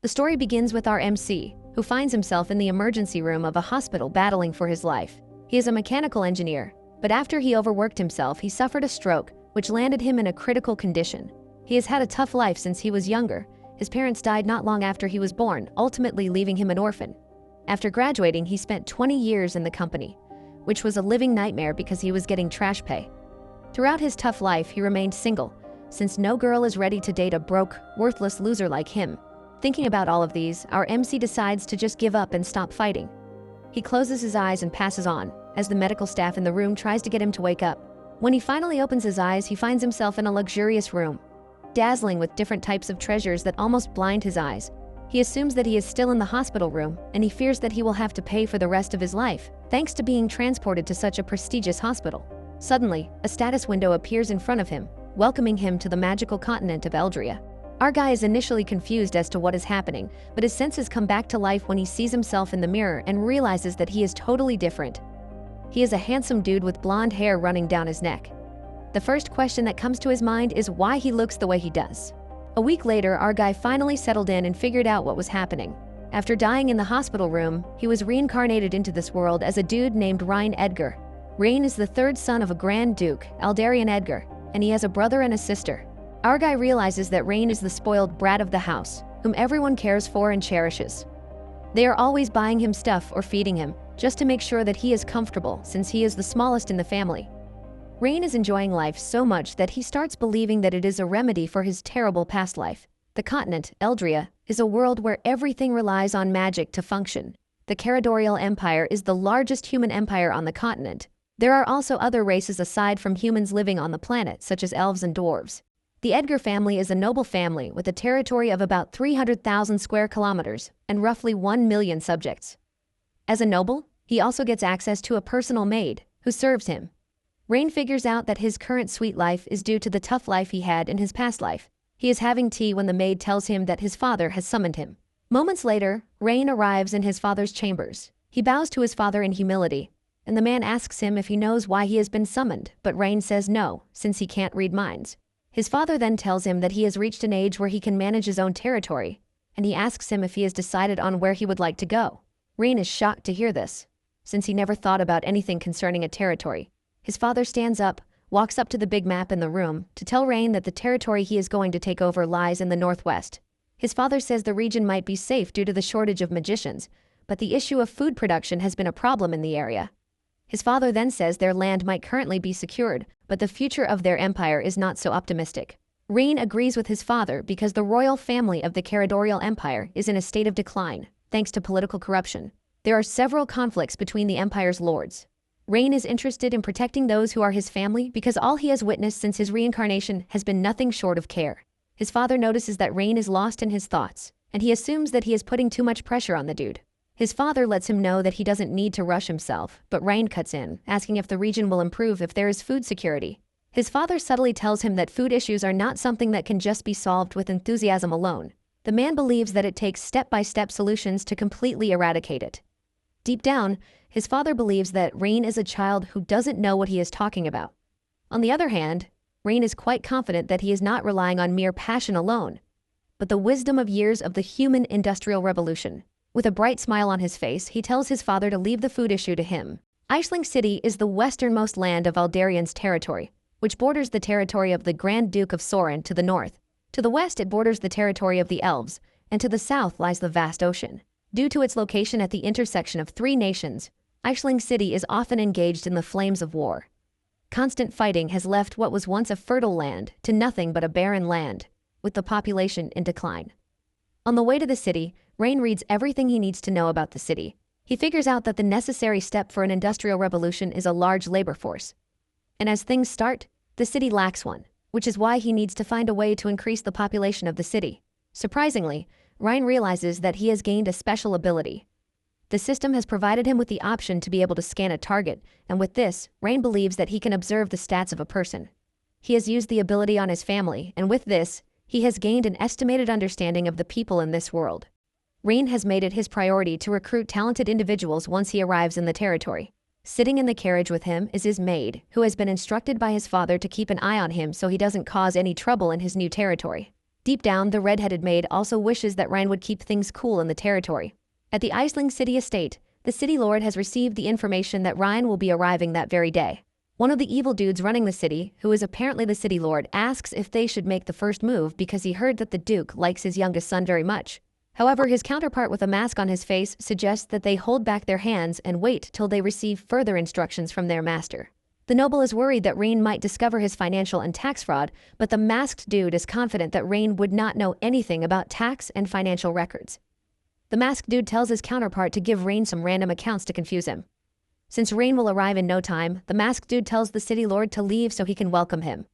The story begins with our MC, who finds himself in the emergency room of a hospital battling for his life. He is a mechanical engineer, but after he overworked himself, he suffered a stroke, which landed him in a critical condition. He has had a tough life since he was younger. His parents died not long after he was born, ultimately leaving him an orphan. After graduating, he spent 20 years in the company, which was a living nightmare because he was getting trash pay. Throughout his tough life, he remained single, since no girl is ready to date a broke, worthless loser like him. Thinking about all of these, our MC decides to just give up and stop fighting. He closes his eyes and passes on, as the medical staff in the room tries to get him to wake up. When he finally opens his eyes, he finds himself in a luxurious room, dazzling with different types of treasures that almost blind his eyes. He assumes that he is still in the hospital room, and he fears that he will have to pay for the rest of his life, thanks to being transported to such a prestigious hospital. Suddenly, a status window appears in front of him, welcoming him to the magical continent of Eldria. Our guy is initially confused as to what is happening, but his senses come back to life when he sees himself in the mirror and realizes that he is totally different. He is a handsome dude with blonde hair running down his neck. The first question that comes to his mind is why he looks the way he does. A week later, our guy finally settled in and figured out what was happening. After dying in the hospital room, he was reincarnated into this world as a dude named Rhine Edgar. Rain is the third son of a Grand Duke, Aldarian Edgar, and he has a brother and a sister. Our guy realizes that Rain is the spoiled brat of the house, whom everyone cares for and cherishes. They are always buying him stuff or feeding him, just to make sure that he is comfortable since he is the smallest in the family. Rain is enjoying life so much that he starts believing that it is a remedy for his terrible past life. The continent, Eldria, is a world where everything relies on magic to function. The Caradorial Empire is the largest human empire on the continent. There are also other races aside from humans living on the planet, such as elves and dwarves. The Edgar family is a noble family with a territory of about 300,000 square kilometers and roughly 1 million subjects. As a noble, he also gets access to a personal maid who serves him. Rain figures out that his current sweet life is due to the tough life he had in his past life. He is having tea when the maid tells him that his father has summoned him. Moments later, Rain arrives in his father's chambers. He bows to his father in humility, and the man asks him if he knows why he has been summoned, but Rain says no, since he can't read minds. His father then tells him that he has reached an age where he can manage his own territory, and he asks him if he has decided on where he would like to go. Rain is shocked to hear this, since he never thought about anything concerning a territory. His father stands up, walks up to the big map in the room, to tell Rain that the territory he is going to take over lies in the northwest. His father says the region might be safe due to the shortage of magicians, but the issue of food production has been a problem in the area. His father then says their land might currently be secured, but the future of their empire is not so optimistic. Rain agrees with his father because the royal family of the Caradorial Empire is in a state of decline, thanks to political corruption. There are several conflicts between the empire's lords. Rain is interested in protecting those who are his family because all he has witnessed since his reincarnation has been nothing short of care. His father notices that Rain is lost in his thoughts, and he assumes that he is putting too much pressure on the dude. His father lets him know that he doesn't need to rush himself, but Rain cuts in, asking if the region will improve if there is food security. His father subtly tells him that food issues are not something that can just be solved with enthusiasm alone. The man believes that it takes step-by-step solutions to completely eradicate it. Deep down, his father believes that Rain is a child who doesn't know what he is talking about. On the other hand, Rain is quite confident that he is not relying on mere passion alone, but the wisdom of years of the human industrial revolution. With a bright smile on his face, he tells his father to leave the food issue to him. Aisling City is the westernmost land of Aldarian's territory, which borders the territory of the Grand Duke of Sorin to the north. To the west, it borders the territory of the elves, and to the south lies the vast ocean. Due to its location at the intersection of three nations, Aisling City is often engaged in the flames of war. Constant fighting has left what was once a fertile land to nothing but a barren land, with the population in decline. On the way to the city, Rain reads everything he needs to know about the city. He figures out that the necessary step for an industrial revolution is a large labor force. And as things start, the city lacks one, which is why he needs to find a way to increase the population of the city. Surprisingly, Rain realizes that he has gained a special ability. The system has provided him with the option to be able to scan a target, and with this, Rain believes that he can observe the stats of a person. He has used the ability on his family, and with this, he has gained an estimated understanding of the people in this world. Rain has made it his priority to recruit talented individuals once he arrives in the territory. Sitting in the carriage with him is his maid, who has been instructed by his father to keep an eye on him so he doesn't cause any trouble in his new territory. Deep down, the red-headed maid also wishes that Rain would keep things cool in the territory. At the Isling City estate, the city lord has received the information that Ryan will be arriving that very day. One of the evil dudes running the city, who is apparently the city lord, asks if they should make the first move because he heard that the duke likes his youngest son very much. However, his counterpart with a mask on his face suggests that they hold back their hands and wait till they receive further instructions from their master. The noble is worried that Rain might discover his financial and tax fraud, but the masked dude is confident that Rain would not know anything about tax and financial records. The masked dude tells his counterpart to give Rain some random accounts to confuse him. Since Rain will arrive in no time, the masked dude tells the city lord to leave so he can welcome him.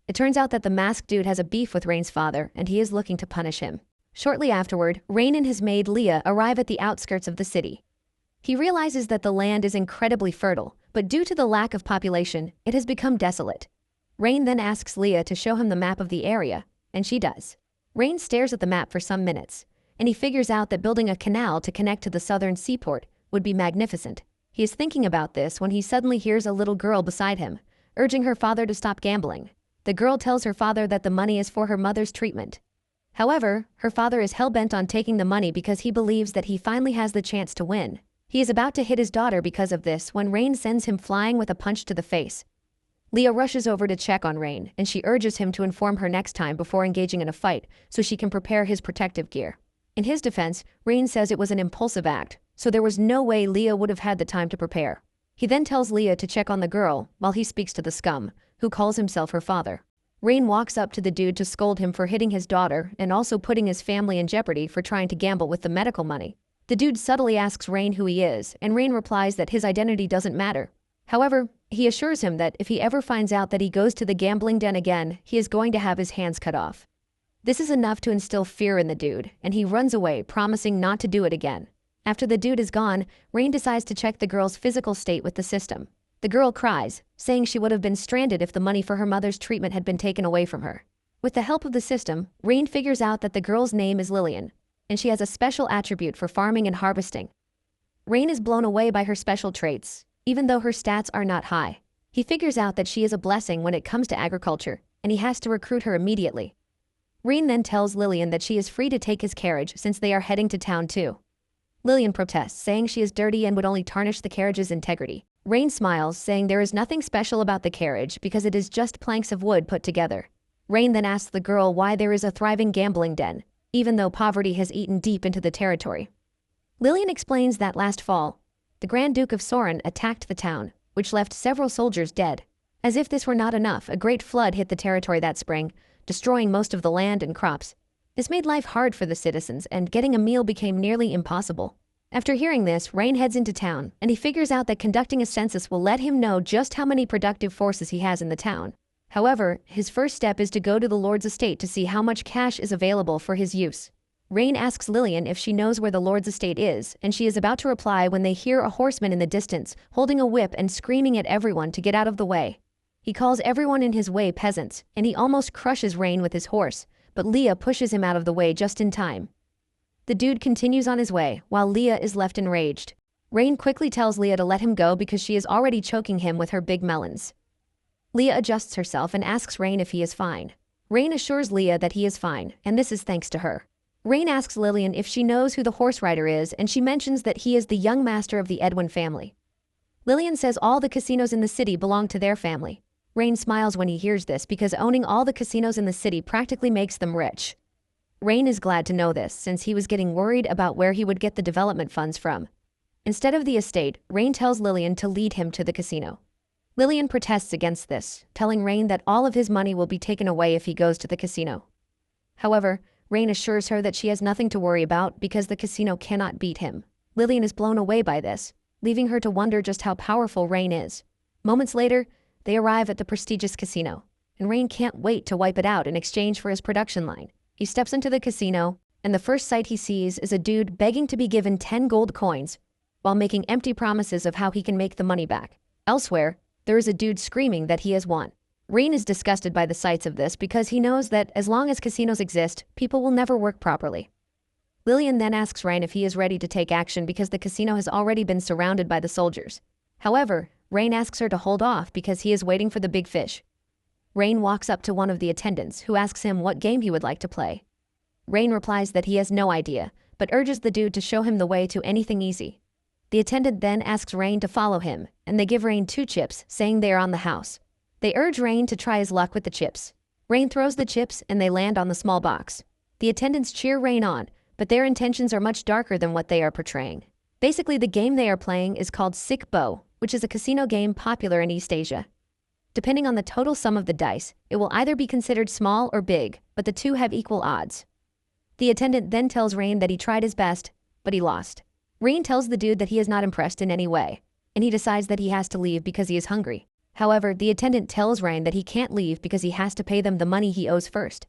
It turns out that the masked dude has a beef with Rain's father, and he is looking to punish him. Shortly afterward, Rain and his maid Leah arrive at the outskirts of the city. He realizes that the land is incredibly fertile, but due to the lack of population, it has become desolate. Rain then asks Leah to show him the map of the area, and she does. Rain stares at the map for some minutes, and he figures out that building a canal to connect to the southern seaport would be magnificent. He is thinking about this when he suddenly hears a little girl beside him, urging her father to stop gambling. The girl tells her father that the money is for her mother's treatment. However, her father is hell-bent on taking the money because he believes that he finally has the chance to win. He is about to hit his daughter because of this when Rain sends him flying with a punch to the face. Leah rushes over to check on Rain, and she urges him to inform her next time before engaging in a fight so she can prepare his protective gear. In his defense, Rain says it was an impulsive act, so there was no way Leah would have had the time to prepare. He then tells Leah to check on the girl while he speaks to the scum, who calls himself her father. Rain walks up to the dude to scold him for hitting his daughter and also putting his family in jeopardy for trying to gamble with the medical money. The dude subtly asks Rain who he is, and Rain replies that his identity doesn't matter. However, he assures him that if he ever finds out that he goes to the gambling den again, he is going to have his hands cut off. This is enough to instill fear in the dude, and he runs away, promising not to do it again. After the dude is gone, Rain decides to check the girl's physical state with the system. The girl cries, saying she would have been stranded if the money for her mother's treatment had been taken away from her. With the help of the system, Rain figures out that the girl's name is Lillian, and she has a special attribute for farming and harvesting. Rain is blown away by her special traits, even though her stats are not high. He figures out that she is a blessing when it comes to agriculture, and he has to recruit her immediately. Rain then tells Lillian that she is free to take his carriage since they are heading to town too. Lillian protests, saying she is dirty and would only tarnish the carriage's integrity. Rain smiles, saying there is nothing special about the carriage because it is just planks of wood put together. Rain then asks the girl why there is a thriving gambling den, even though poverty has eaten deep into the territory. Lillian explains that last fall, the Grand Duke of Soren attacked the town, which left several soldiers dead. As if this were not enough, a great flood hit the territory that spring, destroying most of the land and crops. This made life hard for the citizens, and getting a meal became nearly impossible. After hearing this, Rain heads into town, and he figures out that conducting a census will let him know just how many productive forces he has in the town. However, his first step is to go to the Lord's estate to see how much cash is available for his use. Rain asks Lillian if she knows where the Lord's estate is, and she is about to reply when they hear a horseman in the distance, holding a whip and screaming at everyone to get out of the way. He calls everyone in his way peasants, and he almost crushes Rain with his horse, but Leah pushes him out of the way just in time. The dude continues on his way, while Leah is left enraged. Rain quickly tells Leah to let him go because she is already choking him with her big melons. Leah adjusts herself and asks Rain if he is fine. Rain assures Leah that he is fine, and this is thanks to her. Rain asks Lillian if she knows who the horse rider is, and she mentions that he is the young master of the Edwin family. Lillian says all the casinos in the city belong to their family. Rain smiles when he hears this because owning all the casinos in the city practically makes them rich. Rain is glad to know this since he was getting worried about where he would get the development funds from. Instead of the estate, Rain tells Lillian to lead him to the casino. Lillian protests against this, telling Rain that all of his money will be taken away if he goes to the casino. However, Rain assures her that she has nothing to worry about because the casino cannot beat him. Lillian is blown away by this, leaving her to wonder just how powerful Rain is. Moments later, they arrive at the prestigious casino, and Rain can't wait to wipe it out in exchange for his production line. He steps into the casino, and the first sight he sees is a dude begging to be given 10 gold coins, while making empty promises of how he can make the money back. Elsewhere, there is a dude screaming that he has won. Rain is disgusted by the sights of this because he knows that as long as casinos exist, people will never work properly. Lillian then asks Rain if he is ready to take action because the casino has already been surrounded by the soldiers. However, Rain asks her to hold off because he is waiting for the big fish. Rain walks up to one of the attendants who asks him what game he would like to play. Rain replies that he has no idea, but urges the dude to show him the way to anything easy. The attendant then asks Rain to follow him, and they give Rain 2 chips, saying they are on the house. They urge Rain to try his luck with the chips. Rain throws the chips and they land on the small box. The attendants cheer Rain on, but their intentions are much darker than what they are portraying. Basically, the game they are playing is called Sick Bow, which is a casino game popular in East Asia. Depending on the total sum of the dice, it will either be considered small or big, but the two have equal odds. The attendant then tells Rain that he tried his best, but he lost. Rain tells the dude that he is not impressed in any way, and he decides that he has to leave because he is hungry. However, the attendant tells Rain that he can't leave because he has to pay them the money he owes first.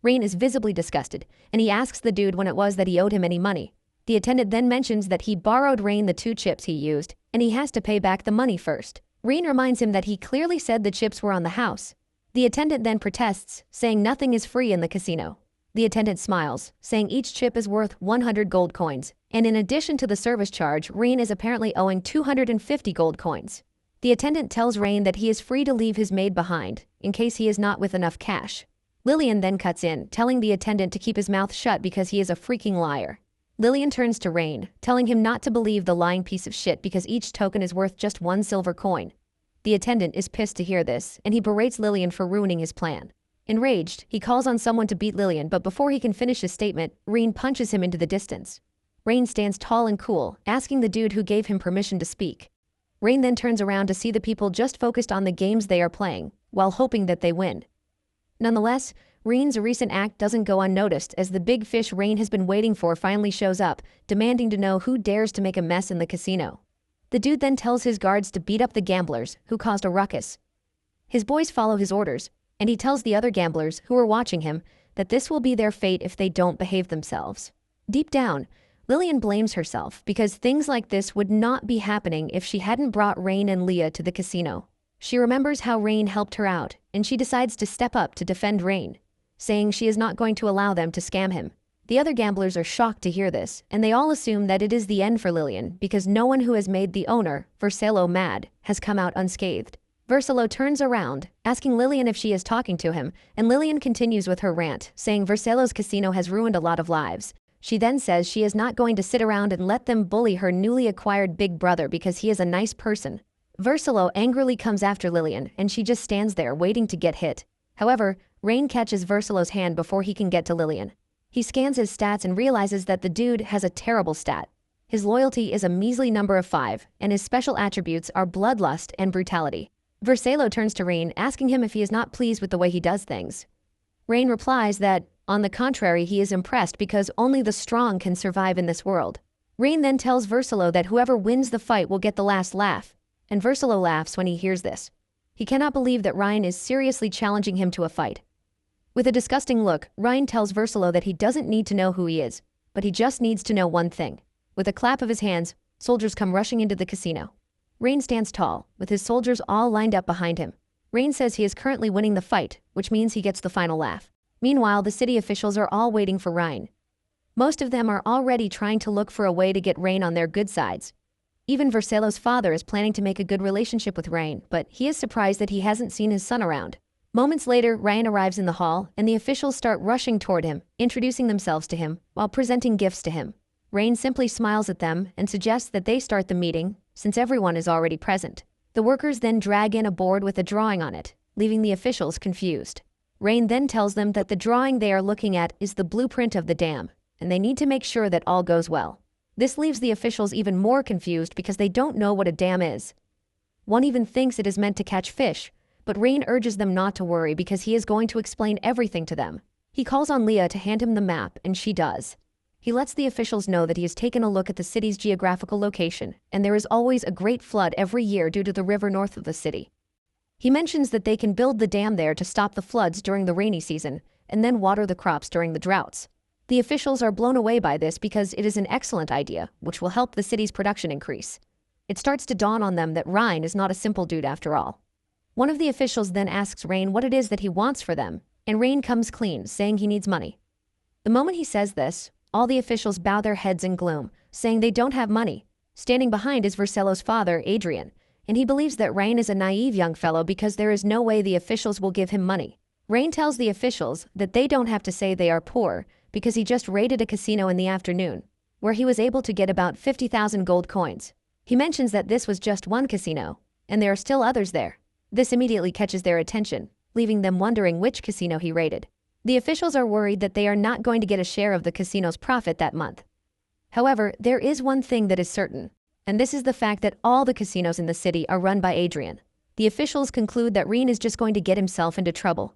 Rain is visibly disgusted, and he asks the dude when it was that he owed him any money. The attendant then mentions that he borrowed Rain the 2 chips he used, and he has to pay back the money first. Rain reminds him that he clearly said the chips were on the house. The attendant then protests, saying nothing is free in the casino. The attendant smiles, saying each chip is worth 100 gold coins, and in addition to the service charge, Rain is apparently owing 250 gold coins. The attendant tells Rain that he is free to leave his maid behind, in case he is not with enough cash. Lillian then cuts in, telling the attendant to keep his mouth shut because he is a freaking liar. Lillian turns to Rain, telling him not to believe the lying piece of shit because each token is worth just 1 silver coin. The attendant is pissed to hear this, and he berates Lillian for ruining his plan. Enraged, he calls on someone to beat Lillian, but before he can finish his statement, Rain punches him into the distance. Rain stands tall and cool, asking the dude who gave him permission to speak. Rain then turns around to see the people just focused on the games they are playing, while hoping that they win. Nonetheless, Rain's recent act doesn't go unnoticed as the big fish Rain has been waiting for finally shows up, demanding to know who dares to make a mess in the casino. The dude then tells his guards to beat up the gamblers, who caused a ruckus. His boys follow his orders, and he tells the other gamblers, who are watching him, that this will be their fate if they don't behave themselves. Deep down, Lillian blames herself because things like this would not be happening if she hadn't brought Rain and Leah to the casino. She remembers how Rain helped her out, and she decides to step up to defend Rain, saying she is not going to allow them to scam him. The other gamblers are shocked to hear this, and they all assume that it is the end for Lillian because no one who has made the owner, Vercello, mad has come out unscathed. Vercello turns around, asking Lillian if she is talking to him, and Lillian continues with her rant, saying Vercello's casino has ruined a lot of lives. She then says she is not going to sit around and let them bully her newly acquired big brother because he is a nice person. Vercello angrily comes after Lillian, and she just stands there waiting to get hit. However, Rain catches Vercello's hand before he can get to Lillian. He scans his stats and realizes that the dude has a terrible stat. His loyalty is a measly number of 5, and his special attributes are bloodlust and brutality. Vercello turns to Rain, asking him if he is not pleased with the way he does things. Rain replies that, on the contrary, he is impressed because only the strong can survive in this world. Rain then tells Vercello that whoever wins the fight will get the last laugh, and Vercello laughs when he hears this. He cannot believe that Ryan is seriously challenging him to a fight. With a disgusting look, Ryan tells Vercello that he doesn't need to know who he is, but he just needs to know one thing. With a clap of his hands, soldiers come rushing into the casino. Rain stands tall, with his soldiers all lined up behind him. Rain says he is currently winning the fight, which means he gets the final laugh. Meanwhile, the city officials are all waiting for Ryan. Most of them are already trying to look for a way to get Rain on their good sides. Even Vercello's father is planning to make a good relationship with Rain, but he is surprised that he hasn't seen his son around. Moments later, Ryan arrives in the hall, and the officials start rushing toward him, introducing themselves to him, while presenting gifts to him. Rain simply smiles at them and suggests that they start the meeting, since everyone is already present. The workers then drag in a board with a drawing on it, leaving the officials confused. Rain then tells them that the drawing they are looking at is the blueprint of the dam, and they need to make sure that all goes well. This leaves the officials even more confused because they don't know what a dam is. One even thinks it is meant to catch fish, but Rain urges them not to worry because he is going to explain everything to them. He calls on Leah to hand him the map, and she does. He lets the officials know that he has taken a look at the city's geographical location, and there is always a great flood every year due to the river north of the city. He mentions that they can build the dam there to stop the floods during the rainy season, and then water the crops during the droughts. The officials are blown away by this because it is an excellent idea, which will help the city's production increase. It starts to dawn on them that Ryan is not a simple dude after all. One of the officials then asks Rain what it is that he wants for them, and Rain comes clean, saying he needs money. The moment he says this, all the officials bow their heads in gloom, saying they don't have money. Standing behind is Vercello's father, Adrian, and he believes that Rain is a naive young fellow because there is no way the officials will give him money. Rain tells the officials that they don't have to say they are poor because he just raided a casino in the afternoon, where he was able to get about 50,000 gold coins. He mentions that this was just one casino, and there are still others there. This immediately catches their attention, leaving them wondering which casino he raided. The officials are worried that they are not going to get a share of the casino's profit that month. However, there is one thing that is certain, and this is the fact that all the casinos in the city are run by Adrian. The officials conclude that Rain is just going to get himself into trouble.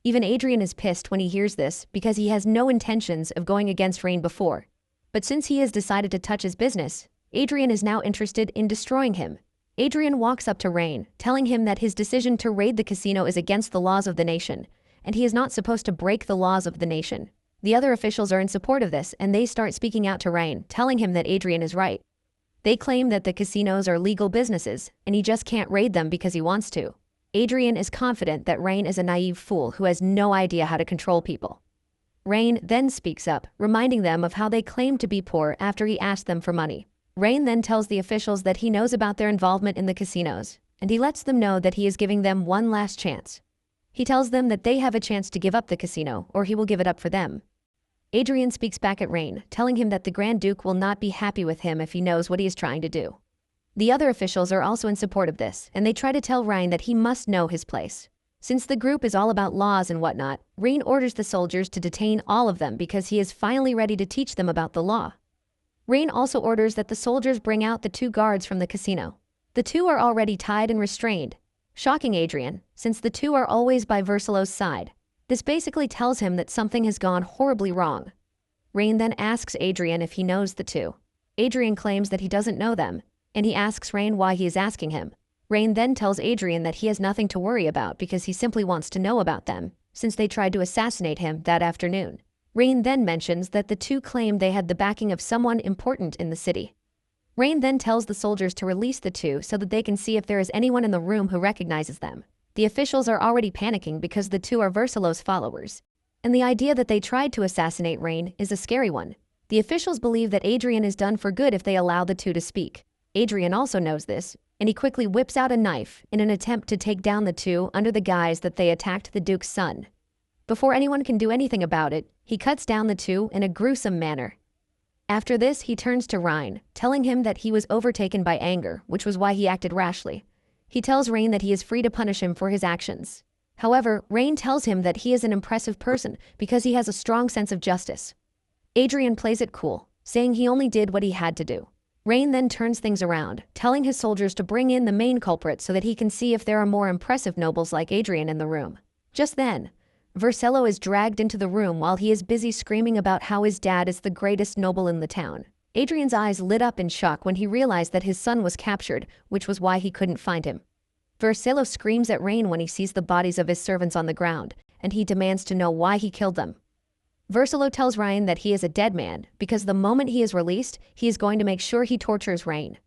Even Adrian is pissed when he hears this because he has no intentions of going against Rain before. But since he has decided to touch his business, Adrian is now interested in destroying him. Adrian walks up to Rain, telling him that his decision to raid the casino is against the laws of the nation, and he is not supposed to break the laws of the nation. The other officials are in support of this, and they start speaking out to Rain, telling him that Adrian is right. They claim that the casinos are legal businesses, and he just can't raid them because he wants to. Adrian is confident that Rain is a naive fool who has no idea how to control people. Rain then speaks up, reminding them of how they claimed to be poor after he asked them for money. Rain then tells the officials that he knows about their involvement in the casinos, and he lets them know that he is giving them one last chance. He tells them that they have a chance to give up the casino, or he will give it up for them. Adrian speaks back at Rain, telling him that the Grand Duke will not be happy with him if he knows what he is trying to do. The other officials are also in support of this, and they try to tell Rain that he must know his place. Since the group is all about laws and whatnot, Rain orders the soldiers to detain all of them because he is finally ready to teach them about the law. Rain also orders that the soldiers bring out the 2 guards from the casino. The 2 are already tied and restrained, shocking Adrian, since the 2 are always by Versilo's side. This basically tells him that something has gone horribly wrong. Rain then asks Adrian if he knows the 2. Adrian claims that he doesn't know them, and he asks Rain why he is asking him. Rain then tells Adrian that he has nothing to worry about because he simply wants to know about them, since they tried to assassinate him that afternoon. Rain then mentions that the 2 claimed they had the backing of someone important in the city. Rain then tells the soldiers to release the 2 so that they can see if there is anyone in the room who recognizes them. The officials are already panicking because the 2 are Versilo's followers, and the idea that they tried to assassinate Rain is a scary one. The officials believe that Adrian is done for good if they allow the 2 to speak. Adrian also knows this, and he quickly whips out a knife in an attempt to take down the 2 under the guise that they attacked the Duke's son. Before anyone can do anything about it, he cuts down the 2 in a gruesome manner. After this, he turns to Rain, telling him that he was overtaken by anger, which was why he acted rashly. He tells Rain that he is free to punish him for his actions. However, Rain tells him that he is an impressive person because he has a strong sense of justice. Adrian plays it cool, saying he only did what he had to do. Rain then turns things around, telling his soldiers to bring in the main culprit so that he can see if there are more impressive nobles like Adrian in the room. Just then, Versilo is dragged into the room while he is busy screaming about how his dad is the greatest noble in the town. Adrian's eyes lit up in shock when he realized that his son was captured, which was why he couldn't find him. Versilo screams at Rain when he sees the bodies of his servants on the ground, and he demands to know why he killed them. Versilo tells Rain that he is a dead man because the moment he is released, he is going to make sure he tortures Rain.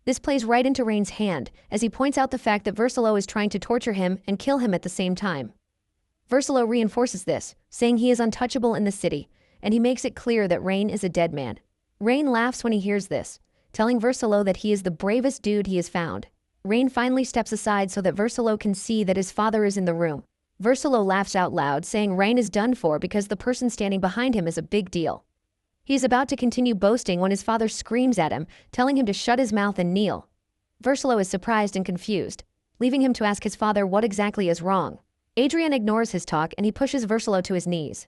This plays right into Rain's hand as he points out the fact that Versilo is trying to torture him and kill him at the same time. Versilo reinforces this, saying he is untouchable in the city, and he makes it clear that Rain is a dead man. Rain laughs when he hears this, telling Versilo that he is the bravest dude he has found. Rain finally steps aside so that Versilo can see that his father is in the room. Versilo laughs out loud, saying Rain is done for because the person standing behind him is a big deal. He is about to continue boasting when his father screams at him, telling him to shut his mouth and kneel. Versilo is surprised and confused, leaving him to ask his father what exactly is wrong. Adrian ignores his talk and he pushes Versilo to his knees.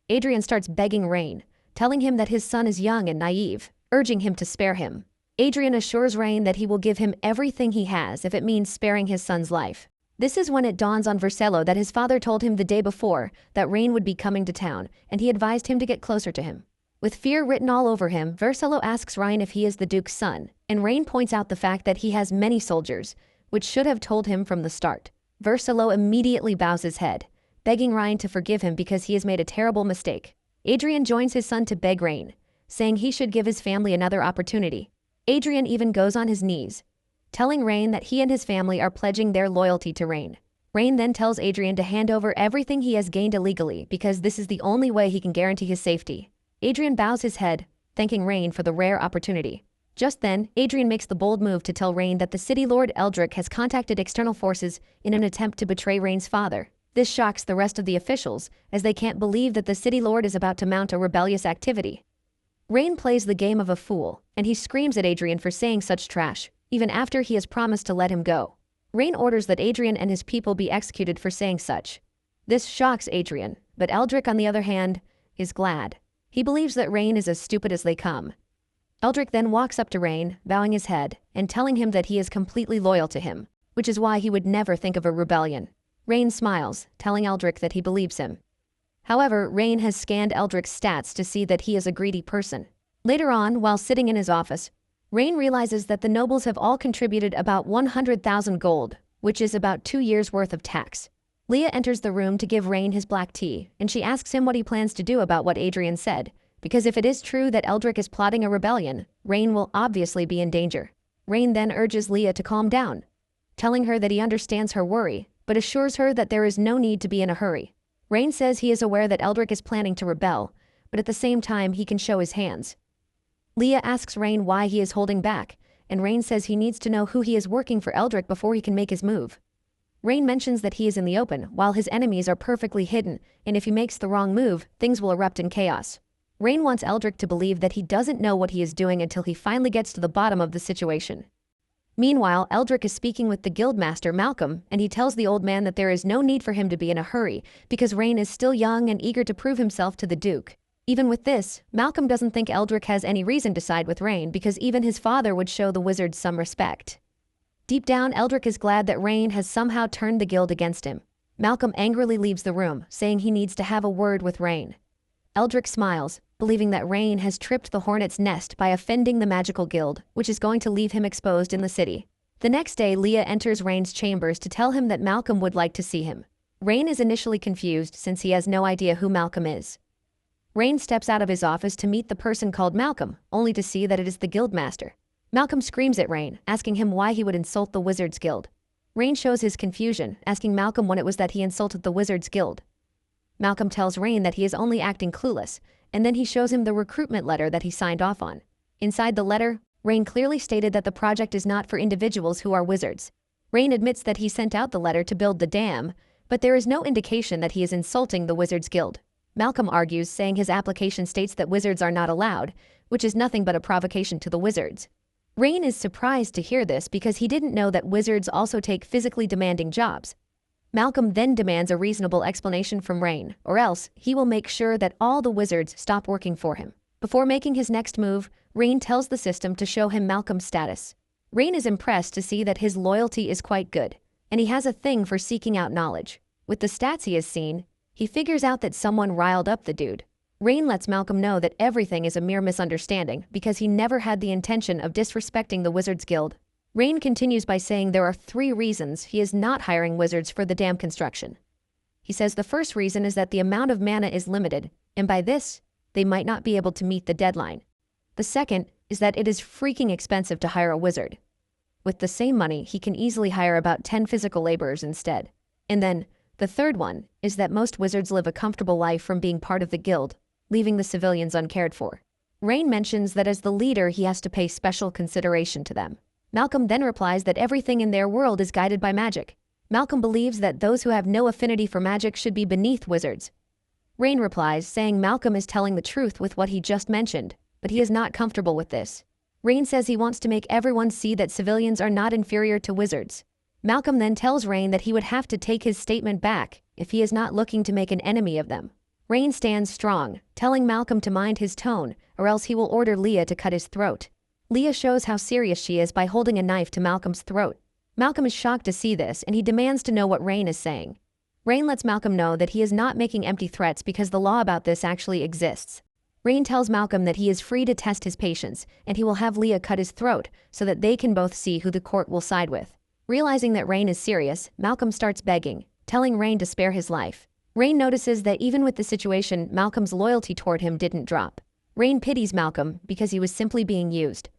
Adrian starts begging Rain, telling him that his son is young and naive, urging him to spare him. Adrian assures Rain that he will give him everything he has if it means sparing his son's life. This is when it dawns on Versilo that his father told him the day before that Rain would be coming to town, and he advised him to get closer to him. With fear written all over him, Versilo asks Rain if he is the Duke's son, and Rain points out the fact that he has many soldiers, which should have told him from the start. Versilo immediately bows his head, begging Rain to forgive him because he has made a terrible mistake. Adrian joins his son to beg Rain, saying he should give his family another opportunity. Adrian even goes on his knees, telling Rain that he and his family are pledging their loyalty to Rain. Rain then tells Adrian to hand over everything he has gained illegally because this is the only way he can guarantee his safety. Adrian bows his head, thanking Rain for the rare opportunity. Just then, Adrian makes the bold move to tell Rain that the city lord Eldrick has contacted external forces in an attempt to betray Rain's father. This shocks the rest of the officials, as they can't believe that the city lord is about to mount a rebellious activity. Rain plays the game of a fool, and he screams at Adrian for saying such trash, even after he has promised to let him go. Rain orders that Adrian and his people be executed for saying such. This shocks Adrian, but Eldrick, on the other hand, is glad. He believes that Rain is as stupid as they come. Eldrick then walks up to Rain, bowing his head, and telling him that he is completely loyal to him, which is why he would never think of a rebellion. Rain smiles, telling Eldrick that he believes him. However, Rain has scanned Eldrick's stats to see that he is a greedy person. Later on, while sitting in his office, Rain realizes that the nobles have all contributed about 100,000 gold, which is about 2 years' worth of tax. Leah enters the room to give Rain his black tea, and she asks him what he plans to do about what Adrian said, because if it is true that Eldrick is plotting a rebellion, Rain will obviously be in danger. Rain then urges Leah to calm down, telling her that he understands her worry, but assures her that there is no need to be in a hurry. Rain says he is aware that Eldrick is planning to rebel, but at the same time he can show his hands. Leah asks Rain why he is holding back, and Rain says he needs to know who he is working for Eldrick before he can make his move. Rain mentions that he is in the open, while his enemies are perfectly hidden, and if he makes the wrong move, things will erupt in chaos. Rain wants Eldrick to believe that he doesn't know what he is doing until he finally gets to the bottom of the situation. Meanwhile, Eldrick is speaking with the guildmaster Malcolm, and he tells the old man that there is no need for him to be in a hurry, because Rain is still young and eager to prove himself to the Duke. Even with this, Malcolm doesn't think Eldrick has any reason to side with Rain, because even his father would show the wizards some respect. Deep down, Eldrick is glad that Rain has somehow turned the guild against him. Malcolm angrily leaves the room, saying he needs to have a word with Rain. Eldrick smiles, believing that Rain has tripped the hornet's nest by offending the magical guild, which is going to leave him exposed in the city. The next day, Leah enters Rain's chambers to tell him that Malcolm would like to see him. Rain is initially confused since he has no idea who Malcolm is. Rain steps out of his office to meet the person called Malcolm, only to see that it is the guildmaster. Malcolm screams at Rain, asking him why he would insult the Wizards Guild. Rain shows his confusion, asking Malcolm when it was that he insulted the Wizards Guild. Malcolm tells Rain that he is only acting clueless, and then he shows him the recruitment letter that he signed off on. Inside the letter, Rain clearly stated that the project is not for individuals who are wizards. Rain admits that he sent out the letter to build the dam, but there is no indication that he is insulting the Wizards Guild. Malcolm argues, saying his application states that wizards are not allowed, which is nothing but a provocation to the wizards. Rain is surprised to hear this because he didn't know that wizards also take physically demanding jobs. Malcolm then demands a reasonable explanation from Rain, or else he will make sure that all the wizards stop working for him. Before making his next move, Rain tells the system to show him Malcolm's status. Rain is impressed to see that his loyalty is quite good, and he has a thing for seeking out knowledge. With the stats he has seen, he figures out that someone riled up the dude. Rain lets Malcolm know that everything is a mere misunderstanding because he never had the intention of disrespecting the Wizards Guild. Rain continues by saying there are 3 reasons he is not hiring wizards for the dam construction. He says the first reason is that the amount of mana is limited, and by this, they might not be able to meet the deadline. The second is that it is freaking expensive to hire a wizard. With the same money, he can easily hire about 10 physical laborers instead. And then, the third one is that most wizards live a comfortable life from being part of the guild, leaving the civilians uncared for. Rain mentions that as the leader, he has to pay special consideration to them. Malcolm then replies that everything in their world is guided by magic. Malcolm believes that those who have no affinity for magic should be beneath wizards. Rain replies, saying Malcolm is telling the truth with what he just mentioned, but he is not comfortable with this. Rain says he wants to make everyone see that civilians are not inferior to wizards. Malcolm then tells Rain that he would have to take his statement back if he is not looking to make an enemy of them. Rain stands strong, telling Malcolm to mind his tone, or else he will order Leah to cut his throat. Leah shows how serious she is by holding a knife to Malcolm's throat. Malcolm is shocked to see this, and he demands to know what Rain is saying. Rain lets Malcolm know that he is not making empty threats because the law about this actually exists. Rain tells Malcolm that he is free to test his patience, and he will have Leah cut his throat so that they can both see who the court will side with. Realizing that Rain is serious, Malcolm starts begging, telling Rain to spare his life. Rain notices that even with the situation, Malcolm's loyalty toward him didn't drop. Rain pities Malcolm because he was simply being used.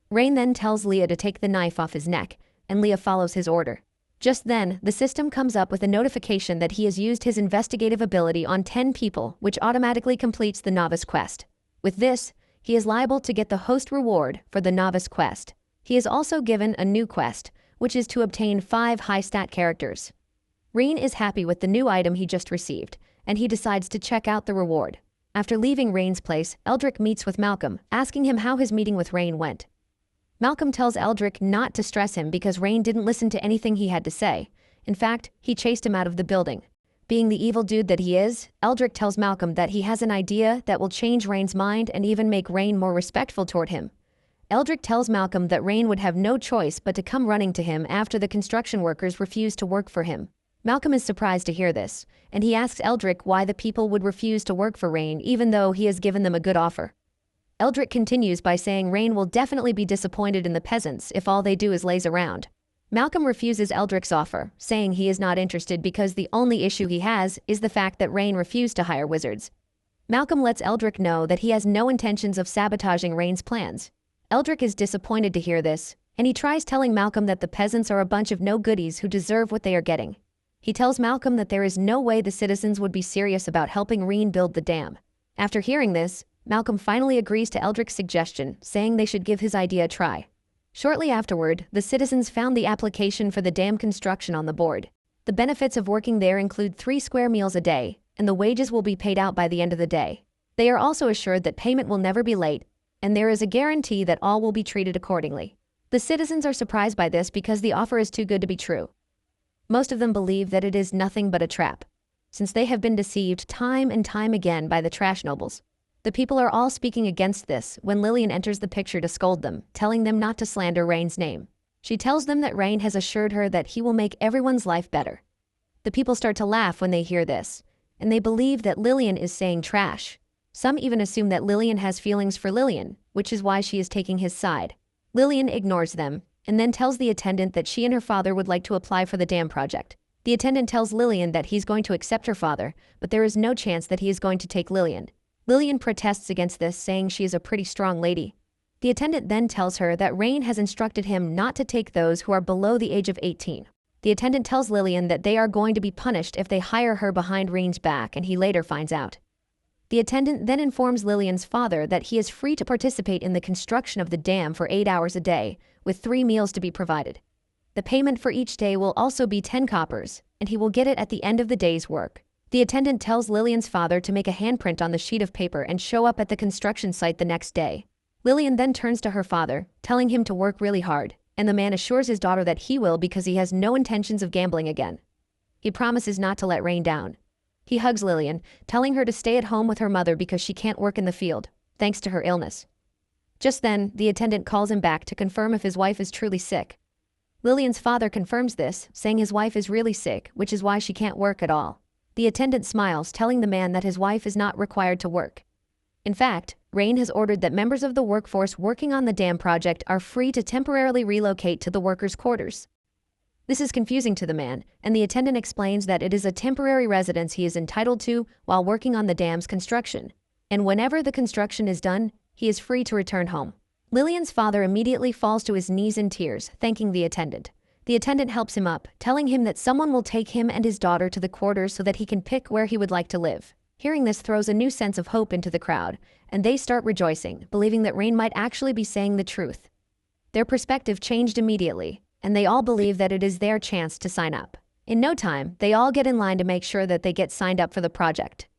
Rain then tells Leah to take the knife off his neck, and Leah follows his order. Just then, the system comes up with a notification that he has used his investigative ability on 10 people, which automatically completes the novice quest. With this, he is liable to get the host reward for the novice quest. He is also given a new quest, which is to obtain 5 high-stat characters. Rain is happy with the new item he just received, and he decides to check out the reward. After leaving Rain's place, Eldrick meets with Malcolm, asking him how his meeting with Rain went. Malcolm tells Eldrick not to stress him because Rain didn't listen to anything he had to say. In fact, he chased him out of the building. Being the evil dude that he is, Eldrick tells Malcolm that he has an idea that will change Rain's mind and even make Rain more respectful toward him. Eldrick tells Malcolm that Rain would have no choice but to come running to him after the construction workers refuse to work for him. Malcolm is surprised to hear this, and he asks Eldrick why the people would refuse to work for Rain even though he has given them a good offer. Eldrick continues by saying Rain will definitely be disappointed in the peasants if all they do is laze around. Malcolm refuses Eldrick's offer, saying he is not interested because the only issue he has is the fact that Rain refused to hire wizards. Malcolm lets Eldrick know that he has no intentions of sabotaging Rain's plans. Eldrick is disappointed to hear this, and he tries telling Malcolm that the peasants are a bunch of no-goodies who deserve what they are getting. He tells Malcolm that there is no way the citizens would be serious about helping Rain build the dam. After hearing this, Malcolm finally agrees to Eldrick's suggestion, saying they should give his idea a try. Shortly afterward, the citizens found the application for the dam construction on the board. The benefits of working there include 3 square meals a day, and the wages will be paid out by the end of the day. They are also assured that payment will never be late, and there is a guarantee that all will be treated accordingly. The citizens are surprised by this because the offer is too good to be true. Most of them believe that it is nothing but a trap, since they have been deceived time and time again by the trash nobles. The people are all speaking against this when Lillian enters the picture to scold them, telling them not to slander Rain's name. She tells them that Rain has assured her that he will make everyone's life better. The people start to laugh when they hear this, and they believe that Lillian is saying trash. Some even assume that Lillian has feelings for Lillian, which is why she is taking his side. Lillian ignores them, and then tells the attendant that she and her father would like to apply for the dam project. The attendant tells Lillian that he's going to accept her father, but there is no chance that he is going to take Lillian. Lillian protests against this, saying she is a pretty strong lady. The attendant then tells her that Rain has instructed him not to take those who are below the age of 18. The attendant tells Lillian that they are going to be punished if they hire her behind Rain's back, and he later finds out. The attendant then informs Lillian's father that he is free to participate in the construction of the dam for 8 hours a day, with 3 meals to be provided. The payment for each day will also be 10 coppers, and he will get it at the end of the day's work. The attendant tells Lillian's father to make a handprint on the sheet of paper and show up at the construction site the next day. Lillian then turns to her father, telling him to work really hard, and the man assures his daughter that he will because he has no intentions of gambling again. He promises not to let Rain down. He hugs Lillian, telling her to stay at home with her mother because she can't work in the field, thanks to her illness. Just then, the attendant calls him back to confirm if his wife is truly sick. Lillian's father confirms this, saying his wife is really sick, which is why she can't work at all. The attendant smiles, telling the man that his wife is not required to work. In fact, Rain has ordered that members of the workforce working on the dam project are free to temporarily relocate to the workers' quarters. This is confusing to the man, and the attendant explains that it is a temporary residence he is entitled to while working on the dam's construction, and whenever the construction is done, he is free to return home. Lillian's father immediately falls to his knees in tears, thanking the attendant. The attendant helps him up, telling him that someone will take him and his daughter to the quarters so that he can pick where he would like to live. Hearing this throws a new sense of hope into the crowd, and they start rejoicing, believing that Rain might actually be saying the truth. Their perspective changed immediately, and they all believe that it is their chance to sign up. In no time, they all get in line to make sure that they get signed up for the project.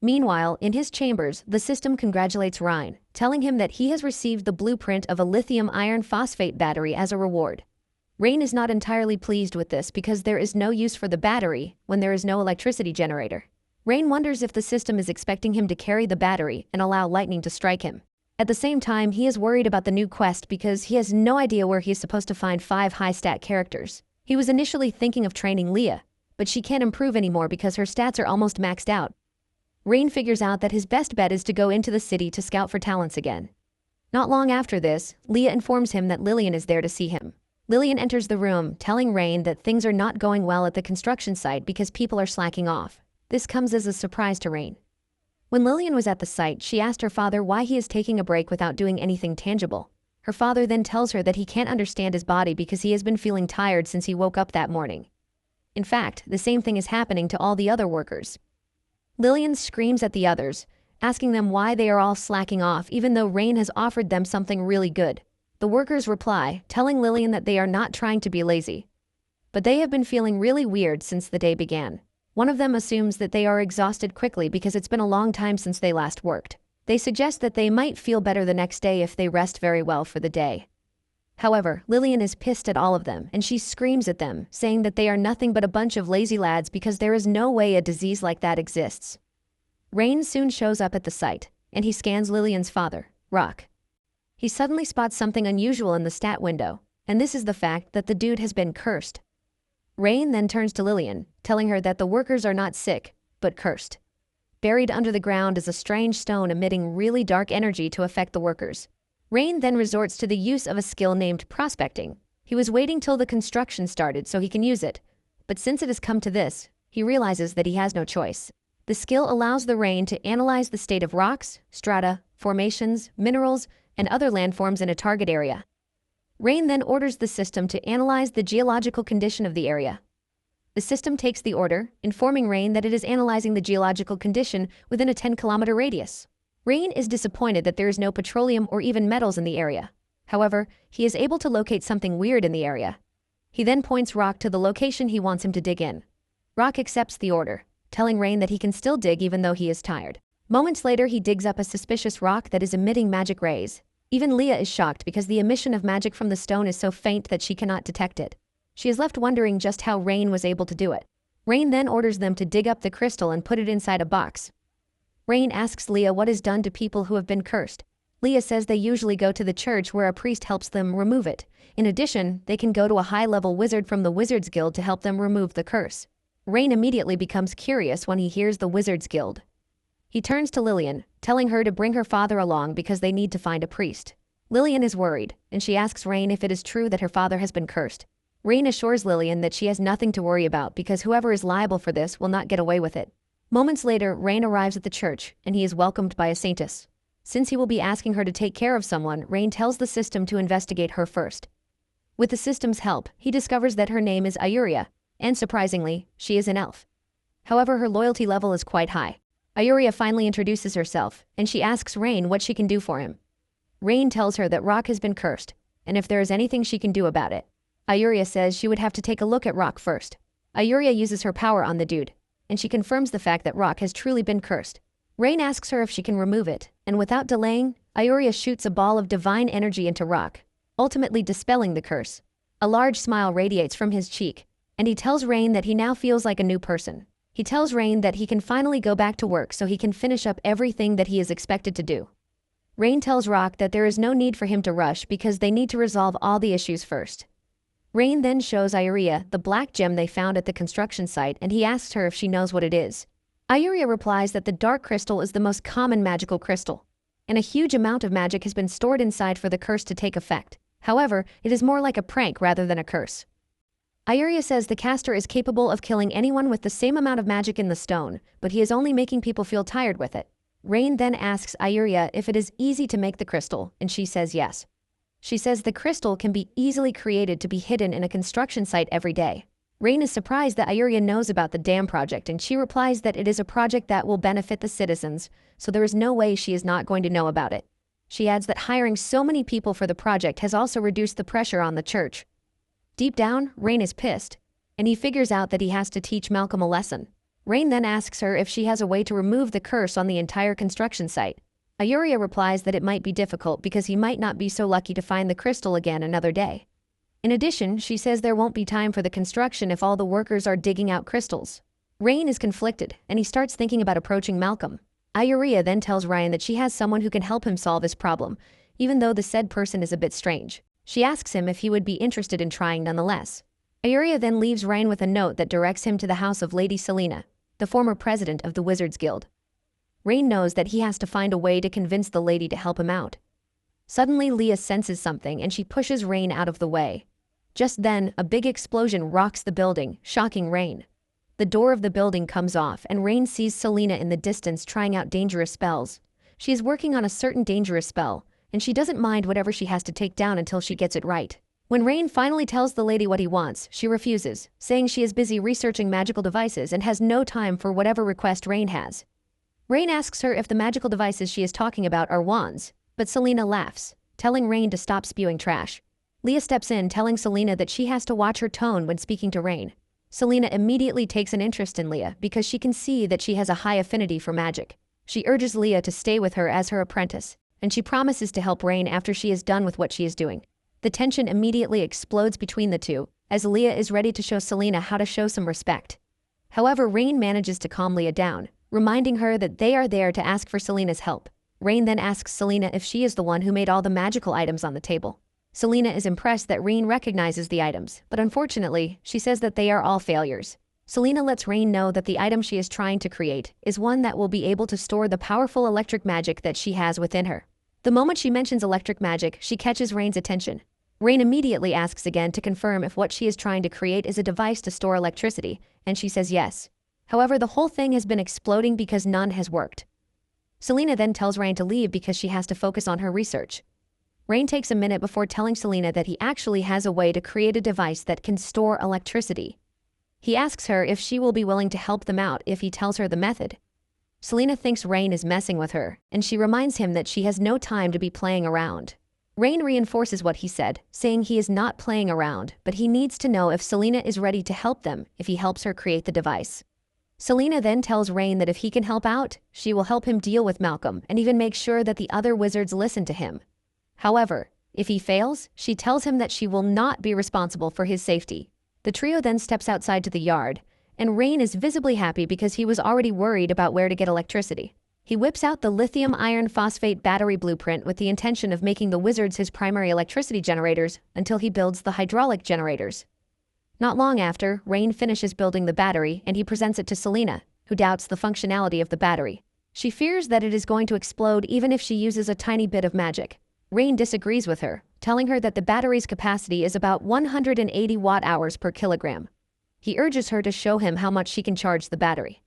Meanwhile, in his chambers, the system congratulates Rain, telling him that he has received the blueprint of a lithium iron phosphate battery as a reward. Rain is not entirely pleased with this because there is no use for the battery when there is no electricity generator. Rain wonders if the system is expecting him to carry the battery and allow lightning to strike him. At the same time, he is worried about the new quest because he has no idea where he is supposed to find 5 high-stat characters. He was initially thinking of training Leah, but she can't improve anymore because her stats are almost maxed out. Rain figures out that his best bet is to go into the city to scout for talents again. Not long after this, Leah informs him that Lillian is there to see him. Lillian enters the room, telling Rain that things are not going well at the construction site because people are slacking off. This comes as a surprise to Rain. When Lillian was at the site, she asked her father why he is taking a break without doing anything tangible. Her father then tells her that he can't understand his body because he has been feeling tired since he woke up that morning. In fact, the same thing is happening to all the other workers. Lillian screams at the others, asking them why they are all slacking off even though Rain has offered them something really good. The workers reply, telling Lillian that they are not trying to be lazy, but they have been feeling really weird since the day began. One of them assumes that they are exhausted quickly because it's been a long time since they last worked. They suggest that they might feel better the next day if they rest very well for the day. However, Lillian is pissed at all of them and she screams at them, saying that they are nothing but a bunch of lazy lads because there is no way a disease like that exists. Rain soon shows up at the site, and he scans Lillian's father, Rock. He suddenly spots something unusual in the stat window, and this is the fact that the dude has been cursed. Rain then turns to Lillian, telling her that the workers are not sick, but cursed. Buried under the ground is a strange stone emitting really dark energy to affect the workers. Rain then resorts to the use of a skill named prospecting. He was waiting till the construction started so he can use it, but since it has come to this, he realizes that he has no choice. The skill allows the Rain to analyze the state of rocks, strata, formations, minerals, and other landforms in a target area. Rain then orders the system to analyze the geological condition of the area. The system takes the order, informing Rain that it is analyzing the geological condition within a 10-kilometer radius. Rain is disappointed that there is no petroleum or even metals in the area. However, he is able to locate something weird in the area. He then points Rock to the location he wants him to dig in. Rock accepts the order, telling Rain that he can still dig even though he is tired. Moments later, he digs up a suspicious rock that is emitting magic rays. Even Leah is shocked because the emission of magic from the stone is so faint that she cannot detect it. She is left wondering just how Rain was able to do it. Rain then orders them to dig up the crystal and put it inside a box. Rain asks Leah what is done to people who have been cursed. Leah says they usually go to the church where a priest helps them remove it. In addition, they can go to a high-level wizard from the Wizards Guild to help them remove the curse. Rain immediately becomes curious when he hears the Wizards Guild. He turns to Lillian, telling her to bring her father along because they need to find a priest. Lillian is worried, and she asks Rain if it is true that her father has been cursed. Rain assures Lillian that she has nothing to worry about because whoever is liable for this will not get away with it. Moments later, Rain arrives at the church, and he is welcomed by a saintess. Since he will be asking her to take care of someone, Rain tells the system to investigate her first. With the system's help, he discovers that her name is Ayuria, and surprisingly, she is an elf. However, her loyalty level is quite high. Ayuria finally introduces herself, and she asks Rain what she can do for him. Rain tells her that Rock has been cursed, and if there is anything she can do about it. Ayuria says she would have to take a look at Rock first. Ayuria uses her power on the dude, and she confirms the fact that Rock has truly been cursed. Rain asks her if she can remove it, and without delaying, Ayuria shoots a ball of divine energy into Rock, ultimately dispelling the curse. A large smile radiates from his cheek, and he tells Rain that he now feels like a new person. He tells Rain that he can finally go back to work so he can finish up everything that he is expected to do. Rain tells Rock that there is no need for him to rush because they need to resolve all the issues first. Rain then shows Ayuria the black gem they found at the construction site, and he asks her if she knows what it is. Ayuria replies that the dark crystal is the most common magical crystal, and a huge amount of magic has been stored inside for the curse to take effect. However, it is more like a prank rather than a curse. Ayuria says the caster is capable of killing anyone with the same amount of magic in the stone, but he is only making people feel tired with it. Rain then asks Ayuria if it is easy to make the crystal, and she says yes. She says the crystal can be easily created to be hidden in a construction site every day. Rain is surprised that Ayuria knows about the dam project, and she replies that it is a project that will benefit the citizens, so there is no way she is not going to know about it. She adds that hiring so many people for the project has also reduced the pressure on the church. Deep down, Rain is pissed, and he figures out that he has to teach Malcolm a lesson. Rain then asks her if she has a way to remove the curse on the entire construction site. Ayuria replies that it might be difficult because he might not be so lucky to find the crystal again another day. In addition, she says there won't be time for the construction if all the workers are digging out crystals. Rain is conflicted, and he starts thinking about approaching Malcolm. Ayuria then tells Ryan that she has someone who can help him solve his problem, even though the said person is a bit strange. She asks him if he would be interested in trying nonetheless. Ayuria then leaves Ryan with a note that directs him to the house of Lady Selena, the former president of the Wizards Guild. Rain knows that he has to find a way to convince the lady to help him out. Suddenly, Leah senses something and she pushes Rain out of the way. Just then, a big explosion rocks the building, shocking Rain. The door of the building comes off and Rain sees Selena in the distance trying out dangerous spells. She is working on a certain dangerous spell, and she doesn't mind whatever she has to take down until she gets it right. When Rain finally tells the lady what he wants, she refuses, saying she is busy researching magical devices and has no time for whatever request Rain has. Rain asks her if the magical devices she is talking about are wands, but Selena laughs, telling Rain to stop spewing trash. Leah steps in, telling Selena that she has to watch her tone when speaking to Rain. Selena immediately takes an interest in Leah because she can see that she has a high affinity for magic. She urges Leah to stay with her as her apprentice, and she promises to help Rain after she is done with what she is doing. The tension immediately explodes between the two, as Leah is ready to show Selena how to show some respect. However, Rain manages to calm Leah down, reminding her that they are there to ask for Selena's help. Rain then asks Selena if she is the one who made all the magical items on the table. Selena is impressed that Rain recognizes the items, but unfortunately, she says that they are all failures. Selena lets Rain know that the item she is trying to create is one that will be able to store the powerful electric magic that she has within her. The moment she mentions electric magic, she catches Rain's attention. Rain immediately asks again to confirm if what she is trying to create is a device to store electricity, and she says yes. However, the whole thing has been exploding because none has worked. Selena then tells Rain to leave because she has to focus on her research. Rain takes a minute before telling Selena that he actually has a way to create a device that can store electricity. He asks her if she will be willing to help them out if he tells her the method. Selena thinks Rain is messing with her, and she reminds him that she has no time to be playing around. Rain reinforces what he said, saying he is not playing around, but he needs to know if Selena is ready to help them if he helps her create the device. Selena then tells Rain that if he can help out, she will help him deal with Malcolm and even make sure that the other wizards listen to him. However, if he fails, she tells him that she will not be responsible for his safety. The trio then steps outside to the yard, and Rain is visibly happy because he was already worried about where to get electricity. He whips out the lithium iron phosphate battery blueprint with the intention of making the wizards his primary electricity generators until he builds the hydraulic generators. Not long after, Rain finishes building the battery and he presents it to Selena, who doubts the functionality of the battery. She fears that it is going to explode even if she uses a tiny bit of magic. Rain disagrees with her, telling her that the battery's capacity is about 180 watt-hours per kilogram. He urges her to show him how much she can charge the battery.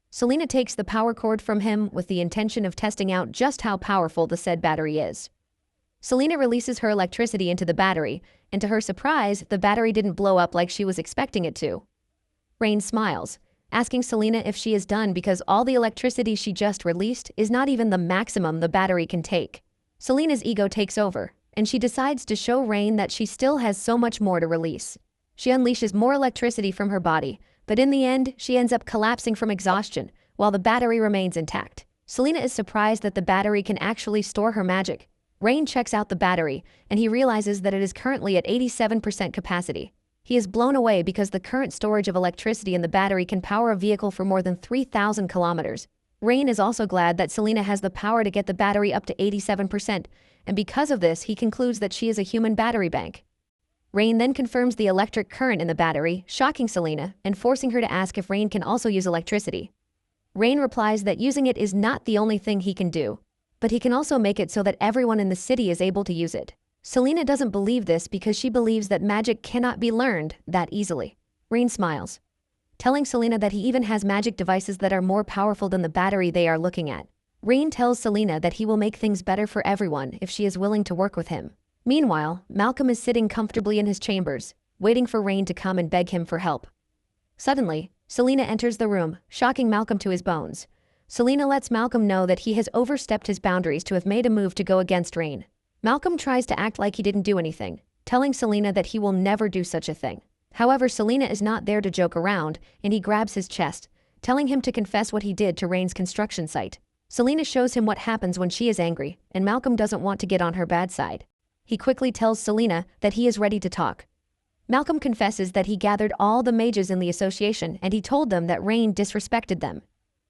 Selena takes the power cord from him with the intention of testing out just how powerful the said battery is. Selena releases her electricity into the battery, and to her surprise, the battery didn't blow up like she was expecting it to. Rain smiles, asking Selena if she is done because all the electricity she just released is not even the maximum the battery can take. Selena's ego takes over, and she decides to show Rain that she still has so much more to release. She unleashes more electricity from her body, but in the end, she ends up collapsing from exhaustion, while the battery remains intact. Selena is surprised that the battery can actually store her magic. Rain checks out the battery, and he realizes that it is currently at 87% capacity. He is blown away because the current storage of electricity in the battery can power a vehicle for more than 3,000 kilometers. Rain is also glad that Selena has the power to get the battery up to 87%, and because of this, he concludes that she is a human battery bank. Rain then confirms the electric current in the battery, shocking Selena and forcing her to ask if Rain can also use electricity. Rain replies that using it is not the only thing he can do, but he can also make it so that everyone in the city is able to use it. Selena doesn't believe this because she believes that magic cannot be learned that easily. Rain smiles, telling Selena that he even has magic devices that are more powerful than the battery they are looking at. Rain tells Selena that he will make things better for everyone if she is willing to work with him. Meanwhile, Malcolm is sitting comfortably in his chambers, waiting for Rain to come and beg him for help. Suddenly, Selena enters the room, shocking Malcolm to his bones. Selena lets Malcolm know that he has overstepped his boundaries to have made a move to go against Rain. Malcolm tries to act like he didn't do anything, telling Selena that he will never do such a thing. However, Selena is not there to joke around, and he grabs his chest, telling him to confess what he did to Rain's construction site. Selena shows him what happens when she is angry, and Malcolm doesn't want to get on her bad side. He quickly tells Selena that he is ready to talk. Malcolm confesses that he gathered all the mages in the association and he told them that Rain disrespected them.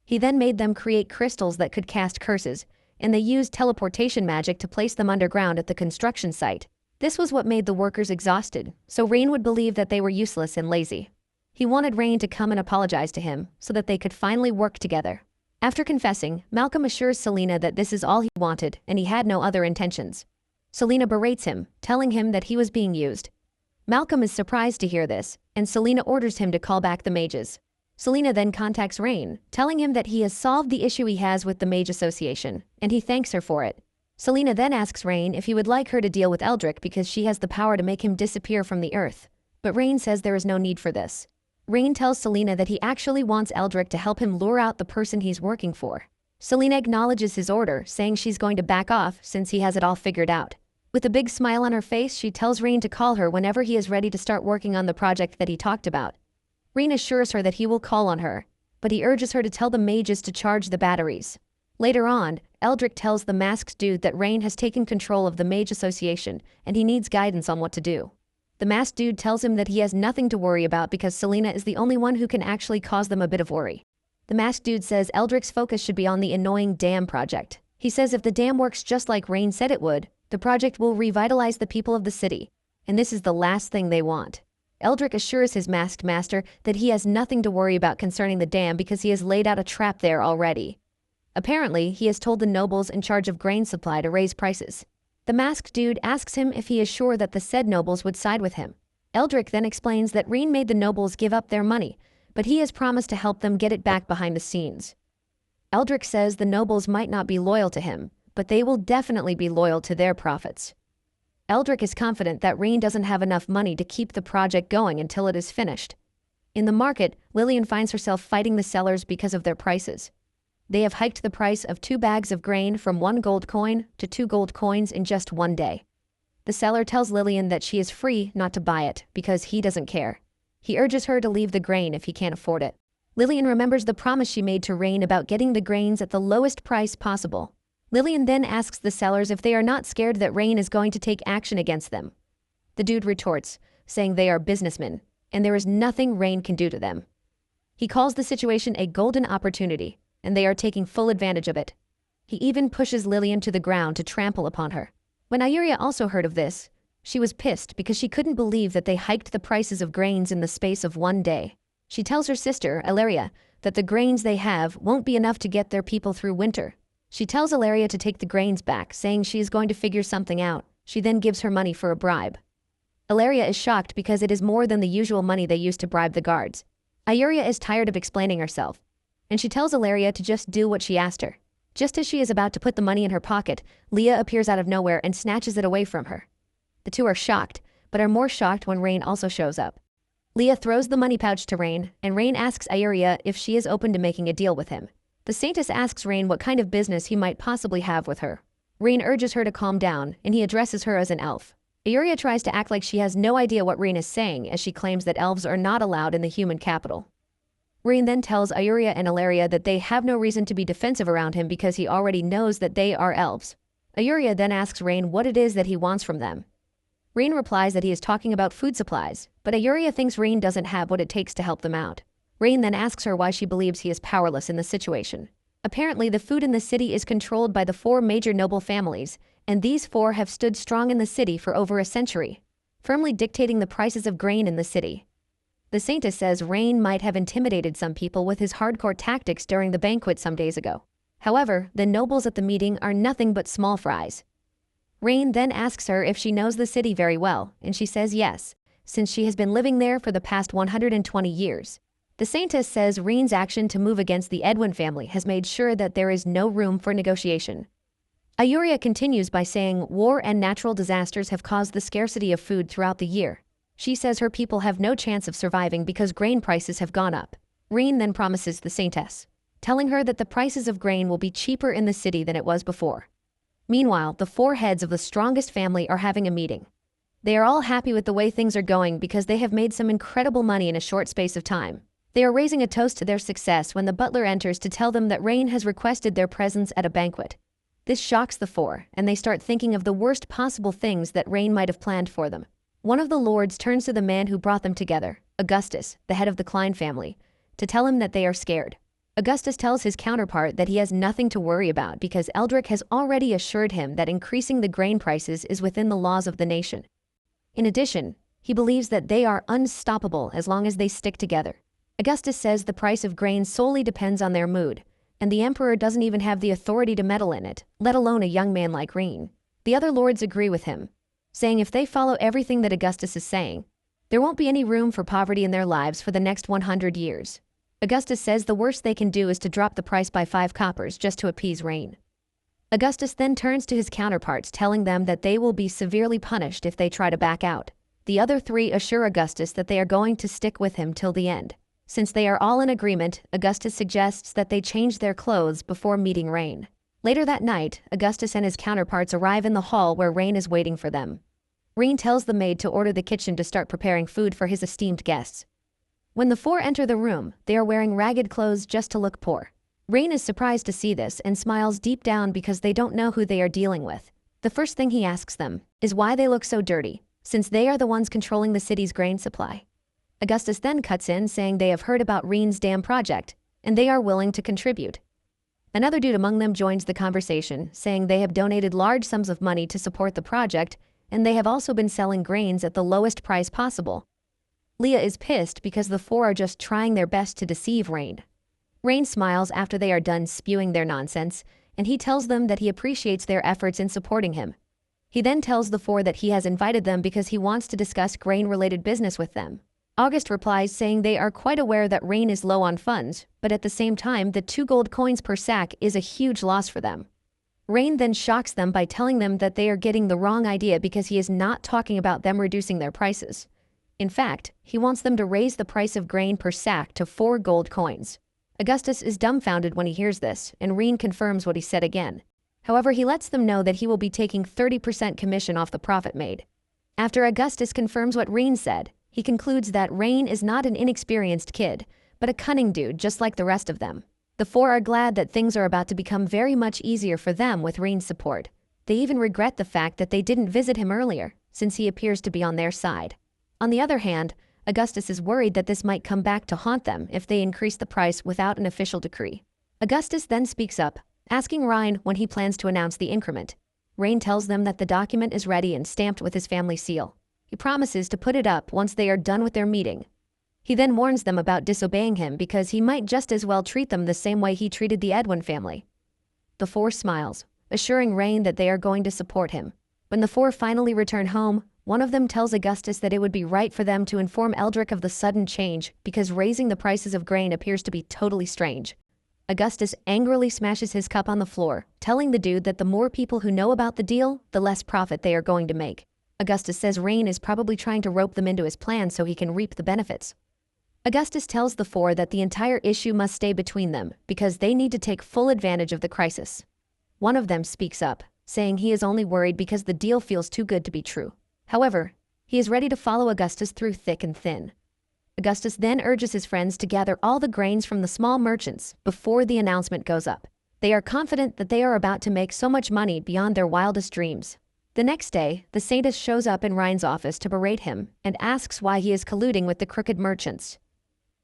He then made them create crystals that could cast curses, and they used teleportation magic to place them underground at the construction site. This was what made the workers exhausted, so Rain would believe that they were useless and lazy. He wanted Rain to come and apologize to him so that they could finally work together. After confessing, Malcolm assures Selena that this is all he wanted and he had no other intentions. Selena berates him, telling him that he was being used. Malcolm is surprised to hear this, and Selena orders him to call back the mages. Selena then contacts Rain, telling him that he has solved the issue he has with the Mage Association, and he thanks her for it. Selena then asks Rain if he would like her to deal with Eldrick because she has the power to make him disappear from the earth, but Rain says there is no need for this. Rain tells Selena that he actually wants Eldrick to help him lure out the person he's working for. Selena acknowledges his order, saying she's going to back off since he has it all figured out. With a big smile on her face, she tells Rain to call her whenever he is ready to start working on the project that he talked about. Rain assures her that he will call on her, but he urges her to tell the mages to charge the batteries. Later on, Eldrick tells the masked dude that Rain has taken control of the Mage Association and he needs guidance on what to do. The masked dude tells him that he has nothing to worry about because Selena is the only one who can actually cause them a bit of worry. The masked dude says Eldrick's focus should be on the annoying dam project. He says if the dam works just like Rain said it would, the project will revitalize the people of the city, and this is the last thing they want. Eldrick assures his masked master that he has nothing to worry about concerning the dam because he has laid out a trap there already. Apparently, he has told the nobles in charge of grain supply to raise prices. The masked dude asks him if he is sure that the said nobles would side with him. Eldrick then explains that Rain made the nobles give up their money, but he has promised to help them get it back behind the scenes. Eldrick says the nobles might not be loyal to him, but they will definitely be loyal to their profits. Eldrick is confident that Rain doesn't have enough money to keep the project going until it is finished. In the market, Lillian finds herself fighting the sellers because of their prices. They have hiked the price of 2 bags of grain from 1 gold coin to 2 gold coins in just one day. The seller tells Lillian that she is free not to buy it because he doesn't care. He urges her to leave the grain if he can't afford it. Lillian remembers the promise she made to Rain about getting the grains at the lowest price possible. Lillian then asks the sellers if they are not scared that Rain is going to take action against them. The dude retorts, saying they are businessmen, and there is nothing Rain can do to them. He calls the situation a golden opportunity, and they are taking full advantage of it. He even pushes Lillian to the ground to trample upon her. When Ayuria also heard of this, she was pissed because she couldn't believe that they hiked the prices of grains in the space of one day. She tells her sister, Ilaria, that the grains they have won't be enough to get their people through winter. She tells Ilaria to take the grains back, saying she is going to figure something out. She then gives her money for a bribe. Ilaria is shocked because it is more than the usual money they used to bribe the guards. Ayuria is tired of explaining herself, and she tells Ilaria to just do what she asked her. Just as she is about to put the money in her pocket, Leah appears out of nowhere and snatches it away from her. The two are shocked, but are more shocked when Rain also shows up. Leah throws the money pouch to Rain, and Rain asks Ayuria if she is open to making a deal with him. The Saintess asks Rain what kind of business he might possibly have with her. Rain urges her to calm down, and he addresses her as an elf. Ayuria tries to act like she has no idea what Rain is saying as she claims that elves are not allowed in the human capital. Rain then tells Ayuria and Ilaria that they have no reason to be defensive around him because he already knows that they are elves. Ayuria then asks Rain what it is that he wants from them. Rain replies that he is talking about food supplies, but Ayuria thinks Rain doesn't have what it takes to help them out. Rain then asks her why she believes he is powerless in the situation. Apparently, the food in the city is controlled by the 4 major noble families, and these 4 have stood strong in the city for over a century, firmly dictating the prices of grain in the city. The Saintess says Rain might have intimidated some people with his hardcore tactics during the banquet some days ago. However, the nobles at the meeting are nothing but small fries. Rain then asks her if she knows the city very well, and she says yes, since she has been living there for the past 120 years. The Saintess says Rain's action to move against the Edwin family has made sure that there is no room for negotiation. Ayuria continues by saying war and natural disasters have caused the scarcity of food throughout the year. She says her people have no chance of surviving because grain prices have gone up. Rain then promises the Saintess, telling her that the prices of grain will be cheaper in the city than it was before. Meanwhile, the 4 heads of the strongest family are having a meeting. They are all happy with the way things are going because they have made some incredible money in a short space of time. They are raising a toast to their success when the butler enters to tell them that Rain has requested their presence at a banquet. This shocks the 4, and they start thinking of the worst possible things that Rain might have planned for them. One of the lords turns to the man who brought them together, Augustus, the head of the Klein family, to tell him that they are scared. Augustus tells his counterpart that he has nothing to worry about because Eldrick has already assured him that increasing the grain prices is within the laws of the nation. In addition, he believes that they are unstoppable as long as they stick together. Augustus says the price of grain solely depends on their mood, and the emperor doesn't even have the authority to meddle in it, let alone a young man like Rain. The other lords agree with him, saying if they follow everything that Augustus is saying, there won't be any room for poverty in their lives for the next 100 years. Augustus says the worst they can do is to drop the price by 5 coppers just to appease Rain. Augustus then turns to his counterparts, telling them that they will be severely punished if they try to back out. The other 3 assure Augustus that they are going to stick with him till the end. Since they are all in agreement, Augustus suggests that they change their clothes before meeting Rain. Later that night, Augustus and his counterparts arrive in the hall where Rain is waiting for them. Rain tells the maid to order the kitchen to start preparing food for his esteemed guests. When the four enter the room, they are wearing ragged clothes just to look poor. Rain is surprised to see this and smiles deep down because they don't know who they are dealing with. The first thing he asks them is why they look so dirty, since they are the ones controlling the city's grain supply. Augustus then cuts in saying they have heard about Rain's dam project, and they are willing to contribute. Another dude among them joins the conversation, saying they have donated large sums of money to support the project, and they have also been selling grains at the lowest price possible. Leah is pissed because the four are just trying their best to deceive Rain. Rain smiles after they are done spewing their nonsense, and he tells them that he appreciates their efforts in supporting him. He then tells the four that he has invited them because he wants to discuss grain-related business with them. August replies saying they are quite aware that Rain is low on funds, but at the same time the 2 gold coins per sack is a huge loss for them. Rain then shocks them by telling them that they are getting the wrong idea because he is not talking about them reducing their prices. In fact, he wants them to raise the price of grain per sack to 4 gold coins. Augustus is dumbfounded when he hears this, and Rain confirms what he said again. However, he lets them know that he will be taking 30% commission off the profit made. After Augustus confirms what Rain said, he concludes that Rain is not an inexperienced kid, but a cunning dude just like the rest of them. The four are glad that things are about to become very much easier for them with Rain's support. They even regret the fact that they didn't visit him earlier, since he appears to be on their side. On the other hand, Augustus is worried that this might come back to haunt them if they increase the price without an official decree. Augustus then speaks up, asking Rain when he plans to announce the increment. Rain tells them that the document is ready and stamped with his family seal. He promises to put it up once they are done with their meeting. He then warns them about disobeying him because he might just as well treat them the same way he treated the Edwin family. The four smiles, assuring Rain that they are going to support him. When the four finally return home, one of them tells Augustus that it would be right for them to inform Eldrick of the sudden change because raising the prices of grain appears to be totally strange. Augustus angrily smashes his cup on the floor, telling the dude that the more people who know about the deal, the less profit they are going to make. Augustus says Rain is probably trying to rope them into his plan so he can reap the benefits. Augustus tells the four that the entire issue must stay between them because they need to take full advantage of the crisis. One of them speaks up, saying he is only worried because the deal feels too good to be true. However, he is ready to follow Augustus through thick and thin. Augustus then urges his friends to gather all the grains from the small merchants before the announcement goes up. They are confident that they are about to make so much money beyond their wildest dreams. The next day, the Saintess shows up in Ryan's office to berate him and asks why he is colluding with the crooked merchants.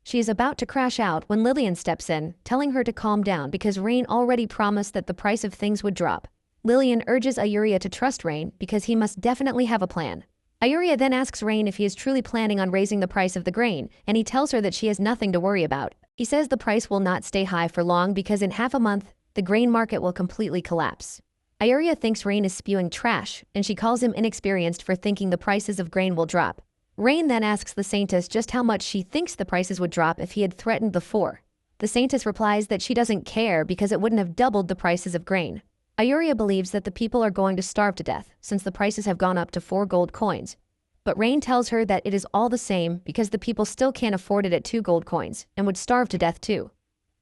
She is about to crash out when Lillian steps in, telling her to calm down because Rain already promised that the price of things would drop. Lillian urges Ayuria to trust Rain because he must definitely have a plan. Ayuria then asks Rain if he is truly planning on raising the price of the grain, and he tells her that she has nothing to worry about. He says the price will not stay high for long because in half a month, the grain market will completely collapse. Ayuria thinks Rain is spewing trash, and she calls him inexperienced for thinking the prices of grain will drop. Rain then asks the Saintess just how much she thinks the prices would drop if he had threatened the four. The Saintess replies that she doesn't care because it wouldn't have doubled the prices of grain. Ayuria believes that the people are going to starve to death since the prices have gone up to 4 gold coins. But Rain tells her that it is all the same because the people still can't afford it at 2 gold coins and would starve to death too.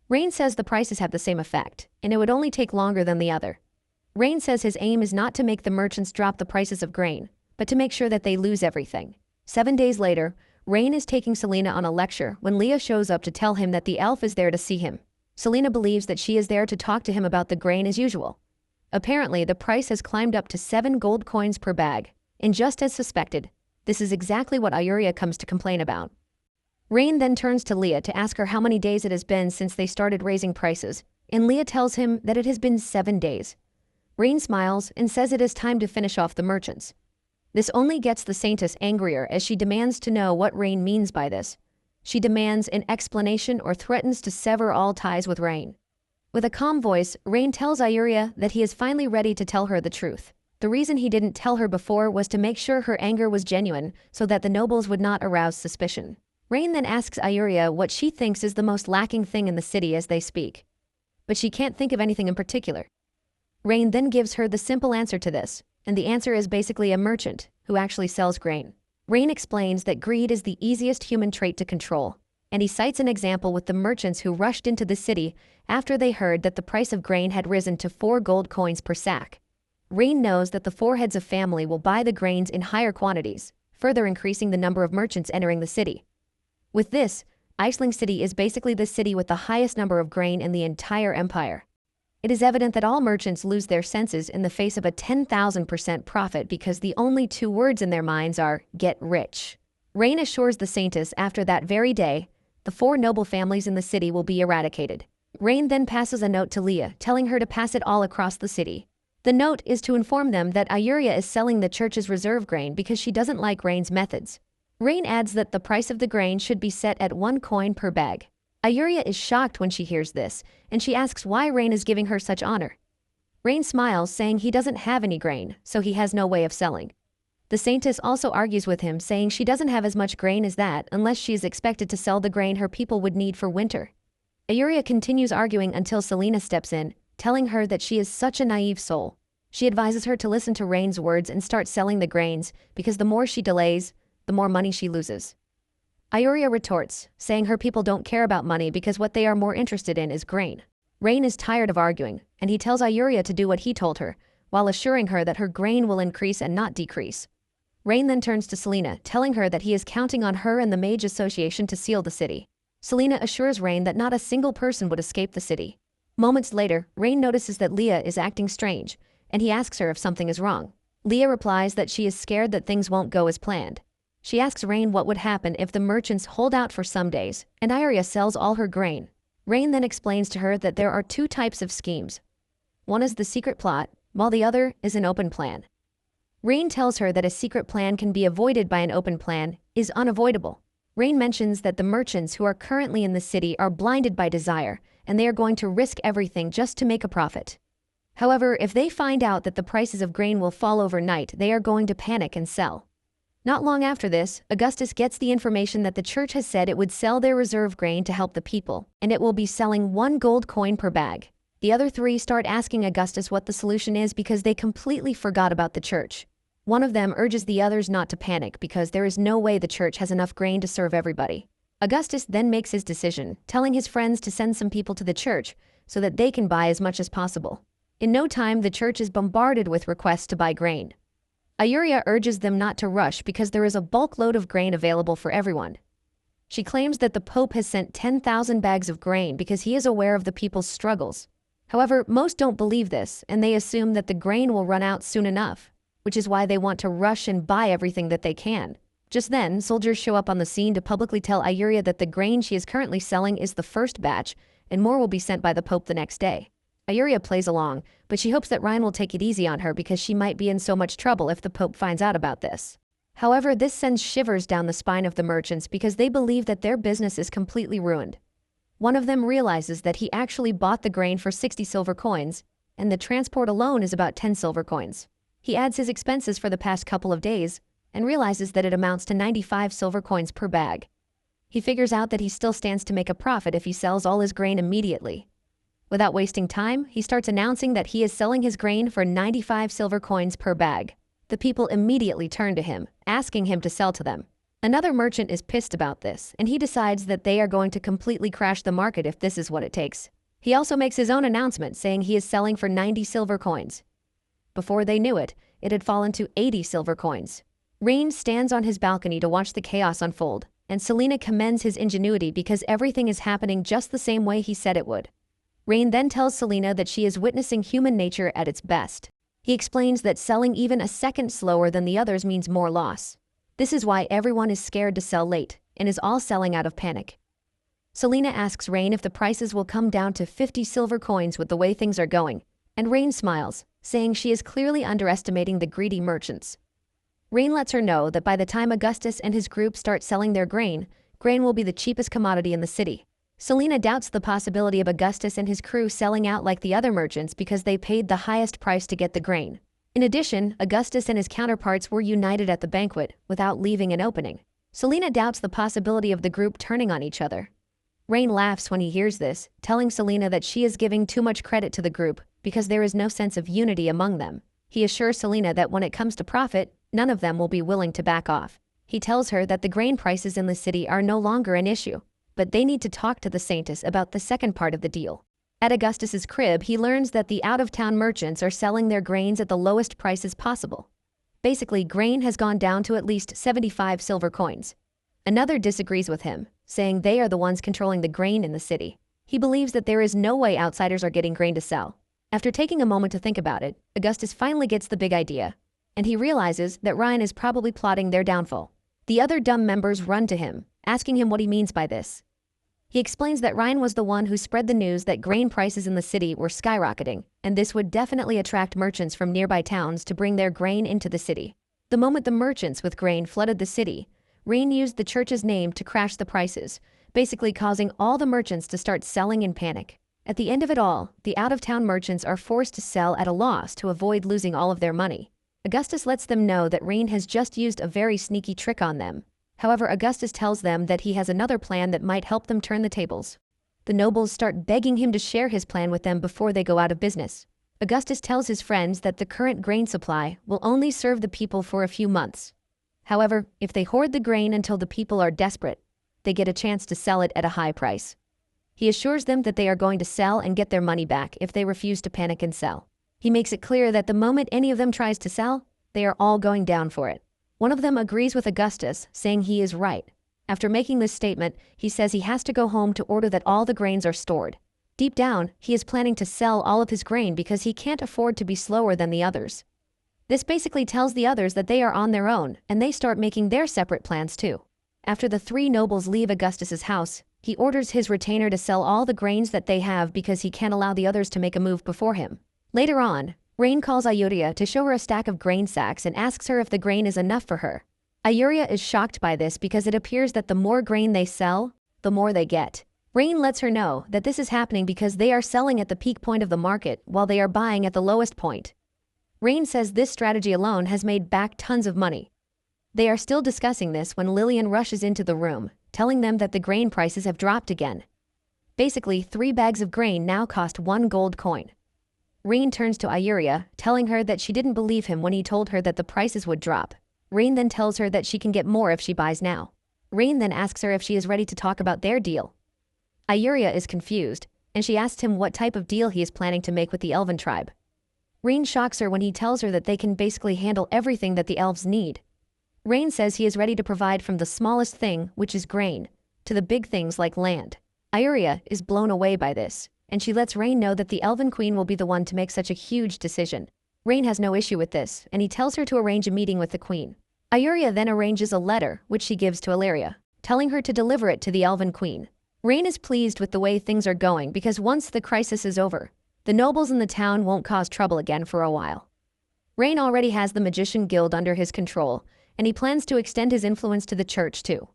Rain says the prices have the same effect, and it would only take longer than the other. Rain says his aim is not to make the merchants drop the prices of grain, but to make sure that they lose everything. 7 days later, Rain is taking Selena on a lecture when Leah shows up to tell him that the elf is there to see him. Selena believes that she is there to talk to him about the grain as usual. Apparently, the price has climbed up to 7 gold coins per bag, and just as suspected, this is exactly what Ayuria comes to complain about. Rain then turns to Leah to ask her how many days it has been since they started raising prices, and Leah tells him that it has been 7 days. Rain smiles and says it is time to finish off the merchants. This only gets the Saintess angrier as she demands to know what Rain means by this. She demands an explanation or threatens to sever all ties with Rain. With a calm voice, Rain tells Ayuria that he is finally ready to tell her the truth. The reason he didn't tell her before was to make sure her anger was genuine so that the nobles would not arouse suspicion. Rain then asks Ayuria what she thinks is the most lacking thing in the city as they speak. But she can't think of anything in particular. Rain then gives her the simple answer to this, and the answer is basically a merchant who actually sells grain. Rain explains that greed is the easiest human trait to control. and he cites an example with the merchants who rushed into the city after they heard that the price of grain had risen to 4 gold coins per sack. Rain knows that the 4 heads of family will buy the grains in higher quantities, further increasing the number of merchants entering the city. With this, Iceland City is basically the city with the highest number of grain in the entire empire. It is evident that all merchants lose their senses in the face of a 10,000% profit because the only 2 words in their minds are, "get rich." Rain assures the Saintess after that very day, the 4 noble families in the city will be eradicated. Rain then passes a note to Leah, telling her to pass it all across the city. The note is to inform them that Ayuria is selling the church's reserve grain because she doesn't like Rain's methods. Rain adds that the price of the grain should be set at 1 coin per bag. Ayuria is shocked when she hears this, and she asks why Rain is giving her such honor. Rain smiles, saying he doesn't have any grain, so he has no way of selling. The Saintess also argues with him, saying she doesn't have as much grain as that unless she is expected to sell the grain her people would need for winter. Ayuria continues arguing until Selena steps in, telling her that she is such a naive soul. She advises her to listen to Rain's words and start selling the grains, because the more she delays, the more money she loses. Ayuria retorts, saying her people don't care about money because what they are more interested in is grain. Rain is tired of arguing, and he tells Ayuria to do what he told her, while assuring her that her grain will increase and not decrease. Rain then turns to Selena, telling her that he is counting on her and the Mage Association to seal the city. Selena assures Rain that not a single person would escape the city. Moments later, Rain notices that Leah is acting strange, and he asks her if something is wrong. Leah replies that she is scared that things won't go as planned. She asks Rain what would happen if the merchants hold out for some days, and Ayuria sells all her grain. Rain then explains to her that there are 2 types of schemes. One is the secret plot, while the other is an open plan. Rain tells her that a secret plan can be avoided by an open plan is unavoidable. Rain mentions that the merchants who are currently in the city are blinded by desire, and they are going to risk everything just to make a profit. However, if they find out that the prices of grain will fall overnight, they are going to panic and sell. Not long after this, Augustus gets the information that the church has said it would sell their reserve grain to help the people, and it will be selling 1 gold coin per bag. The other 3 start asking Augustus what the solution is because they completely forgot about the church. One of them urges the others not to panic because there is no way the church has enough grain to serve everybody. Augustus then makes his decision, telling his friends to send some people to the church so that they can buy as much as possible. In no time, the church is bombarded with requests to buy grain. Ayuria urges them not to rush because there is a bulk load of grain available for everyone. She claims that the Pope has sent 10,000 bags of grain because he is aware of the people's struggles. However, most don't believe this, and they assume that the grain will run out soon enough, which is why they want to rush and buy everything that they can. Just then, soldiers show up on the scene to publicly tell Ayuria that the grain she is currently selling is the first batch, and more will be sent by the Pope the next day. Ayuria plays along, but she hopes that Ryan will take it easy on her because she might be in so much trouble if the Pope finds out about this. However, this sends shivers down the spine of the merchants because they believe that their business is completely ruined. One of them realizes that he actually bought the grain for 60 silver coins, and the transport alone is about 10 silver coins. He adds his expenses for the past couple of days and realizes that it amounts to 95 silver coins per bag. He figures out that he still stands to make a profit if he sells all his grain immediately. Without wasting time, he starts announcing that he is selling his grain for 95 silver coins per bag. The people immediately turn to him, asking him to sell to them. Another merchant is pissed about this, and he decides that they are going to completely crash the market if this is what it takes. He also makes his own announcement saying he is selling for 90 silver coins. Before they knew it, it had fallen to 80 silver coins. Rain stands on his balcony to watch the chaos unfold, and Selena commends his ingenuity because everything is happening just the same way he said it would. Rain then tells Selena that she is witnessing human nature at its best. He explains that selling even a second slower than the others means more loss. This is why everyone is scared to sell late and is all selling out of panic. Selena asks Rain if the prices will come down to 50 silver coins with the way things are going, and Rain smiles, saying she is clearly underestimating the greedy merchants. Rain lets her know that by the time Augustus and his group start selling their grain will be the cheapest commodity in the city. Selena doubts the possibility of Augustus and his crew selling out like the other merchants because they paid the highest price to get the grain. In addition, Augustus and his counterparts were united at the banquet without leaving an opening. Selena doubts the possibility of the group turning on each other. Rain laughs when he hears this, telling Selena that she is giving too much credit to the group because there is no sense of unity among them. He assures Selena that when it comes to profit, none of them will be willing to back off. He tells her that the grain prices in the city are no longer an issue. but they need to talk to the Saintess about the second part of the deal. At Augustus's crib, he learns that the out-of-town merchants are selling their grains at the lowest prices possible. Basically, grain has gone down to at least 75 silver coins. Another disagrees with him, saying they are the ones controlling the grain in the city. He believes that there is no way outsiders are getting grain to sell. After taking a moment to think about it, Augustus finally gets the big idea, and he realizes that Ryan is probably plotting their downfall. The other dumb members run to him, asking him what he means by this. He explains that Ryan was the one who spread the news that grain prices in the city were skyrocketing, and this would definitely attract merchants from nearby towns to bring their grain into the city. The moment the merchants with grain flooded the city, Ryan used the church's name to crash the prices, basically causing all the merchants to start selling in panic. At the end of it all, the out-of-town merchants are forced to sell at a loss to avoid losing all of their money. Augustus lets them know that Ryan has just used a very sneaky trick on them. However, Augustus tells them that he has another plan that might help them turn the tables. The nobles start begging him to share his plan with them before they go out of business. Augustus tells his friends that the current grain supply will only serve the people for a few months. However, if they hoard the grain until the people are desperate, they get a chance to sell it at a high price. He assures them that they are going to sell and get their money back if they refuse to panic and sell. He makes it clear that the moment any of them tries to sell, they are all going down for it. One of them agrees with Augustus, saying he is right. After making this statement, he says he has to go home to order that all the grains are stored. Deep down, he is planning to sell all of his grain because he can't afford to be slower than the others. This basically tells the others that they are on their own, and they start making their separate plans too. After the three nobles leave Augustus's house, he orders his retainer to sell all the grains that they have because he can't allow the others to make a move before him. Later on, Rain calls Ayuria to show her a stack of grain sacks and asks her if the grain is enough for her. Ayuria is shocked by this because it appears that the more grain they sell, the more they get. Rain lets her know that this is happening because they are selling at the peak point of the market while they are buying at the lowest point. Rain says this strategy alone has made back tons of money. They are still discussing this when Lillian rushes into the room, telling them that the grain prices have dropped again. Basically, 3 bags of grain now cost 1 gold coin. Rain turns to Ayuria, telling her that she didn't believe him when he told her that the prices would drop. Rain then tells her that she can get more if she buys now. Rain then asks her if she is ready to talk about their deal. Ayuria is confused, and she asks him what type of deal he is planning to make with the Elven tribe. Rain shocks her when he tells her that they can basically handle everything that the elves need. Rain says he is ready to provide from the smallest thing, which is grain, to the big things like land. Ayuria is blown away by this, and she lets Rain know that the Elven Queen will be the one to make such a huge decision. Rain has no issue with this, and he tells her to arrange a meeting with the Queen. Ayuria then arranges a letter, which she gives to Ilaria, telling her to deliver it to the Elven Queen. Rain is pleased with the way things are going because once the crisis is over, the nobles in the town won't cause trouble again for a while. Rain already has the Magician Guild under his control, and he plans to extend his influence to the church too.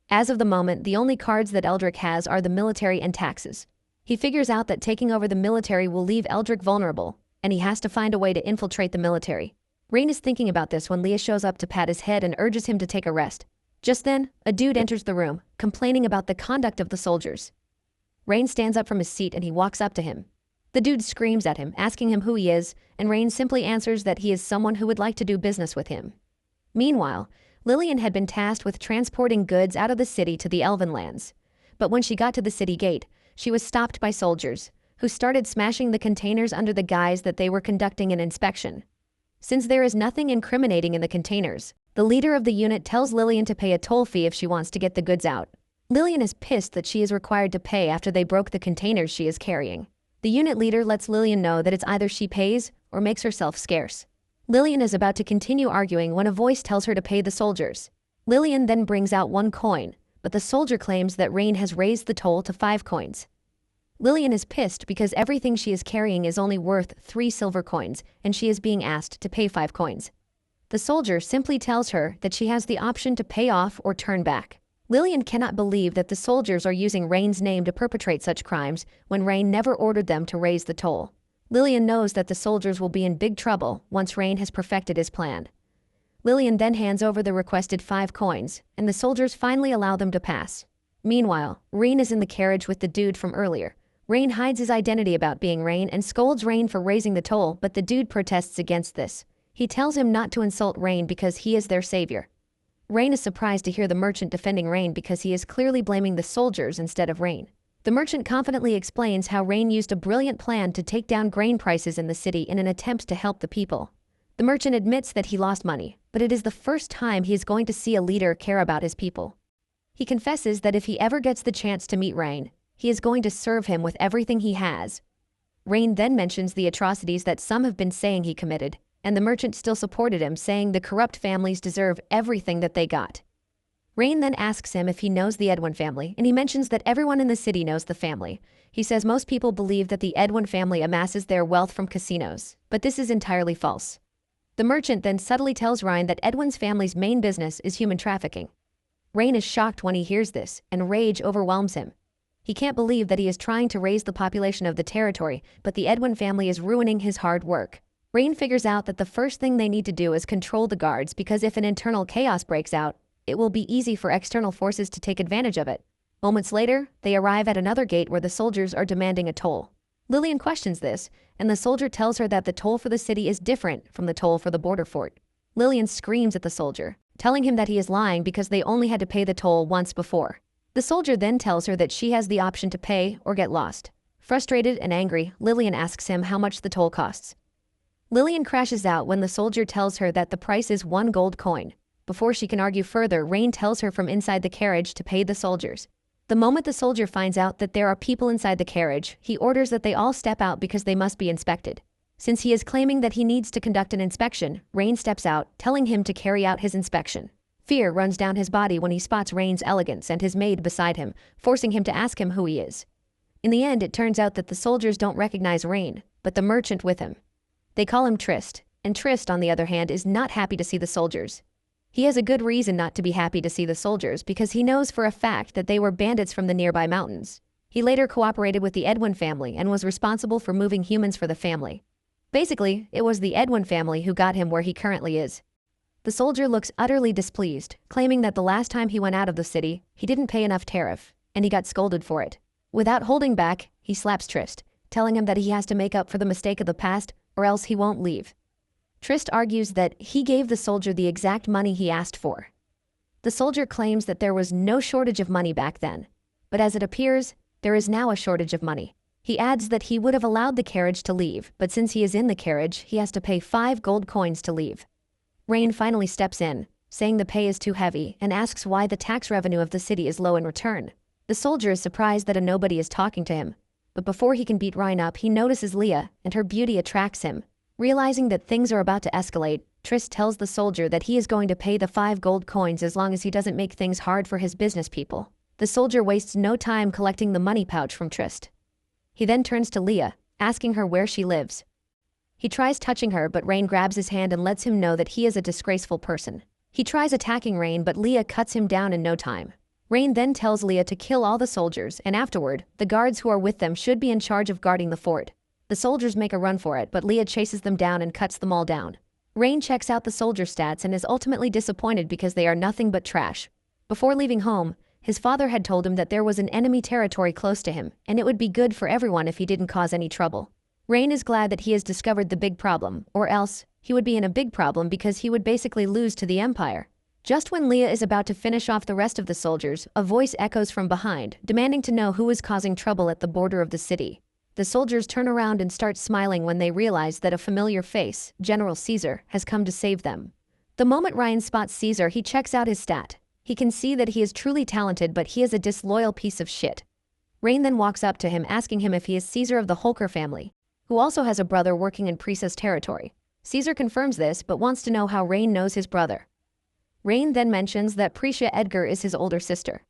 As of the moment, the only cards that Eldrick has are the military and taxes. He figures out that taking over the military will leave Eldrick vulnerable, and he has to find a way to infiltrate the military. Rain is thinking about this when Leah shows up to pat his head and urges him to take a rest. Just then, a dude enters the room, complaining about the conduct of the soldiers. Rain stands up from his seat and he walks up to him. The dude screams at him, asking him who he is, and Rain simply answers that he is someone who would like to do business with him. Meanwhile, Lillian had been tasked with transporting goods out of the city to the Elven lands. But when she got to the city gate, she was stopped by soldiers, who started smashing the containers under the guise that they were conducting an inspection. Since there is nothing incriminating in the containers, the leader of the unit tells Lillian to pay a toll fee if she wants to get the goods out. Lillian is pissed that she is required to pay after they broke the containers she is carrying. The unit leader lets Lillian know that it's either she pays or makes herself scarce. Lillian is about to continue arguing when a voice tells her to pay the soldiers. Lillian then brings out 1 coin, but the soldier claims that Rain has raised the toll to 5 coins. Lillian is pissed because everything she is carrying is only worth 3 silver coins, and she is being asked to pay 5 coins. The soldier simply tells her that she has the option to pay off or turn back. Lillian cannot believe that the soldiers are using Rain's name to perpetrate such crimes when Rain never ordered them to raise the toll. Lillian knows that the soldiers will be in big trouble once Rain has perfected his plan. Lillian then hands over the requested 5 coins, and the soldiers finally allow them to pass. Meanwhile, Rain is in the carriage with the dude from earlier. Rain hides his identity about being Rain and scolds Rain for raising the toll, but the dude protests against this. He tells him not to insult Rain because he is their savior. Rain is surprised to hear the merchant defending Rain because he is clearly blaming the soldiers instead of Rain. The merchant confidently explains how Rain used a brilliant plan to take down grain prices in the city in an attempt to help the people. The merchant admits that he lost money, but it is the first time he is going to see a leader care about his people. He confesses that if he ever gets the chance to meet Rain, he is going to serve him with everything he has. Rain then mentions the atrocities that some have been saying he committed, and the merchant still supported him, saying the corrupt families deserve everything that they got. Rain then asks him if he knows the Edwin family, and he mentions that everyone in the city knows the family. He says most people believe that the Edwin family amasses their wealth from casinos, but this is entirely false. The merchant then subtly tells Rain that Edwin's family's main business is human trafficking. Rain is shocked when he hears this, and rage overwhelms him. He can't believe that he is trying to raise the population of the territory, but the Edwin family is ruining his hard work. Rain figures out that the first thing they need to do is control the guards, because if an internal chaos breaks out, it will be easy for external forces to take advantage of it. Moments later, they arrive at another gate where the soldiers are demanding a toll. Lillian questions this, and the soldier tells her that the toll for the city is different from the toll for the border fort. Lillian screams at the soldier, telling him that he is lying because they only had to pay the toll once before. The soldier then tells her that she has the option to pay or get lost. Frustrated and angry, Lillian asks him how much the toll costs. Lillian crashes out when the soldier tells her that the price is 1 gold coin. Before she can argue further, Rain tells her from inside the carriage to pay the soldiers. The moment the soldier finds out that there are people inside the carriage, he orders that they all step out because they must be inspected. Since he is claiming that he needs to conduct an inspection, Rain steps out, telling him to carry out his inspection. Fear runs down his body when he spots Rain's elegance and his maid beside him, forcing him to ask him who he is. In the end, it turns out that the soldiers don't recognize Rain, but the merchant with him. They call him Trist, and Trist, on the other hand, is not happy to see the soldiers. He has a good reason not to be happy to see the soldiers because he knows for a fact that they were bandits from the nearby mountains. He later cooperated with the Edwin family and was responsible for moving humans for the family. Basically, it was the Edwin family who got him where he currently is. The soldier looks utterly displeased, claiming that the last time he went out of the city, he didn't pay enough tariff, and he got scolded for it. Without holding back, he slaps Trist, telling him that he has to make up for the mistake of the past or else he won't leave. Trist argues that he gave the soldier the exact money he asked for. The soldier claims that there was no shortage of money back then, but as it appears, there is now a shortage of money. He adds that he would have allowed the carriage to leave, but since he is in the carriage, he has to pay 5 gold coins to leave. Rain finally steps in, saying the pay is too heavy, and asks why the tax revenue of the city is low in return. The soldier is surprised that a nobody is talking to him, but before he can beat Rain up, he notices Leah, and her beauty attracts him. Realizing that things are about to escalate, Trist tells the soldier that he is going to pay the 5 gold coins as long as he doesn't make things hard for his business people. The soldier wastes no time collecting the money pouch from Trist. He then turns to Leah, asking her where she lives. He tries touching her, but Rain grabs his hand and lets him know that he is a disgraceful person. He tries attacking Rain, but Leah cuts him down in no time. Rain then tells Leah to kill all the soldiers, and afterward, the guards who are with them should be in charge of guarding the fort. The soldiers make a run for it, but Leah chases them down and cuts them all down. Rain checks out the soldier stats and is ultimately disappointed because they are nothing but trash. Before leaving home, his father had told him that there was an enemy territory close to him, and it would be good for everyone if he didn't cause any trouble. Rain is glad that he has discovered the big problem, or else he would be in a big problem because he would basically lose to the Empire. Just when Leah is about to finish off the rest of the soldiers, a voice echoes from behind, demanding to know who is causing trouble at the border of the city. The soldiers turn around and start smiling when they realize that a familiar face, General Caesar, has come to save them. The moment Ryan spots Caesar, he checks out his stat. He can see that he is truly talented, but he is a disloyal piece of shit. Rain then walks up to him, asking him if he is Caesar of the Holker family, who also has a brother working in Prisa's territory. Caesar confirms this, but wants to know how Rain knows his brother. Rain then mentions that Prisha Edgar is his older sister.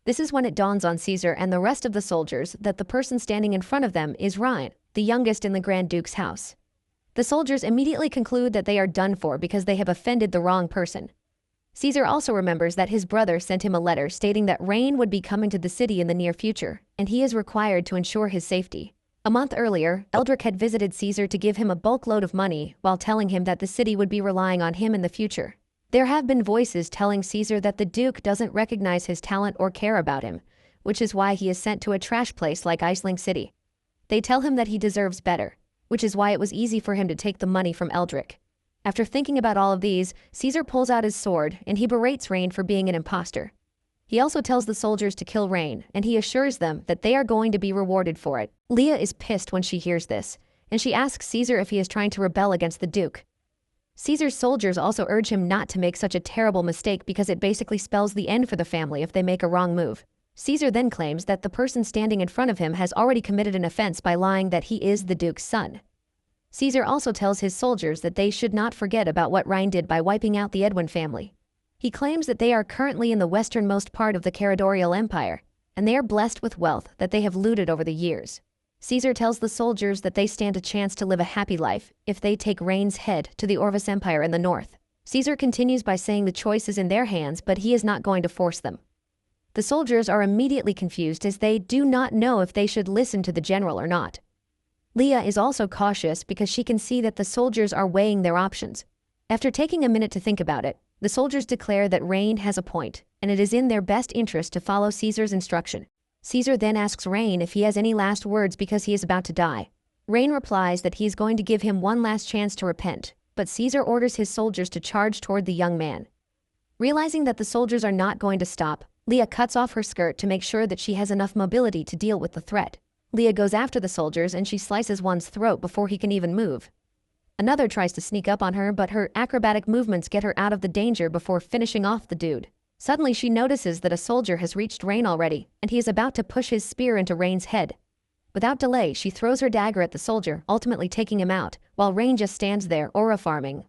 This is when it dawns on Caesar and the rest of the soldiers that the person standing in front of them is Ryan, the youngest in the Grand Duke's house. The soldiers immediately conclude that they are done for because they have offended the wrong person. Caesar also remembers that his brother sent him a letter stating that Rain would be coming to the city in the near future, and he is required to ensure his safety. A month earlier, Eldrick had visited Caesar to give him a bulk load of money while telling him that the city would be relying on him in the future. There have been voices telling Caesar that the Duke doesn't recognize his talent or care about him, which is why he is sent to a trash place like Iceling City. They tell him that he deserves better, which is why it was easy for him to take the money from Eldrick. After thinking about all of these, Caesar pulls out his sword and he berates Rain for being an imposter. He also tells the soldiers to kill Rain, and he assures them that they are going to be rewarded for it. Leah is pissed when she hears this, and she asks Caesar if he is trying to rebel against the Duke. Caesar's soldiers also urge him not to make such a terrible mistake because it basically spells the end for the family if they make a wrong move. Caesar then claims that the person standing in front of him has already committed an offense by lying that he is the Duke's son. Caesar also tells his soldiers that they should not forget about what Rhine did by wiping out the Edwin family. He claims that they are currently in the westernmost part of the Caradorial Empire, and they are blessed with wealth that they have looted over the years. Caesar tells the soldiers that they stand a chance to live a happy life if they take Rhaen's head to the Orvis Empire in the north. Caesar continues by saying the choice is in their hands, but he is not going to force them. The soldiers are immediately confused as they do not know if they should listen to the general or not. Leah is also cautious because she can see that the soldiers are weighing their options. After taking a minute to think about it, the soldiers declare that Rhaen has a point, and it is in their best interest to follow Caesar's instruction. Caesar then asks Rhaen if he has any last words because he is about to die. Rhaen replies that he is going to give him one last chance to repent, but Caesar orders his soldiers to charge toward the young man. Realizing that the soldiers are not going to stop, Leah cuts off her skirt to make sure that she has enough mobility to deal with the threat. Leah goes after the soldiers and she slices one's throat before he can even move. Another tries to sneak up on her, but her acrobatic movements get her out of the danger before finishing off the dude. Suddenly she notices that a soldier has reached Rhaen already, and he is about to push his spear into Rhaen's head. Without delay, she throws her dagger at the soldier, ultimately taking him out, while Rhaen just stands there, aura farming.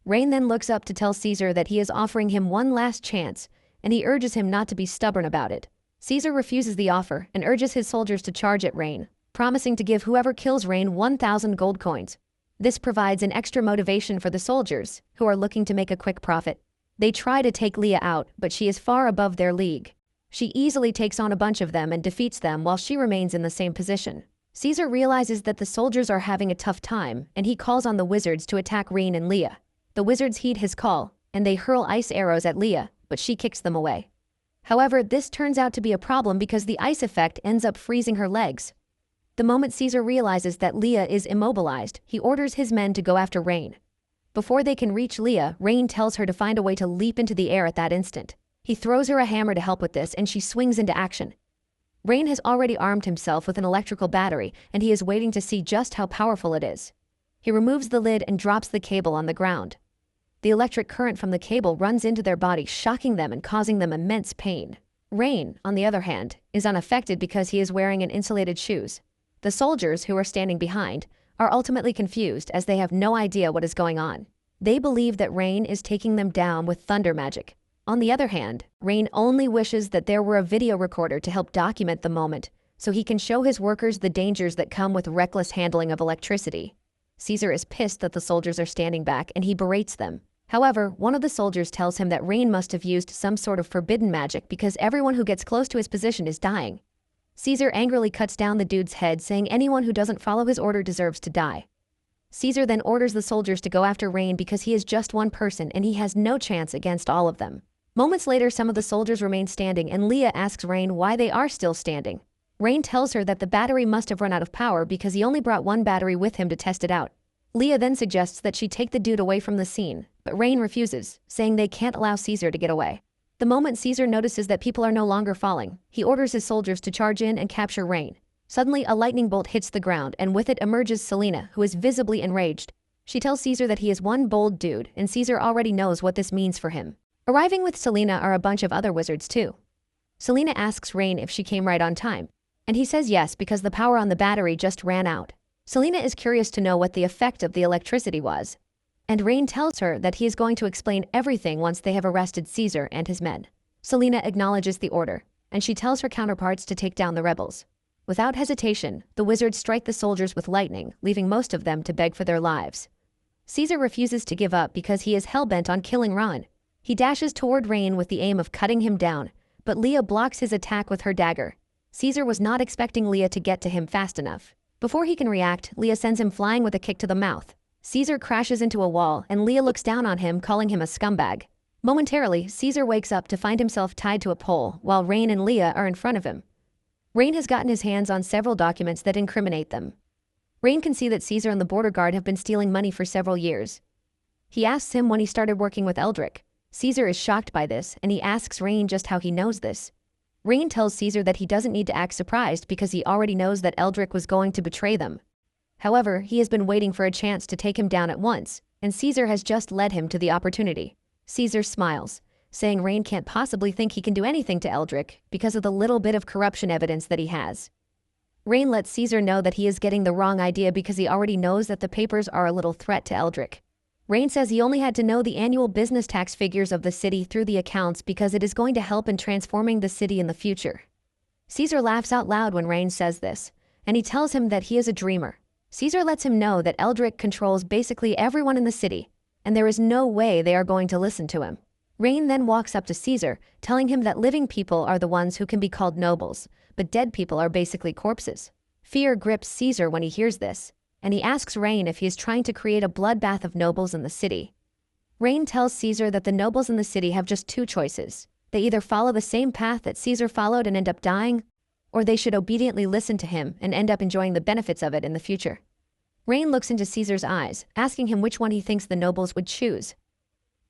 Rhaen then looks up to tell Caesar that he is offering him one last chance, and he urges him not to be stubborn about it. Caesar refuses the offer and urges his soldiers to charge at Rhaen, promising to give whoever kills Rhaen 1,000 gold coins. This provides an extra motivation for the soldiers, who are looking to make a quick profit. They try to take Leah out, but she is far above their league. She easily takes on a bunch of them and defeats them while she remains in the same position. Caesar realizes that the soldiers are having a tough time, and he calls on the wizards to attack Rhaen and Leah. The wizards heed his call, and they hurl ice arrows at Leah, but she kicks them away. However, this turns out to be a problem because the ice effect ends up freezing her legs. The moment Caesar realizes that Leah is immobilized, he orders his men to go after Rhaen. Before they can reach Leah, Rhaen tells her to find a way to leap into the air at that instant. He throws her a hammer to help with this, and she swings into action. Rhaen has already armed himself with an electrical battery, and he is waiting to see just how powerful it is. He removes the lid and drops the cable on the ground. The electric current from the cable runs into their body, shocking them and causing them immense pain. Rhaen, on the other hand, is unaffected because he is wearing an insulated shoes. The soldiers, who are standing behind, are ultimately confused as they have no idea what is going on. They believe that Rhaen is taking them down with thunder magic. On the other hand, Rhaen only wishes that there were a video recorder to help document the moment, so he can show his workers the dangers that come with reckless handling of electricity. Caesar is pissed that the soldiers are standing back and he berates them. However, one of the soldiers tells him that Rhaen must have used some sort of forbidden magic because everyone who gets close to his position is dying. Caesar angrily cuts down the dude's head, saying anyone who doesn't follow his order deserves to die. Caesar then orders the soldiers to go after Rhaen because he is just one person and he has no chance against all of them. Moments later, some of the soldiers remain standing and Leah asks Rhaen why they are still standing. Rhaen tells her that the battery must have run out of power because he only brought one battery with him to test it out. Leah then suggests that she take the dude away from the scene, but Rhaen refuses, saying they can't allow Caesar to get away. The moment Caesar notices that people are no longer falling, he orders his soldiers to charge in and capture Rhaen. Suddenly, a lightning bolt hits the ground, and with it emerges Selena, who is visibly enraged. She tells Caesar that he is one bold dude, and Caesar already knows what this means for him. Arriving with Selena are a bunch of other wizards too. Selena asks Rhaen if she came right on time, and he says yes because the power on the battery just ran out. Selena is curious to know what the effect of the electricity was, and Rhaen tells her that he is going to explain everything once they have arrested Caesar and his men. Selena acknowledges the order, and she tells her counterparts to take down the rebels. Without hesitation, the wizards strike the soldiers with lightning, leaving most of them to beg for their lives. Caesar refuses to give up because he is hell-bent on killing Rhaen. He dashes toward Rhaen with the aim of cutting him down, but Leah blocks his attack with her dagger. Caesar was not expecting Leah to get to him fast enough. Before he can react, Leah sends him flying with a kick to the mouth. Caesar crashes into a wall, and Leah looks down on him, calling him a scumbag. Momentarily, Caesar wakes up to find himself tied to a pole, while Rhaen and Leah are in front of him. Rhaen has gotten his hands on several documents that incriminate them. Rhaen can see that Caesar and the border guard have been stealing money for several years. He asks him when he started working with Eldrick. Caesar is shocked by this, and he asks Rain just how he knows this. Rain tells Caesar that he doesn't need to act surprised because he already knows that Eldrick was going to betray them. However, he has been waiting for a chance to take him down at once, and Caesar has just led him to the opportunity. Caesar smiles, saying Rain can't possibly think he can do anything to Eldrick because of the little bit of corruption evidence that he has. Rain lets Caesar know that he is getting the wrong idea because he already knows that the papers are a little threat to Eldrick. Rain says he only had to know the annual business tax figures of the city through the accounts because it is going to help in transforming the city in the future. Caesar laughs out loud when Rain says this, and he tells him that he is a dreamer. Caesar lets him know that Eldrick controls basically everyone in the city, and there is no way they are going to listen to him. Rain then walks up to Caesar, telling him that living people are the ones who can be called nobles, but dead people are basically corpses. Fear grips Caesar when he hears this, and he asks Rain if he is trying to create a bloodbath of nobles in the city. Rain tells Caesar that the nobles in the city have just two choices. They either follow the same path that Caesar followed and end up dying, or they should obediently listen to him and end up enjoying the benefits of it in the future. Rain looks into Caesar's eyes, asking him which one he thinks the nobles would choose.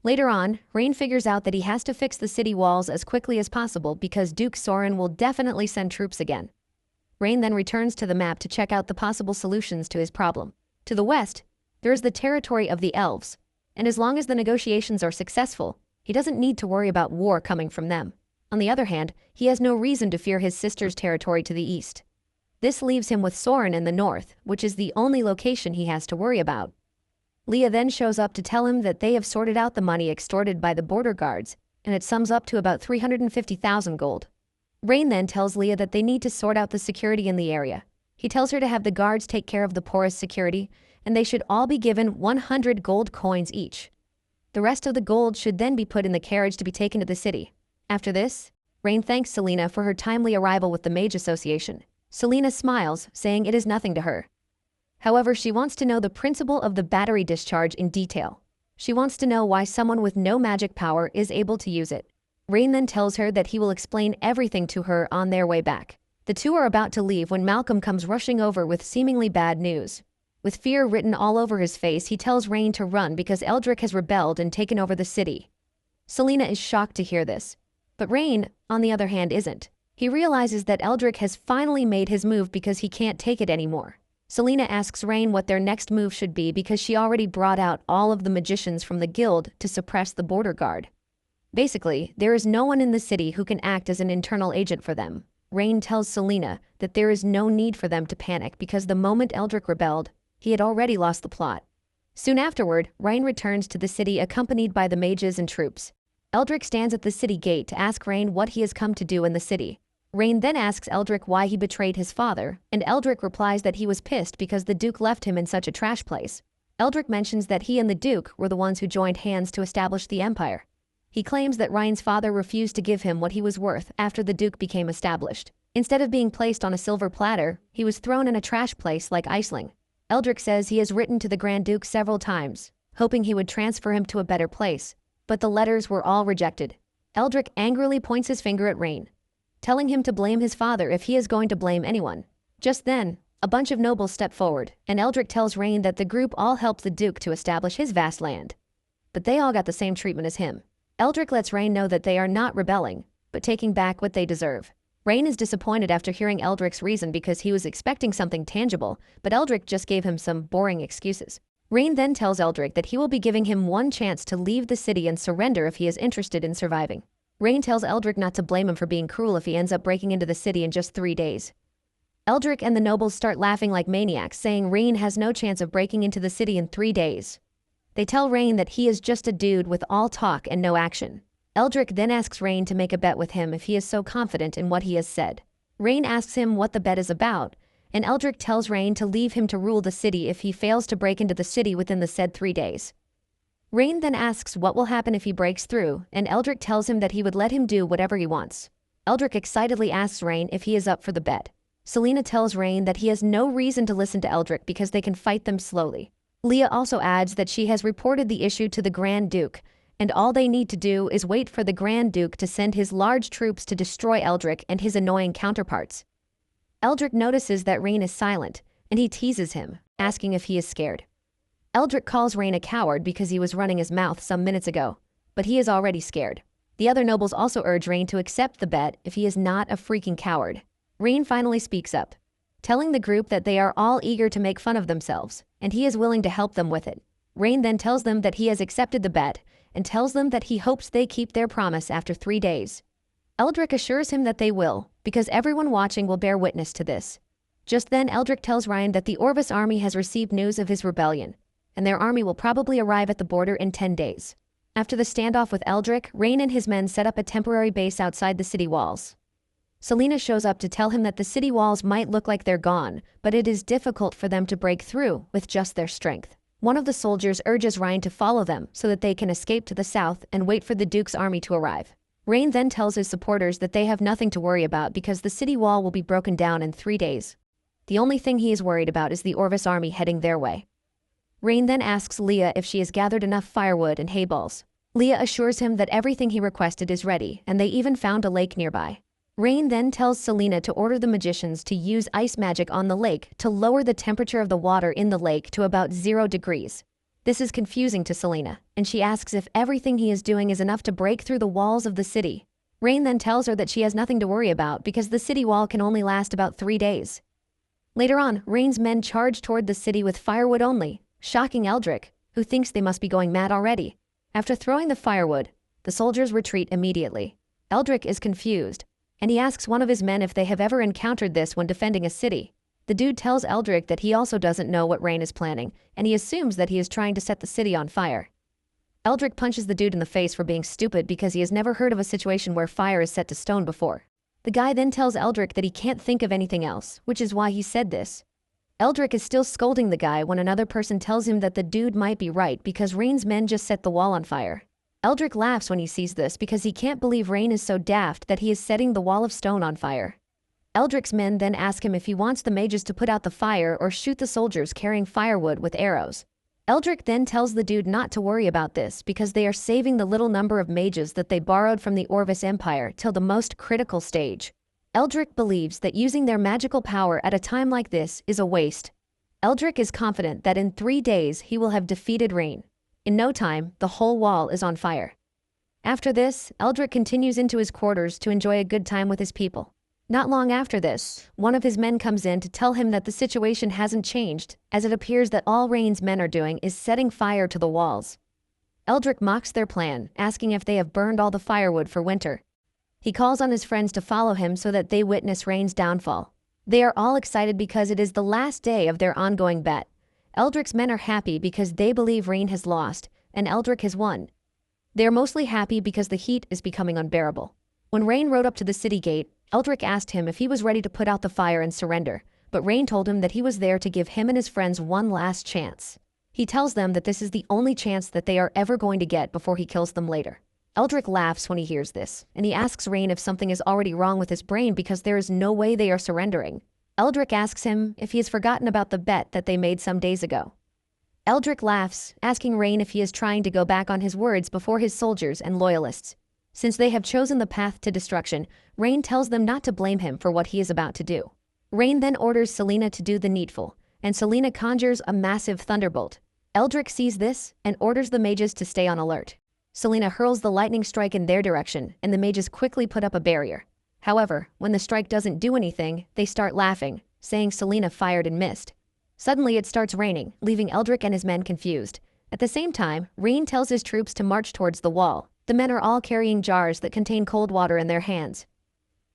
Later on, Rain figures out that he has to fix the city walls as quickly as possible because Duke Soren will definitely send troops again. Rain then returns to the map to check out the possible solutions to his problem. To the west, there is the territory of the elves, and as long as the negotiations are successful, he doesn't need to worry about war coming from them. On the other hand, he has no reason to fear his sister's territory to the east. This leaves him with Soren in the north, which is the only location he has to worry about. Leah then shows up to tell him that they have sorted out the money extorted by the border guards, and it sums up to about 350,000 gold. Rain then tells Leah that they need to sort out the security in the area. He tells her to have the guards take care of the poorest security, and they should all be given 100 gold coins each. The rest of the gold should then be put in the carriage to be taken to the city. After this, Rain thanks Selena for her timely arrival with the Mage Association. Selena smiles, saying it is nothing to her. However, she wants to know the principle of the battery discharge in detail. She wants to know why someone with no magic power is able to use it. Rain then tells her that he will explain everything to her on their way back. The two are about to leave when Malcolm comes rushing over with seemingly bad news. With fear written all over his face, he tells Rain to run because Eldrick has rebelled and taken over the city. Selena is shocked to hear this. But Rain, on the other hand, isn't. He realizes that Eldrick has finally made his move because he can't take it anymore. Selena asks Rain what their next move should be because she already brought out all of the magicians from the guild to suppress the border guard. Basically, there is no one in the city who can act as an internal agent for them. Rain tells Selena that there is no need for them to panic because the moment Eldrick rebelled, he had already lost the plot. Soon afterward, Rain returns to the city accompanied by the mages and troops. Eldrick stands at the city gate to ask Rain what he has come to do in the city. Rain then asks Eldrick why he betrayed his father, and Eldrick replies that he was pissed because the Duke left him in such a trash place. Eldrick mentions that he and the Duke were the ones who joined hands to establish the Empire. He claims that Ryan's father refused to give him what he was worth after the Duke became established. Instead of being placed on a silver platter, he was thrown in a trash place like Iceling. Eldrick says he has written to the Grand Duke several times, hoping he would transfer him to a better place, but the letters were all rejected. Eldrick angrily points his finger at Rain, telling him to blame his father if he is going to blame anyone. Just then, a bunch of nobles step forward, and Eldrick tells Rain that the group all helped the Duke to establish his vast land. But they all got the same treatment as him. Eldrick lets Rain know that they are not rebelling, but taking back what they deserve. Rain is disappointed after hearing Eldrick's reason because he was expecting something tangible, but Eldrick just gave him some boring excuses. Rain then tells Eldrick that he will be giving him one chance to leave the city and surrender if he is interested in surviving. Rain tells Eldrick not to blame him for being cruel if he ends up breaking into the city in just 3 days. Eldrick and the nobles start laughing like maniacs, saying Rain has no chance of breaking into the city in 3 days. They tell Rain that he is just a dude with all talk and no action. Eldrick then asks Rain to make a bet with him if he is so confident in what he has said. Rain asks him what the bet is about, and Eldrick tells Rain to leave him to rule the city if he fails to break into the city within the said 3 days. Rain then asks what will happen if he breaks through, and Eldrick tells him that he would let him do whatever he wants. Eldrick excitedly asks Rain if he is up for the bet. Selena tells Rain that he has no reason to listen to Eldrick because they can fight them slowly. Leah also adds that she has reported the issue to the Grand Duke, and all they need to do is wait for the Grand Duke to send his large troops to destroy Eldrick and his annoying counterparts. Eldrick notices that Rain is silent, and he teases him, asking if he is scared. Eldrick calls Rain a coward because he was running his mouth some minutes ago, but he is already scared. The other nobles also urge Rain to accept the bet if he is not a freaking coward. Rain finally speaks up, telling the group that they are all eager to make fun of themselves, and he is willing to help them with it. Rain then tells them that he has accepted the bet and tells them that he hopes they keep their promise after 3 days. Eldrick assures him that they will, because everyone watching will bear witness to this. Just then Eldrick tells Ryan that the Orvis army has received news of his rebellion, and their army will probably arrive at the border in 10 days. After the standoff with Eldrick, Rain and his men set up a temporary base outside the city walls. Selena shows up to tell him that the city walls might look like they're gone, but it is difficult for them to break through with just their strength. One of the soldiers urges Ryan to follow them so that they can escape to the south and wait for the Duke's army to arrive. Rain then tells his supporters that they have nothing to worry about because the city wall will be broken down in 3 days. The only thing he is worried about is the Orvis army heading their way. Rain then asks Leah if she has gathered enough firewood and hay balls. Leah assures him that everything he requested is ready, and they even found a lake nearby. Rain then tells Selena to order the magicians to use ice magic on the lake to lower the temperature of the water in the lake to about 0 degrees. This is confusing to Selena, and she asks if everything he is doing is enough to break through the walls of the city. Rain then tells her that she has nothing to worry about because the city wall can only last about 3 days. Later on, Rain's men charge toward the city with firewood only, shocking Eldrick, who thinks they must be going mad already. After throwing the firewood, the soldiers retreat immediately. Eldrick is confused, and he asks one of his men if they have ever encountered this when defending a city. The dude tells Eldrick that he also doesn't know what Rain is planning, and he assumes that he is trying to set the city on fire. Eldrick punches the dude in the face for being stupid because he has never heard of a situation where fire is set to stone before. The guy then tells Eldrick that he can't think of anything else, which is why he said this. Eldrick is still scolding the guy when another person tells him that the dude might be right because Rain's men just set the wall on fire. Eldrick laughs when he sees this because he can't believe Rain is so daft that he is setting the wall of stone on fire. Eldrick's men then ask him if he wants the mages to put out the fire or shoot the soldiers carrying firewood with arrows. Eldrick then tells the dude not to worry about this because they are saving the little number of mages that they borrowed from the Orvis Empire till the most critical stage. Eldrick believes that using their magical power at a time like this is a waste. Eldrick is confident that in 3 days he will have defeated Rain. In no time, the whole wall is on fire. After this, Eldrick continues into his quarters to enjoy a good time with his people. Not long after this, one of his men comes in to tell him that the situation hasn't changed, as it appears that all Rain's men are doing is setting fire to the walls. Eldrick mocks their plan, asking if they have burned all the firewood for winter. He calls on his friends to follow him so that they witness Rain's downfall. They are all excited because it is the last day of their ongoing bet. Eldrick's men are happy because they believe Rain has lost, and Eldrick has won. They are mostly happy because the heat is becoming unbearable. When Rain rode up to the city gate, Eldrick asked him if he was ready to put out the fire and surrender, but Rain told him that he was there to give him and his friends one last chance. He tells them that this is the only chance that they are ever going to get before he kills them later. Eldrick laughs when he hears this, and he asks Rain if something is already wrong with his brain because there is no way they are surrendering. Eldrick asks him if he has forgotten about the bet that they made some days ago. Eldrick laughs, asking Rain if he is trying to go back on his words before his soldiers and loyalists. Since they have chosen the path to destruction, Rain tells them not to blame him for what he is about to do. Rain then orders Selena to do the needful, and Selena conjures a massive thunderbolt. Eldrick sees this and orders the mages to stay on alert. Selena hurls the lightning strike in their direction, and the mages quickly put up a barrier. However, when the strike doesn't do anything, they start laughing, saying Selena fired and missed. Suddenly it starts raining, leaving Eldrick and his men confused. At the same time, Rain tells his troops to march towards the wall. The men are all carrying jars that contain cold water in their hands.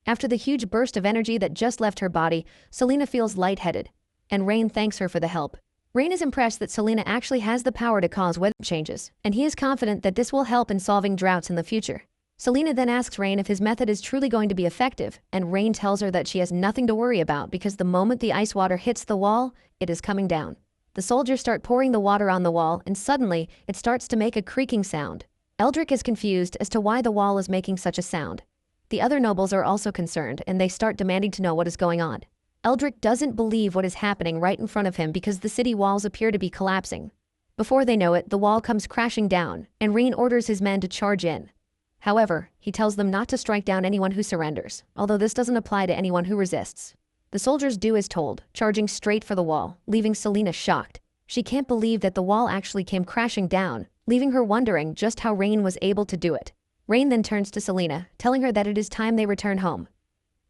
After the huge burst of energy that just left her body, Selena feels lightheaded, and Rain thanks her for the help. Rain is impressed that Selena actually has the power to cause weather changes, and he is confident that this will help in solving droughts in the future. Selena then asks Rain if his method is truly going to be effective, and Rain tells her that she has nothing to worry about because the moment the ice water hits the wall, it is coming down. The soldiers start pouring the water on the wall, and suddenly, it starts to make a creaking sound. Eldrick is confused as to why the wall is making such a sound. The other nobles are also concerned, and they start demanding to know what is going on. Eldrick doesn't believe what is happening right in front of him because the city walls appear to be collapsing. Before they know it, the wall comes crashing down, and Rain orders his men to charge in. However, he tells them not to strike down anyone who surrenders, although this doesn't apply to anyone who resists. The soldiers do as told, charging straight for the wall, leaving Selena shocked. She can't believe that the wall actually came crashing down, leaving her wondering just how Rain was able to do it. Rain then turns to Selena, telling her that it is time they return home.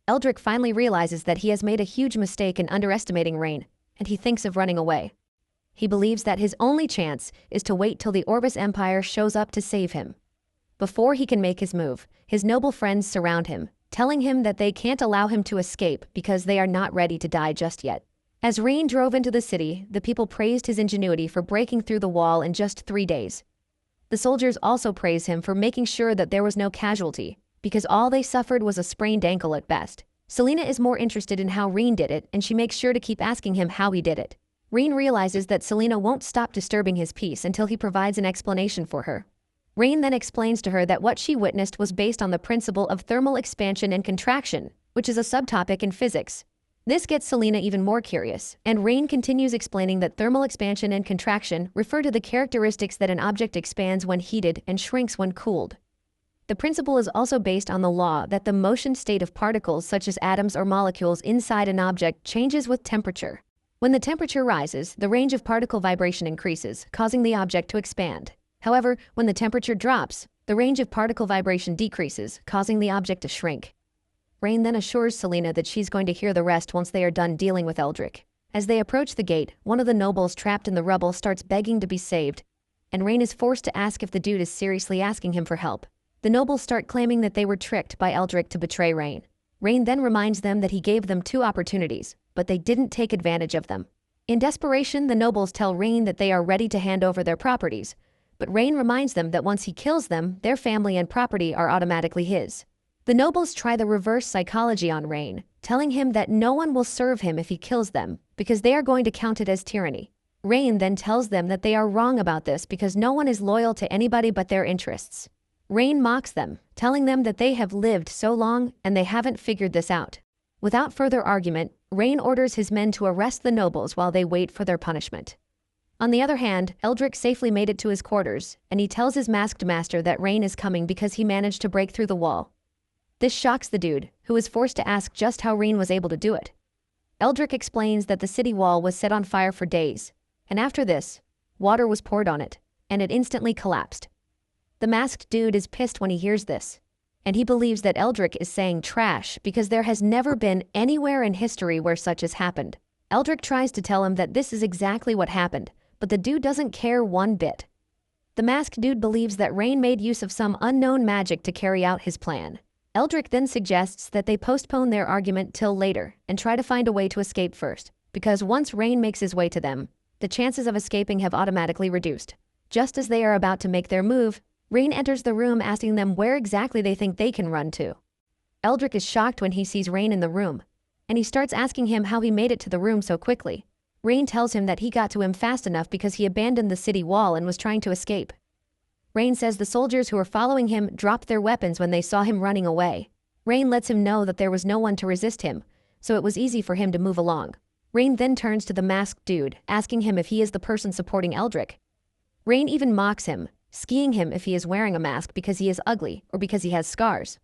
Eldrick finally realizes that he has made a huge mistake in underestimating Rain, and he thinks of running away. He believes that his only chance is to wait till the Orbis Empire shows up to save him. Before he can make his move, his noble friends surround him, telling him that they can't allow him to escape because they are not ready to die just yet. As Rain drove into the city, the people praised his ingenuity for breaking through the wall in just 3 days. The soldiers also praise him for making sure that there was no casualty, because all they suffered was a sprained ankle at best. Selena is more interested in how Rain did it, and she makes sure to keep asking him how he did it. Rain realizes that Selena won't stop disturbing his peace until he provides an explanation for her. Rain then explains to her that what she witnessed was based on the principle of thermal expansion and contraction, which is a subtopic in physics. This gets Selena even more curious, and Rain continues explaining that thermal expansion and contraction refer to the characteristics that an object expands when heated and shrinks when cooled. The principle is also based on the law that the motion state of particles such as atoms or molecules inside an object changes with temperature. When the temperature rises, the range of particle vibration increases, causing the object to expand. However, when the temperature drops, the range of particle vibration decreases, causing the object to shrink. Rain then assures Selena that she's going to hear the rest once they are done dealing with Eldrick. As they approach the gate, one of the nobles trapped in the rubble starts begging to be saved, and Rain is forced to ask if the dude is seriously asking him for help. The nobles start claiming that they were tricked by Eldrick to betray Rain. Rain then reminds them that he gave them 2 opportunities, but they didn't take advantage of them. In desperation, the nobles tell Rain that they are ready to hand over their properties, but Rain reminds them that once he kills them, their family and property are automatically his. The nobles try the reverse psychology on Rain, telling him that no one will serve him if he kills them, because they are going to count it as tyranny. Rain then tells them that they are wrong about this because no one is loyal to anybody but their interests. Rain mocks them, telling them that they have lived so long and they haven't figured this out. Without further argument, Rain orders his men to arrest the nobles while they wait for their punishment. On the other hand, Eldrick safely made it to his quarters, and he tells his masked master that Rain is coming because he managed to break through the wall. This shocks the dude, who is forced to ask just how Rain was able to do it. Eldrick explains that the city wall was set on fire for days, and after this, water was poured on it, and it instantly collapsed. The masked dude is pissed when he hears this, and he believes that Eldrick is saying trash because there has never been anywhere in history where such has happened. Eldrick tries to tell him that this is exactly what happened, but the dude doesn't care one bit. The masked dude believes that Rain made use of some unknown magic to carry out his plan. Eldrick then suggests that they postpone their argument till later and try to find a way to escape first, because once Rain makes his way to them, the chances of escaping have automatically reduced. Just as they are about to make their move, Rain enters the room asking them where exactly they think they can run to. Eldrick is shocked when he sees Rain in the room, and he starts asking him how he made it to the room so quickly. Rain tells him that he got to him fast enough because he abandoned the city wall and was trying to escape. Rain says the soldiers who were following him dropped their weapons when they saw him running away. Rain lets him know that there was no one to resist him, so it was easy for him to move along. Rain then turns to the masked dude, asking him if he is the person supporting Eldrick. Rain even mocks him, skiing him if he is wearing a mask because he is ugly or because he has scars.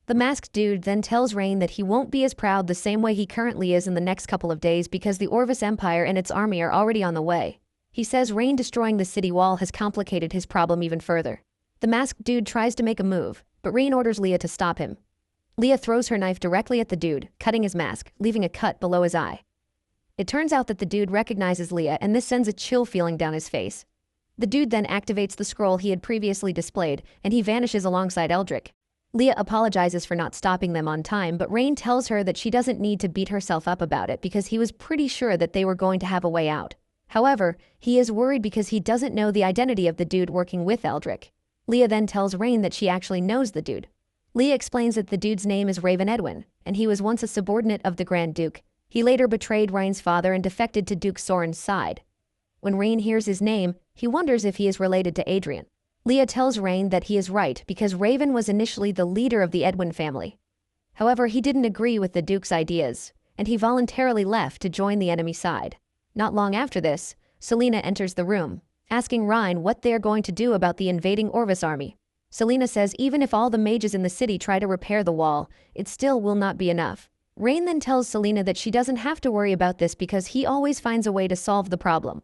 The masked dude then tells Rain that he won't be as proud the same way he currently is in the next couple of days because the Orbis Empire and its army are already on the way. He says Rain destroying the city wall has complicated his problem even further. The masked dude tries to make a move, but Rain orders Leah to stop him. Leah throws her knife directly at the dude, cutting his mask, leaving a cut below his eye. It turns out that the dude recognizes Leah, and this sends a chill feeling down his face. The dude then activates the scroll he had previously displayed, and he vanishes alongside Eldrick. Leah apologizes for not stopping them on time, but Rain tells her that she doesn't need to beat herself up about it because he was pretty sure that they were going to have a way out. However, he is worried because he doesn't know the identity of the dude working with Eldrick. Leah then tells Rain that she actually knows the dude. Leah explains that the dude's name is Raven Edwin, and he was once a subordinate of the Grand Duke. He later betrayed Rain's father and defected to Duke Soren's side. When Rain hears his name, he wonders if he is related to Adrian. Leah tells Rain that he is right because Raven was initially the leader of the Edwin family. However, he didn't agree with the Duke's ideas, and he voluntarily left to join the enemy side. Not long after this, Selena enters the room, asking Rain what they are going to do about the invading Orvis army. Selena says even if all the mages in the city try to repair the wall, it still will not be enough. Rain then tells Selena that she doesn't have to worry about this because he always finds a way to solve the problem.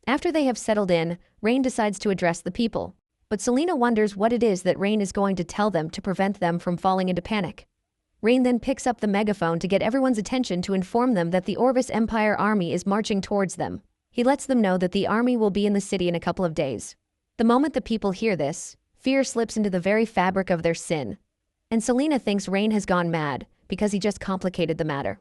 After they have settled in, Rain decides to address the people. But Selena wonders what it is that Rain is going to tell them to prevent them from falling into panic. Rain then picks up the megaphone to get everyone's attention to inform them that the Orvis Empire army is marching towards them. He lets them know that the army will be in the city in a couple of days. The moment the people hear this, fear slips into the very fabric of their sin. And Selena thinks Rain has gone mad because he just complicated the matter.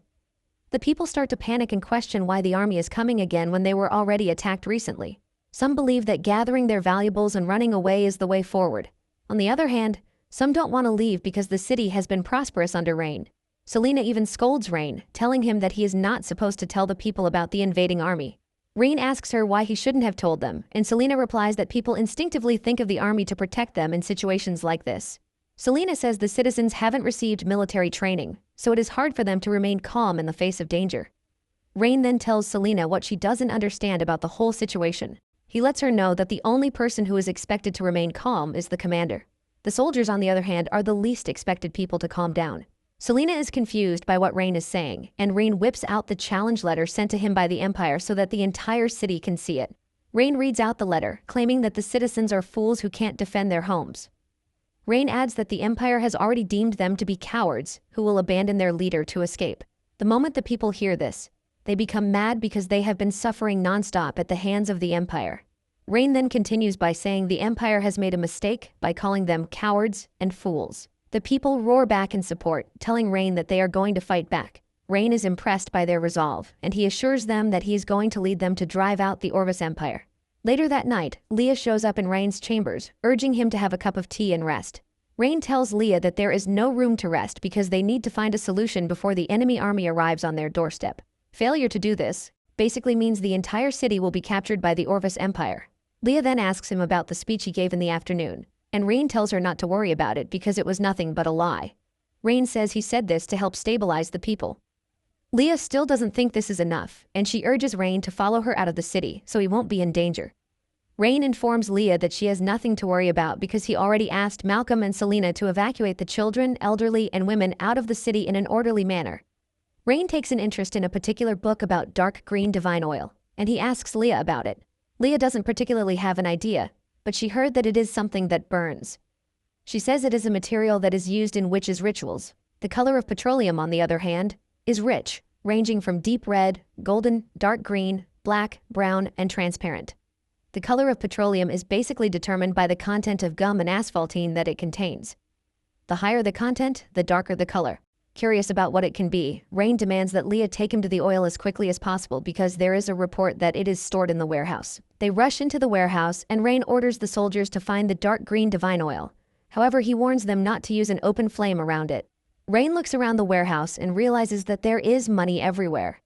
The people start to panic and question why the army is coming again when they were already attacked recently. Some believe that gathering their valuables and running away is the way forward. On the other hand, some don't want to leave because the city has been prosperous under Rain. Selena even scolds Rain, telling him that he is not supposed to tell the people about the invading army. Rain asks her why he shouldn't have told them, and Selena replies that people instinctively think of the army to protect them in situations like this. Selena says the citizens haven't received military training, so it is hard for them to remain calm in the face of danger. Rain then tells Selena what she doesn't understand about the whole situation. He lets her know that the only person who is expected to remain calm is the commander. The soldiers, on the other hand, are the least expected people to calm down. Selena is confused by what Rain is saying, and Rain whips out the challenge letter sent to him by the Empire so that the entire city can see it. Rain reads out the letter, claiming that the citizens are fools who can't defend their homes. Rain adds that the Empire has already deemed them to be cowards who will abandon their leader to escape. The moment the people hear this, they become mad because they have been suffering nonstop at the hands of the Empire. Rain then continues by saying the Empire has made a mistake by calling them cowards and fools. The people roar back in support, telling Rain that they are going to fight back. Rain is impressed by their resolve, and he assures them that he is going to lead them to drive out the Orvis Empire. Later that night, Leah shows up in Rain's chambers, urging him to have a cup of tea and rest. Rain tells Leah that there is no room to rest because they need to find a solution before the enemy army arrives on their doorstep. Failure to do this basically means the entire city will be captured by the Orvis Empire. Leah then asks him about the speech he gave in the afternoon, and Rain tells her not to worry about it because it was nothing but a lie. Rain says he said this to help stabilize the people. Leah still doesn't think this is enough, and she urges Rain to follow her out of the city so he won't be in danger. Rain informs Leah that she has nothing to worry about because he already asked Malcolm and Selena to evacuate the children, elderly, and women out of the city in an orderly manner. Rain takes an interest in a particular book about dark green divine oil, and he asks Leah about it. Leah doesn't particularly have an idea, but she heard that it is something that burns. She says it is a material that is used in witches' rituals. The color of petroleum, on the other hand, is rich, ranging from deep red, golden, dark green, black, brown, and transparent. The color of petroleum is basically determined by the content of gum and asphaltene that it contains. The higher the content, the darker the color. Curious about what it can be, Rain demands that Leah take him to the oil as quickly as possible because there is a report that it is stored in the warehouse. They rush into the warehouse, and Rain orders the soldiers to find the dark green divine oil. However, he warns them not to use an open flame around it. Rain looks around the warehouse and realizes that there is money everywhere.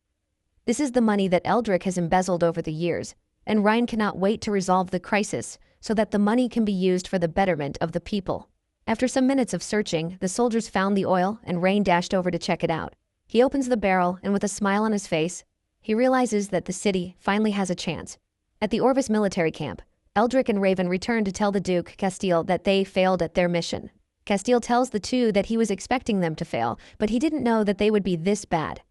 This is the money that Eldrick has embezzled over the years, and Rain cannot wait to resolve the crisis so that the money can be used for the betterment of the people. After some minutes of searching, the soldiers found the oil, and Rain dashed over to check it out. He opens the barrel, and with a smile on his face, he realizes that the city finally has a chance. At the Orvis military camp, Eldrick and Raven return to tell the Duke, Castile, that they failed at their mission. Castile tells the two that he was expecting them to fail, but he didn't know that they would be this bad.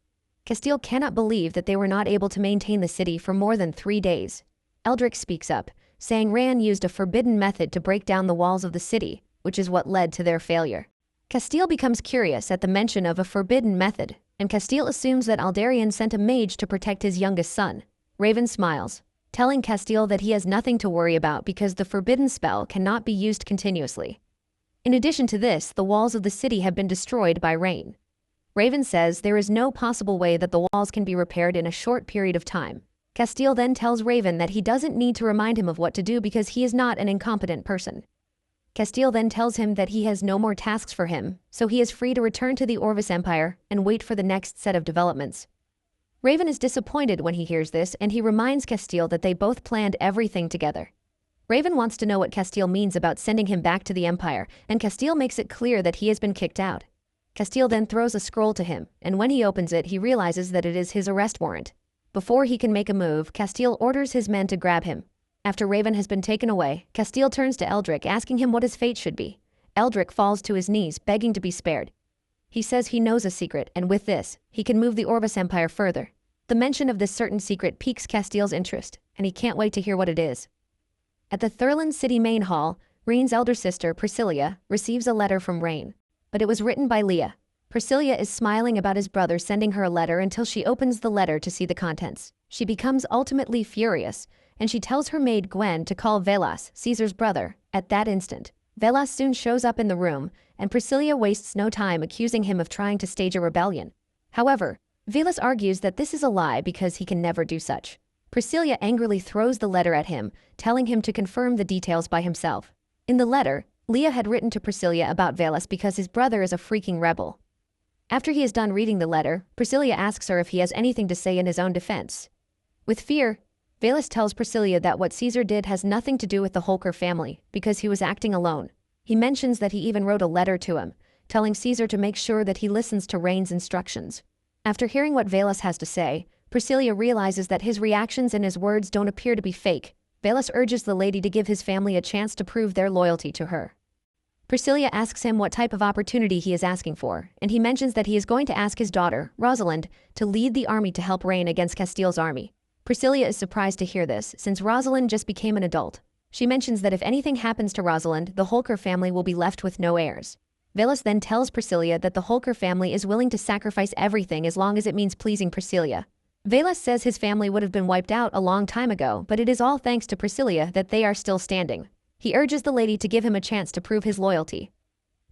Castile cannot believe that they were not able to maintain the city for more than 3 days. Eldrick speaks up, saying Ran used a forbidden method to break down the walls of the city, which is what led to their failure. Castile becomes curious at the mention of a forbidden method, and Castile assumes that Aldarion sent a mage to protect his youngest son. Raven smiles, telling Castile that he has nothing to worry about because the forbidden spell cannot be used continuously. In addition to this, the walls of the city have been destroyed by Rain. Raven says there is no possible way that the walls can be repaired in a short period of time. Castile then tells Raven that he doesn't need to remind him of what to do because he is not an incompetent person. Castile then tells him that he has no more tasks for him, so he is free to return to the Orvis Empire and wait for the next set of developments. Raven is disappointed when he hears this, and he reminds Castile that they both planned everything together. Raven wants to know what Castile means about sending him back to the Empire, and Castile makes it clear that he has been kicked out. Castile then throws a scroll to him, and when he opens it, he realizes that it is his arrest warrant. Before he can make a move, Castile orders his men to grab him. After Raven has been taken away, Castile turns to Eldrick, asking him what his fate should be. Eldrick falls to his knees, begging to be spared. He says he knows a secret, and with this, he can move the Orvis Empire further. The mention of this certain secret piques Castile's interest, and he can't wait to hear what it is. At the Thurland City main hall, Rain's elder sister, Priscilla, receives a letter from Rain. But it was written by Leah. Priscilla is smiling about his brother sending her a letter until she opens the letter to see the contents. She becomes ultimately furious, and she tells her maid Gwen to call Velas, Caesar's brother. At that instant, Velas soon shows up in the room, and Priscilla wastes no time accusing him of trying to stage a rebellion. However, Velas argues that this is a lie because he can never do such. Priscilla angrily throws the letter at him, telling him to confirm the details by himself. In the letter, Leah had written to Priscilla about Velas because his brother is a freaking rebel. After he is done reading the letter, Priscilla asks her if he has anything to say in his own defense. With fear, Velas tells Priscilla that what Caesar did has nothing to do with the Holker family, because he was acting alone. He mentions that he even wrote a letter to him, telling Caesar to make sure that he listens to Rain's instructions. After hearing what Velas has to say, Priscilla realizes that his reactions and his words don't appear to be fake. Velas urges the lady to give his family a chance to prove their loyalty to her. Priscilla asks him what type of opportunity he is asking for, and he mentions that he is going to ask his daughter, Rosalind, to lead the army to help Rain against Castile's army. Priscilla is surprised to hear this, since Rosalind just became an adult. She mentions that if anything happens to Rosalind, the Holker family will be left with no heirs. Velas then tells Priscilla that the Holker family is willing to sacrifice everything as long as it means pleasing Priscilla. Velas says his family would have been wiped out a long time ago, but it is all thanks to Priscilla that they are still standing. He urges the lady to give him a chance to prove his loyalty.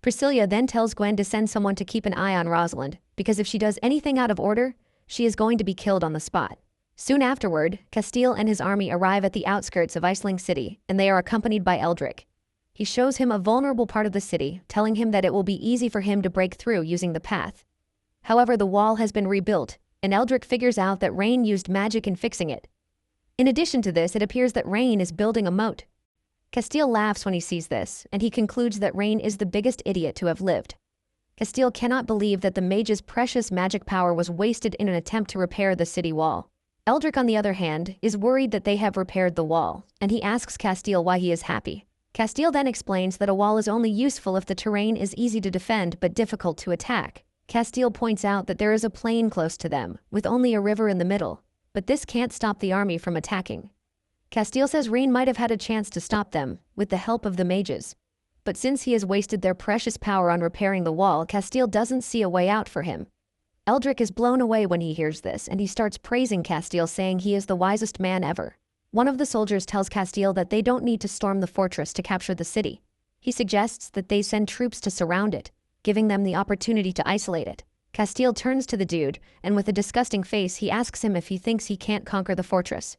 Priscilla then tells Gwen to send someone to keep an eye on Rosalind, because if she does anything out of order, she is going to be killed on the spot. Soon afterward, Castile and his army arrive at the outskirts of Iceling City, and they are accompanied by Eldrick. He shows him a vulnerable part of the city, telling him that it will be easy for him to break through using the path. However, the wall has been rebuilt, and Eldrick figures out that Rain used magic in fixing it. In addition to this, it appears that Rain is building a moat. Castile laughs when he sees this, and he concludes that Rain is the biggest idiot to have lived. Castile cannot believe that the mage's precious magic power was wasted in an attempt to repair the city wall. Eldrick, on the other hand, is worried that they have repaired the wall, and he asks Castile why he is happy. Castile then explains that a wall is only useful if the terrain is easy to defend but difficult to attack. Castile points out that there is a plain close to them, with only a river in the middle, but this can't stop the army from attacking. Castile says Rain might have had a chance to stop them, with the help of the mages. But since he has wasted their precious power on repairing the wall, Castile doesn't see a way out for him. Eldrick is blown away when he hears this, and he starts praising Castile, saying he is the wisest man ever. One of the soldiers tells Castile that they don't need to storm the fortress to capture the city. He suggests that they send troops to surround it, giving them the opportunity to isolate it. Castile turns to the dude, and with a disgusting face he asks him if he thinks he can't conquer the fortress.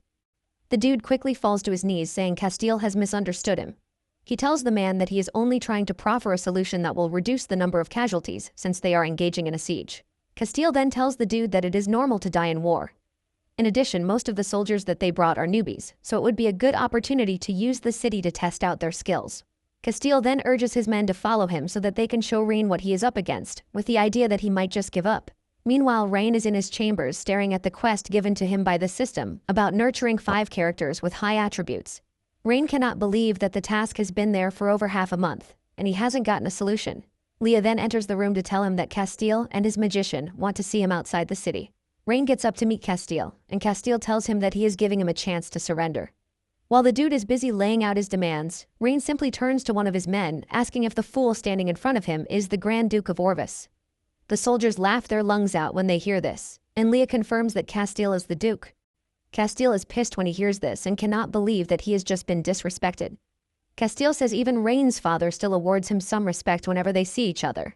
The dude quickly falls to his knees, saying Castile has misunderstood him. He tells the man that he is only trying to proffer a solution that will reduce the number of casualties, since they are engaging in a siege. Castile then tells the dude that it is normal to die in war. In addition, most of the soldiers that they brought are newbies, so it would be a good opportunity to use the city to test out their skills. Castile then urges his men to follow him so that they can show Rain what he is up against, with the idea that he might just give up. Meanwhile, Rain is in his chambers staring at the quest given to him by the system about nurturing 5 characters with high attributes. Rain cannot believe that the task has been there for over half a month, and he hasn't gotten a solution. Leah then enters the room to tell him that Castile and his magician want to see him outside the city. Rain gets up to meet Castile, and Castile tells him that he is giving him a chance to surrender. While the dude is busy laying out his demands, Rain simply turns to one of his men, asking if the fool standing in front of him is the Grand Duke of Orvis. The soldiers laugh their lungs out when they hear this, and Leah confirms that Castile is the Duke. Castile is pissed when he hears this and cannot believe that he has just been disrespected. Castile says even Rain's father still awards him some respect whenever they see each other.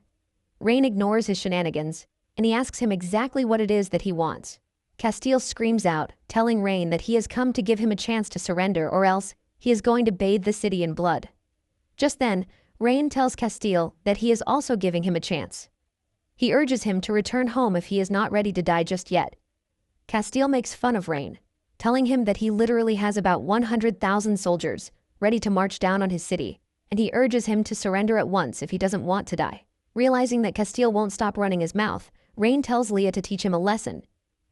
Rain ignores his shenanigans, and he asks him exactly what it is that he wants. Castile screams out, telling Rain that he has come to give him a chance to surrender, or else he is going to bathe the city in blood. Just then, Rain tells Castile that he is also giving him a chance. He urges him to return home if he is not ready to die just yet. Castile makes fun of Rain, telling him that he literally has about 100,000 soldiers ready to march down on his city, and he urges him to surrender at once if he doesn't want to die. Realizing that Castile won't stop running his mouth, Rain tells Leah to teach him a lesson,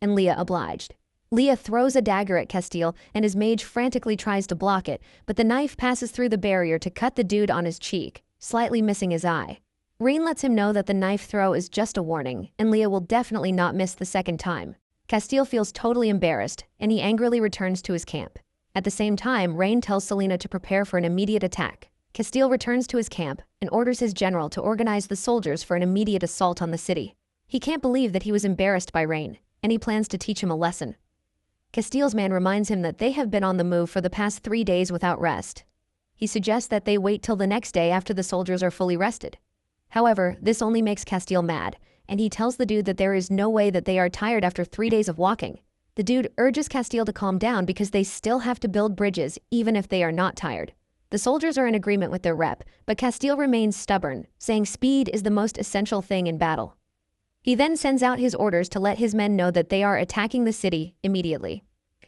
and Leah obliged. Leah throws a dagger at Castile, and his mage frantically tries to block it, but the knife passes through the barrier to cut the dude on his cheek, slightly missing his eye. Rain lets him know that the knife throw is just a warning, and Leah will definitely not miss the second time. Castile feels totally embarrassed, and he angrily returns to his camp. At the same time, Rain tells Selena to prepare for an immediate attack. Castile returns to his camp and orders his general to organize the soldiers for an immediate assault on the city. He can't believe that he was embarrassed by Rain, and he plans to teach him a lesson. Castile's man reminds him that they have been on the move for the past 3 days without rest. He suggests that they wait till the next day after the soldiers are fully rested. However, this only makes Castile mad, and he tells the dude that there is no way that they are tired after 3 days of walking. The dude urges Castile to calm down because they still have to build bridges even if they are not tired. The soldiers are in agreement with their rep, but Castile remains stubborn, saying speed is the most essential thing in battle. He then sends out his orders to let his men know that they are attacking the city immediately.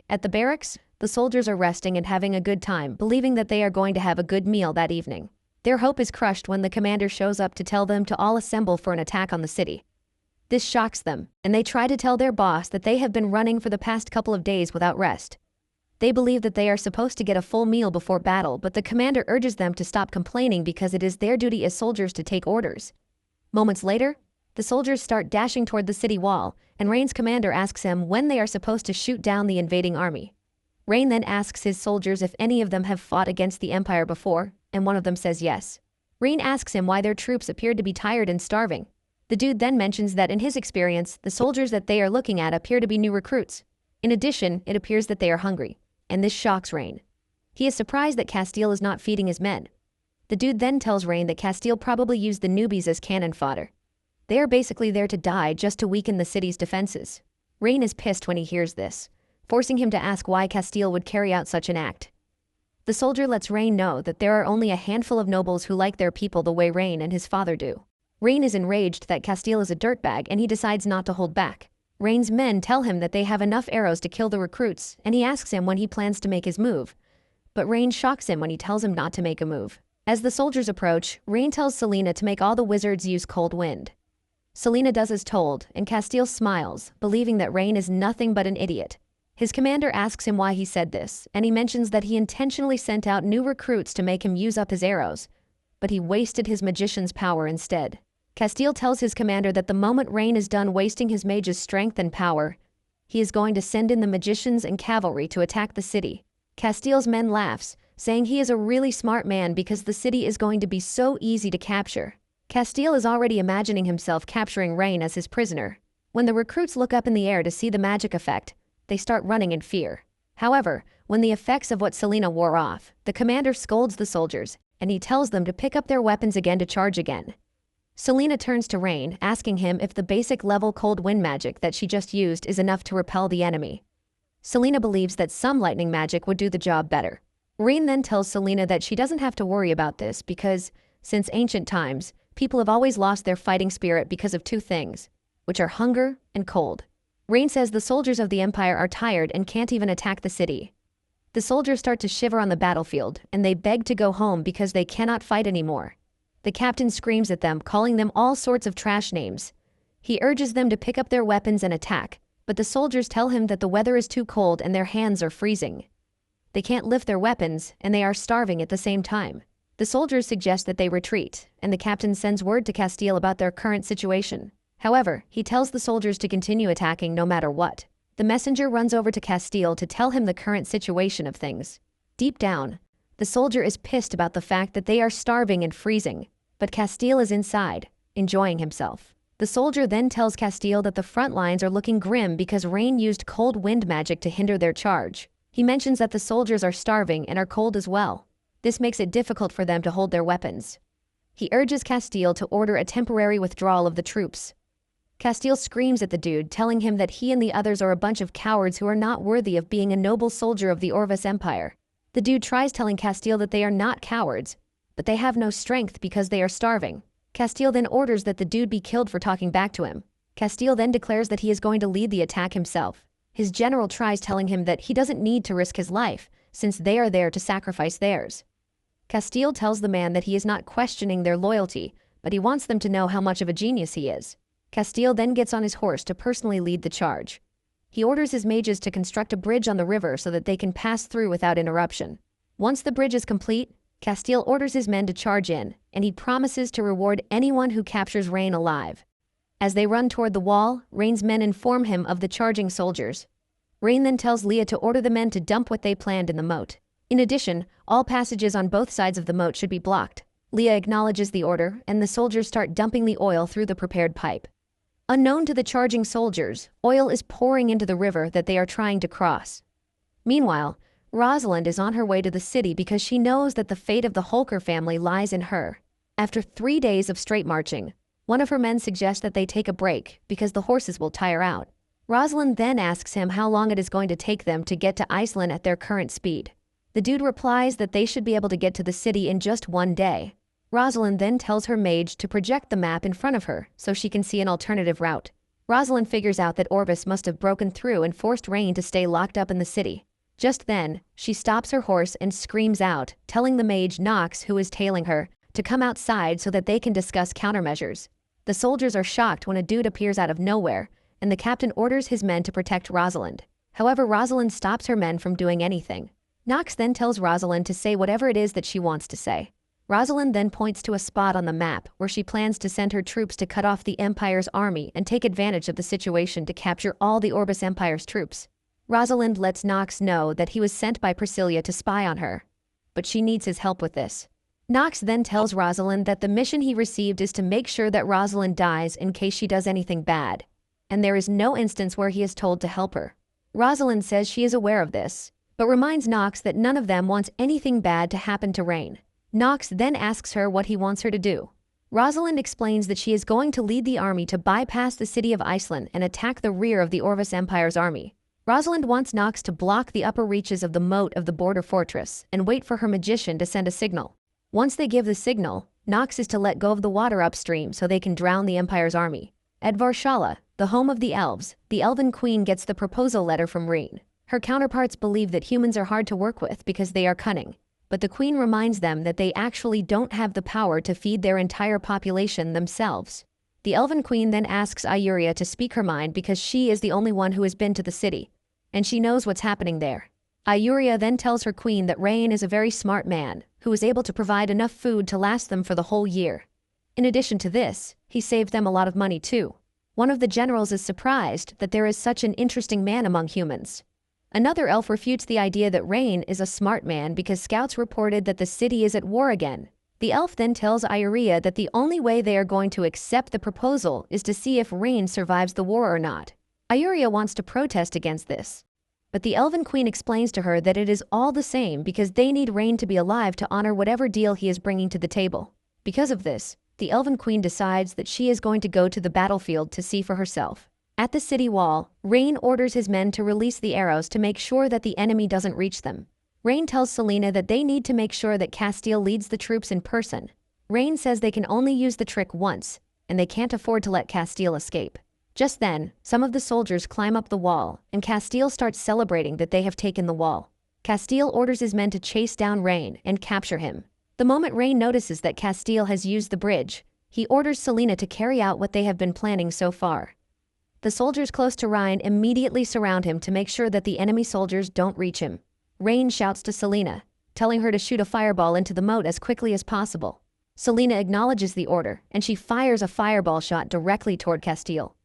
At the barracks, the soldiers are resting and having a good time, believing that they are going to have a good meal that evening. Their hope is crushed when the commander shows up to tell them to all assemble for an attack on the city. This shocks them, and they try to tell their boss that they have been running for the past couple of days without rest. They believe that they are supposed to get a full meal before battle, but the commander urges them to stop complaining because it is their duty as soldiers to take orders. Moments later, the soldiers start dashing toward the city wall, and Rain's commander asks him when they are supposed to shoot down the invading army. Rain then asks his soldiers if any of them have fought against the Empire before, and one of them says yes. Rain asks him why their troops appeared to be tired and starving. The dude then mentions that in his experience, the soldiers that they are looking at appear to be new recruits. In addition, it appears that they are hungry, and this shocks Rain. He is surprised that Castile is not feeding his men. The dude then tells Rain that Castile probably used the newbies as cannon fodder. They are basically there to die just to weaken the city's defenses. Rain is pissed when he hears this, forcing him to ask why Castile would carry out such an act. The soldier lets Rain know that there are only a handful of nobles who like their people the way Rain and his father do. Rain is enraged that Castile is a dirtbag and he decides not to hold back. Rain's men tell him that they have enough arrows to kill the recruits, and he asks him when he plans to make his move. But Rain shocks him when he tells him not to make a move. As the soldiers approach, Rain tells Selena to make all the wizards use cold wind. Selena does as told, and Castile smiles, believing that Rain is nothing but an idiot. His commander asks him why he said this, and he mentions that he intentionally sent out new recruits to make him use up his arrows, but he wasted his magician's power instead. Castile tells his commander that the moment Rain is done wasting his mage's strength and power, he is going to send in the magicians and cavalry to attack the city. Castile's men laughs, saying he is a really smart man because the city is going to be so easy to capture. Castile is already imagining himself capturing Rain as his prisoner. When the recruits look up in the air to see the magic effect, they start running in fear. However, when the effects of what Selena wore off, the commander scolds the soldiers, and he tells them to pick up their weapons again to charge again. Selena turns to Rain, asking him if the basic level cold wind magic that she just used is enough to repel the enemy. Selena believes that some lightning magic would do the job better. Rain then tells Selena that she doesn't have to worry about this because, since ancient times, people have always lost their fighting spirit because of 2 things, which are hunger and cold. Rain says the soldiers of the Empire are tired and can't even attack the city. The soldiers start to shiver on the battlefield, and they beg to go home because they cannot fight anymore. The captain screams at them, calling them all sorts of trash names. He urges them to pick up their weapons and attack, but the soldiers tell him that the weather is too cold and their hands are freezing. They can't lift their weapons, and they are starving at the same time. The soldiers suggest that they retreat, and the captain sends word to Castile about their current situation. However, he tells the soldiers to continue attacking no matter what. The messenger runs over to Castile to tell him the current situation of things. Deep down, the soldier is pissed about the fact that they are starving and freezing, but Castile is inside, enjoying himself. The soldier then tells Castile that the front lines are looking grim because Rain used cold wind magic to hinder their charge. He mentions that the soldiers are starving and are cold as well. This makes it difficult for them to hold their weapons. He urges Castile to order a temporary withdrawal of the troops. Castile screams at the dude, telling him that he and the others are a bunch of cowards who are not worthy of being a noble soldier of the Orvis Empire. The dude tries telling Castile that they are not cowards, but they have no strength because they are starving. Castile then orders that the dude be killed for talking back to him. Castile then declares that he is going to lead the attack himself. His general tries telling him that he doesn't need to risk his life, since they are there to sacrifice theirs. Castile tells the man that he is not questioning their loyalty, but he wants them to know how much of a genius he is. Castile then gets on his horse to personally lead the charge. He orders his mages to construct a bridge on the river so that they can pass through without interruption. Once the bridge is complete, Castile orders his men to charge in, and he promises to reward anyone who captures Rain alive. As they run toward the wall, Rain's men inform him of the charging soldiers. Rain then tells Leah to order the men to dump what they planned in the moat. In addition, all passages on both sides of the moat should be blocked. Leah acknowledges the order, and the soldiers start dumping the oil through the prepared pipe. Unknown to the charging soldiers, oil is pouring into the river that they are trying to cross. Meanwhile, Rosalind is on her way to the city because she knows that the fate of the Holker family lies in her. After 3 days of straight marching, one of her men suggests that they take a break because the horses will tire out. Rosalind then asks him how long it is going to take them to get to Iceland at their current speed. The dude replies that they should be able to get to the city in just 1 day. Rosalind then tells her mage to project the map in front of her so she can see an alternative route. Rosalind figures out that Orbis must have broken through and forced Rain to stay locked up in the city. Just then, she stops her horse and screams out, telling the mage Nox, who is tailing her, to come outside so that they can discuss countermeasures. The soldiers are shocked when a dude appears out of nowhere, and the captain orders his men to protect Rosalind. However, Rosalind stops her men from doing anything. Nox then tells Rosalind to say whatever it is that she wants to say. Rosalind then points to a spot on the map where she plans to send her troops to cut off the Empire's army and take advantage of the situation to capture all the Orbis Empire's troops. Rosalind lets Nox know that he was sent by Priscilla to spy on her, but she needs his help with this. Nox then tells Rosalind that the mission he received is to make sure that Rosalind dies in case she does anything bad, and there is no instance where he is told to help her. Rosalind says she is aware of this, but reminds Nox that none of them wants anything bad to happen to Rain. Nox then asks her what he wants her to do. Rosalind explains that she is going to lead the army to bypass the city of Iceland and attack the rear of the Orbis Empire's army. Rosalind wants Nox to block the upper reaches of the moat of the border fortress and wait for her magician to send a signal. Once they give the signal, Nox is to let go of the water upstream so they can drown the Empire's army. At Varshala, the home of the elves, the Elven Queen gets the proposal letter from Rain. Her counterparts believe that humans are hard to work with because they are cunning, but the Queen reminds them that they actually don't have the power to feed their entire population themselves. The Elven Queen then asks Ayuria to speak her mind because she is the only one who has been to the city, and she knows what's happening there. Ayuria then tells her queen that Rain is a very smart man who is able to provide enough food to last them for the whole year. In addition to this, he saved them a lot of money too. One of the generals is surprised that there is such an interesting man among humans. Another elf refutes the idea that Rain is a smart man because scouts reported that the city is at war again. The elf then tells Ayuria that the only way they are going to accept the proposal is to see if Rain survives the war or not. Ayuria wants to protest against this, but the Elven Queen explains to her that it is all the same because they need Rain to be alive to honor whatever deal he is bringing to the table. Because of this, the Elven Queen decides that she is going to go to the battlefield to see for herself. At the city wall, Rain orders his men to release the arrows to make sure that the enemy doesn't reach them. Rain tells Selena that they need to make sure that Castile leads the troops in person. Rain says they can only use the trick once, and they can't afford to let Castile escape. Just then, some of the soldiers climb up the wall, and Castile starts celebrating that they have taken the wall. Castile orders his men to chase down Rain and capture him. The moment Rain notices that Castile has used the bridge, he orders Selena to carry out what they have been planning so far. The soldiers close to Rain immediately surround him to make sure that the enemy soldiers don't reach him. Rain shouts to Selena, telling her to shoot a fireball into the moat as quickly as possible. Selena acknowledges the order, and she fires a fireball shot directly toward Castile.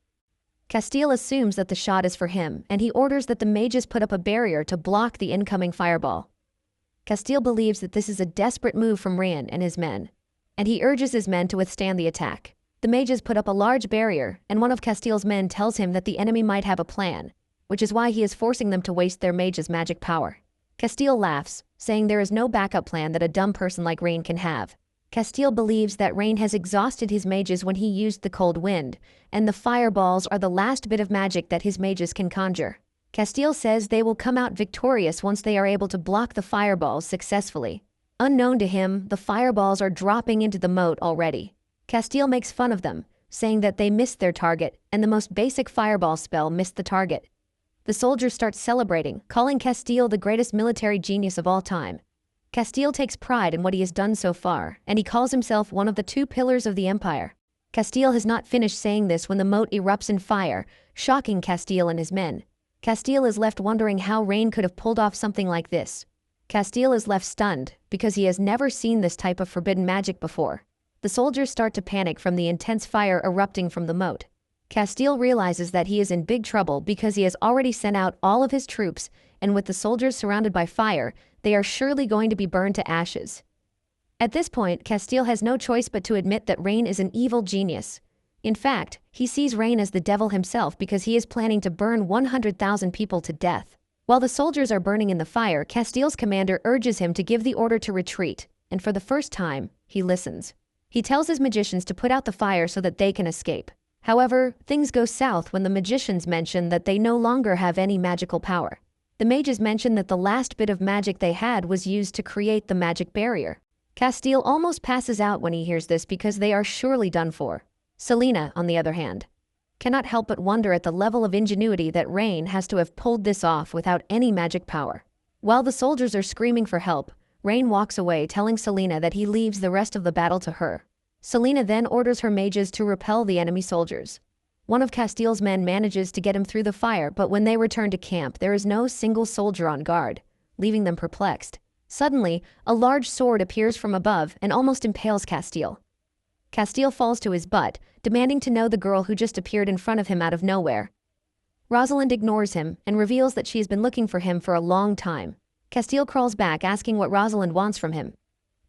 Castile assumes that the shot is for him, and he orders that the mages put up a barrier to block the incoming fireball. Castile believes that this is a desperate move from Rain and his men, and he urges his men to withstand the attack. The mages put up a large barrier, and one of Castile's men tells him that the enemy might have a plan, which is why he is forcing them to waste their mage's magic power. Castile laughs, saying there is no backup plan that a dumb person like Rain can have. Castile believes that Rain has exhausted his mages when he used the cold wind, and the fireballs are the last bit of magic that his mages can conjure. Castile says they will come out victorious once they are able to block the fireballs successfully. Unknown to him, the fireballs are dropping into the moat already. Castile makes fun of them, saying that they missed their target, and the most basic fireball spell missed the target. The soldiers start celebrating, calling Castile the greatest military genius of all time. Castile takes pride in what he has done so far, and he calls himself one of the 2 pillars of the empire. Castile has not finished saying this when the moat erupts in fire, shocking Castile and his men. Castile is left wondering how Rain could have pulled off something like this. Castile is left stunned because he has never seen this type of forbidden magic before. The soldiers start to panic from the intense fire erupting from the moat. Castile realizes that he is in big trouble because he has already sent out all of his troops, and with the soldiers surrounded by fire, they are surely going to be burned to ashes. At this point, Castile has no choice but to admit that Rain is an evil genius. In fact, he sees Rain as the devil himself because he is planning to burn 100,000 people to death. While the soldiers are burning in the fire, Castile's commander urges him to give the order to retreat, and for the first time, he listens. He tells his magicians to put out the fire so that they can escape. However, things go south when the magicians mention that they no longer have any magical power. The mages mention that the last bit of magic they had was used to create the magic barrier. Castile almost passes out when he hears this because they are surely done for. Selena, on the other hand, cannot help but wonder at the level of ingenuity that Rain has to have pulled this off without any magic power. While the soldiers are screaming for help, Rain walks away, telling Selena that he leaves the rest of the battle to her. Selena then orders her mages to repel the enemy soldiers. One of Castile's men manages to get him through the fire, but when they return to camp, there is no single soldier on guard, leaving them perplexed. Suddenly, a large sword appears from above and almost impales Castile. Castile falls to his butt, demanding to know the girl who just appeared in front of him out of nowhere. Rosalind ignores him and reveals that she has been looking for him for a long time. Castile crawls back, asking what Rosalind wants from him.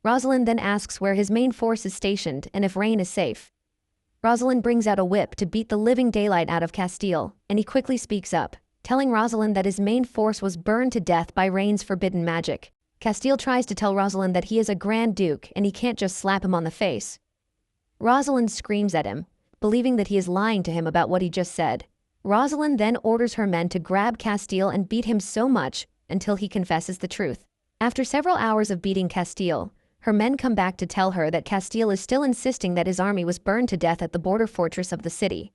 Rosalind then asks where his main force is stationed and if Rain is safe. Rosalind brings out a whip to beat the living daylight out of Castile, and he quickly speaks up, telling Rosalind that his main force was burned to death by Rain's forbidden magic. Castile tries to tell Rosalind that he is a Grand Duke and he can't just slap him on the face. Rosalind screams at him, believing that he is lying to him about what he just said. Rosalind then orders her men to grab Castile and beat him so much until he confesses the truth. After several hours of beating Castile, her men come back to tell her that Castile is still insisting that his army was burned to death at the border fortress of the city.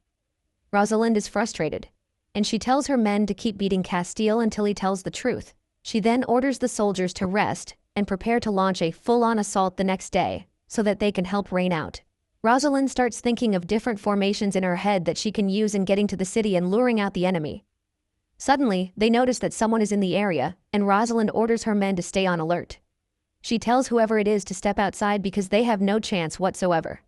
Rosalind is frustrated, and she tells her men to keep beating Castile until he tells the truth. She then orders the soldiers to rest and prepare to launch a full-on assault the next day so that they can help Rain out. Rosalind starts thinking of different formations in her head that she can use in getting to the city and luring out the enemy. Suddenly, they notice that someone is in the area, and Rosalind orders her men to stay on alert. She tells whoever it is to step outside because they have no chance whatsoever.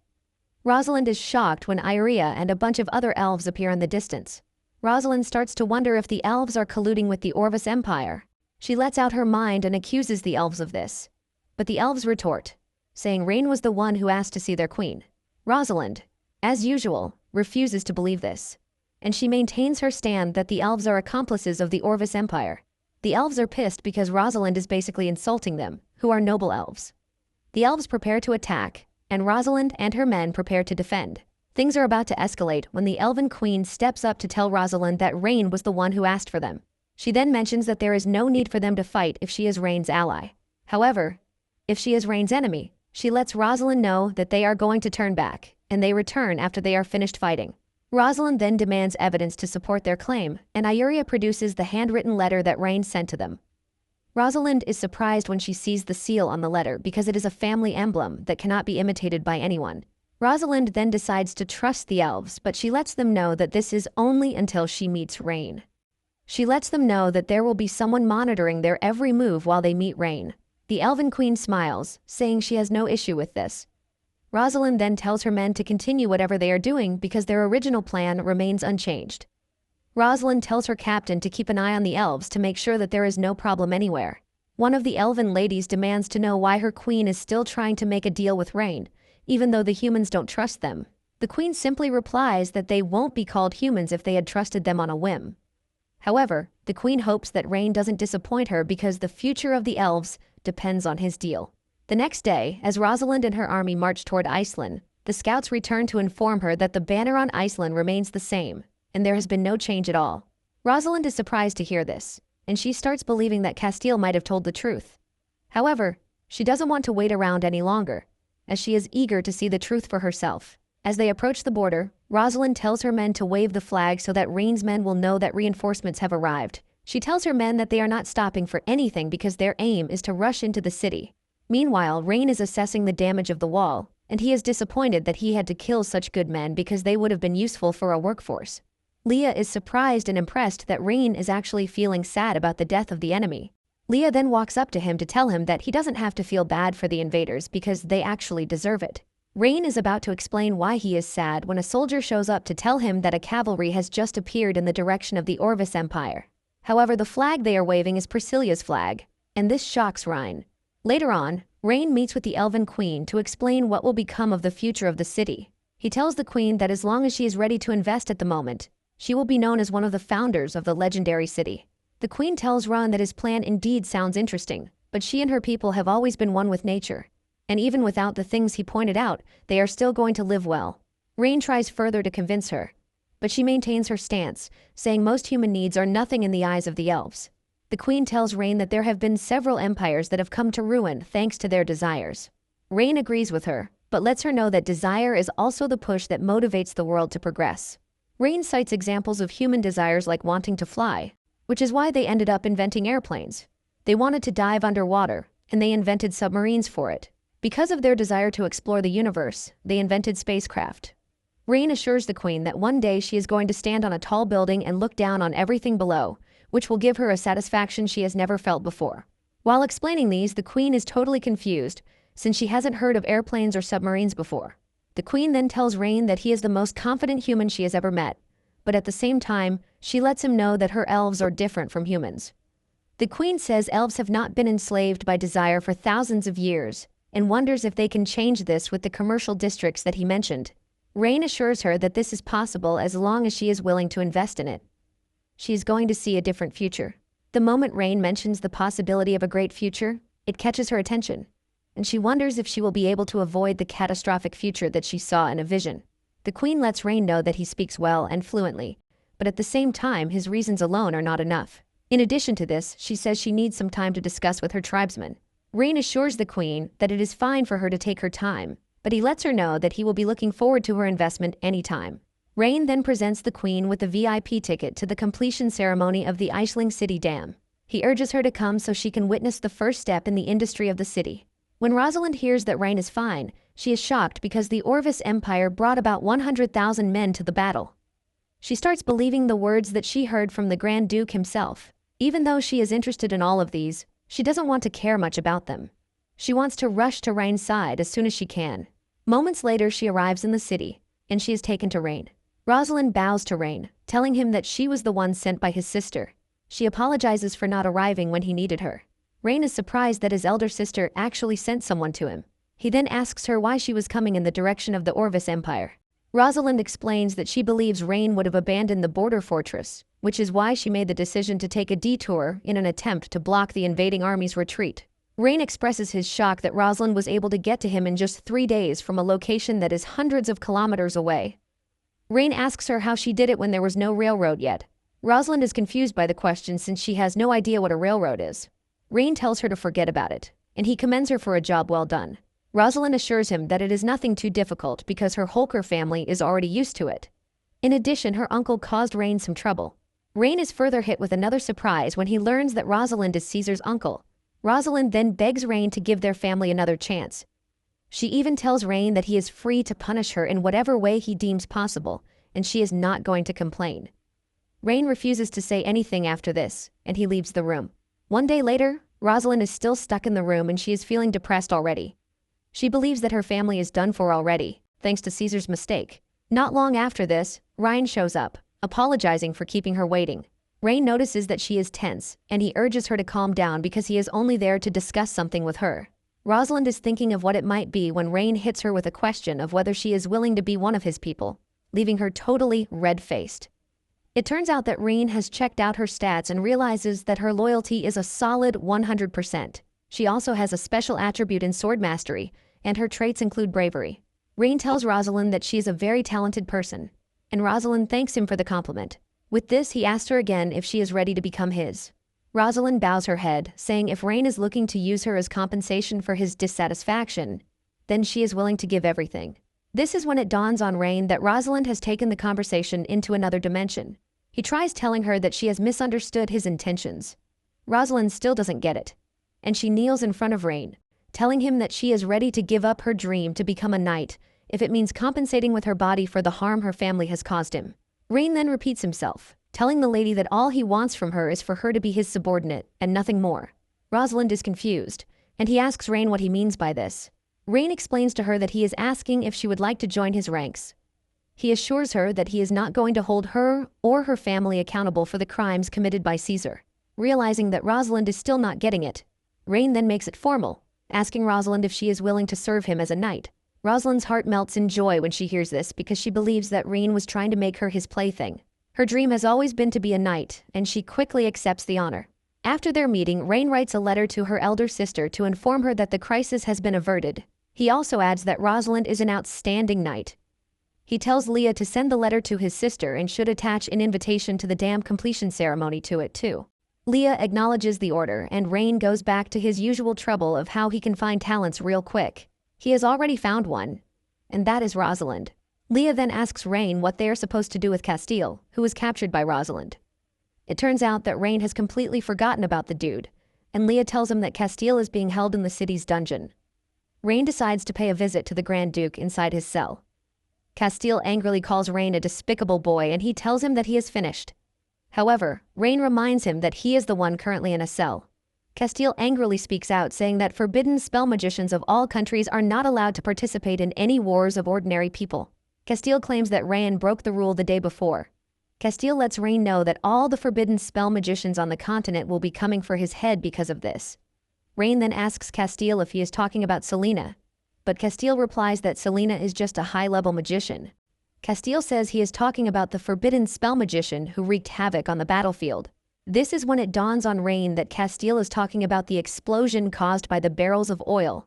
Rosalind is shocked when Iria and a bunch of other elves appear in the distance. Rosalind starts to wonder if the elves are colluding with the Orvis Empire. She lets out her mind and accuses the elves of this. But the elves retort, saying Rain was the one who asked to see their queen. Rosalind, as usual, refuses to believe this, and she maintains her stand that the elves are accomplices of the Orvis Empire. The elves are pissed because Rosalind is basically insulting them, who are noble elves. The elves prepare to attack, and Rosalind and her men prepare to defend. Things are about to escalate when the Elven Queen steps up to tell Rosalind that Rain was the one who asked for them. She then mentions that there is no need for them to fight if she is Rain's ally. However, if she is Rain's enemy, she lets Rosalind know that they are going to turn back, and they return after they are finished fighting. Rosalind then demands evidence to support their claim, and Iria produces the handwritten letter that Rain sent to them. Rosalind is surprised when she sees the seal on the letter because it is a family emblem that cannot be imitated by anyone. Rosalind then decides to trust the elves, but she lets them know that this is only until she meets Rain. She lets them know that there will be someone monitoring their every move while they meet Rain. The Elven Queen smiles, saying she has no issue with this. Rosalind then tells her men to continue whatever they are doing because their original plan remains unchanged. Rosalind tells her captain to keep an eye on the elves to make sure that there is no problem anywhere. One of the elven ladies demands to know why her queen is still trying to make a deal with Rain, even though the humans don't trust them. The queen simply replies that they won't be called humans if they had trusted them on a whim. However, the queen hopes that Rain doesn't disappoint her because the future of the elves depends on his deal. The next day, as Rosalind and her army march toward Iceland, the scouts return to inform her that the banner on Iceland remains the same, and there has been no change at all. Rosalind is surprised to hear this, and she starts believing that Castile might have told the truth. However, she doesn't want to wait around any longer, as she is eager to see the truth for herself. As they approach the border, Rosalind tells her men to wave the flag so that Rain's men will know that reinforcements have arrived. She tells her men that they are not stopping for anything because their aim is to rush into the city. Meanwhile, Rain is assessing the damage of the wall, and he is disappointed that he had to kill such good men because they would have been useful for a workforce. Leah is surprised and impressed that Rain is actually feeling sad about the death of the enemy. Leah then walks up to him to tell him that he doesn't have to feel bad for the invaders because they actually deserve it. Rain is about to explain why he is sad when a soldier shows up to tell him that a cavalry has just appeared in the direction of the Orvis Empire. However, the flag they are waving is Priscilla's flag, and this shocks Rain. Later on, Rain meets with the Elven Queen to explain what will become of the future of the city. He tells the Queen that as long as she is ready to invest at the moment, she will be known as one of the founders of the legendary city. The Queen tells Ron that his plan indeed sounds interesting, but she and her people have always been one with nature. And even without the things he pointed out, they are still going to live well. Rain tries further to convince her, but she maintains her stance, saying most human needs are nothing in the eyes of the elves. The Queen tells Rain that there have been several empires that have come to ruin thanks to their desires. Rain agrees with her, but lets her know that desire is also the push that motivates the world to progress. Rain cites examples of human desires like wanting to fly, which is why they ended up inventing airplanes. They wanted to dive underwater, and they invented submarines for it. Because of their desire to explore the universe, they invented spacecraft. Rain assures the Queen that one day she is going to stand on a tall building and look down on everything below, which will give her a satisfaction she has never felt before. While explaining these, the Queen is totally confused, since she hasn't heard of airplanes or submarines before. The Queen then tells Rain that he is the most confident human she has ever met, but at the same time, she lets him know that her elves are different from humans. The Queen says elves have not been enslaved by desire for thousands of years, and wonders if they can change this with the commercial districts that he mentioned. Rain assures her that this is possible as long as she is willing to invest in it. She is going to see a different future. The moment Rain mentions the possibility of a great future, it catches her attention, and she wonders if she will be able to avoid the catastrophic future that she saw in a vision. The Queen lets Rain know that he speaks well and fluently, but at the same time his reasons alone are not enough. In addition to this, she says she needs some time to discuss with her tribesmen. Rain assures the Queen that it is fine for her to take her time, but he lets her know that he will be looking forward to her investment anytime. Rain then presents the Queen with a VIP ticket to the completion ceremony of the Aisling City Dam. He urges her to come so she can witness the first step in the industry of the city. When Rosalind hears that Rain is fine, she is shocked because the Orvis Empire brought about 100,000 men to the battle. She starts believing the words that she heard from the Grand Duke himself. Even though she is interested in all of these, she doesn't want to care much about them. She wants to rush to Rain's side as soon as she can. Moments later, she arrives in the city, and she is taken to Rain. Rosalind bows to Rain, telling him that she was the one sent by his sister. She apologizes for not arriving when he needed her. Rain is surprised that his elder sister actually sent someone to him. He then asks her why she was coming in the direction of the Orvis Empire. Rosalind explains that she believes Rain would have abandoned the border fortress, which is why she made the decision to take a detour in an attempt to block the invading army's retreat. Rain expresses his shock that Rosalind was able to get to him in just 3 days from a location that is hundreds of kilometers away. Rain asks her how she did it when there was no railroad yet. Rosalind is confused by the question since she has no idea what a railroad is. Rain tells her to forget about it, and he commends her for a job well done. Rosalind assures him that it is nothing too difficult because her Holker family is already used to it. In addition, her uncle caused Rain some trouble. Rain is further hit with another surprise when he learns that Rosalind is Caesar's uncle. Rosalind then begs Rain to give their family another chance. She even tells Rain that he is free to punish her in whatever way he deems possible, and she is not going to complain. Rain refuses to say anything after this, and he leaves the room. One day later, Rosalind is still stuck in the room and she is feeling depressed already. She believes that her family is done for already, thanks to Caesar's mistake. Not long after this, Rain shows up, apologizing for keeping her waiting. Rain notices that she is tense, and he urges her to calm down because he is only there to discuss something with her. Rosalind is thinking of what it might be when Rain hits her with a question of whether she is willing to be one of his people, leaving her totally red-faced. It turns out that Rain has checked out her stats and realizes that her loyalty is a solid 100%. She also has a special attribute in sword mastery, and her traits include bravery. Rain tells Rosalind that she is a very talented person, and Rosalind thanks him for the compliment. With this, he asks her again if she is ready to become his. Rosalind bows her head, saying if Rain is looking to use her as compensation for his dissatisfaction, then she is willing to give everything. This is when it dawns on Rain that Rosalind has taken the conversation into another dimension. He tries telling her that she has misunderstood his intentions. Rosalind still doesn't get it, and she kneels in front of Rain, telling him that she is ready to give up her dream to become a knight if it means compensating with her body for the harm her family has caused him. Rain then repeats himself, telling the lady that all he wants from her is for her to be his subordinate and nothing more. Rosalind is confused, and he asks Rain what he means by this. Rain explains to her that he is asking if she would like to join his ranks. He assures her that he is not going to hold her or her family accountable for the crimes committed by Caesar. Realizing that Rosalind is still not getting it, Rain then makes it formal, asking Rosalind if she is willing to serve him as a knight. Rosalind's heart melts in joy when she hears this because she believes that Rain was trying to make her his plaything. Her dream has always been to be a knight, and she quickly accepts the honor. After their meeting, Rain writes a letter to her elder sister to inform her that the crisis has been averted. He also adds that Rosalind is an outstanding knight. He tells Leah to send the letter to his sister and should attach an invitation to the dam completion ceremony to it too. Leah acknowledges the order, and Rain goes back to his usual trouble of how he can find talents real quick. He has already found one, and that is Rosalind. Leah then asks Rain what they are supposed to do with Castile, who was captured by Rosalind. It turns out that Rain has completely forgotten about the dude, and Leah tells him that Castile is being held in the city's dungeon. Rain decides to pay a visit to the Grand Duke inside his cell. Castile angrily calls Rain a despicable boy, and he tells him that he is finished. However, Rain reminds him that he is the one currently in a cell. Castile angrily speaks out, saying that forbidden spell magicians of all countries are not allowed to participate in any wars of ordinary people. Castile claims that Rain broke the rule the day before. Castile lets Rain know that all the forbidden spell magicians on the continent will be coming for his head because of this. Rain then asks Castile if he is talking about Selena, but Castile replies that Selena is just a high-level magician. Castile says he is talking about the forbidden spell magician who wreaked havoc on the battlefield. This is when it dawns on Rain that Castile is talking about the explosion caused by the barrels of oil.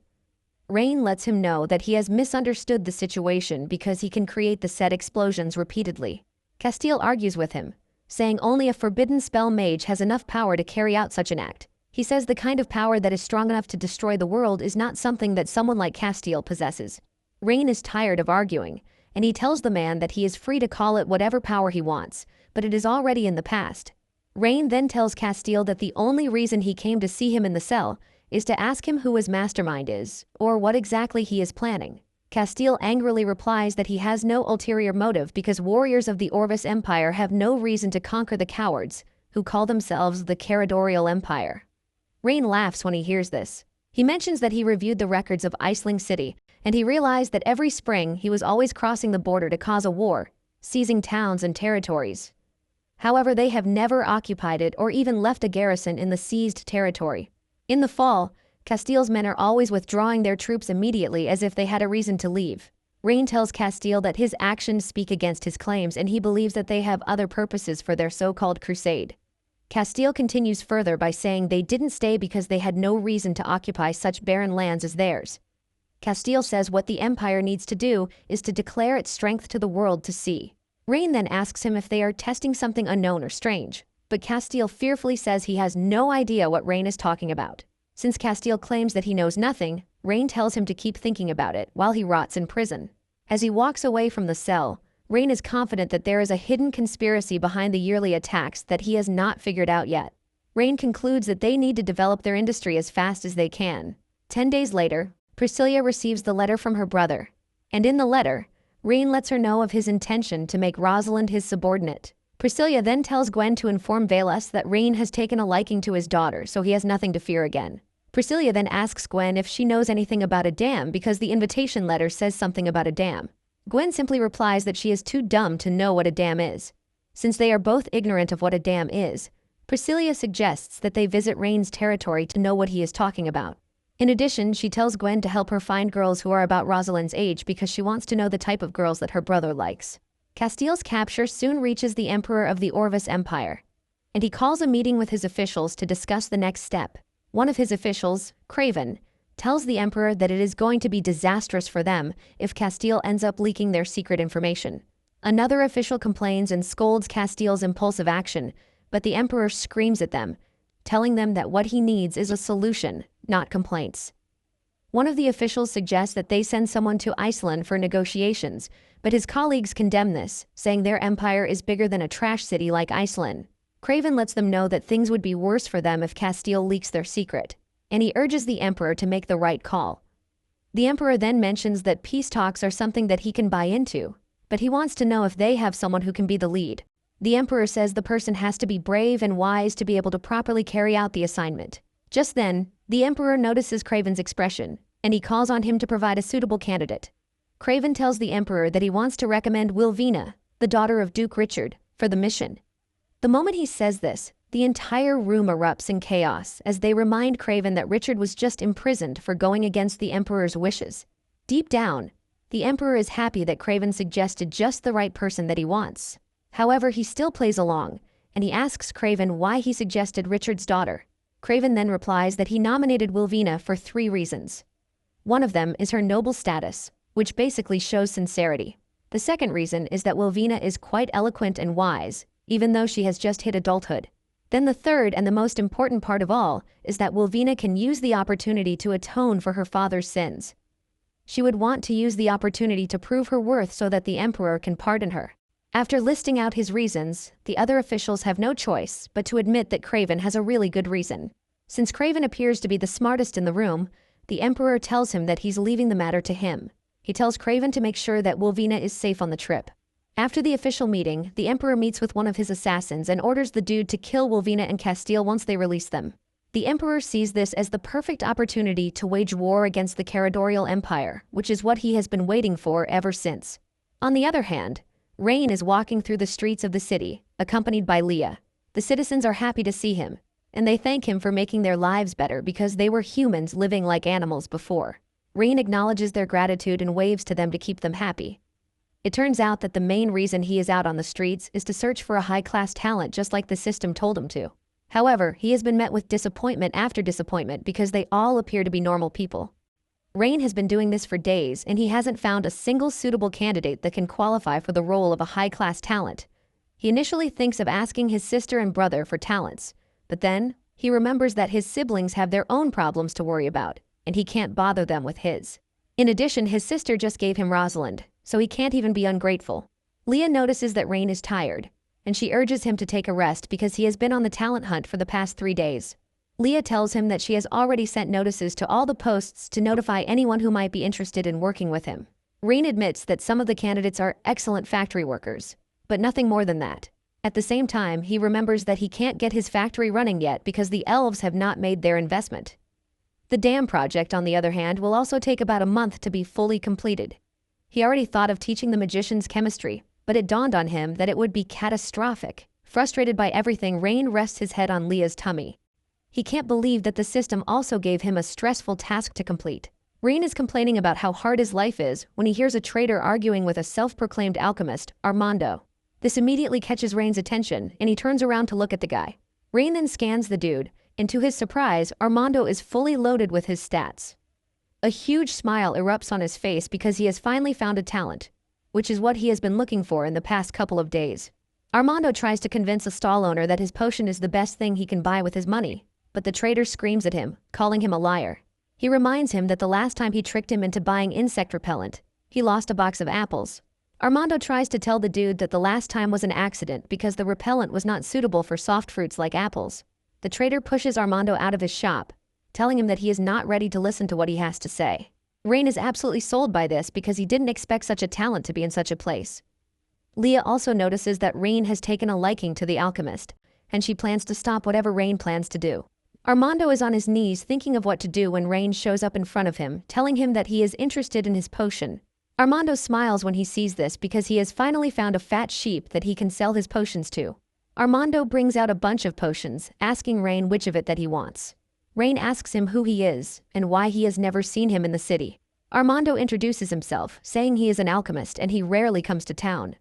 Rain lets him know that he has misunderstood the situation because he can create the said explosions repeatedly. Castile argues with him, saying only a forbidden spell mage has enough power to carry out such an act. He says the kind of power that is strong enough to destroy the world is not something that someone like Castile possesses. Rain is tired of arguing, and he tells the man that he is free to call it whatever power he wants, but it is already in the past. Rain then tells Castile that the only reason he came to see him in the cell is to ask him who his mastermind is, or what exactly he is planning. Castile angrily replies that he has no ulterior motive because warriors of the Orvis Empire have no reason to conquer the cowards, who call themselves the Caradorial Empire. Rain laughs when he hears this. He mentions that he reviewed the records of Iceling City, and he realized that every spring he was always crossing the border to cause a war, seizing towns and territories. However, they have never occupied it or even left a garrison in the seized territory. In the fall, Castile's men are always withdrawing their troops immediately as if they had a reason to leave. Rain tells Castile that his actions speak against his claims and he believes that they have other purposes for their so-called crusade. Castile continues further by saying they didn't stay because they had no reason to occupy such barren lands as theirs. Castile says what the empire needs to do is to declare its strength to the world to see. Rain then asks him if they are testing something unknown or strange, but Castile fearfully says he has no idea what Rain is talking about. Since Castile claims that he knows nothing, Rain tells him to keep thinking about it while he rots in prison. As he walks away from the cell, Rain is confident that there is a hidden conspiracy behind the yearly attacks that he has not figured out yet. Rain concludes that they need to develop their industry as fast as they can. 10 days later, Priscilla receives the letter from her brother, and in the letter, Rain lets her know of his intention to make Rosalind his subordinate. Priscilla then tells Gwen to inform Velas that Rain has taken a liking to his daughter, so he has nothing to fear again. Priscilla then asks Gwen if she knows anything about a dam because the invitation letter says something about a dam. Gwen simply replies that she is too dumb to know what a dam is. Since they are both ignorant of what a dam is, Priscilla suggests that they visit Rain's territory to know what he is talking about. In addition, she tells Gwen to help her find girls who are about Rosalind's age because she wants to know the type of girls that her brother likes. Castile's capture soon reaches the Emperor of the Orvis Empire, and he calls a meeting with his officials to discuss the next step. One of his officials, Craven, tells the Emperor that it is going to be disastrous for them if Castile ends up leaking their secret information. Another official complains and scolds Castile's impulsive action, but the Emperor screams at them, telling them that what he needs is a solution, not complaints. One of the officials suggests that they send someone to Iceland for negotiations, but his colleagues condemn this, saying their empire is bigger than a trash city like Iceland. Craven lets them know that things would be worse for them if Castile leaks their secret, and he urges the Emperor to make the right call. The Emperor then mentions that peace talks are something that he can buy into, but he wants to know if they have someone who can be the lead. The Emperor says the person has to be brave and wise to be able to properly carry out the assignment. Just then, the Emperor notices Craven's expression. and he calls on him to provide a suitable candidate. Craven tells the Emperor that he wants to recommend Wilvina, the daughter of Duke Richard, for the mission. The moment he says this, the entire room erupts in chaos as they remind Craven that Richard was just imprisoned for going against the Emperor's wishes. Deep down, the Emperor is happy that Craven suggested just the right person that he wants. However, he still plays along, and he asks Craven why he suggested Richard's daughter. Craven then replies that he nominated Wilvina for 3 reasons. One of them is her noble status, which basically shows sincerity. The second reason is that Wilvina is quite eloquent and wise, even though she has just hit adulthood. Then the third and the most important part of all is that Wilvina can use the opportunity to atone for her father's sins. She would want to use the opportunity to prove her worth so that the Emperor can pardon her. After listing out his reasons, the other officials have no choice but to admit that Craven has a really good reason. Since Craven appears to be the smartest in the room, the Emperor tells him that he's leaving the matter to him. He tells Craven to make sure that Wilvina is safe on the trip. After the official meeting, the Emperor meets with one of his assassins and orders the dude to kill Wilvina and Castile once they release them. The Emperor sees this as the perfect opportunity to wage war against the Caradorial Empire, which is what he has been waiting for ever since. On the other hand, Rain is walking through the streets of the city, accompanied by Leah. The citizens are happy to see him, and they thank him for making their lives better because they were humans living like animals before. Rain acknowledges their gratitude and waves to them to keep them happy. It turns out that the main reason he is out on the streets is to search for a high-class talent just like the system told him to. However, he has been met with disappointment after disappointment because they all appear to be normal people. Rain has been doing this for days and he hasn't found a single suitable candidate that can qualify for the role of a high-class talent. He initially thinks of asking his sister and brother for talents, but then he remembers that his siblings have their own problems to worry about, and he can't bother them with his. In addition, his sister just gave him Rosalind, so he can't even be ungrateful. Leah notices that Rain is tired, and she urges him to take a rest because he has been on the talent hunt for the past 3 days. Leah tells him that she has already sent notices to all the posts to notify anyone who might be interested in working with him. Rain admits that some of the candidates are excellent factory workers, but nothing more than that. At the same time, he remembers that he can't get his factory running yet because the elves have not made their investment. The dam project, on the other hand, will also take about a month to be fully completed. He already thought of teaching the magicians chemistry, but it dawned on him that it would be catastrophic. Frustrated by everything, Rain rests his head on Leah's tummy. He can't believe that the system also gave him a stressful task to complete. Rain is complaining about how hard his life is when he hears a traitor arguing with a self-proclaimed alchemist, Armando. This immediately catches Rain's attention, and he turns around to look at the guy. Rain then scans the dude, and to his surprise, Armando is fully loaded with his stats. A huge smile erupts on his face because he has finally found a talent, which is what he has been looking for in the past couple of days. Armando tries to convince a stall owner that his potion is the best thing he can buy with his money, but the traitor screams at him, calling him a liar. He reminds him that the last time he tricked him into buying insect repellent, he lost a box of apples. Armando tries to tell the dude that the last time was an accident because the repellent was not suitable for soft fruits like apples. The traitor pushes Armando out of his shop, telling him that he is not ready to listen to what he has to say. Rain is absolutely sold by this because he didn't expect such a talent to be in such a place. Leah also notices that Rain has taken a liking to the alchemist, and she plans to stop whatever Rain plans to do. Armando is on his knees thinking of what to do when Rain shows up in front of him, telling him that he is interested in his potion. Armando smiles when he sees this because he has finally found a fat sheep that he can sell his potions to. Armando brings out a bunch of potions, asking Rain which of it that he wants. Rain asks him who he is and why he has never seen him in the city. Armando introduces himself, saying he is an alchemist and he rarely comes to town.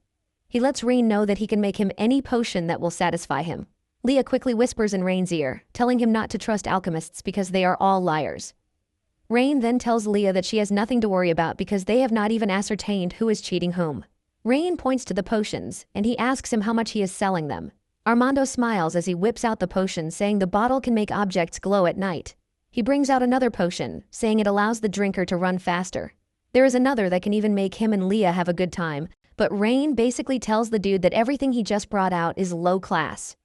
He lets Rain know that he can make him any potion that will satisfy him. Leah quickly whispers in Rain's ear, telling him not to trust alchemists because they are all liars. Rain then tells Leah that she has nothing to worry about because they have not even ascertained who is cheating whom. Rain points to the potions, and he asks him how much he is selling them. Armando smiles as he whips out the potion, saying the bottle can make objects glow at night. He brings out another potion, saying it allows the drinker to run faster. There is another that can even make him and Leah have a good time, but Rain basically tells the dude that everything he just brought out is low class.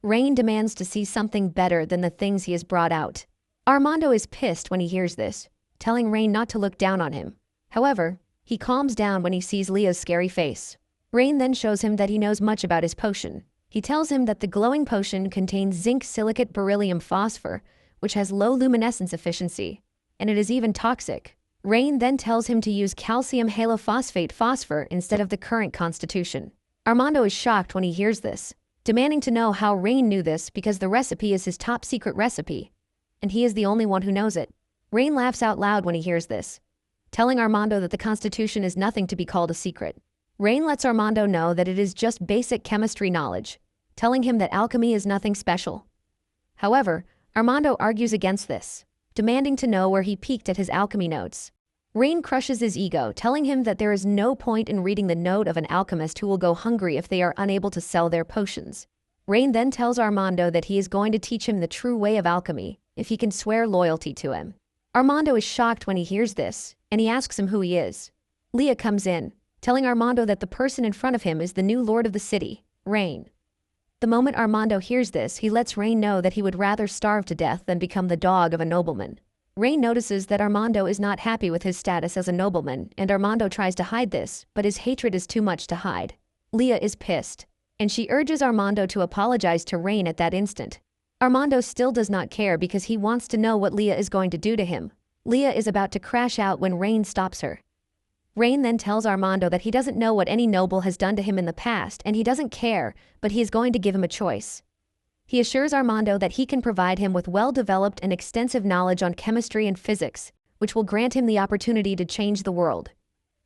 Rain demands to see something better than the things he has brought out. Armando is pissed when he hears this, telling Rain not to look down on him. However, he calms down when he sees Leah's scary face. Rain then shows him that he knows much about his potion. He tells him that the glowing potion contains zinc silicate beryllium phosphor, which has low luminescence efficiency. and it is even toxic. Rain then tells him to use calcium halophosphate phosphor instead of the current constitution. Armando is shocked when he hears this, demanding to know how Rain knew this because the recipe is his top secret recipe, and he is the only one who knows it. Rain laughs out loud when he hears this, telling Armando that the constitution is nothing to be called a secret. Rain lets Armando know that it is just basic chemistry knowledge, telling him that alchemy is nothing special. However, Armando argues against this, demanding to know where he peaked at his alchemy notes. Rain crushes his ego, telling him that there is no point in reading the note of an alchemist who will go hungry if they are unable to sell their potions. Rain then tells Armando that he is going to teach him the true way of alchemy if he can swear loyalty to him. Armando is shocked when he hears this, and he asks him who he is. Leah comes in, telling Armando that the person in front of him is the new lord of the city, Rain. The moment Armando hears this, he lets Rain know that he would rather starve to death than become the dog of a nobleman. Rain notices that Armando is not happy with his status as a nobleman, and Armando tries to hide this, but his hatred is too much to hide. Leah is pissed, and she urges Armando to apologize to Rain at that instant. Armando still does not care because he wants to know what Leah is going to do to him. Leah is about to crash out when Rain stops her. Rain then tells Armando that he doesn't know what any noble has done to him in the past and he doesn't care, but he is going to give him a choice. He assures Armando that he can provide him with well-developed and extensive knowledge on chemistry and physics, which will grant him the opportunity to change the world.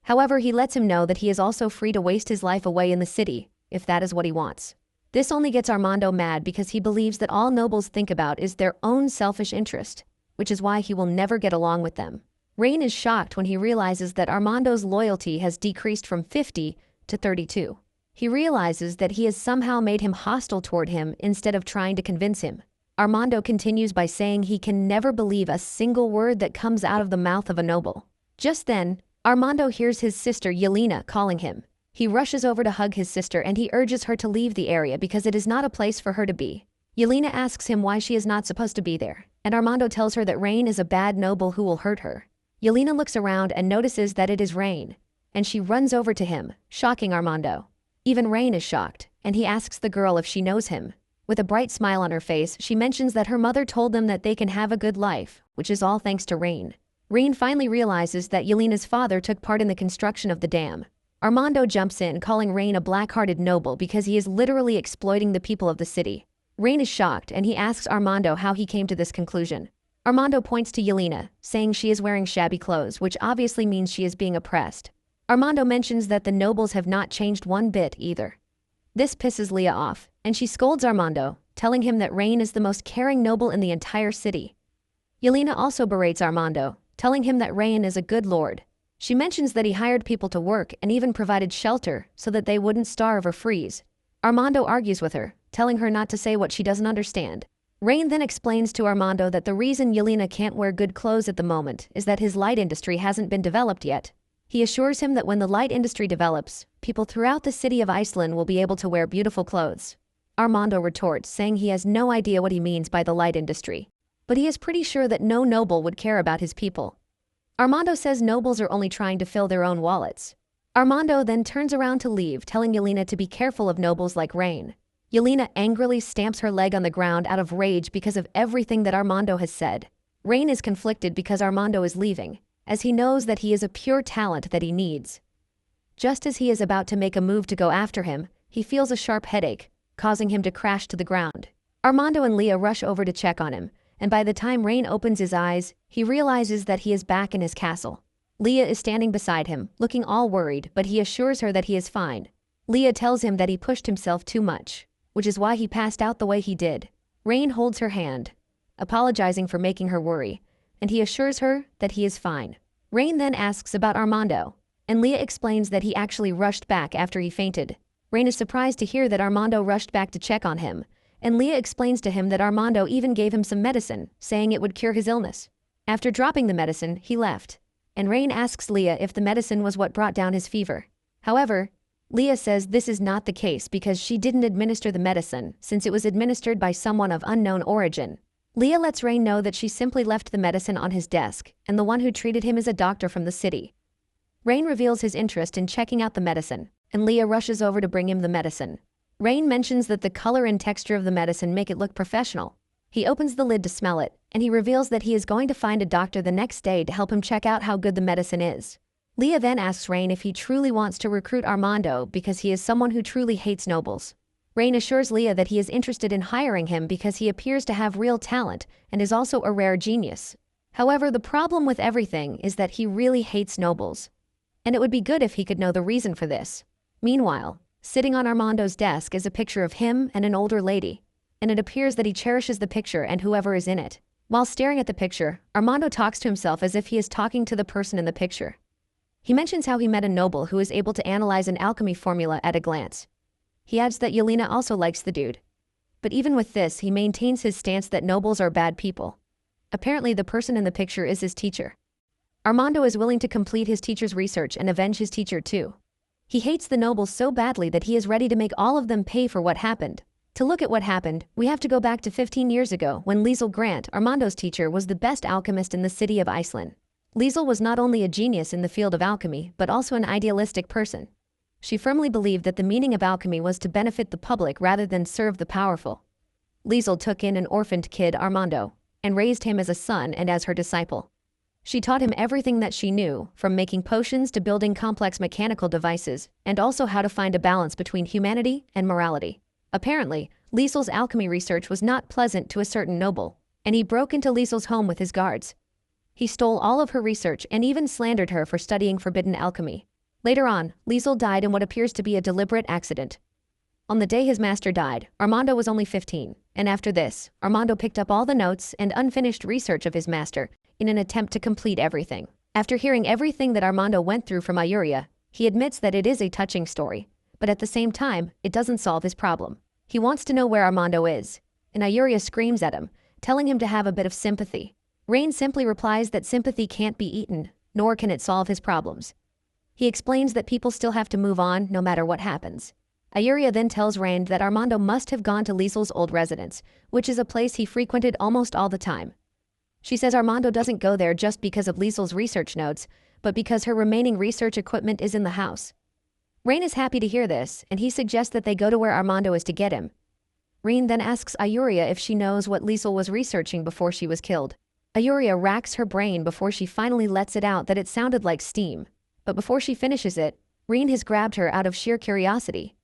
However, he lets him know that he is also free to waste his life away in the city, if that is what he wants. This only gets Armando mad because he believes that all nobles think about is their own selfish interest, which is why he will never get along with them. Rain is shocked when he realizes that Armando's loyalty has decreased from 50 to 32. He realizes that he has somehow made him hostile toward him instead of trying to convince him. Armando continues by saying he can never believe a single word that comes out of the mouth of a noble. Just then, Armando hears his sister Yelena calling him. He rushes over to hug his sister and he urges her to leave the area because it is not a place for her to be. Yelena asks him why she is not supposed to be there, and Armando tells her that Rain is a bad noble who will hurt her. Yelena looks around and notices that it is Rain, and she runs over to him, shocking Armando. Even Rain is shocked, and he asks the girl if she knows him. With a bright smile on her face, she mentions that her mother told them that they can have a good life, which is all thanks to Rain. Rain finally realizes that Yelena's father took part in the construction of the dam. Armando jumps in, calling Rain a black-hearted noble because he is literally exploiting the people of the city. Rain is shocked, and he asks Armando how he came to this conclusion. Armando points to Yelena, saying she is wearing shabby clothes, which obviously means she is being oppressed. Armando mentions that the nobles have not changed one bit either. This pisses Leah off, and she scolds Armando, telling him that Rain is the most caring noble in the entire city. Yelena also berates Armando, telling him that Rain is a good lord. She mentions that he hired people to work and even provided shelter so that they wouldn't starve or freeze. Armando argues with her, telling her not to say what she doesn't understand. Rain then explains to Armando that the reason Yelena can't wear good clothes at the moment is that his light industry hasn't been developed yet. He assures him that when the light industry develops, people throughout the city of Iceland will be able to wear beautiful clothes. Armando retorts, saying he has no idea what he means by the light industry, but he is pretty sure that no noble would care about his people. Armando says nobles are only trying to fill their own wallets. Armando then turns around to leave, telling Yelena to be careful of nobles like Rain. Yelena angrily stamps her leg on the ground out of rage because of everything that Armando has said. Rain is conflicted because Armando is leaving, as he knows that he is a pure talent that he needs. Just as he is about to make a move to go after him, he feels a sharp headache, causing him to crash to the ground. Armando and Leah rush over to check on him, and by the time Rain opens his eyes, he realizes that he is back in his castle. Leah is standing beside him, looking all worried, but he assures her that he is fine. Leah tells him that he pushed himself too much, which is why he passed out the way he did. Rain holds her hand, apologizing for making her worry, and he assures her that he is fine. Rain then asks about Armando, and Leah explains that he actually rushed back after he fainted. Rain is surprised to hear that Armando rushed back to check on him, and Leah explains to him that Armando even gave him some medicine, saying it would cure his illness. After dropping the medicine, he left, and Rain asks Leah if the medicine was what brought down his fever. However, Leah says this is not the case because she didn't administer the medicine since it was administered by someone of unknown origin. Leah lets Rain know that she simply left the medicine on his desk, and the one who treated him is a doctor from the city. Rain reveals his interest in checking out the medicine, and Leah rushes over to bring him the medicine. Rain mentions that the color and texture of the medicine make it look professional. He opens the lid to smell it, and he reveals that he is going to find a doctor the next day to help him check out how good the medicine is. Leah then asks Rain if he truly wants to recruit Armando because he is someone who truly hates nobles. Rain assures Leah that he is interested in hiring him because he appears to have real talent and is also a rare genius. However, the problem with everything is that he really hates nobles. And it would be good if he could know the reason for this. Meanwhile, sitting on Armando's desk is a picture of him and an older lady, and it appears that he cherishes the picture and whoever is in it. While staring at the picture, Armando talks to himself as if he is talking to the person in the picture. He mentions how he met a noble who is able to analyze an alchemy formula at a glance. He adds that Yelena also likes the dude. But even with this, he maintains his stance that nobles are bad people. Apparently, the person in the picture is his teacher. Armando is willing to complete his teacher's research and avenge his teacher too. He hates the nobles so badly that he is ready to make all of them pay for what happened. To look at what happened, we have to go back to 15 years ago when Liesl Grant, Armando's teacher, was the best alchemist in the city of Iceland. Liesl was not only a genius in the field of alchemy, but also an idealistic person. She firmly believed that the meaning of alchemy was to benefit the public rather than serve the powerful. Liesl took in an orphaned kid, Armando, and raised him as a son and as her disciple. She taught him everything that she knew, from making potions to building complex mechanical devices, and also how to find a balance between humanity and morality. Apparently, Liesl's alchemy research was not pleasant to a certain noble, and he broke into Liesl's home with his guards. He stole all of her research and even slandered her for studying forbidden alchemy. Later on, Liesl died in what appears to be a deliberate accident. On the day his master died, Armando was only 15, and after this, Armando picked up all the notes and unfinished research of his master in an attempt to complete everything. After hearing everything that Armando went through from Ayuria, he admits that it is a touching story, but at the same time, it doesn't solve his problem. He wants to know where Armando is, and Ayuria screams at him, telling him to have a bit of sympathy. Rain simply replies that sympathy can't be eaten, nor can it solve his problems. He explains that people still have to move on no matter what happens. Ayuria then tells Rain that Armando must have gone to Liesl's old residence, which is a place he frequented almost all the time. She says Armando doesn't go there just because of Liesl's research notes, but because her remaining research equipment is in the house. Rain is happy to hear this, and he suggests that they go to where Armando is to get him. Rain then asks Ayuria if she knows what Liesl was researching before she was killed. Ayuria racks her brain before she finally lets it out that it sounded like steam. But before she finishes it, Rain has grabbed her out of sheer curiosity.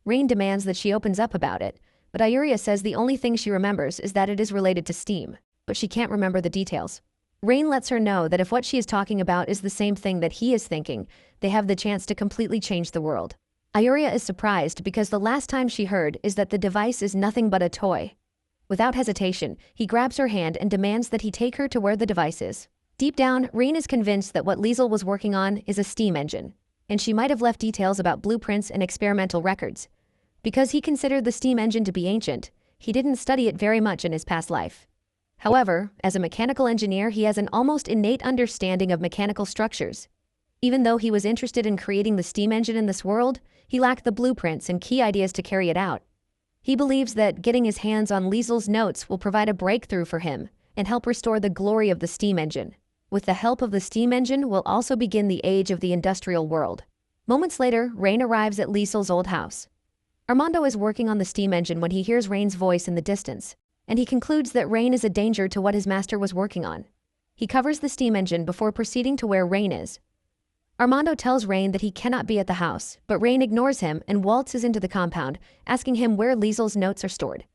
Rain demands that she opens up about it, but Ayuria says the only thing she remembers is that it is related to steam, but she can't remember the details. Rain lets her know that if what she is talking about is the same thing that he is thinking, they have the chance to completely change the world. Ayuria is surprised because the last time she heard is that the device is nothing but a toy. Without hesitation, he grabs her hand and demands that he take her to where the device is. Deep down, Rain is convinced that what Liesl was working on is a steam engine, and she might have left details about blueprints and experimental records. Because he considered the steam engine to be ancient, he didn't study it very much in his past life. However, as a mechanical engineer, he has an almost innate understanding of mechanical structures. Even though he was interested in creating the steam engine in this world, he lacked the blueprints and key ideas to carry it out. He believes that getting his hands on Liesl's notes will provide a breakthrough for him and help restore the glory of the steam engine. With the help of the steam engine will also begin the age of the industrial world. Moments later, Rain arrives at Liesl's old house. Armando is working on the steam engine when he hears Rain's voice in the distance, and he concludes that Rain is a danger to what his master was working on. He covers the steam engine before proceeding to where Rain is. Armando tells Rain that he cannot be at the house, but Rain ignores him and waltzes into the compound, asking him where Liesl's notes are stored.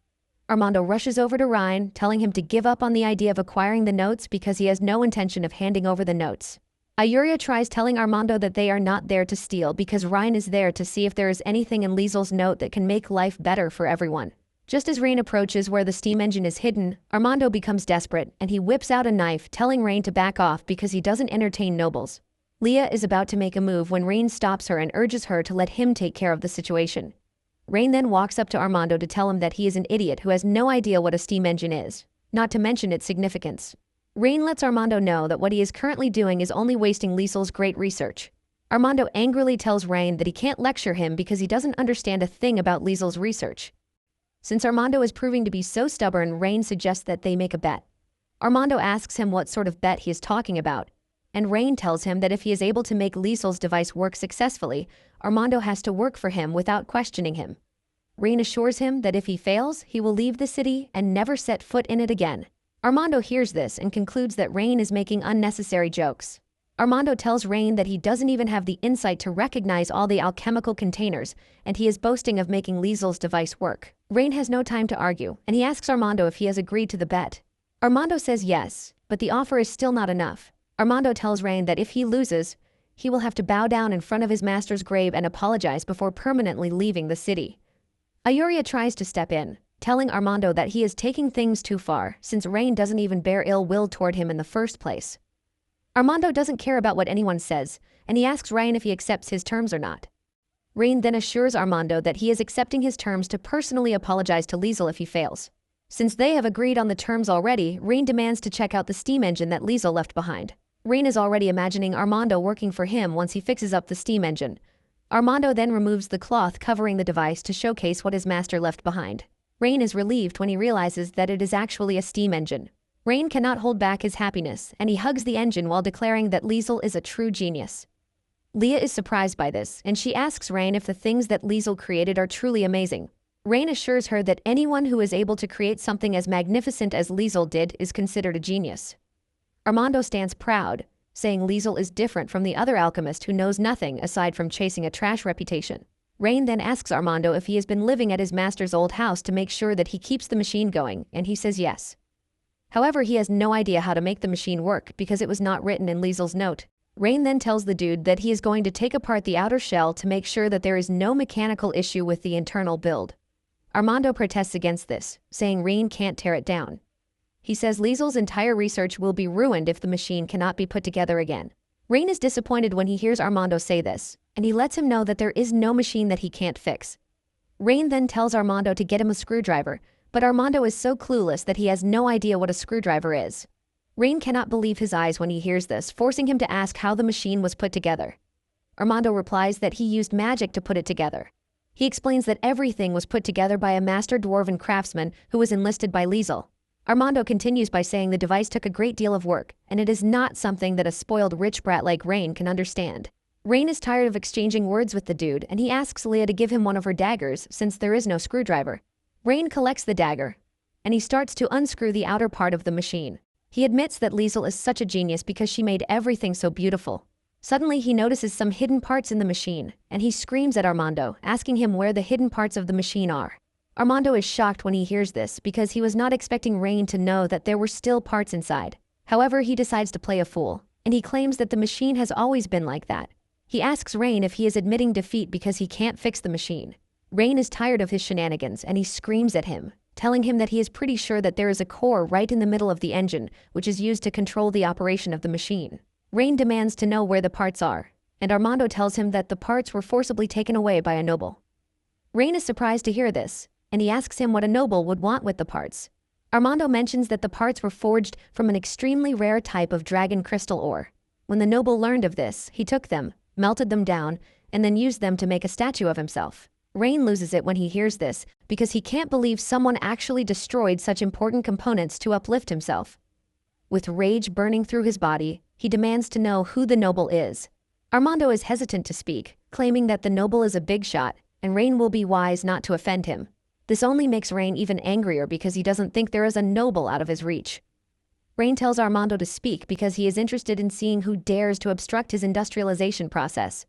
Armando rushes over to Rain, telling him to give up on the idea of acquiring the notes because he has no intention of handing over the notes. Ayuria tries telling Armando that they are not there to steal because Rain is there to see if there is anything in Liesl's note that can make life better for everyone. Just as Rain approaches where the steam engine is hidden, Armando becomes desperate and he whips out a knife, telling Rain to back off because he doesn't entertain nobles. Leah is about to make a move when Rain stops her and urges her to let him take care of the situation. Rain then walks up to Armando to tell him that he is an idiot who has no idea what a steam engine is, not to mention its significance. Rain lets Armando know that what he is currently doing is only wasting Liesl's great research. Armando angrily tells Rain that he can't lecture him because he doesn't understand a thing about Liesl's research. Since Armando is proving to be so stubborn, Rain suggests that they make a bet. Armando asks him what sort of bet he is talking about, and Rain tells him that if he is able to make Liesl's device work successfully, Armando has to work for him without questioning him. Rain assures him that if he fails, he will leave the city and never set foot in it again. Armando hears this and concludes that Rain is making unnecessary jokes. Armando tells Rain that he doesn't even have the insight to recognize all the alchemical containers, and he is boasting of making Liesel's device work. Rain has no time to argue, and he asks Armando if he has agreed to the bet. Armando says yes, but the offer is still not enough. Armando tells Rain that if he loses, he will have to bow down in front of his master's grave and apologize before permanently leaving the city. Ayuria tries to step in, telling Armando that he is taking things too far since Rain doesn't even bear ill will toward him in the first place. Armando doesn't care about what anyone says, and he asks Rain if he accepts his terms or not. Rain then assures Armando that he is accepting his terms to personally apologize to Liesel if he fails. Since they have agreed on the terms already, Rain demands to check out the steam engine that Liesel left behind. Rain is already imagining Armando working for him once he fixes up the steam engine. Armando then removes the cloth covering the device to showcase what his master left behind. Rain is relieved when he realizes that it is actually a steam engine. Rain cannot hold back his happiness, and he hugs the engine while declaring that Liesel is a true genius. Leah is surprised by this, and she asks Rain if the things that Liesel created are truly amazing. Rain assures her that anyone who is able to create something as magnificent as Liesel did is considered a genius. Armando stands proud, saying Liesel is different from the other alchemist who knows nothing aside from chasing a trash reputation. Rain then asks Armando if he has been living at his master's old house to make sure that he keeps the machine going, and he says yes. However, he has no idea how to make the machine work because it was not written in Liesel's note. Rain then tells the dude that he is going to take apart the outer shell to make sure that there is no mechanical issue with the internal build. Armando protests against this, saying Rain can't tear it down. He says Liesel's entire research will be ruined if the machine cannot be put together again. Rain is disappointed when he hears Armando say this, and he lets him know that there is no machine that he can't fix. Rain then tells Armando to get him a screwdriver, but Armando is so clueless that he has no idea what a screwdriver is. Rain cannot believe his eyes when he hears this, forcing him to ask how the machine was put together. Armando replies that he used magic to put it together. He explains that everything was put together by a master dwarven craftsman who was enlisted by Liesel. Armando continues by saying the device took a great deal of work, and it is not something that a spoiled rich brat like Rain can understand. Rain is tired of exchanging words with the dude, and he asks Leah to give him one of her daggers since there is no screwdriver. Rain collects the dagger, and he starts to unscrew the outer part of the machine. He admits that Liesel is such a genius because she made everything so beautiful. Suddenly he notices some hidden parts in the machine, and he screams at Armando, asking him where the hidden parts of the machine are. Armando is shocked when he hears this because he was not expecting Rain to know that there were still parts inside. However, he decides to play a fool, and he claims that the machine has always been like that. He asks Rain if he is admitting defeat because he can't fix the machine. Rain is tired of his shenanigans and he screams at him, telling him that he is pretty sure that there is a core right in the middle of the engine, which is used to control the operation of the machine. Rain demands to know where the parts are, and Armando tells him that the parts were forcibly taken away by a noble. Rain is surprised to hear this, and he asks him what a noble would want with the parts. Armando mentions that the parts were forged from an extremely rare type of dragon crystal ore. When the noble learned of this, he took them, melted them down, and then used them to make a statue of himself. Rain loses it when he hears this because he can't believe someone actually destroyed such important components to uplift himself. With rage burning through his body, he demands to know who the noble is. Armando is hesitant to speak, claiming that the noble is a big shot, and Rain will be wise not to offend him. This only makes Rain even angrier because he doesn't think there is a noble out of his reach. Rain tells Armando to speak because he is interested in seeing who dares to obstruct his industrialization process.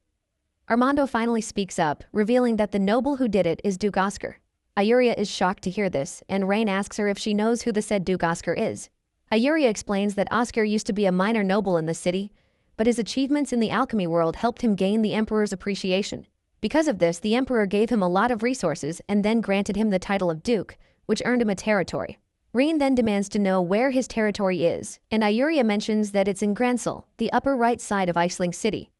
Armando finally speaks up, revealing that the noble who did it is Duke Oscar. Ayuria is shocked to hear this, and Rain asks her if she knows who the said Duke Oscar is. Ayuria explains that Oscar used to be a minor noble in the city, but his achievements in the alchemy world helped him gain the emperor's appreciation. Because of this, the emperor gave him a lot of resources and then granted him the title of duke, which earned him a territory. Rain then demands to know where his territory is, and Ayuria mentions that it's in Gransel, the upper right side of Iceling City.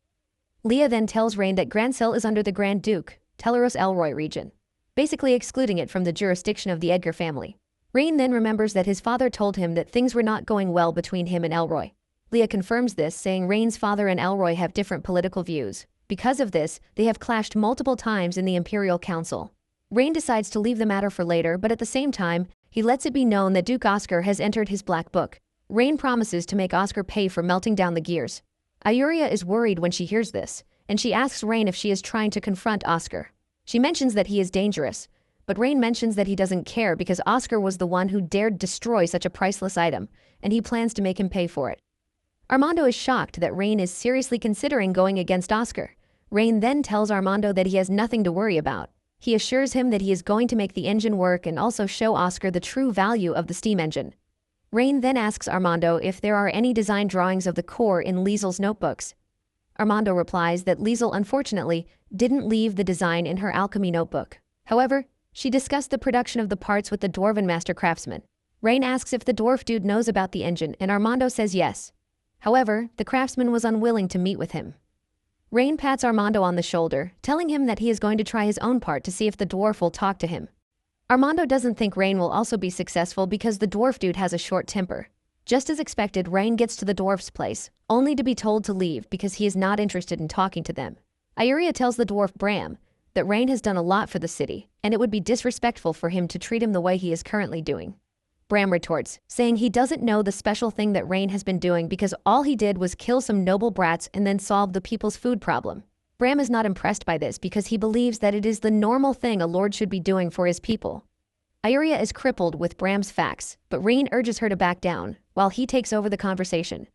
Leah then tells Rain that Gransel is under the Grand Duke, Teleros Elroy region, basically excluding it from the jurisdiction of the Edgar family. Rain then remembers that his father told him that things were not going well between him and Elroy. Leah confirms this, saying Rain's father and Elroy have different political views. Because of this, they have clashed multiple times in the Imperial Council. Rain decides to leave the matter for later, but at the same time, he lets it be known that Duke Oscar has entered his black book. Rain promises to make Oscar pay for melting down the gears. Ayuria is worried when she hears this, and she asks Rain if she is trying to confront Oscar. She mentions that he is dangerous, but Rain mentions that he doesn't care because Oscar was the one who dared destroy such a priceless item, and he plans to make him pay for it. Armando is shocked that Rain is seriously considering going against Oscar. Rain then tells Armando that he has nothing to worry about. He assures him that he is going to make the engine work and also show Oscar the true value of the steam engine. Rain then asks Armando if there are any design drawings of the core in Liesel's notebooks. Armando replies that Liesel unfortunately didn't leave the design in her alchemy notebook. However, she discussed the production of the parts with the dwarven master craftsman. Rain asks if the dwarf dude knows about the engine, and Armando says yes. However, the craftsman was unwilling to meet with him. Rain pats Armando on the shoulder, telling him that he is going to try his own part to see if the dwarf will talk to him. Armando doesn't think Rain will also be successful because the dwarf dude has a short temper. Just as expected, Rain gets to the dwarf's place, only to be told to leave because he is not interested in talking to them. Ioria tells the dwarf Bram that Rain has done a lot for the city, and it would be disrespectful for him to treat him the way he is currently doing. Bram retorts, saying he doesn't know the special thing that Rain has been doing because all he did was kill some noble brats and then solve the people's food problem. Bram is not impressed by this because he believes that it is the normal thing a lord should be doing for his people. Ioria is crippled with Bram's facts, but Rain urges her to back down, while he takes over the conversation.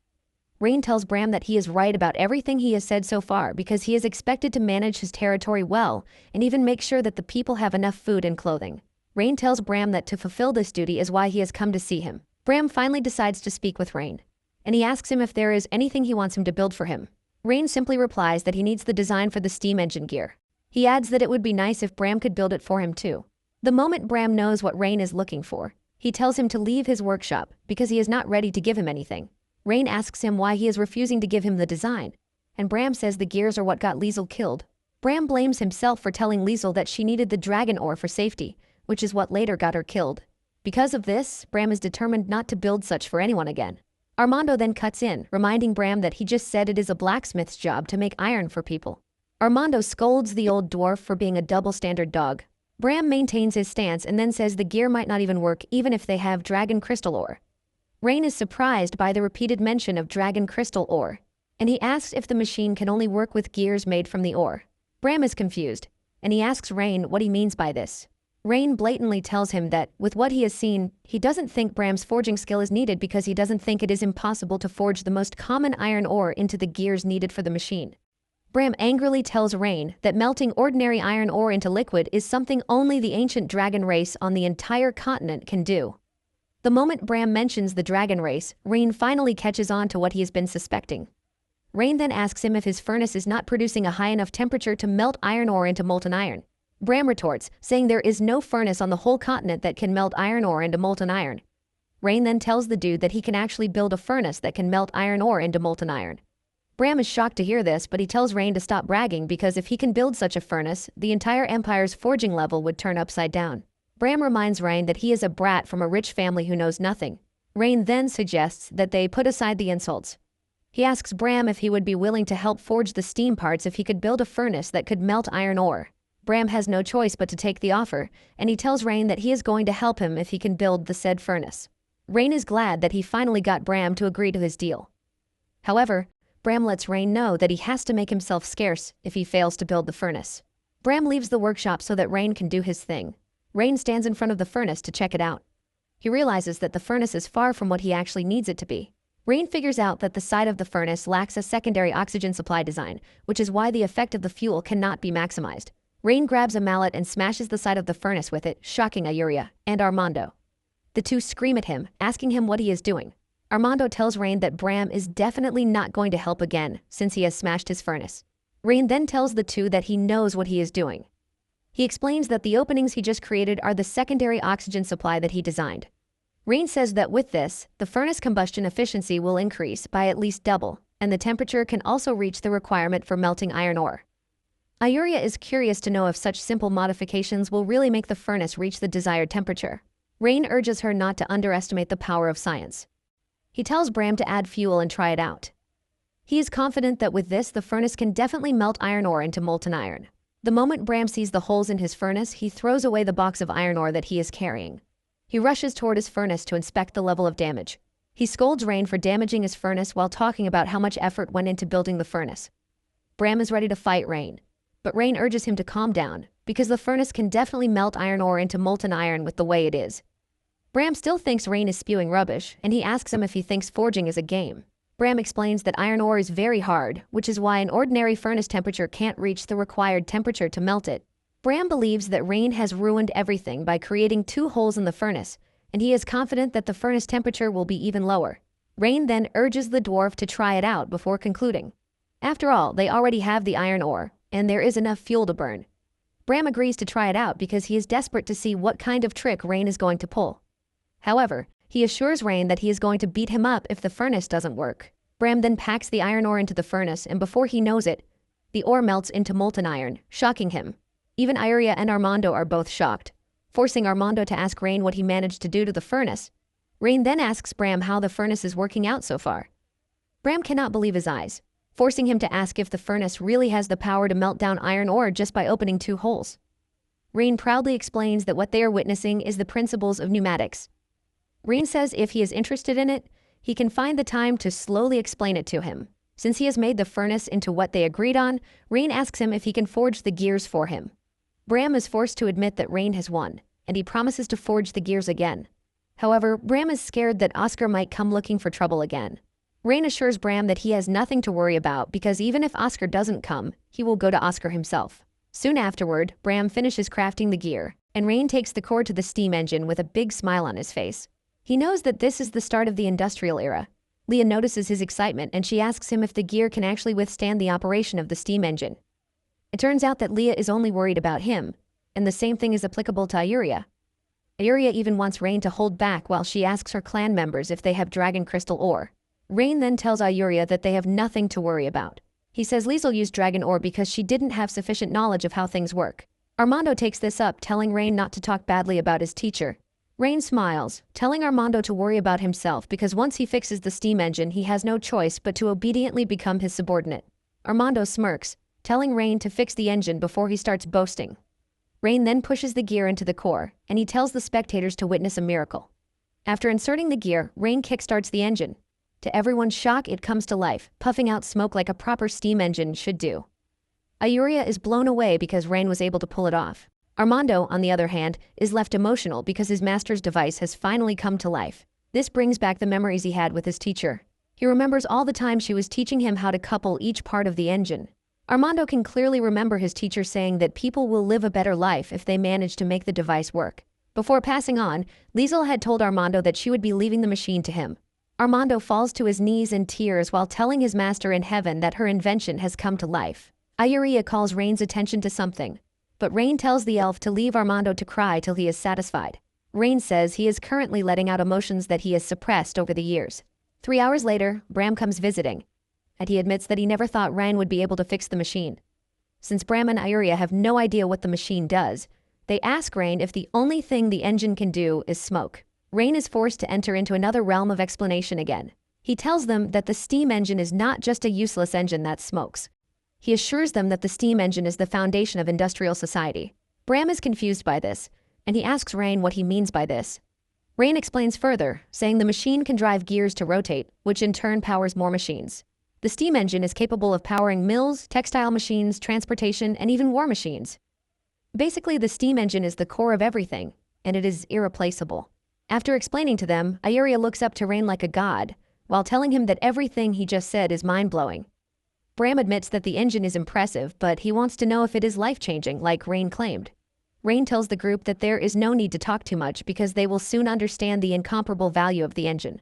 Rain tells Bram that he is right about everything he has said so far because he is expected to manage his territory well and even make sure that the people have enough food and clothing. Rain tells Bram that to fulfill this duty is why he has come to see him. Bram finally decides to speak with Rain, and he asks him if there is anything he wants him to build for him. Rain simply replies that he needs the design for the steam engine gear. He adds that it would be nice if Bram could build it for him too. The moment Bram knows what Rain is looking for, he tells him to leave his workshop because he is not ready to give him anything. Rain asks him why he is refusing to give him the design, and Bram says the gears are what got Liesel killed. Bram blames himself for telling Liesel that she needed the dragon ore for safety, which is what later got her killed. Because of this, Bram is determined not to build such for anyone again. Armando then cuts in, reminding Bram that he just said it is a blacksmith's job to make iron for people. Armando scolds the old dwarf for being a double-standard dog. Bram maintains his stance and then says the gear might not even work even if they have dragon crystal ore. Rain is surprised by the repeated mention of dragon crystal ore, and he asks if the machine can only work with gears made from the ore. Bram is confused, and he asks Rain what he means by this. Rain blatantly tells him that, with what he has seen, he doesn't think Bram's forging skill is needed because he doesn't think it is impossible to forge the most common iron ore into the gears needed for the machine. Bram angrily tells Rain that melting ordinary iron ore into liquid is something only the ancient dragon race on the entire continent can do. The moment Bram mentions the dragon race, Rain finally catches on to what he has been suspecting. Rain then asks him if his furnace is not producing a high enough temperature to melt iron ore into molten iron. Bram retorts, saying there is no furnace on the whole continent that can melt iron ore into molten iron. Rain then tells the dude that he can actually build a furnace that can melt iron ore into molten iron. Bram is shocked to hear this, but he tells Rain to stop bragging because if he can build such a furnace, the entire empire's forging level would turn upside down. Bram reminds Rain that he is a brat from a rich family who knows nothing. Rain then suggests that they put aside the insults. He asks Bram if he would be willing to help forge the steam parts if he could build a furnace that could melt iron ore. Bram has no choice but to take the offer, and he tells Rain that he is going to help him if he can build the said furnace. Rain is glad that he finally got Bram to agree to his deal. However, Bram lets Rain know that he has to make himself scarce if he fails to build the furnace. Bram leaves the workshop so that Rain can do his thing. Rain stands in front of the furnace to check it out. He realizes that the furnace is far from what he actually needs it to be. Rain figures out that the side of the furnace lacks a secondary oxygen supply design, which is why the effect of the fuel cannot be maximized. Rain grabs a mallet and smashes the side of the furnace with it, shocking Ioria and Armando. The two scream at him, asking him what he is doing. Armando tells Rain that Bram is definitely not going to help again since he has smashed his furnace. Rain then tells the two that he knows what he is doing. He explains that the openings he just created are the secondary oxygen supply that he designed. Rain says that with this, the furnace combustion efficiency will increase by at least double, and the temperature can also reach the requirement for melting iron ore. Ioria is curious to know if such simple modifications will really make the furnace reach the desired temperature. Rain urges her not to underestimate the power of science. He tells Bram to add fuel and try it out. He is confident that with this, the furnace can definitely melt iron ore into molten iron. The moment Bram sees the holes in his furnace, he throws away the box of iron ore that he is carrying. He rushes toward his furnace to inspect the level of damage. He scolds Rain for damaging his furnace while talking about how much effort went into building the furnace. Bram is ready to fight Rain, but Rain urges him to calm down because the furnace can definitely melt iron ore into molten iron with the way it is. Bram still thinks Rain is spewing rubbish, and he asks him if he thinks forging is a game. Bram explains that iron ore is very hard, which is why an ordinary furnace temperature can't reach the required temperature to melt it. Bram believes that Rain has ruined everything by creating 2 holes in the furnace, and he is confident that the furnace temperature will be even lower. Rain then urges the dwarf to try it out before concluding. After all, they already have the iron ore, and there is enough fuel to burn. Bram agrees to try it out because he is desperate to see what kind of trick Rain is going to pull. However, he assures Rain that he is going to beat him up if the furnace doesn't work. Bram then packs the iron ore into the furnace, and before he knows it, the ore melts into molten iron, shocking him. Even Iria and Armando are both shocked, forcing Armando to ask Rain what he managed to do to the furnace. Rain then asks Bram how the furnace is working out so far. Bram cannot believe his eyes, forcing him to ask if the furnace really has the power to melt down iron ore just by opening 2 holes. Rain proudly explains that what they are witnessing is the principles of pneumatics. Rain says if he is interested in it, he can find the time to slowly explain it to him. Since he has made the furnace into what they agreed on, Rain asks him if he can forge the gears for him. Bram is forced to admit that Rain has won, and he promises to forge the gears again. However, Bram is scared that Oscar might come looking for trouble again. Rain assures Bram that he has nothing to worry about because even if Oscar doesn't come, he will go to Oscar himself. Soon afterward, Bram finishes crafting the gear, and Rain takes the core to the steam engine with a big smile on his face. He knows that this is the start of the industrial era. Leah notices his excitement and she asks him if the gear can actually withstand the operation of the steam engine. It turns out that Leah is only worried about him, and the same thing is applicable to Iuria. Iuria even wants Rain to hold back while she asks her clan members if they have dragon crystal ore. Rain then tells Iuria that they have nothing to worry about. He says Liesel used dragon ore because she didn't have sufficient knowledge of how things work. Armando takes this up, telling Rain not to talk badly about his teacher. Rain smiles, telling Armando to worry about himself because once he fixes the steam engine he has no choice but to obediently become his subordinate. Armando smirks, telling Rain to fix the engine before he starts boasting. Rain then pushes the gear into the core, and he tells the spectators to witness a miracle. After inserting the gear, Rain kickstarts the engine. To everyone's shock, it comes to life, puffing out smoke like a proper steam engine should do. Iuria is blown away because Rain was able to pull it off. Armando, on the other hand, is left emotional because his master's device has finally come to life. This brings back the memories he had with his teacher. He remembers all the time she was teaching him how to couple each part of the engine. Armando can clearly remember his teacher saying that people will live a better life if they manage to make the device work. Before passing on, Liesel had told Armando that she would be leaving the machine to him. Armando falls to his knees in tears while telling his master in heaven that her invention has come to life. Iuria calls Rain's attention to something, but Rain tells the elf to leave Armando to cry till he is satisfied. Rain says he is currently letting out emotions that he has suppressed over the years. 3 hours later, Bram comes visiting, and he admits that he never thought Rain would be able to fix the machine. Since Bram and Iuria have no idea what the machine does, they ask Rain if the only thing the engine can do is smoke. Rain is forced to enter into another realm of explanation again. He tells them that the steam engine is not just a useless engine that smokes. He assures them that the steam engine is the foundation of industrial society. Bram is confused by this, and he asks Rain what he means by this. Rain explains further, saying the machine can drive gears to rotate, which in turn powers more machines. The steam engine is capable of powering mills, textile machines, transportation, and even war machines. Basically, the steam engine is the core of everything, and it is irreplaceable. After explaining to them, Iuria looks up to Rain like a god, while telling him that everything he just said is mind-blowing. Bram admits that the engine is impressive, but he wants to know if it is life-changing, like Rain claimed. Rain tells the group that there is no need to talk too much because they will soon understand the incomparable value of the engine.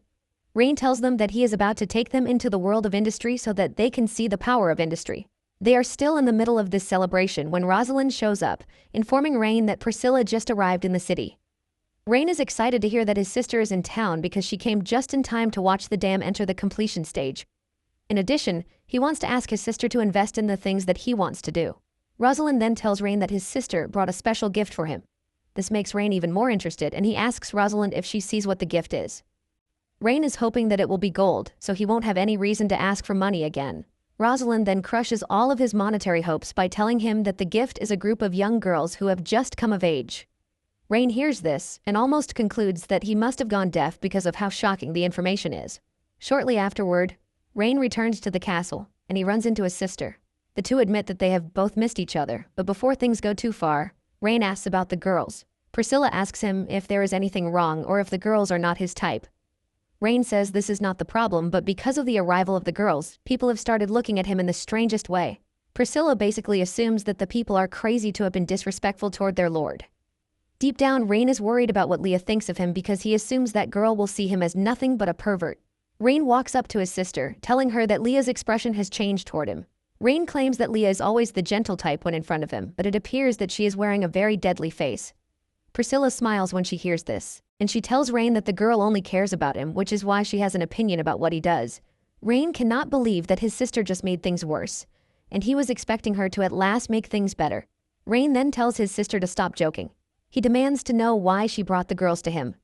Rain tells them that he is about to take them into the world of industry so that they can see the power of industry. They are still in the middle of this celebration when Rosalind shows up, informing Rain that Priscilla just arrived in the city. Rain is excited to hear that his sister is in town because she came just in time to watch the dam enter the completion stage. In addition, he wants to ask his sister to invest in the things that he wants to do. Rosalind then tells Rain that his sister brought a special gift for him. This makes Rain even more interested, and he asks Rosalind if she sees what the gift is. Rain is hoping that it will be gold, so he won't have any reason to ask for money again. Rosalind then crushes all of his monetary hopes by telling him that the gift is a group of young girls who have just come of age. Rain hears this and almost concludes that he must have gone deaf because of how shocking the information is. Shortly afterward, Rain returns to the castle, and he runs into his sister. The two admit that they have both missed each other, but before things go too far, Rain asks about the girls. Priscilla asks him if there is anything wrong or if the girls are not his type. Rain says this is not the problem, but because of the arrival of the girls, people have started looking at him in the strangest way. Priscilla basically assumes that the people are crazy to have been disrespectful toward their lord. Deep down, Rain is worried about what Leah thinks of him because he assumes that girl will see him as nothing but a pervert. Rain walks up to his sister, telling her that Leah's expression has changed toward him. Rain claims that Leah is always the gentle type when in front of him, but it appears that she is wearing a very deadly face. Priscilla smiles when she hears this, and she tells Rain that the girl only cares about him, which is why she has an opinion about what he does. Rain cannot believe that his sister just made things worse, and he was expecting her to at last make things better. Rain then tells his sister to stop joking. He demands to know why she brought the girls to him.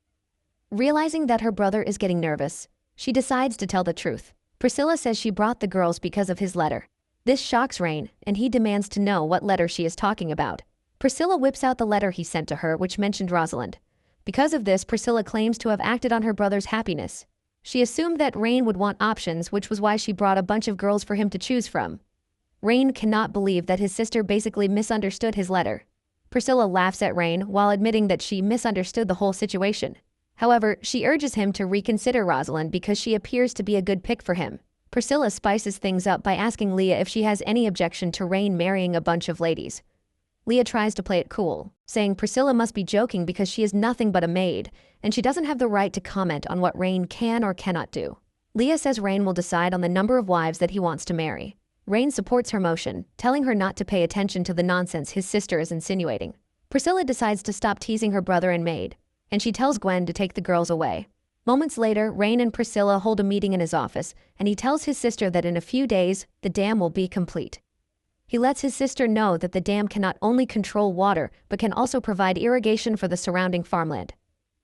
Realizing that her brother is getting nervous, she decides to tell the truth. Priscilla says she brought the girls because of his letter. This shocks Rain, and he demands to know what letter she is talking about. Priscilla whips out the letter he sent to her, which mentioned Rosalind. Because of this, Priscilla claims to have acted on her brother's happiness. She assumed that Rain would want options, which was why she brought a bunch of girls for him to choose from. Rain cannot believe that his sister basically misunderstood his letter. Priscilla laughs at Rain while admitting that she misunderstood the whole situation. However, she urges him to reconsider Rosalind because she appears to be a good pick for him. Priscilla spices things up by asking Leah if she has any objection to Rain marrying a bunch of ladies. Leah tries to play it cool, saying Priscilla must be joking because she is nothing but a maid, and she doesn't have the right to comment on what Rain can or cannot do. Leah says Rain will decide on the number of wives that he wants to marry. Rain supports her motion, telling her not to pay attention to the nonsense his sister is insinuating. Priscilla decides to stop teasing her brother and maid, and she tells Gwen to take the girls away. Moments later, Rain and Priscilla hold a meeting in his office, and he tells his sister that in a few days, the dam will be complete. He lets his sister know that the dam cannot only control water, but can also provide irrigation for the surrounding farmland.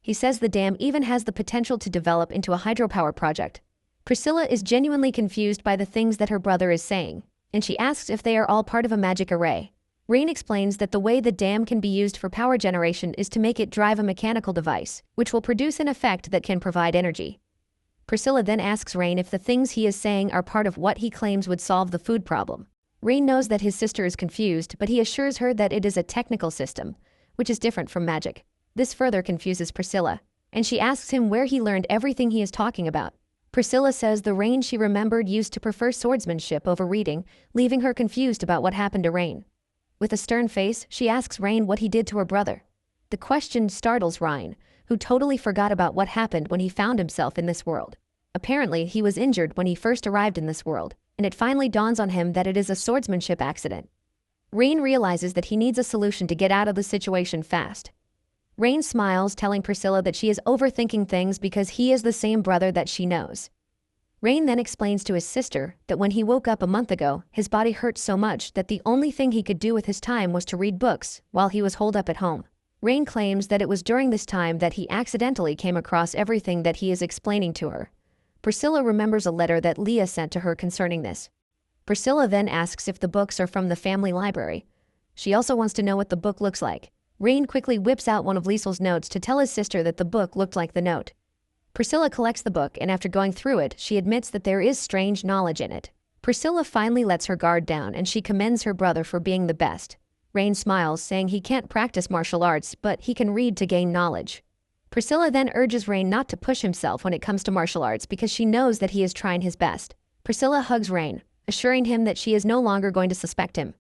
He says the dam even has the potential to develop into a hydropower project. Priscilla is genuinely confused by the things that her brother is saying, and she asks if they are all part of a magic array. Rain explains that the way the dam can be used for power generation is to make it drive a mechanical device, which will produce an effect that can provide energy. Priscilla then asks Rain if the things he is saying are part of what he claims would solve the food problem. Rain knows that his sister is confused, but he assures her that it is a technical system, which is different from magic. This further confuses Priscilla, and she asks him where he learned everything he is talking about. Priscilla says the Rain she remembered used to prefer swordsmanship over reading, leaving her confused about what happened to Rain. With a stern face, she asks Rain what he did to her brother. The question startles Rain, who totally forgot about what happened when he found himself in this world. Apparently, he was injured when he first arrived in this world, and it finally dawns on him that it is a swordsmanship accident. Rain realizes that he needs a solution to get out of the situation fast. Rain smiles, telling Priscilla that she is overthinking things because he is the same brother that she knows. Rain then explains to his sister that when he woke up a month ago, his body hurt so much that the only thing he could do with his time was to read books while he was holed up at home. Rain claims that it was during this time that he accidentally came across everything that he is explaining to her. Priscilla remembers a letter that Leah sent to her concerning this. Priscilla then asks if the books are from the family library. She also wants to know what the book looks like. Rain quickly whips out one of Liesel's notes to tell his sister that the book looked like the note. Priscilla collects the book, and after going through it, she admits that there is strange knowledge in it. Priscilla finally lets her guard down, and she commends her brother for being the best. Rain smiles, saying he can't practice martial arts, but he can read to gain knowledge. Priscilla then urges Rain not to push himself when it comes to martial arts because she knows that he is trying his best. Priscilla hugs Rain, assuring him that she is no longer going to suspect him.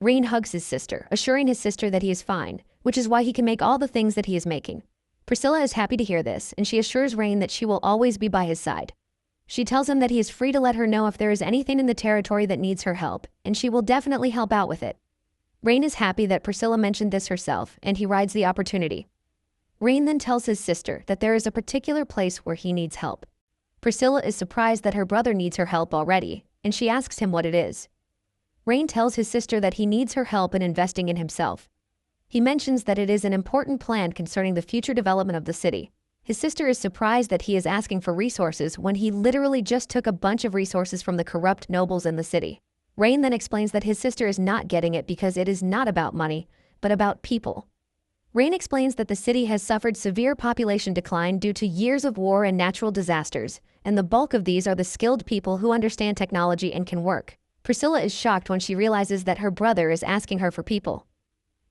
Rain hugs his sister, assuring his sister that he is fine, which is why he can make all the things that he is making. Priscilla is happy to hear this, and she assures Rain that she will always be by his side. She tells him that he is free to let her know if there is anything in the territory that needs her help, and she will definitely help out with it. Rain is happy that Priscilla mentioned this herself, and he rides the opportunity. Rain then tells his sister that there is a particular place where he needs help. Priscilla is surprised that her brother needs her help already, and she asks him what it is. Rain tells his sister that he needs her help in investing in himself. He mentions that it is an important plan concerning the future development of the city. His sister is surprised that he is asking for resources when he literally just took a bunch of resources from the corrupt nobles in the city. Rain then explains that his sister is not getting it because it is not about money, but about people. Rain explains that the city has suffered severe population decline due to years of war and natural disasters, and the bulk of these are the skilled people who understand technology and can work. Priscilla is shocked when she realizes that her brother is asking her for people.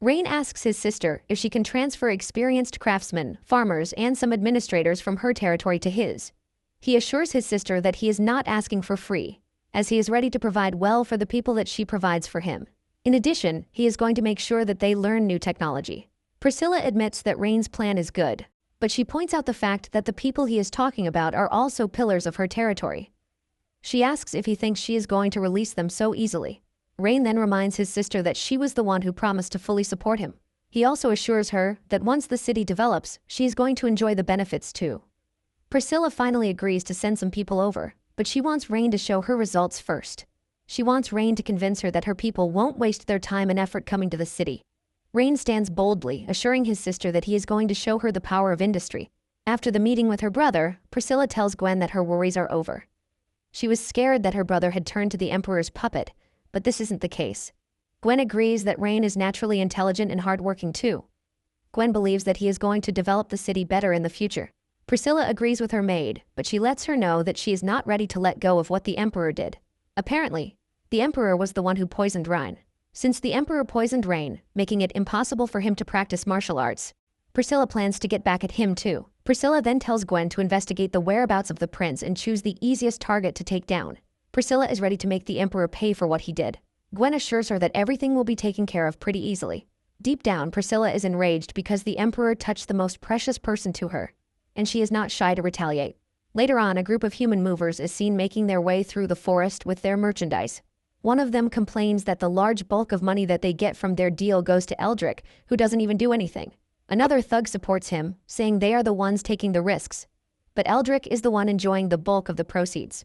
Rain asks his sister if she can transfer experienced craftsmen, farmers, and some administrators from her territory to his. He assures his sister that he is not asking for free, as he is ready to provide well for the people that she provides for him. In addition, he is going to make sure that they learn new technology. Priscilla admits that Rain's plan is good, but she points out the fact that the people he is talking about are also pillars of her territory. She asks if he thinks she is going to release them so easily. Rain then reminds his sister that she was the one who promised to fully support him. He also assures her that once the city develops, she is going to enjoy the benefits too. Priscilla finally agrees to send some people over, but she wants Rain to show her results first. She wants Rain to convince her that her people won't waste their time and effort coming to the city. Rain stands boldly, assuring his sister that he is going to show her the power of industry. After the meeting with her brother, Priscilla tells Gwen that her worries are over. She was scared that her brother had turned to the Emperor's puppet, but this isn't the case. Gwen agrees that Rain is naturally intelligent and hardworking too. Gwen believes that he is going to develop the city better in the future. Priscilla agrees with her maid, but she lets her know that she is not ready to let go of what the Emperor did. Apparently, the Emperor was the one who poisoned Rain. Since the Emperor poisoned Rain, making it impossible for him to practice martial arts, Priscilla plans to get back at him too. Priscilla then tells Gwen to investigate the whereabouts of the prince and choose the easiest target to take down. Priscilla is ready to make the Emperor pay for what he did. Gwen assures her that everything will be taken care of pretty easily. Deep down, Priscilla is enraged because the Emperor touched the most precious person to her, and she is not shy to retaliate. Later on, a group of human movers is seen making their way through the forest with their merchandise. One of them complains that the large bulk of money that they get from their deal goes to Eldrick, who doesn't even do anything. Another thug supports him, saying they are the ones taking the risks, but Eldrick is the one enjoying the bulk of the proceeds.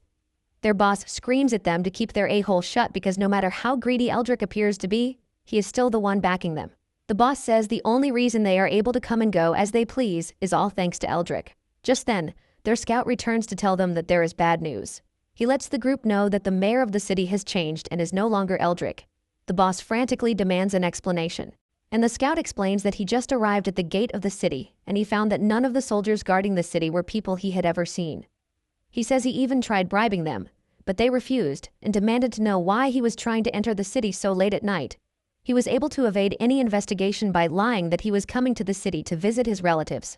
Their boss screams at them to keep their a-hole shut because no matter how greedy Eldrick appears to be, he is still the one backing them. The boss says the only reason they are able to come and go as they please is all thanks to Eldrick. Just then, their scout returns to tell them that there is bad news. He lets the group know that the mayor of the city has changed and is no longer Eldrick. The boss frantically demands an explanation, and the scout explains that he just arrived at the gate of the city and he found that none of the soldiers guarding the city were people he had ever seen. He says he even tried bribing them, but they refused and demanded to know why he was trying to enter the city so late at night. He was able to evade any investigation by lying that he was coming to the city to visit his relatives.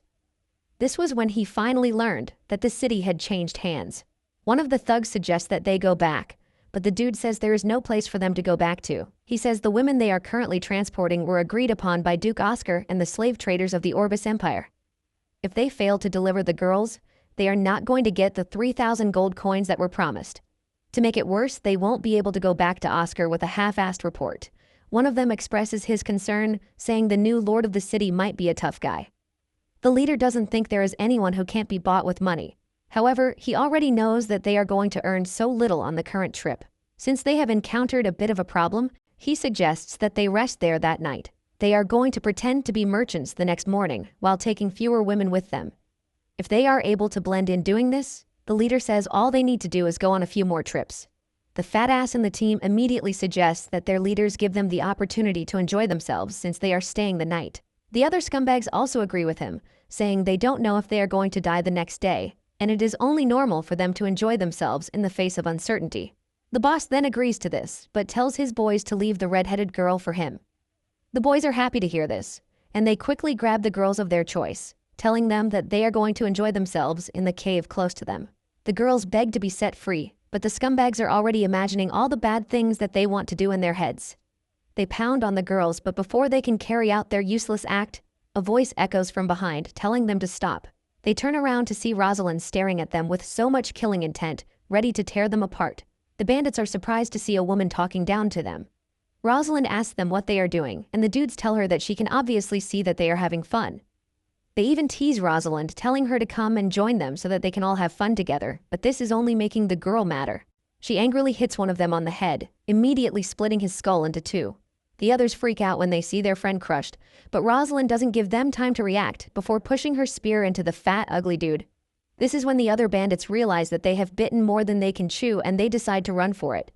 This was when he finally learned that the city had changed hands. One of the thugs suggests that they go back, but the dude says there is no place for them to go back to. He says the women they are currently transporting were agreed upon by Duke Oscar and the slave traders of the Orbis Empire. If they fail to deliver the girls, they are not going to get the 3,000 gold coins that were promised. To make it worse, they won't be able to go back to Oscar with a half-assed report. One of them expresses his concern, saying the new lord of the city might be a tough guy. The leader doesn't think there is anyone who can't be bought with money. However, he already knows that they are going to earn so little on the current trip. Since they have encountered a bit of a problem, he suggests that they rest there that night. They are going to pretend to be merchants the next morning while taking fewer women with them. If they are able to blend in doing this, the leader says all they need to do is go on a few more trips. The fat ass in the team immediately suggests that their leaders give them the opportunity to enjoy themselves since they are staying the night. The other scumbags also agree with him, saying they don't know if they are going to die the next day, and it is only normal for them to enjoy themselves in the face of uncertainty. The boss then agrees to this, but tells his boys to leave the red-headed girl for him. The boys are happy to hear this, and they quickly grab the girls of their choice, telling them that they are going to enjoy themselves in the cave close to them. The girls beg to be set free, but the scumbags are already imagining all the bad things that they want to do in their heads. They pound on the girls, but before they can carry out their useless act, a voice echoes from behind, telling them to stop. They turn around to see Rosalind staring at them with so much killing intent, ready to tear them apart. The bandits are surprised to see a woman talking down to them. Rosalind asks them what they are doing, and the dudes tell her that she can obviously see that they are having fun. They even tease Rosalind, telling her to come and join them so that they can all have fun together, but this is only making the girl madder. She angrily hits one of them on the head, immediately splitting his skull into two. The others freak out when they see their friend crushed, but Rosalind doesn't give them time to react before pushing her spear into the fat, ugly dude. This is when the other bandits realize that they have bitten more than they can chew and they decide to run for it.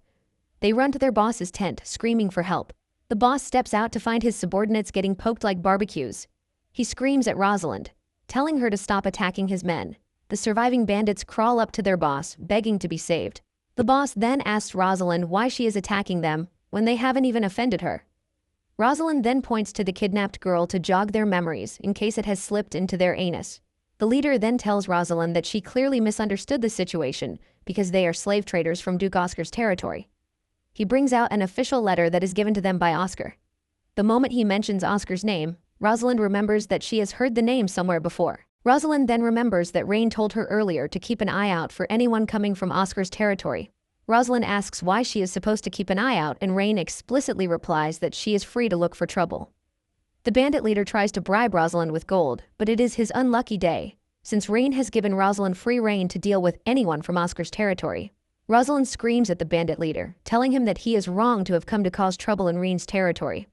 They run to their boss's tent, screaming for help. The boss steps out to find his subordinates getting poked like barbecues. He screams at Rosalind, telling her to stop attacking his men. The surviving bandits crawl up to their boss, begging to be saved. The boss then asks Rosalind why she is attacking them when they haven't even offended her. Rosalind then points to the kidnapped girl to jog their memories in case it has slipped into their anus. The leader then tells Rosalind that she clearly misunderstood the situation because they are slave traders from Duke Oscar's territory. He brings out an official letter that is given to them by Oscar. The moment he mentions Oscar's name, Rosalind remembers that she has heard the name somewhere before. Rosalind then remembers that Rain told her earlier to keep an eye out for anyone coming from Oscar's territory. Rosalind asks why she is supposed to keep an eye out, and Rain explicitly replies that she is free to look for trouble. The bandit leader tries to bribe Rosalind with gold, but it is his unlucky day, since Rain has given Rosalind free rein to deal with anyone from Oscar's territory. Rosalind screams at the bandit leader, telling him that he is wrong to have come to cause trouble in Rain's territory.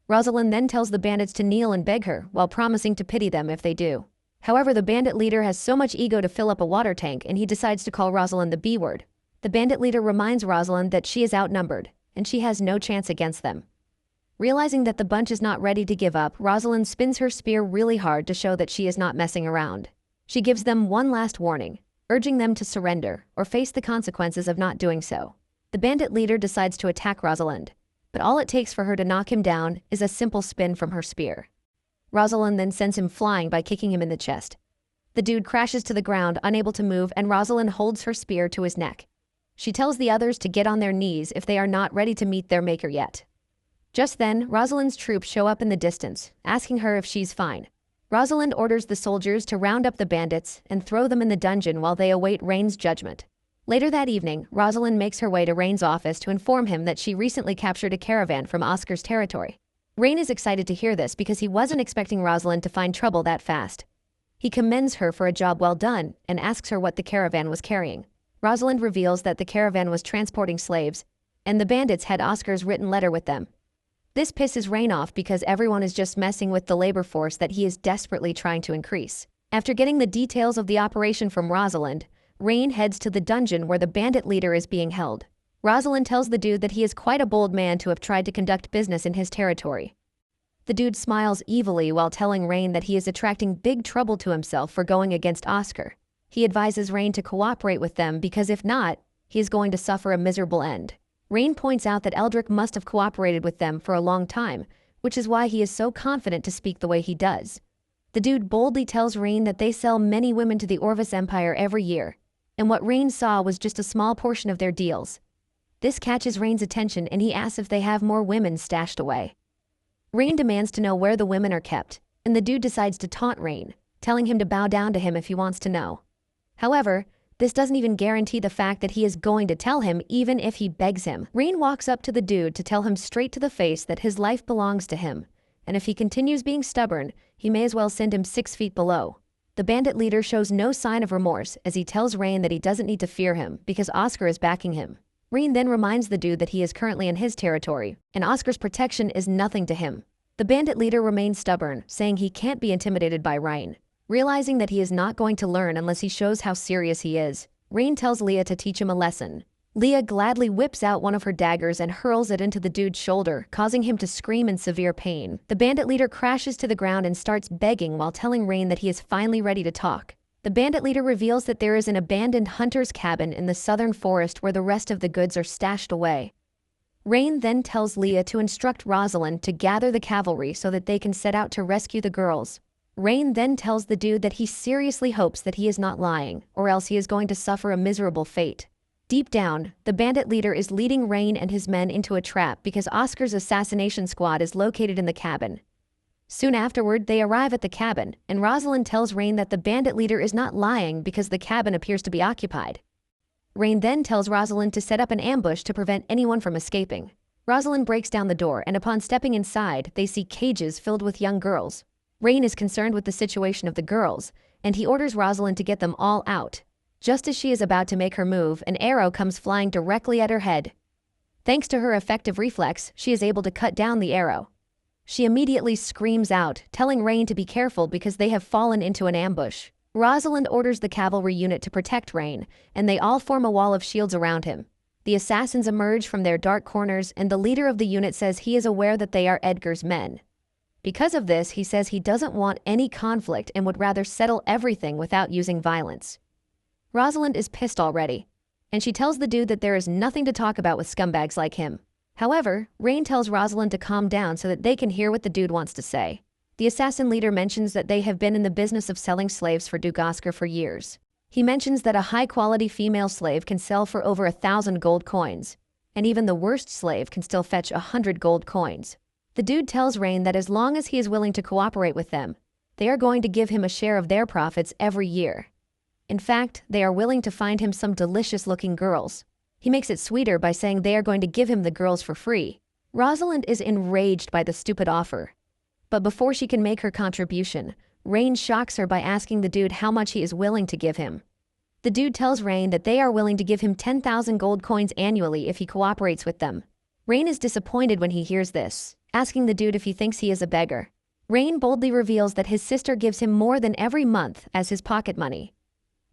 Rosalind then tells the bandits to kneel and beg her, while promising to pity them if they do. However, the bandit leader has so much ego to fill up a water tank, and he decides to call Rosalind the B word. The bandit leader reminds Rosalind that she is outnumbered, and she has no chance against them. Realizing that the bunch is not ready to give up, Rosalind spins her spear really hard to show that she is not messing around. She gives them one last warning, urging them to surrender or face the consequences of not doing so. The bandit leader decides to attack Rosalind, but all it takes for her to knock him down is a simple spin from her spear. Rosalind then sends him flying by kicking him in the chest. The dude crashes to the ground, unable to move, and Rosalind holds her spear to his neck. She tells the others to get on their knees if they are not ready to meet their maker yet. Just then, Rosalind's troops show up in the distance, asking her if she's fine. Rosalind orders the soldiers to round up the bandits and throw them in the dungeon while they await Rain's judgment. Later that evening, Rosalind makes her way to Rain's office to inform him that she recently captured a caravan from Oscar's territory. Rain is excited to hear this because he wasn't expecting Rosalind to find trouble that fast. He commends her for a job well done and asks her what the caravan was carrying. Rosalind reveals that the caravan was transporting slaves, and the bandits had Oscar's written letter with them. This pisses Rain off because everyone is just messing with the labor force that he is desperately trying to increase. After getting the details of the operation from Rosalind, Rain heads to the dungeon where the bandit leader is being held. Rosalind tells the dude that he is quite a bold man to have tried to conduct business in his territory. The dude smiles evilly while telling Rain that he is attracting big trouble to himself for going against Oscar. He advises Rain to cooperate with them because if not, he is going to suffer a miserable end. Rain points out that Eldrick must have cooperated with them for a long time, which is why he is so confident to speak the way he does. The dude boldly tells Rain that they sell many women to the Orvis Empire every year, and what Rain saw was just a small portion of their deals. This catches Rain's attention, and he asks if they have more women stashed away. Rain demands to know where the women are kept, and the dude decides to taunt Rain, telling him to bow down to him if he wants to know. However, this doesn't even guarantee the fact that he is going to tell him even if he begs him. Rain walks up to the dude to tell him straight to the face that his life belongs to him, and if he continues being stubborn, he may as well send him 6 feet below. The bandit leader shows no sign of remorse as he tells Rain that he doesn't need to fear him because Oscar is backing him. Rain then reminds the dude that he is currently in his territory, and Oscar's protection is nothing to him. The bandit leader remains stubborn, saying he can't be intimidated by Rain. Realizing that he is not going to learn unless he shows how serious he is, Rain tells Leah to teach him a lesson. Leah gladly whips out one of her daggers and hurls it into the dude's shoulder, causing him to scream in severe pain. The bandit leader crashes to the ground and starts begging while telling Rain that he is finally ready to talk. The bandit leader reveals that there is an abandoned hunter's cabin in the southern forest where the rest of the goods are stashed away. Rain then tells Leah to instruct Rosalind to gather the cavalry so that they can set out to rescue the girls. Rain then tells the dude that he seriously hopes that he is not lying, or else he is going to suffer a miserable fate. Deep down, the bandit leader is leading Rain and his men into a trap because Oscar's assassination squad is located in the cabin. Soon afterward, they arrive at the cabin, and Rosalind tells Rain that the bandit leader is not lying because the cabin appears to be occupied. Rain then tells Rosalind to set up an ambush to prevent anyone from escaping. Rosalind breaks down the door, and upon stepping inside, they see cages filled with young girls. Rain is concerned with the situation of the girls, and he orders Rosalind to get them all out. Just as she is about to make her move, an arrow comes flying directly at her head. Thanks to her effective reflex, she is able to cut down the arrow. She immediately screams out, telling Rain to be careful because they have fallen into an ambush. Rosalind orders the cavalry unit to protect Rain, and they all form a wall of shields around him. The assassins emerge from their dark corners, and the leader of the unit says he is aware that they are Edgar's men. Because of this, he says he doesn't want any conflict and would rather settle everything without using violence. Rosalind is pissed already. and she tells the dude that there is nothing to talk about with scumbags like him. However, Rain tells Rosalind to calm down so that they can hear what the dude wants to say. The assassin leader mentions that they have been in the business of selling slaves for Duke Oscar for years. He mentions that a high-quality female slave can sell for over 1,000 gold coins, and even the worst slave can still fetch 100 gold coins. The dude tells Rain that as long as he is willing to cooperate with them, they are going to give him a share of their profits every year. In fact, they are willing to find him some delicious-looking girls. He makes it sweeter by saying they are going to give him the girls for free. Rosalind is enraged by the stupid offer. But before she can make her contribution, Rain shocks her by asking the dude how much he is willing to give him. The dude tells Rain that they are willing to give him 10,000 gold coins annually if he cooperates with them. Rain is disappointed when he hears this, asking the dude if he thinks he is a beggar. Rain boldly reveals that his sister gives him more than every month as his pocket money.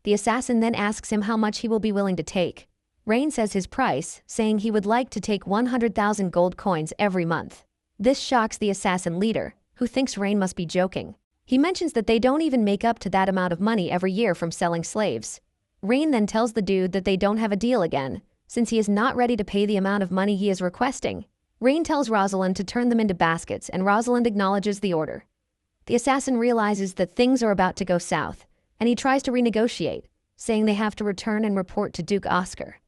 The assassin then asks him how much he will be willing to take. Rain says his price, saying he would like to take 100,000 gold coins every month. This shocks the assassin leader, who thinks Rain must be joking. He mentions that they don't even make up to that amount of money every year from selling slaves. Rain then tells the dude that they don't have a deal again, since he is not ready to pay the amount of money he is requesting. Rain tells Rosalind to turn them into baskets, and Rosalind acknowledges the order. The assassin realizes that things are about to go south, and he tries to renegotiate, saying they have to return and report to Duke Oscar.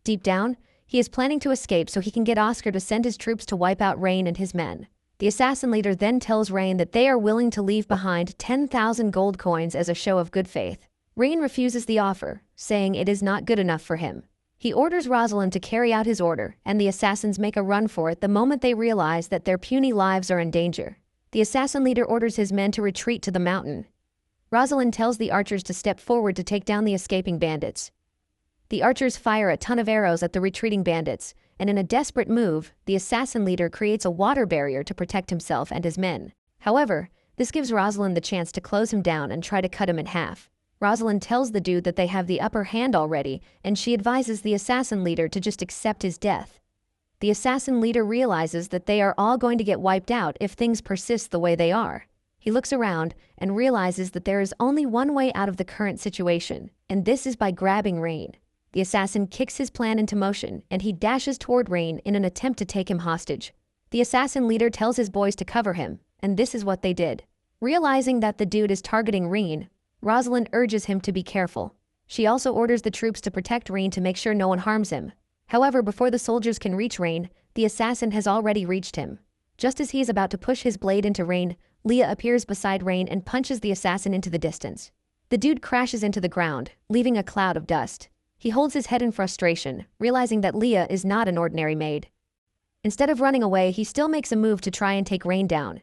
Deep down, he is planning to escape so he can get Oscar to send his troops to wipe out Rain and his men. The assassin leader then tells Rain that they are willing to leave behind 10,000 gold coins as a show of good faith. Rain refuses the offer, saying it is not good enough for him. He orders Rosalind to carry out his order, and the assassins make a run for it the moment they realize that their puny lives are in danger. The assassin leader orders his men to retreat to the mountain. Rosalind tells the archers to step forward to take down the escaping bandits. The archers fire a ton of arrows at the retreating bandits, and in a desperate move, the assassin leader creates a water barrier to protect himself and his men. However, this gives Rosalind the chance to close him down and try to cut him in half. Rosalind tells the dude that they have the upper hand already, and she advises the assassin leader to just accept his death. The assassin leader realizes that they are all going to get wiped out if things persist the way they are. He looks around and realizes that there is only one way out of the current situation, and this is by grabbing Rain. The assassin kicks his plan into motion, and he dashes toward Rain in an attempt to take him hostage. The assassin leader tells his boys to cover him, and this is what they did. Realizing that the dude is targeting Rain, Rosalind urges him to be careful. She also orders the troops to protect Rain to make sure no one harms him. However, before the soldiers can reach Rain, the assassin has already reached him. Just as he is about to push his blade into Rain, Leah appears beside Rain and punches the assassin into the distance. The dude crashes into the ground, leaving a cloud of dust. He holds his head in frustration, realizing that Leah is not an ordinary maid. Instead of running away, he still makes a move to try and take Rain down.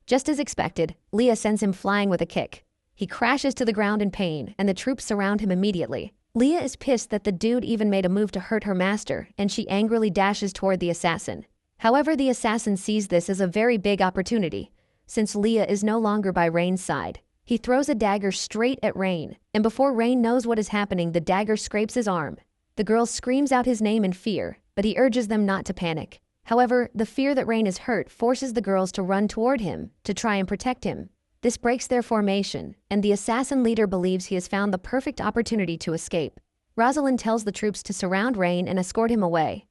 Just as expected, Leah sends him flying with a kick. He crashes to the ground in pain, and the troops surround him immediately. Leah is pissed that the dude even made a move to hurt her master, and she angrily dashes toward the assassin. However, the assassin sees this as a very big opportunity, since Leah is no longer by Rain's side. He throws a dagger straight at Rain, and before Rain knows what is happening, the dagger scrapes his arm. The girl screams out his name in fear, but he urges them not to panic. However, the fear that Rain is hurt forces the girls to run toward him to try and protect him. This breaks their formation, and the assassin leader believes he has found the perfect opportunity to escape. Rosalind tells the troops to surround Rain and escort him away.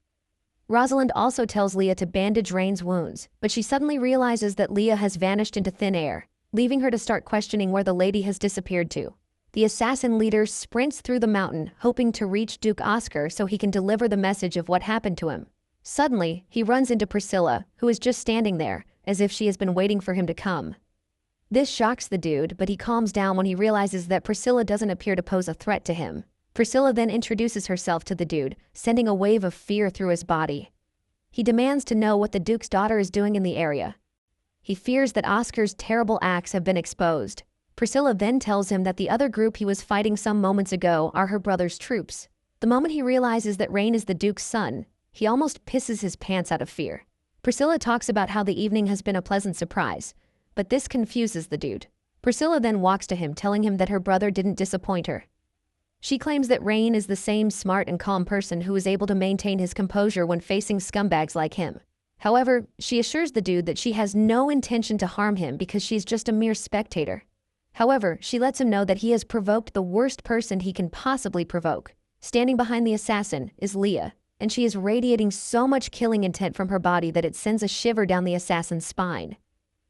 Rosalind also tells Leah to bandage Rain's wounds, but she suddenly realizes that Leah has vanished into thin air, leaving her to start questioning where the lady has disappeared to. The assassin leader sprints through the mountain, hoping to reach Duke Oscar so he can deliver the message of what happened to him. Suddenly, he runs into Priscilla, who is just standing there, as if she has been waiting for him to come. This shocks the dude, but he calms down when he realizes that Priscilla doesn't appear to pose a threat to him. Priscilla then introduces herself to the dude, sending a wave of fear through his body. He demands to know what the Duke's daughter is doing in the area. He fears that Oscar's terrible acts have been exposed. Priscilla then tells him that the other group he was fighting some moments ago are her brother's troops. The moment he realizes that Rain is the Duke's son, he almost pisses his pants out of fear. Priscilla talks about how the evening has been a pleasant surprise, but this confuses the dude. Priscilla then walks to him, telling him that her brother didn't disappoint her. She claims that Rain is the same smart and calm person who is able to maintain his composure when facing scumbags like him. However, she assures the dude that she has no intention to harm him because she's just a mere spectator. However, she lets him know that he has provoked the worst person he can possibly provoke. Standing behind the assassin is Leah, and she is radiating so much killing intent from her body that it sends a shiver down the assassin's spine.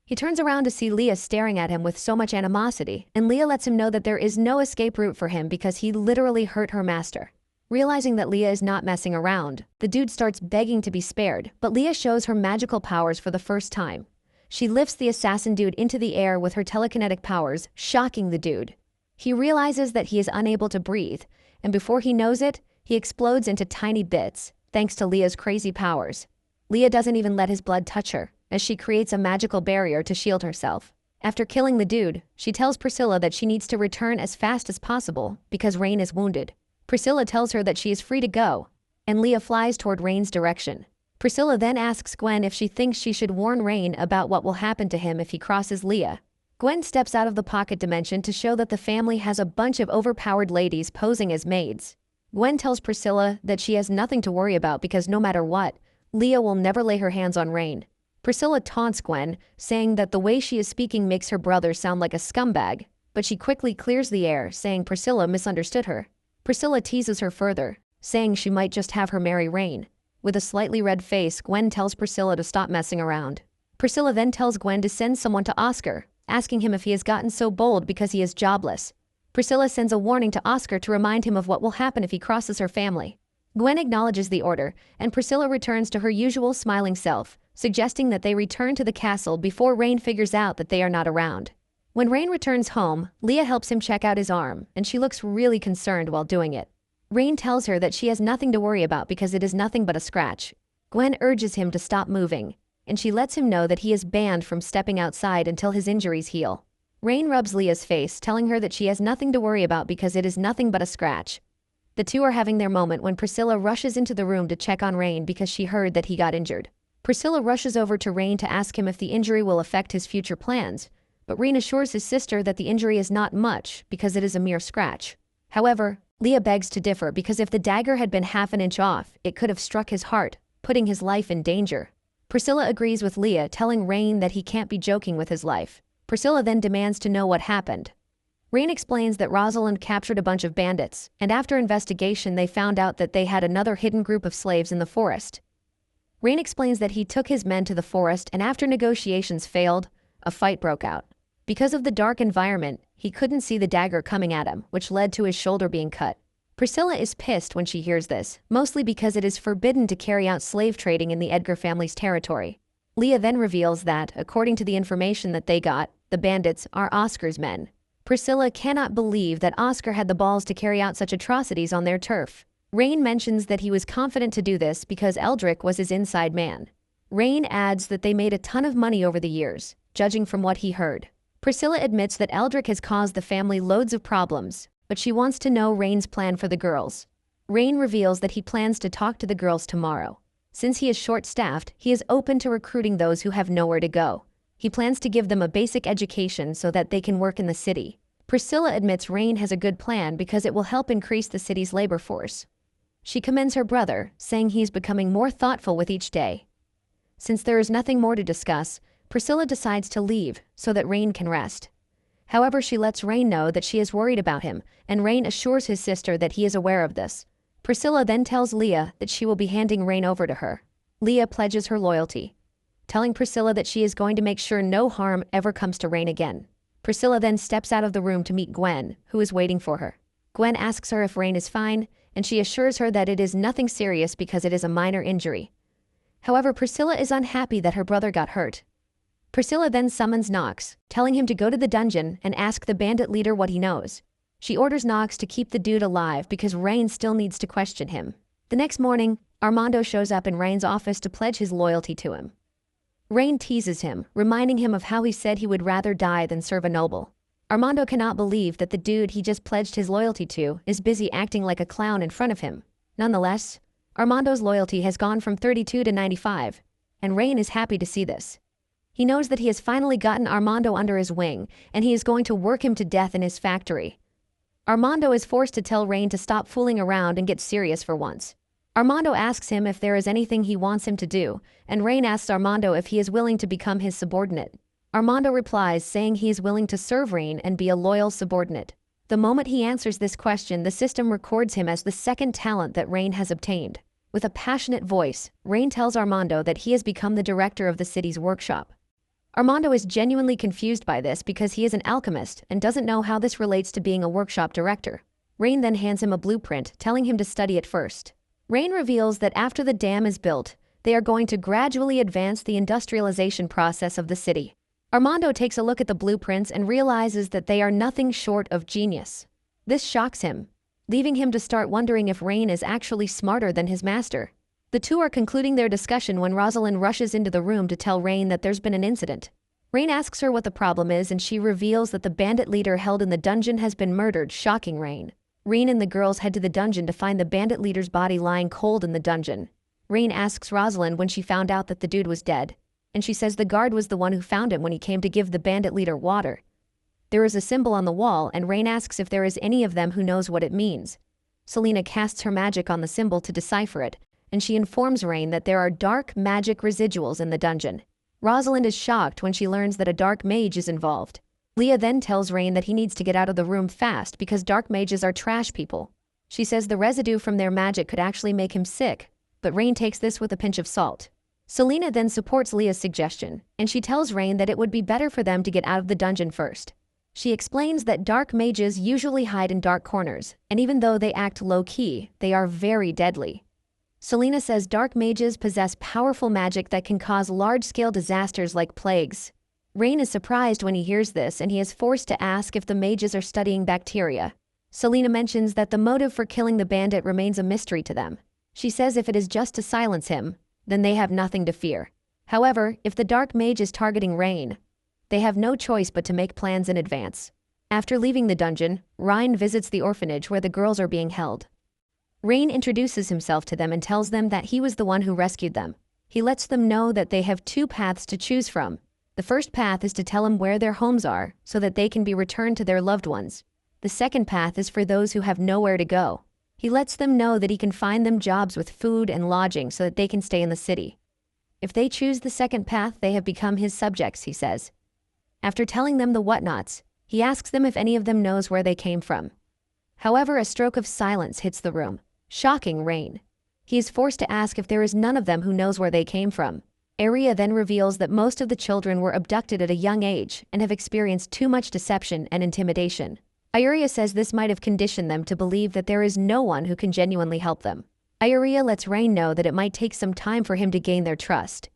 He turns around to see Leah staring at him with so much animosity, and Leah lets him know that there is no escape route for him because he literally hurt her master. Realizing that Leah is not messing around, the dude starts begging to be spared, but Leah shows her magical powers for the first time. She lifts the assassin dude into the air with her telekinetic powers, shocking the dude. He realizes that he is unable to breathe, and before he knows it, he explodes into tiny bits, thanks to Leah's crazy powers. Leah doesn't even let his blood touch her, as she creates a magical barrier to shield herself. After killing the dude, she tells Priscilla that she needs to return as fast as possible because Rain is wounded. Priscilla tells her that she is free to go, and Leah flies toward Rain's direction. Priscilla then asks Gwen if she thinks she should warn Rain about what will happen to him if he crosses Leah. Gwen steps out of the pocket dimension to show that the family has a bunch of overpowered ladies posing as maids. Gwen tells Priscilla that she has nothing to worry about because no matter what, Leah will never lay her hands on Rain. Priscilla taunts Gwen, saying that the way she is speaking makes her brother sound like a scumbag, but she quickly clears the air, saying Priscilla misunderstood her. Priscilla teases her further, saying she might just have her marry Rain. With a slightly red face, Gwen tells Priscilla to stop messing around. Priscilla then tells Gwen to send someone to Oscar, asking him if he has gotten so bold because he is jobless. Priscilla sends a warning to Oscar to remind him of what will happen if he crosses her family. Gwen acknowledges the order, and Priscilla returns to her usual smiling self, suggesting that they return to the castle before Rain figures out that they are not around. When Rain returns home, Leah helps him check out his arm, and she looks really concerned while doing it. Rain tells her that she has nothing to worry about because it is nothing but a scratch. Gwen urges him to stop moving, and she lets him know that he is banned from stepping outside until his injuries heal. Rain rubs Leah's face, telling her that she has nothing to worry about because it is nothing but a scratch. The two are having their moment when Priscilla rushes into the room to check on Rain because she heard that he got injured. Priscilla rushes over to Rain to ask him if the injury will affect his future plans, but Rain assures his sister that the injury is not much because it is a mere scratch. However, Leah begs to differ because if the dagger had been half an inch off, it could have struck his heart, putting his life in danger. Priscilla agrees with Leah, telling Rain that he can't be joking with his life. Priscilla then demands to know what happened. Rain explains that Rosalind captured a bunch of bandits, and after investigation they found out that they had another hidden group of slaves in the forest. Rain explains that he took his men to the forest, and after negotiations failed, a fight broke out. Because of the dark environment, he couldn't see the dagger coming at him, which led to his shoulder being cut. Priscilla is pissed when she hears this, mostly because it is forbidden to carry out slave trading in the Edgar family's territory. Leah then reveals that, according to the information that they got, the bandits are Oscar's men. Priscilla cannot believe that Oscar had the balls to carry out such atrocities on their turf. Rain mentions that he was confident to do this because Eldrick was his inside man. Rain adds that they made a ton of money over the years, judging from what he heard. Priscilla admits that Eldrick has caused the family loads of problems, but she wants to know Rain's plan for the girls. Rain reveals that he plans to talk to the girls tomorrow. Since he is short-staffed, he is open to recruiting those who have nowhere to go. He plans to give them a basic education so that they can work in the city. Priscilla admits Rain has a good plan because it will help increase the city's labor force. She commends her brother, saying he is becoming more thoughtful with each day. Since there is nothing more to discuss, Priscilla decides to leave so that Rain can rest. However, she lets Rain know that she is worried about him, and Rain assures his sister that he is aware of this. Priscilla then tells Leah that she will be handing Rain over to her. Leah pledges her loyalty, telling Priscilla that she is going to make sure no harm ever comes to Rain again. Priscilla then steps out of the room to meet Gwen, who is waiting for her. Gwen asks her if Rain is fine, and she assures her that it is nothing serious because it is a minor injury. However, Priscilla is unhappy that her brother got hurt. Priscilla then summons Knox, telling him to go to the dungeon and ask the bandit leader what he knows. She orders Knox to keep the dude alive because Rain still needs to question him. The next morning, Armando shows up in Rain's office to pledge his loyalty to him. Rain teases him, reminding him of how he said he would rather die than serve a noble. Armando cannot believe that the dude he just pledged his loyalty to is busy acting like a clown in front of him. Nonetheless, Armando's loyalty has gone from 32 to 95, and Rain is happy to see this. He knows that he has finally gotten Armando under his wing, and he is going to work him to death in his factory. Armando is forced to tell Rain to stop fooling around and get serious for once. Armando asks him if there is anything he wants him to do, and Rain asks Armando if he is willing to become his subordinate. Armando replies saying he is willing to serve Rain and be a loyal subordinate. The moment he answers this question, the system records him as the second talent that Rain has obtained. With a passionate voice, Rain tells Armando that he has become the director of the city's workshop. Armando is genuinely confused by this because he is an alchemist and doesn't know how this relates to being a workshop director. Rain then hands him a blueprint, telling him to study it first. Rain reveals that after the dam is built, they are going to gradually advance the industrialization process of the city. Armando takes a look at the blueprints and realizes that they are nothing short of genius. This shocks him, leaving him to start wondering if Rain is actually smarter than his master. The two are concluding their discussion when Rosalind rushes into the room to tell Rain that there's been an incident. Rain asks her what the problem is, and she reveals that the bandit leader held in the dungeon has been murdered, shocking Rain. Rain and the girls head to the dungeon to find the bandit leader's body lying cold in the dungeon. Rain asks Rosalind when she found out that the dude was dead, and she says the guard was the one who found him when he came to give the bandit leader water. There is a symbol on the wall, and Rain asks if there is any of them who knows what it means. Selena casts her magic on the symbol to decipher it, and she informs Rain that there are dark magic residuals in the dungeon. Rosalind is shocked when she learns that a dark mage is involved. Leah then tells Rain that he needs to get out of the room fast because dark mages are trash people. She says the residue from their magic could actually make him sick, but Rain takes this with a pinch of salt. Selena then supports Leah's suggestion, and she tells Rain that it would be better for them to get out of the dungeon first. She explains that dark mages usually hide in dark corners, and even though they act low-key, they are very deadly. Selena says dark mages possess powerful magic that can cause large-scale disasters like plagues. Rain is surprised when he hears this, and he is forced to ask if the mages are studying bacteria. Selena mentions that the motive for killing the bandit remains a mystery to them. She says if it is just to silence him, then they have nothing to fear. However, if the dark mage is targeting Rain, they have no choice but to make plans in advance. After leaving the dungeon, Rain visits the orphanage where the girls are being held. Rain introduces himself to them and tells them that he was the one who rescued them. He lets them know that they have two paths to choose from. The first path is to tell them where their homes are so that they can be returned to their loved ones. The second path is for those who have nowhere to go. He lets them know that he can find them jobs with food and lodging so that they can stay in the city. If they choose the second path, they have become his subjects, he says. After telling them the whatnots, he asks them if any of them knows where they came from. However, a stroke of silence hits the room, shocking Rain. He is forced to ask if there is none of them who knows where they came from. Aria then reveals that most of the children were abducted at a young age and have experienced too much deception and intimidation. Aria says this might have conditioned them to believe that there is no one who can genuinely help them. Aria lets Rain know that it might take some time for him to gain their trust.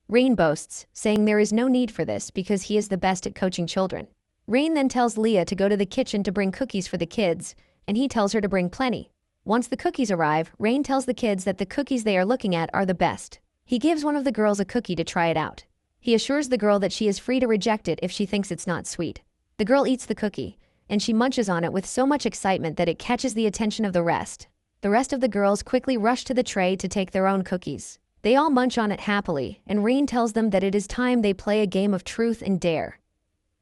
Rain boasts, saying there is no need for this because he is the best at coaching children. Rain then tells Leah to go to the kitchen to bring cookies for the kids, and he tells her to bring plenty. Once the cookies arrive, Rain tells the kids that the cookies they are looking at are the best. He gives one of the girls a cookie to try it out. He assures the girl that she is free to reject it if she thinks it's not sweet. The girl eats the cookie, and she munches on it with so much excitement that it catches the attention of the rest. The rest of the girls quickly rush to the tray to take their own cookies. They all munch on it happily, and Rain tells them that it is time they play a game of truth and dare.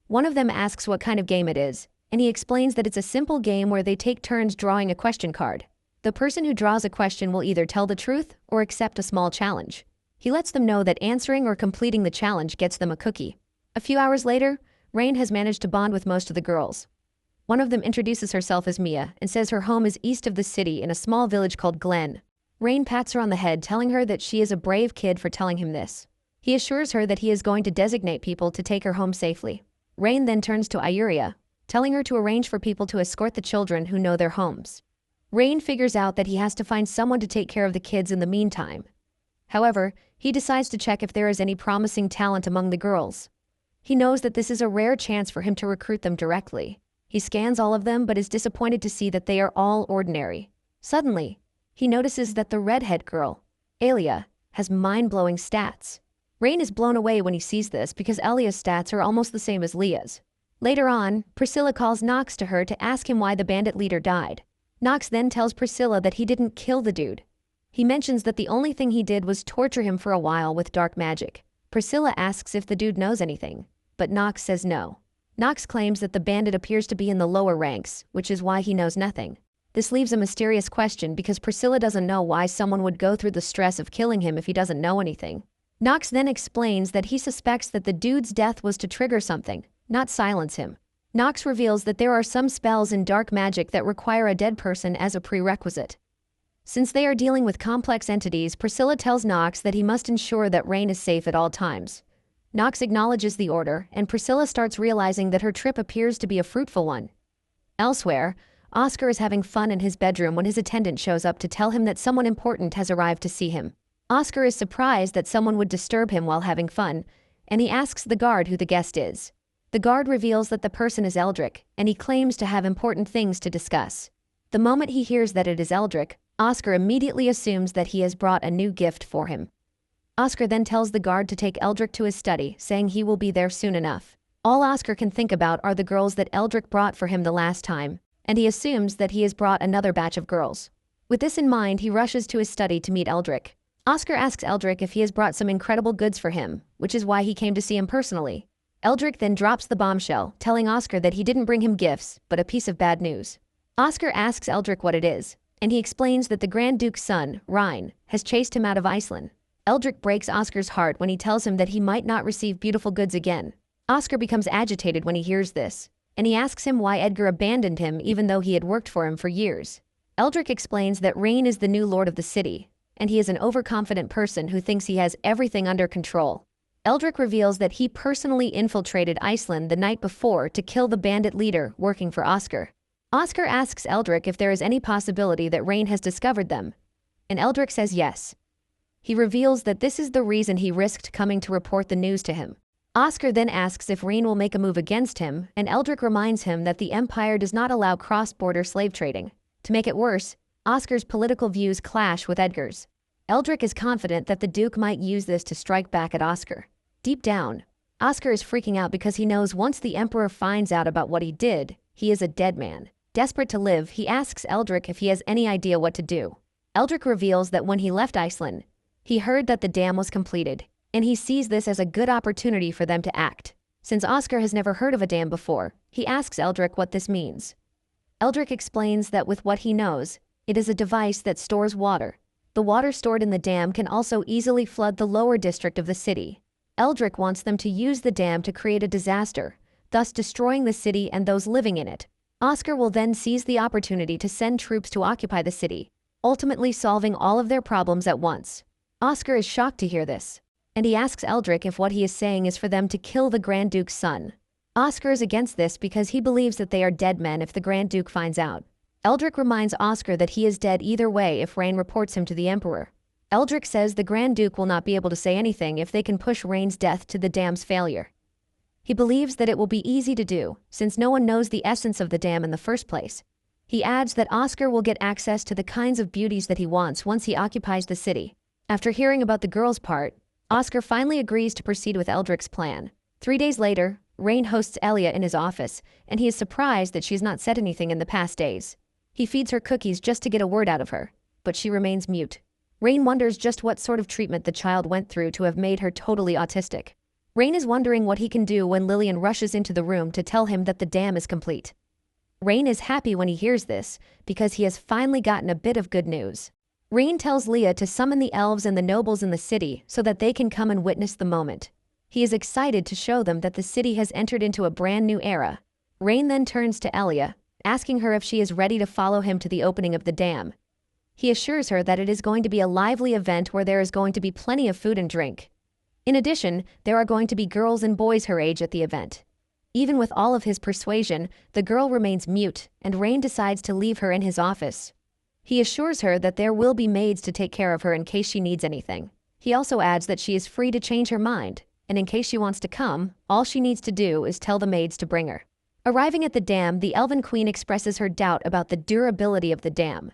One of them asks what kind of game it is, and he explains that it's a simple game where they take turns drawing a question card. The person who draws a question will either tell the truth or accept a small challenge. He lets them know that answering or completing the challenge gets them a cookie. A few hours later, Rain has managed to bond with most of the girls. One of them introduces herself as Mia and says her home is east of the city in a small village called Glen. Rain pats her on the head, telling her that she is a brave kid for telling him this. He assures her that he is going to designate people to take her home safely. Rain then turns to Iuria, telling her to arrange for people to escort the children who know their homes. Rain figures out that he has to find someone to take care of the kids in the meantime. However, he decides to check if there is any promising talent among the girls. He knows that this is a rare chance for him to recruit them directly. He scans all of them but is disappointed to see that they are all ordinary. Suddenly, he notices that the redhead girl, Alia, has mind-blowing stats. Rain is blown away when he sees this because Elia's stats are almost the same as Leah's. Later on, Priscilla calls Nox to her to ask him why the bandit leader died. Nox then tells Priscilla that he didn't kill the dude. He mentions that the only thing he did was torture him for a while with dark magic. Priscilla asks if the dude knows anything, but Nox says no. Nox claims that the bandit appears to be in the lower ranks, which is why he knows nothing. This leaves a mysterious question because Priscilla doesn't know why someone would go through the stress of killing him if he doesn't know anything. Nox then explains that he suspects that the dude's death was to trigger something, not silence him. Nox reveals that there are some spells in dark magic that require a dead person as a prerequisite. Since they are dealing with complex entities, Priscilla tells Nox that he must ensure that Rain is safe at all times. Nox acknowledges the order, and Priscilla starts realizing that her trip appears to be a fruitful one. Elsewhere, Oscar is having fun in his bedroom when his attendant shows up to tell him that someone important has arrived to see him. Oscar is surprised that someone would disturb him while having fun, and he asks the guard who the guest is. The guard reveals that the person is Eldrick, and he claims to have important things to discuss. The moment he hears that it is Eldrick, Oscar immediately assumes that he has brought a new gift for him. Oscar then tells the guard to take Eldrick to his study, saying he will be there soon enough. All Oscar can think about are the girls that Eldrick brought for him the last time, and he assumes that he has brought another batch of girls. With this in mind, he rushes to his study to meet Eldrick. Oscar asks Eldrick if he has brought some incredible goods for him, which is why he came to see him personally. Eldrick then drops the bombshell, telling Oscar that he didn't bring him gifts, but a piece of bad news. Oscar asks Eldrick what it is, and he explains that the Grand Duke's son, Rhine, has chased him out of Iceland. Eldrick breaks Oscar's heart when he tells him that he might not receive beautiful goods again. Oscar becomes agitated when he hears this, and he asks him why Edgar abandoned him even though he had worked for him for years. Eldrick explains that Rain is the new lord of the city, and he is an overconfident person who thinks he has everything under control. Eldrick reveals that he personally infiltrated Iceland the night before to kill the bandit leader working for Oscar. Oscar asks Eldrick if there is any possibility that Rain has discovered them, and Eldrick says yes. He reveals that this is the reason he risked coming to report the news to him. Oscar then asks if Rain will make a move against him, and Eldrick reminds him that the Empire does not allow cross-border slave trading. To make it worse, Oscar's political views clash with Edgar's. Eldrick is confident that the Duke might use this to strike back at Oscar. Deep down, Oscar is freaking out because he knows once the Emperor finds out about what he did, he is a dead man. Desperate to live, he asks Eldrick if he has any idea what to do. Eldrick reveals that when he left Iceland, he heard that the dam was completed, and he sees this as a good opportunity for them to act. Since Oscar has never heard of a dam before, he asks Eldrick what this means. Eldrick explains that with what he knows, it is a device that stores water. The water stored in the dam can also easily flood the lower district of the city. Eldrick wants them to use the dam to create a disaster, thus destroying the city and those living in it. Oscar will then seize the opportunity to send troops to occupy the city, ultimately solving all of their problems at once. Oscar is shocked to hear this, and he asks Eldrick if what he is saying is for them to kill the Grand Duke's son. Oscar is against this because he believes that they are dead men if the Grand Duke finds out. Eldrick reminds Oscar that he is dead either way if Rain reports him to the Emperor. Eldrick says the Grand Duke will not be able to say anything if they can push Rain's death to the dam's failure. He believes that it will be easy to do, since no one knows the essence of the dam in the first place. He adds that Oscar will get access to the kinds of beauties that he wants once he occupies the city. After hearing about the girl's part, Oscar finally agrees to proceed with Eldrick's plan. 3 days later, Rain hosts Elia in his office, and he is surprised that she has not said anything in the past days. He feeds her cookies just to get a word out of her, but she remains mute. Rain wonders just what sort of treatment the child went through to have made her totally autistic. Rain is wondering what he can do when Lillian rushes into the room to tell him that the dam is complete. Rain is happy when he hears this, because he has finally gotten a bit of good news. Rain tells Leah to summon the elves and the nobles in the city so that they can come and witness the moment. He is excited to show them that the city has entered into a brand new era. Rain then turns to Elia, asking her if she is ready to follow him to the opening of the dam. He assures her that it is going to be a lively event where there is going to be plenty of food and drink. In addition, there are going to be girls and boys her age at the event. Even with all of his persuasion, the girl remains mute, and Rain decides to leave her in his office. He assures her that there will be maids to take care of her in case she needs anything. He also adds that she is free to change her mind, and in case she wants to come, all she needs to do is tell the maids to bring her. Arriving at the dam, the Elven Queen expresses her doubt about the durability of the dam.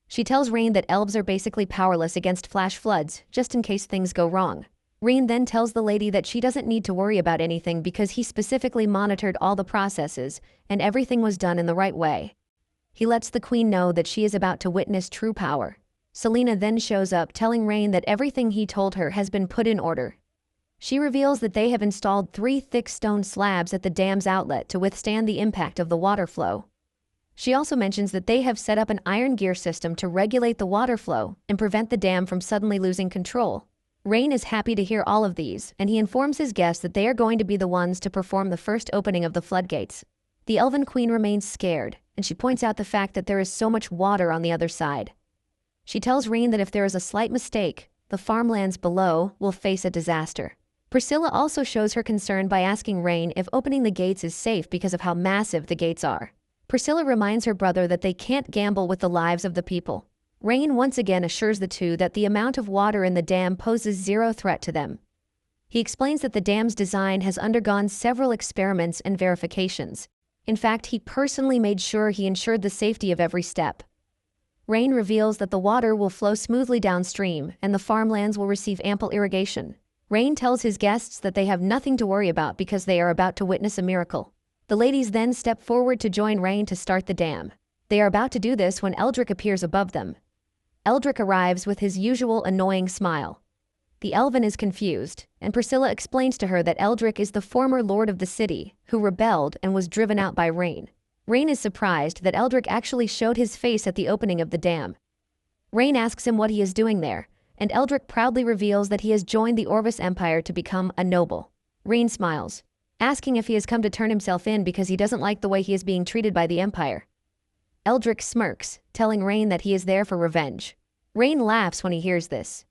She tells Rain that elves are basically powerless against flash floods, just in case things go wrong. Rain then tells the lady that she doesn't need to worry about anything because he specifically monitored all the processes, and everything was done in the right way. He lets the Queen know that she is about to witness true power. Selena then shows up telling Rain that everything he told her has been put in order. She reveals that they have installed 3 thick stone slabs at the dam's outlet to withstand the impact of the water flow. She also mentions that they have set up an iron gear system to regulate the water flow and prevent the dam from suddenly losing control. Rain is happy to hear all of these, and he informs his guests that they are going to be the ones to perform the first opening of the floodgates. The Elven Queen remains scared, and she points out the fact that there is so much water on the other side. She tells Rain that if there is a slight mistake, the farmlands below will face a disaster. Priscilla also shows her concern by asking Rain if opening the gates is safe because of how massive the gates are. Priscilla reminds her brother that they can't gamble with the lives of the people. Rain once again assures the two that the amount of water in the dam poses zero threat to them. He explains that the dam's design has undergone several experiments and verifications. In fact, he personally made sure he ensured the safety of every step. Rain reveals that the water will flow smoothly downstream and the farmlands will receive ample irrigation. Rain tells his guests that they have nothing to worry about because they are about to witness a miracle. The ladies then step forward to join Rain to start the dam. They are about to do this when Eldrick appears above them. Eldrick arrives with his usual annoying smile. The Elven is confused, and Priscilla explains to her that Eldrick is the former lord of the city, who rebelled and was driven out by Rain. Rain is surprised that Eldrick actually showed his face at the opening of the dam. Rain asks him what he is doing there, and Eldrick proudly reveals that he has joined the Orvis Empire to become a noble. Rain smiles, asking if he has come to turn himself in because he doesn't like the way he is being treated by the Empire. Eldrick smirks, telling Rain that he is there for revenge. Rain laughs when he hears this.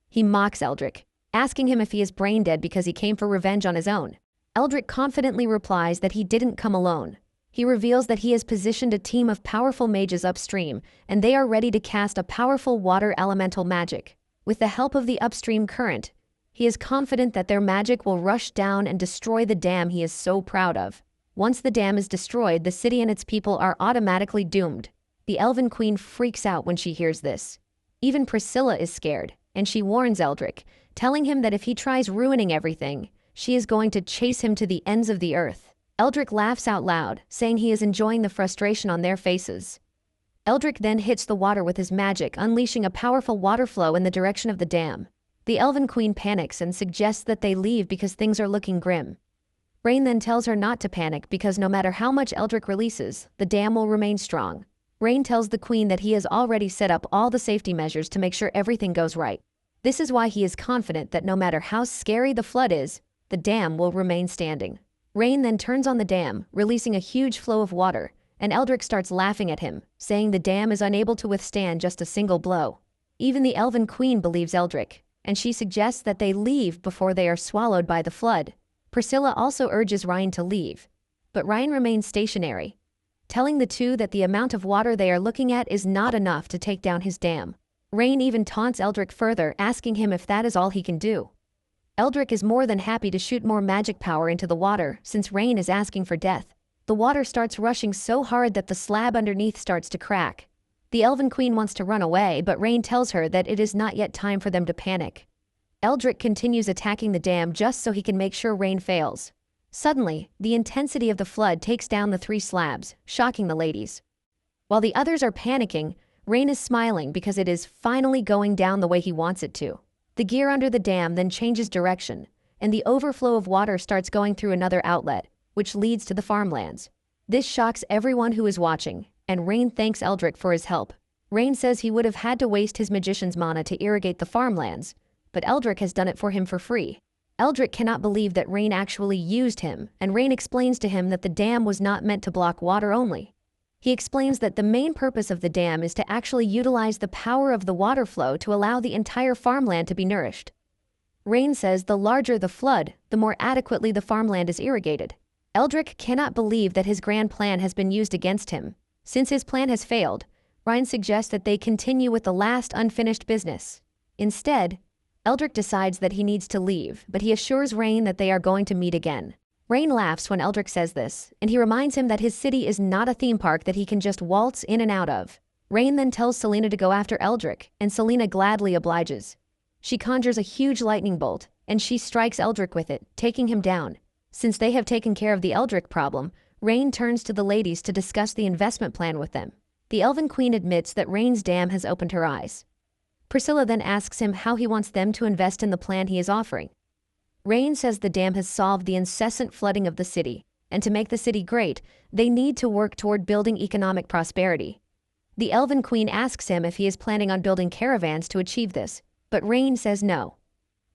He mocks Eldrick, asking him if he is brain dead because he came for revenge on his own. Eldrick confidently replies that he didn't come alone. He reveals that he has positioned a team of powerful mages upstream, and they are ready to cast a powerful water elemental magic. With the help of the upstream current, he is confident that their magic will rush down and destroy the dam he is so proud of. Once the dam is destroyed, the city and its people are automatically doomed. The Elven Queen freaks out when she hears this. Even Priscilla is scared, and she warns Eldrick, telling him that if he tries ruining everything, she is going to chase him to the ends of the earth. Eldrick laughs out loud, saying he is enjoying the frustration on their faces. Eldrick then hits the water with his magic, unleashing a powerful water flow in the direction of the dam. The Elven Queen panics and suggests that they leave because things are looking grim. Rain then tells her not to panic because no matter how much Eldrick releases, the dam will remain strong. Rain tells the Queen that he has already set up all the safety measures to make sure everything goes right. This is why he is confident that no matter how scary the flood is, the dam will remain standing. Rain then turns on the dam, releasing a huge flow of water, and Eldrick starts laughing at him, saying the dam is unable to withstand just a single blow. Even the Elven Queen believes Eldrick, and she suggests that they leave before they are swallowed by the flood. Priscilla also urges Ryan to leave, but Ryan remains stationary, telling the two that the amount of water they are looking at is not enough to take down his dam. Rain even taunts Eldrick further, asking him if that is all he can do. Eldrick is more than happy to shoot more magic power into the water since Rain is asking for death. The water starts rushing so hard that the slab underneath starts to crack. The Elven Queen wants to run away, but Rain tells her that it is not yet time for them to panic. Eldrick continues attacking the dam just so he can make sure Rain fails. Suddenly, the intensity of the flood takes down the 3 slabs, shocking the ladies. While the others are panicking, Rain is smiling because it is finally going down the way he wants it to. The gear under the dam then changes direction, and the overflow of water starts going through another outlet, which leads to the farmlands. This shocks everyone who is watching, and Rain thanks Eldrick for his help. Rain says he would have had to waste his magician's mana to irrigate the farmlands, but Eldrick has done it for him for free. Eldrick cannot believe that Rain actually used him, and Rain explains to him that the dam was not meant to block water only. He explains that the main purpose of the dam is to actually utilize the power of the water flow to allow the entire farmland to be nourished. Rain says the larger the flood, the more adequately the farmland is irrigated. Eldrick cannot believe that his grand plan has been used against him. Since his plan has failed, Ryan suggests that they continue with the last unfinished business. Instead, Eldrick decides that he needs to leave, but he assures Rain that they are going to meet again. Rain laughs when Eldrick says this, and he reminds him that his city is not a theme park that he can just waltz in and out of. Rain then tells Selena to go after Eldrick, and Selena gladly obliges. She conjures a huge lightning bolt, and she strikes Eldrick with it, taking him down. Since they have taken care of the Eldrick problem, Rain turns to the ladies to discuss the investment plan with them. The Elven Queen admits that Rain's dam has opened her eyes. Priscilla then asks him how he wants them to invest in the plan he is offering. Rain says the dam has solved the incessant flooding of the city, and to make the city great, they need to work toward building economic prosperity. The Elven Queen asks him if he is planning on building caravans to achieve this, but Rain says no.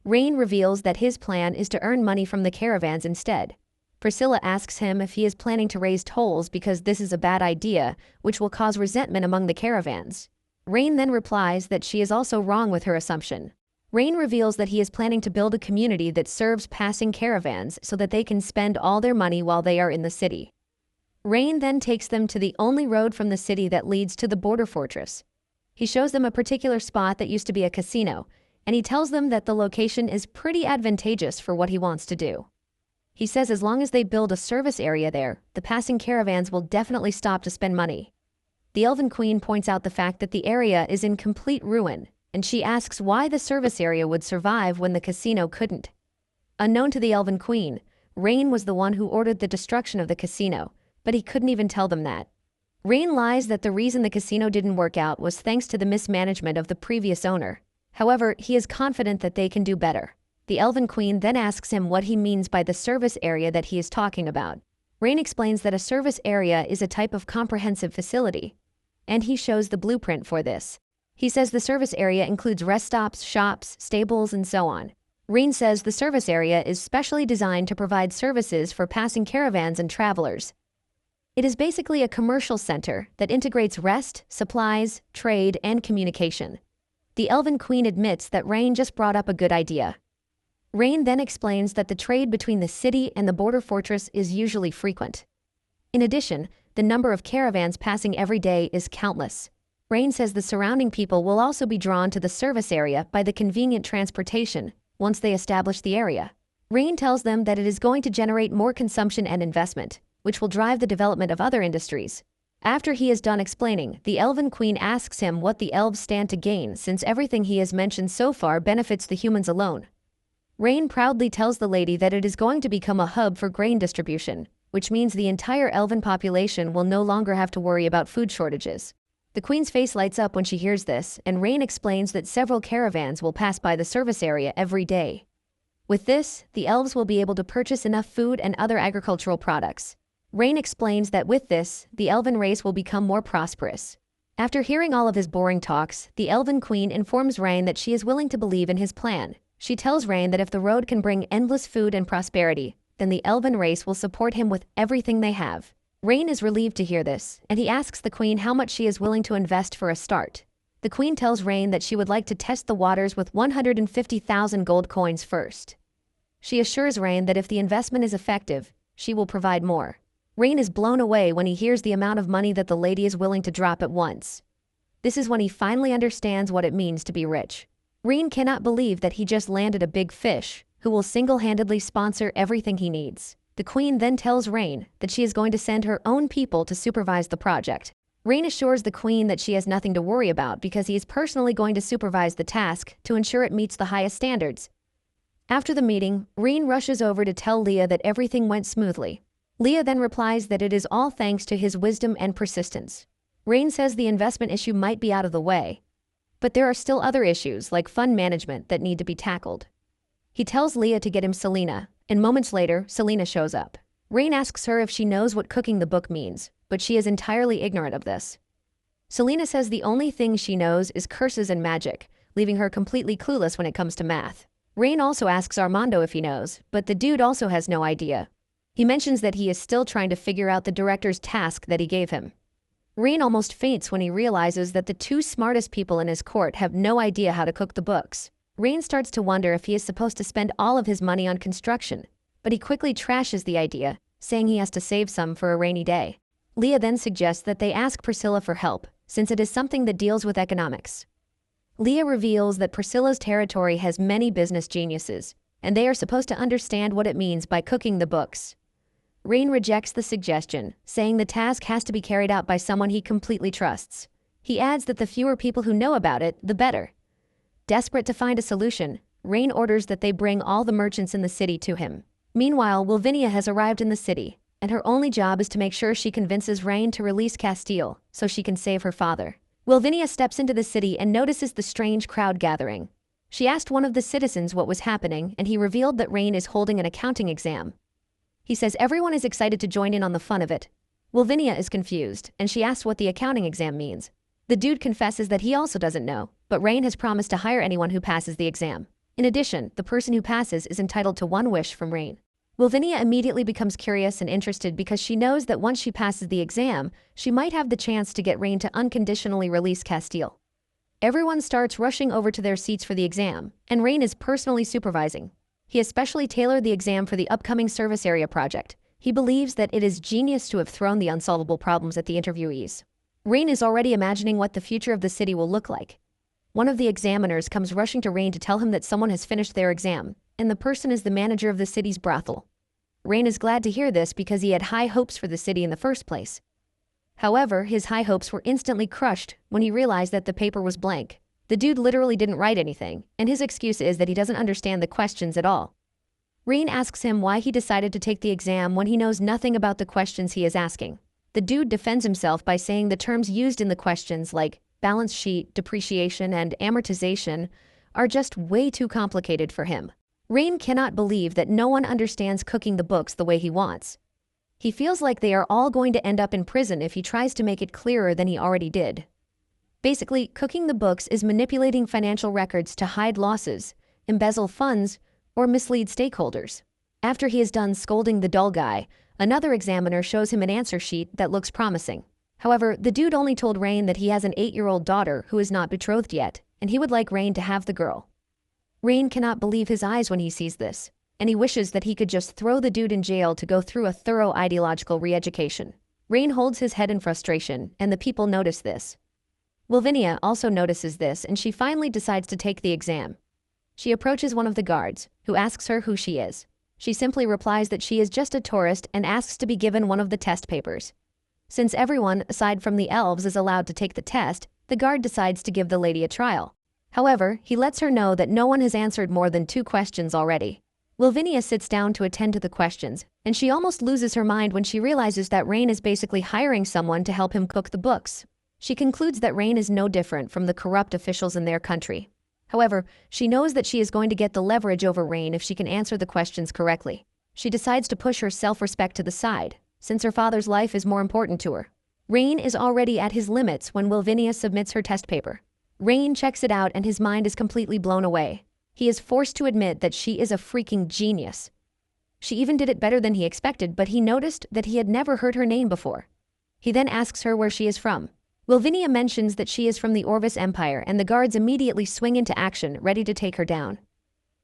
Rain reveals that his plan is to earn money from the caravans instead. Priscilla asks him if he is planning to raise tolls because this is a bad idea, which will cause resentment among the caravans. Rain then replies that she is also wrong with her assumption. Rain reveals that he is planning to build a community that serves passing caravans so that they can spend all their money while they are in the city. Rain then takes them to the only road from the city that leads to the border fortress. He shows them a particular spot that used to be a casino, and he tells them that the location is pretty advantageous for what he wants to do. He says as long as they build a service area there, the passing caravans will definitely stop to spend money. The Elven Queen points out the fact that the area is in complete ruin, and she asks why the service area would survive when the casino couldn't. Unknown to the Elven Queen, Rain was the one who ordered the destruction of the casino, but he couldn't even tell them that. Rain lies that the reason the casino didn't work out was thanks to the mismanagement of the previous owner. However, he is confident that they can do better. The Elven Queen then asks him what he means by the service area that he is talking about. Rain explains that a service area is a type of comprehensive facility, and he shows the blueprint for this. He says the service area includes rest stops, shops, stables, and so on. Rain says the service area is specially designed to provide services for passing caravans and travelers. It is basically a commercial center that integrates rest, supplies, trade, and communication. The Elven Queen admits that Rain just brought up a good idea. Rain then explains that the trade between the city and the border fortress is usually frequent. In addition, the number of caravans passing every day is countless. Rain says the surrounding people will also be drawn to the service area by the convenient transportation once they establish the area. Rain tells them that it is going to generate more consumption and investment, which will drive the development of other industries. After he is done explaining, the Elven Queen asks him what the elves stand to gain since everything he has mentioned so far benefits the humans alone. Rain proudly tells the lady that it is going to become a hub for grain distribution, which means the entire elven population will no longer have to worry about food shortages. The Queen's face lights up when she hears this, and Rain explains that several caravans will pass by the service area every day. With this, the elves will be able to purchase enough food and other agricultural products. Rain explains that with this, the elven race will become more prosperous. After hearing all of his boring talks, the Elven Queen informs Rain that she is willing to believe in his plan. She tells Rain that if the road can bring endless food and prosperity, then the elven race will support him with everything they have. Rain is relieved to hear this, and he asks the Queen how much she is willing to invest for a start. The Queen tells Rain that she would like to test the waters with 150,000 gold coins first. She assures Rain that if the investment is effective, she will provide more. Rain is blown away when he hears the amount of money that the lady is willing to drop at once. This is when he finally understands what it means to be rich. Rain cannot believe that he just landed a big fish, who will single-handedly sponsor everything he needs. The Queen then tells Rain that she is going to send her own people to supervise the project. Rain assures the Queen that she has nothing to worry about because he is personally going to supervise the task to ensure it meets the highest standards. After the meeting, Rain rushes over to tell Leah that everything went smoothly. Leah then replies that it is all thanks to his wisdom and persistence. Rain says the investment issue might be out of the way, but there are still other issues like fund management that need to be tackled. He tells Leah to get him Selena, and moments later, Selena shows up. Rain asks her if she knows what cooking the book means, but she is entirely ignorant of this. Selena says the only thing she knows is curses and magic, leaving her completely clueless when it comes to math. Rain also asks Armando if he knows, but the dude also has no idea. He mentions that he is still trying to figure out the director's task that he gave him. Rain almost faints when he realizes that the two smartest people in his court have no idea how to cook the books. Rain starts to wonder if he is supposed to spend all of his money on construction, but he quickly trashes the idea, saying he has to save some for a rainy day. Leah then suggests that they ask Priscilla for help, since it is something that deals with economics. Leah reveals that Priscilla's territory has many business geniuses, and they are supposed to understand what it means by cooking the books. Rain rejects the suggestion, saying the task has to be carried out by someone he completely trusts. He adds that the fewer people who know about it, the better. Desperate to find a solution, Rain orders that they bring all the merchants in the city to him. Meanwhile, Wilvinia has arrived in the city, and her only job is to make sure she convinces Rain to release Castile so she can save her father. Wilvinia steps into the city and notices the strange crowd gathering. She asked one of the citizens what was happening, and he revealed that Rain is holding an accounting exam. He says everyone is excited to join in on the fun of it. Wilvinia is confused, and she asks what the accounting exam means. The dude confesses that he also doesn't know, but Rain has promised to hire anyone who passes the exam. In addition, the person who passes is entitled to one wish from Rain. Wilvinia immediately becomes curious and interested because she knows that once she passes the exam, she might have the chance to get Rain to unconditionally release Castile. Everyone starts rushing over to their seats for the exam, and Rain is personally supervising. He especially tailored the exam for the upcoming service area project. He believes that it is genius to have thrown the unsolvable problems at the interviewees. Rain is already imagining what the future of the city will look like. One of the examiners comes rushing to Rain to tell him that someone has finished their exam, and the person is the manager of the city's brothel. Rain is glad to hear this because he had high hopes for the city in the first place. However, his high hopes were instantly crushed when he realized that the paper was blank. The dude literally didn't write anything, and his excuse is that he doesn't understand the questions at all. Rain asks him why he decided to take the exam when he knows nothing about the questions he is asking. The dude defends himself by saying the terms used in the questions like balance sheet, depreciation, and amortization are just way too complicated for him. Rain cannot believe that no one understands cooking the books the way he wants. He feels like they are all going to end up in prison if he tries to make it clearer than he already did. Basically, cooking the books is manipulating financial records to hide losses, embezzle funds, or mislead stakeholders. After he is done scolding the dull guy, another examiner shows him an answer sheet that looks promising. However, the dude only told Rain that he has an 8-year-old daughter who is not betrothed yet, and he would like Rain to have the girl. Rain cannot believe his eyes when he sees this, and he wishes that he could just throw the dude in jail to go through a thorough ideological re-education. Rain holds his head in frustration, and the people notice this. Wilvinia also notices this, and she finally decides to take the exam. She approaches one of the guards, who asks her who she is. She simply replies that she is just a tourist and asks to be given one of the test papers. Since everyone, aside from the elves, is allowed to take the test, the guard decides to give the lady a trial. However, he lets her know that no one has answered more than 2 questions already. Wilvinia sits down to attend to the questions, and she almost loses her mind when she realizes that Rain is basically hiring someone to help him cook the books. She concludes that Rain is no different from the corrupt officials in their country. However, she knows that she is going to get the leverage over Rain if she can answer the questions correctly. She decides to push her self-respect to the side, since her father's life is more important to her. Rain is already at his limits when Wilvinia submits her test paper. Rain checks it out and his mind is completely blown away. He is forced to admit that she is a freaking genius. She even did it better than he expected, but he noticed that he had never heard her name before. He then asks her where she is from. Wilvinia mentions that she is from the Orvis Empire, and the guards immediately swing into action, ready to take her down.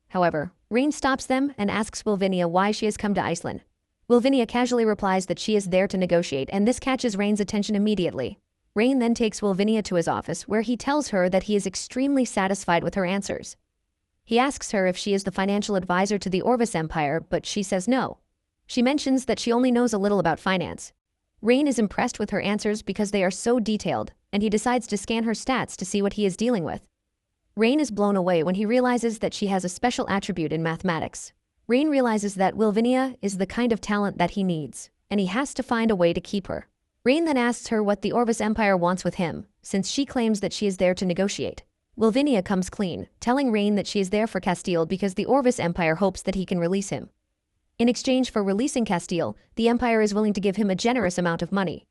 However, Rain stops them and asks Wilvinia why she has come to Iceland. Wilvinia casually replies that she is there to negotiate, and this catches Rain's attention immediately. Rain then takes Wilvinia to his office, where he tells her that he is extremely satisfied with her answers. He asks her if she is the financial advisor to the Orvis Empire, but she says no. She mentions that she only knows a little about finance. Rain is impressed with her answers because they are so detailed, and he decides to scan her stats to see what he is dealing with. Rain is blown away when he realizes that she has a special attribute in mathematics. Rain realizes that Wilvinia is the kind of talent that he needs, and he has to find a way to keep her. Rain then asks her what the Orvis Empire wants with him, since she claims that she is there to negotiate. Wilvinia comes clean, telling Rain that she is there for Castile because the Orvis Empire hopes that he can release him. In exchange for releasing Castile, the Empire is willing to give him a generous amount of money.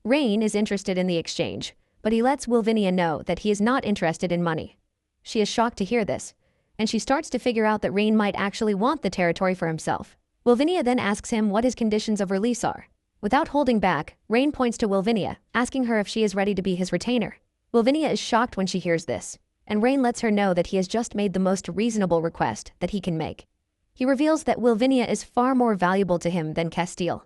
Rain is interested in the exchange, but he lets Wilvinia know that he is not interested in money. She is shocked to hear this, and she starts to figure out that Rain might actually want the territory for himself. Wilvinia then asks him what his conditions of release are. Without holding back, Rain points to Wilvinia, asking her if she is ready to be his retainer. Wilvinia is shocked when she hears this, and Rain lets her know that he has just made the most reasonable request that he can make. He reveals that Wilvinia is far more valuable to him than Castile.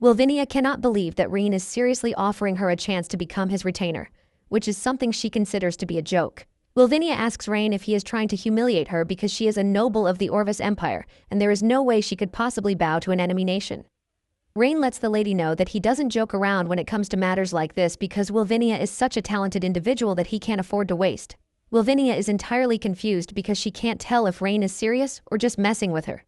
Wilvinia cannot believe that Rain is seriously offering her a chance to become his retainer, which is something she considers to be a joke. Wilvinia asks Rain if he is trying to humiliate her because she is a noble of the Orvis Empire, and there is no way she could possibly bow to an enemy nation. Rain lets the lady know that he doesn't joke around when it comes to matters like this because Wilvinia is such a talented individual that he can't afford to waste. Wilvinia is entirely confused because she can't tell if Rain is serious or just messing with her.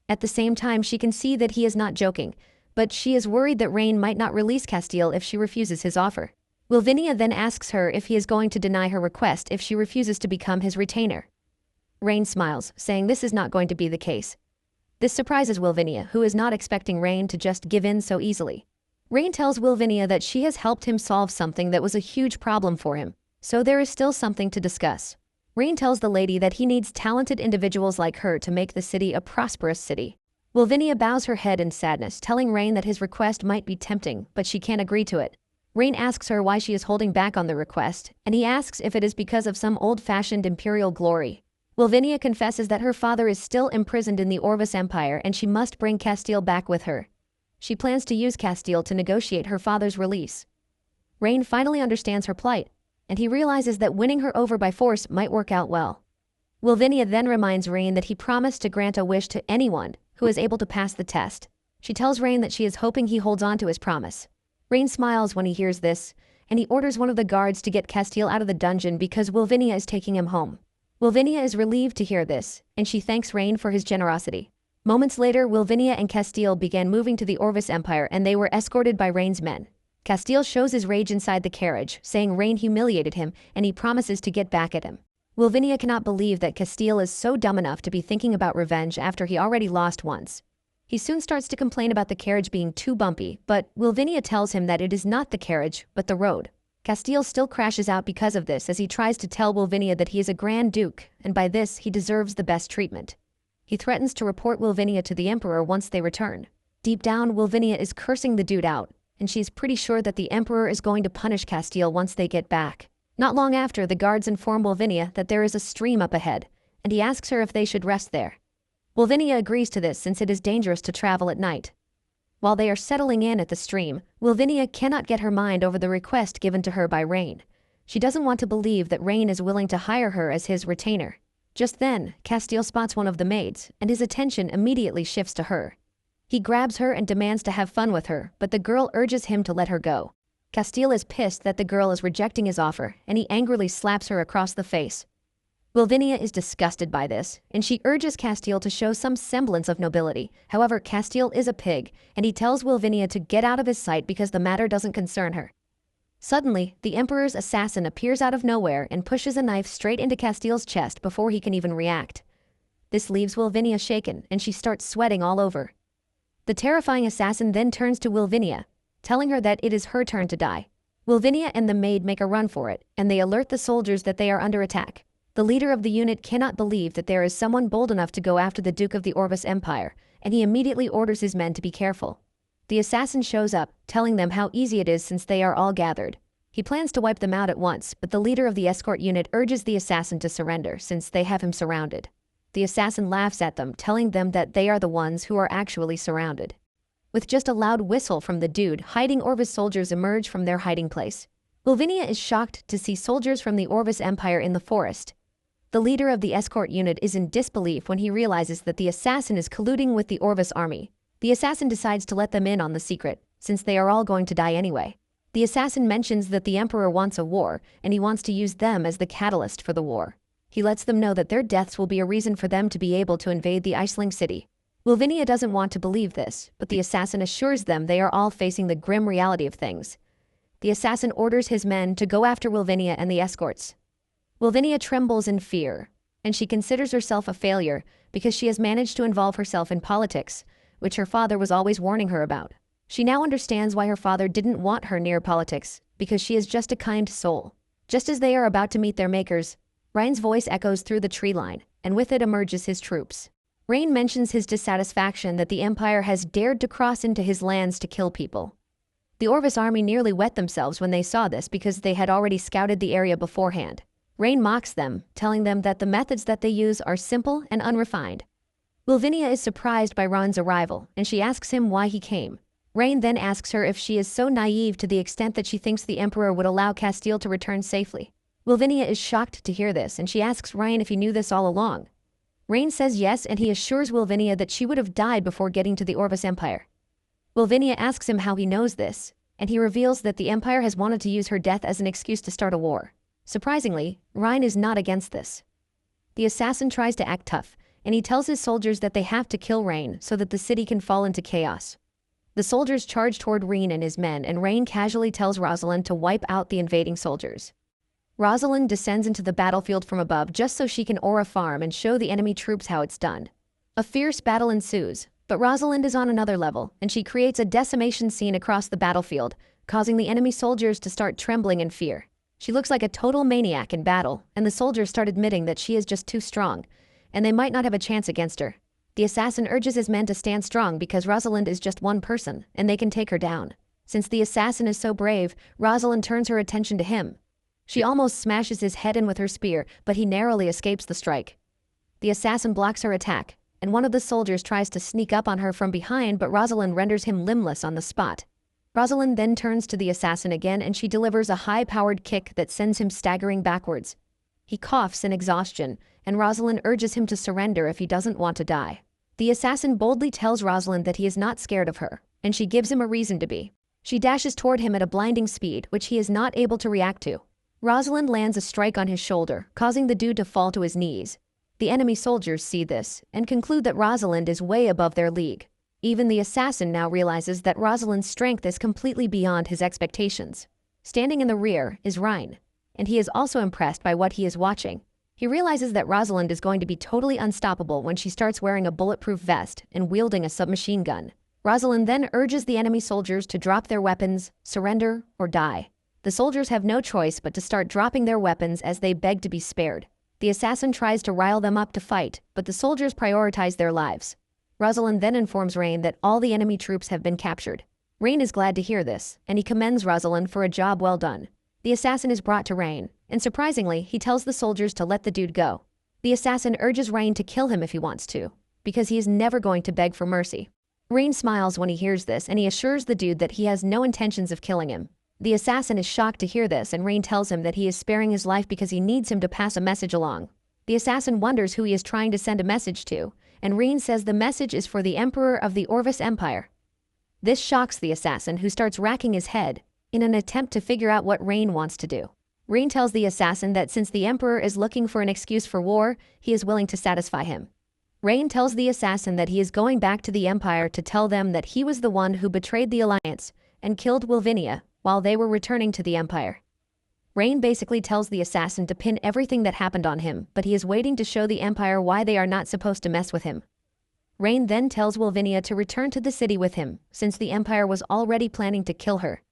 At the same time, she can see that he is not joking, but she is worried that Rain might not release Castile if she refuses his offer. Wilvinia then asks her if he is going to deny her request if she refuses to become his retainer. Rain smiles, saying this is not going to be the case. This surprises Wilvinia, who is not expecting Rain to just give in so easily. Rain tells Wilvinia that she has helped him solve something that was a huge problem for him, so there is still something to discuss. Rain tells the lady that he needs talented individuals like her to make the city a prosperous city. Wilvinia bows her head in sadness, telling Rain that his request might be tempting, but she can't agree to it. Rain asks her why she is holding back on the request, and he asks if it is because of some old-fashioned imperial glory. Wilvinia confesses that her father is still imprisoned in the Orvis Empire and she must bring Castile back with her. She plans to use Castile to negotiate her father's release. Rain finally understands her plight, and he realizes that winning her over by force might work out well. Wilvinia then reminds Rain that he promised to grant a wish to anyone who is able to pass the test. She tells Rain that she is hoping he holds on to his promise. Rain smiles when he hears this, and he orders one of the guards to get Castile out of the dungeon because Wilvinia is taking him home. Wilvinia is relieved to hear this, and she thanks Rain for his generosity. Moments later, Wilvinia and Castile began moving to the Orvis Empire and they were escorted by Rain's men. Castile shows his rage inside the carriage, saying Rain humiliated him and he promises to get back at him. Wilvinia cannot believe that Castile is so dumb enough to be thinking about revenge after he already lost once. He soon starts to complain about the carriage being too bumpy, but Wilvinia tells him that it is not the carriage, but the road. Castile still crashes out because of this as he tries to tell Wilvinia that he is a Grand Duke, and by this he deserves the best treatment. He threatens to report Wilvinia to the Emperor once they return. Deep down, Wilvinia is cursing the dude out, and she's pretty sure that the Emperor is going to punish Castile once they get back. Not long after, the guards inform Wilvinia that there is a stream up ahead, and he asks her if they should rest there. Wilvinia agrees to this since it is dangerous to travel at night. While they are settling in at the stream, Wilvinia cannot get her mind over the request given to her by Rain. She doesn't want to believe that Rain is willing to hire her as his retainer. Just then, Castile spots one of the maids, and his attention immediately shifts to her. He grabs her and demands to have fun with her, but the girl urges him to let her go. Castile is pissed that the girl is rejecting his offer, and he angrily slaps her across the face. Wilvinia is disgusted by this, and she urges Castile to show some semblance of nobility. However, Castile is a pig, and he tells Wilvinia to get out of his sight because the matter doesn't concern her. Suddenly, the Emperor's assassin appears out of nowhere and pushes a knife straight into Castile's chest before he can even react. This leaves Wilvinia shaken, and she starts sweating all over. The terrifying assassin then turns to Wilvinia, telling her that it is her turn to die. Wilvinia and the maid make a run for it, and they alert the soldiers that they are under attack. The leader of the unit cannot believe that there is someone bold enough to go after the Duke of the Orvis Empire, and he immediately orders his men to be careful. The assassin shows up, telling them how easy it is since they are all gathered. He plans to wipe them out at once, but the leader of the escort unit urges the assassin to surrender since they have him surrounded. The assassin laughs at them, telling them that they are the ones who are actually surrounded. With just a loud whistle from the dude, hiding Orvis soldiers emerge from their hiding place. Wilvinia is shocked to see soldiers from the Orvis Empire in the forest. The leader of the escort unit is in disbelief when he realizes that the assassin is colluding with the Orvis army. The assassin decides to let them in on the secret, since they are all going to die anyway. The assassin mentions that the Emperor wants a war, and he wants to use them as the catalyst for the war. He lets them know that their deaths will be a reason for them to be able to invade the Iceling city. Wilvinia doesn't want to believe this, but the assassin assures them they are all facing the grim reality of things. The assassin orders his men to go after Wilvinia and the escorts. Wilvinia trembles in fear, and she considers herself a failure because she has managed to involve herself in politics, which her father was always warning her about. She now understands why her father didn't want her near politics, because she is just a kind soul. Just as they are about to meet their makers, Rain's voice echoes through the tree line, and with it emerges his troops. Rain mentions his dissatisfaction that the Empire has dared to cross into his lands to kill people. The Orvis army nearly wet themselves when they saw this because they had already scouted the area beforehand. Rain mocks them, telling them that the methods that they use are simple and unrefined. Wilvinia is surprised by Ron's arrival, and she asks him why he came. Rain then asks her if she is so naive to the extent that she thinks the Emperor would allow Castile to return safely. Wilvinia is shocked to hear this, and she asks Rain if he knew this all along. Rain says yes, and he assures Wilvinia that she would have died before getting to the Orvis Empire. Wilvinia asks him how he knows this, and he reveals that the Empire has wanted to use her death as an excuse to start a war. Surprisingly, Rain is not against this. The assassin tries to act tough, and he tells his soldiers that they have to kill Rain so that the city can fall into chaos. The soldiers charge toward Rain and his men, and Rain casually tells Rosalind to wipe out the invading soldiers. Rosalind descends into the battlefield from above just so she can ore a farm and show the enemy troops how it's done. A fierce battle ensues, but Rosalind is on another level, and she creates a decimation scene across the battlefield, causing the enemy soldiers to start trembling in fear. She looks like a total maniac in battle, and the soldiers start admitting that she is just too strong, and they might not have a chance against her. The assassin urges his men to stand strong because Rosalind is just one person, and they can take her down. Since the assassin is so brave, Rosalind turns her attention to him. She almost smashes his head in with her spear, but he narrowly escapes the strike. The assassin blocks her attack, and one of the soldiers tries to sneak up on her from behind, but Rosalind renders him limbless on the spot. Rosalind then turns to the assassin again and she delivers a high-powered kick that sends him staggering backwards. He coughs in exhaustion, and Rosalind urges him to surrender if he doesn't want to die. The assassin boldly tells Rosalind that he is not scared of her, and she gives him a reason to be. She dashes toward him at a blinding speed, which he is not able to react to. Rosalind lands a strike on his shoulder, causing the dude to fall to his knees. The enemy soldiers see this and conclude that Rosalind is way above their league. Even the assassin now realizes that Rosalind's strength is completely beyond his expectations. Standing in the rear is Ryan, and he is also impressed by what he is watching. He realizes that Rosalind is going to be totally unstoppable when she starts wearing a bulletproof vest and wielding a submachine gun. Rosalind then urges the enemy soldiers to drop their weapons, surrender, or die. The soldiers have no choice but to start dropping their weapons as they beg to be spared. The assassin tries to rile them up to fight, but the soldiers prioritize their lives. Rosalind then informs Rain that all the enemy troops have been captured. Rain is glad to hear this, and he commends Rosalind for a job well done. The assassin is brought to Rain, and surprisingly, he tells the soldiers to let the dude go. The assassin urges Rain to kill him if he wants to, because he is never going to beg for mercy. Rain smiles when he hears this, and he assures the dude that he has no intentions of killing him. The assassin is shocked to hear this, and Rain tells him that he is sparing his life because he needs him to pass a message along. The assassin wonders who he is trying to send a message to, and Rain says the message is for the Emperor of the Orvis Empire. This shocks the assassin, who starts racking his head in an attempt to figure out what Rain wants to do. Rain tells the assassin that since the Emperor is looking for an excuse for war, he is willing to satisfy him. Rain tells the assassin that he is going back to the Empire to tell them that he was the one who betrayed the Alliance and killed Wilvinia while they were returning to the Empire. Rain basically tells the assassin to pin everything that happened on him, but he is waiting to show the Empire why they are not supposed to mess with him. Rain then tells Wilvinia to return to the city with him, since the Empire was already planning to kill her.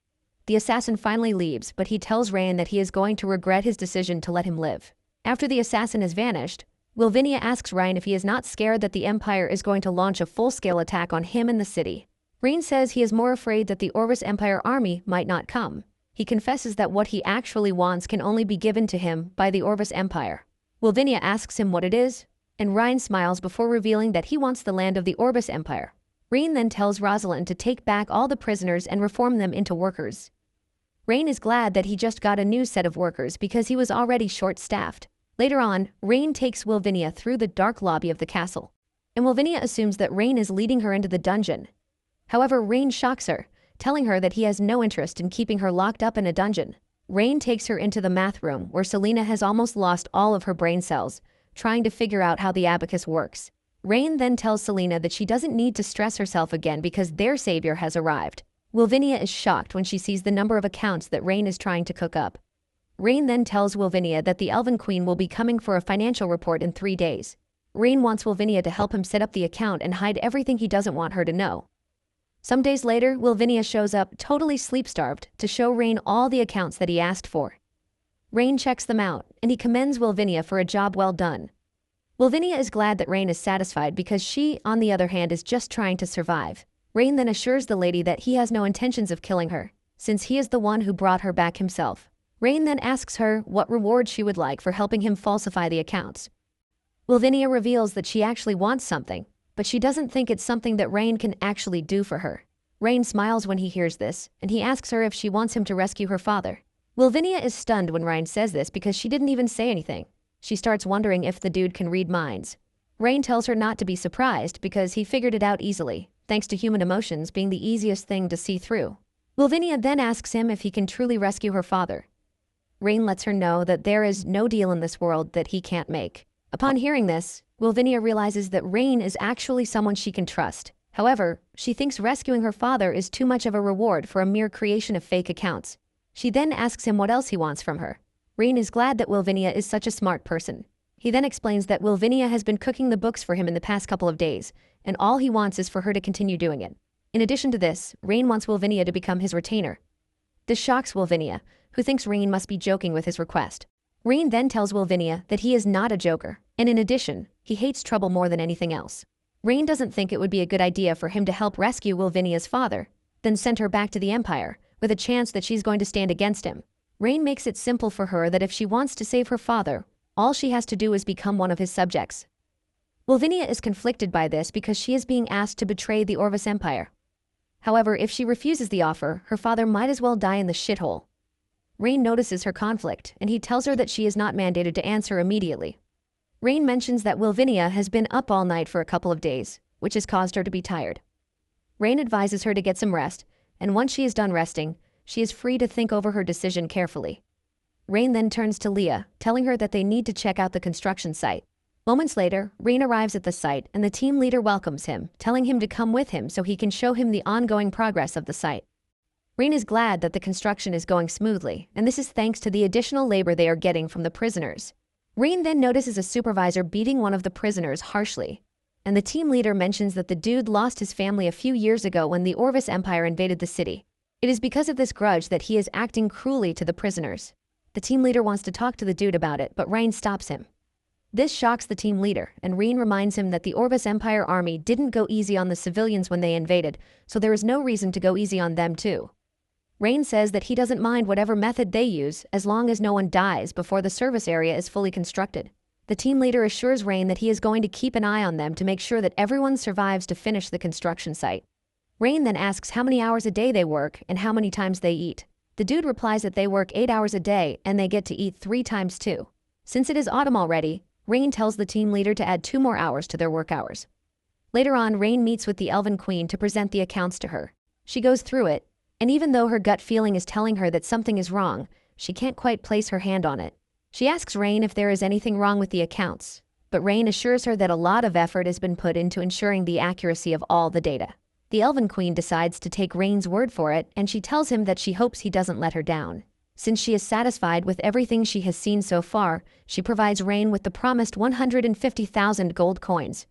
The assassin finally leaves, but he tells Rain that he is going to regret his decision to let him live. After the assassin has vanished, Wilvinia asks Rain if he is not scared that the Empire is going to launch a full-scale attack on him in the city. Rain says he is more afraid that the Orvis Empire army might not come. He confesses that what he actually wants can only be given to him by the Orvis Empire. Wilvinia asks him what it is, and Rain smiles before revealing that he wants the land of the Orvis Empire. Rain then tells Rosalind to take back all the prisoners and reform them into workers. Rain is glad that he just got a new set of workers because he was already short-staffed. Later on, Rain takes Wilvinia through the dark lobby of the castle, and Wilvinia assumes that Rain is leading her into the dungeon. However, Rain shocks her, telling her that he has no interest in keeping her locked up in a dungeon. Rain takes her into the math room, where Selena has almost lost all of her brain cells, trying to figure out how the abacus works. Rain then tells Selena that she doesn't need to stress herself again because their savior has arrived. Wilvinia is shocked when she sees the number of accounts that Rain is trying to cook up. Rain then tells Wilvinia that the Elven Queen will be coming for a financial report in 3 days. Rain wants Wilvinia to help him set up the account and hide everything he doesn't want her to know. Some days later, Wilvinia shows up, totally sleep-starved, to show Rain all the accounts that he asked for. Rain checks them out, and he commends Wilvinia for a job well done. Wilvinia is glad that Rain is satisfied because she, on the other hand, is just trying to survive. Rain then assures the lady that he has no intentions of killing her, since he is the one who brought her back himself. Rain then asks her what reward she would like for helping him falsify the accounts. Wilvinia reveals that she actually wants something, but she doesn't think it's something that Rain can actually do for her. Rain smiles when he hears this, and he asks her if she wants him to rescue her father. Wilvinia is stunned when Rain says this because she didn't even say anything. She starts wondering if the dude can read minds. Rain tells her not to be surprised because he figured it out easily, thanks to human emotions being the easiest thing to see through. Wilvinia then asks him if he can truly rescue her father. Rain lets her know that there is no deal in this world that he can't make. Upon hearing this, Wilvinia realizes that Rain is actually someone she can trust. However, she thinks rescuing her father is too much of a reward for a mere creation of fake accounts. She then asks him what else he wants from her. Rain is glad that Wilvinia is such a smart person. He then explains that Wilvinia has been cooking the books for him in the past couple of days, and all he wants is for her to continue doing it. In addition to this, Rain wants Wilvinia to become his retainer. This shocks Wilvinia, who thinks Rain must be joking with his request. Rain then tells Wilvinia that he is not a joker, and in addition, he hates trouble more than anything else. Rain doesn't think it would be a good idea for him to help rescue Wilvinia's father, then send her back to the Empire, with a chance that she's going to stand against him. Rain makes it simple for her that if she wants to save her father, all she has to do is become one of his subjects. Wilvinia is conflicted by this because she is being asked to betray the Orvis Empire. However, if she refuses the offer, her father might as well die in the shithole. Rain notices her conflict, and he tells her that she is not mandated to answer immediately. Rain mentions that Wilvinia has been up all night for a couple of days, which has caused her to be tired. Rain advises her to get some rest, and once she is done resting, she is free to think over her decision carefully. Rain then turns to Leah, telling her that they need to check out the construction site. Moments later, Rain arrives at the site and the team leader welcomes him, telling him to come with him so he can show him the ongoing progress of the site. Rain is glad that the construction is going smoothly, and this is thanks to the additional labor they are getting from the prisoners. Rain then notices a supervisor beating one of the prisoners harshly, and the team leader mentions that the dude lost his family a few years ago when the Orvis Empire invaded the city. It is because of this grudge that he is acting cruelly to the prisoners. The team leader wants to talk to the dude about it, but Rain stops him. This shocks the team leader, and Rain reminds him that the Orvis Empire army didn't go easy on the civilians when they invaded, so there is no reason to go easy on them too. Rain says that he doesn't mind whatever method they use as long as no one dies before the service area is fully constructed. The team leader assures Rain that he is going to keep an eye on them to make sure that everyone survives to finish the construction site. Rain then asks how many hours a day they work and how many times they eat. The dude replies that they work 8 hours a day and they get to eat 3 times too. Since it is autumn already, Rain tells the team leader to add 2 more hours to their work hours. Later on, Rain meets with the Elven Queen to present the accounts to her. She goes through it, and even though her gut feeling is telling her that something is wrong, she can't quite place her hand on it. She asks Rain if there is anything wrong with the accounts, but Rain assures her that a lot of effort has been put into ensuring the accuracy of all the data. The Elven Queen decides to take Rain's word for it, and she tells him that she hopes he doesn't let her down. Since she is satisfied with everything she has seen so far, she provides Rain with the promised 150,000 gold coins.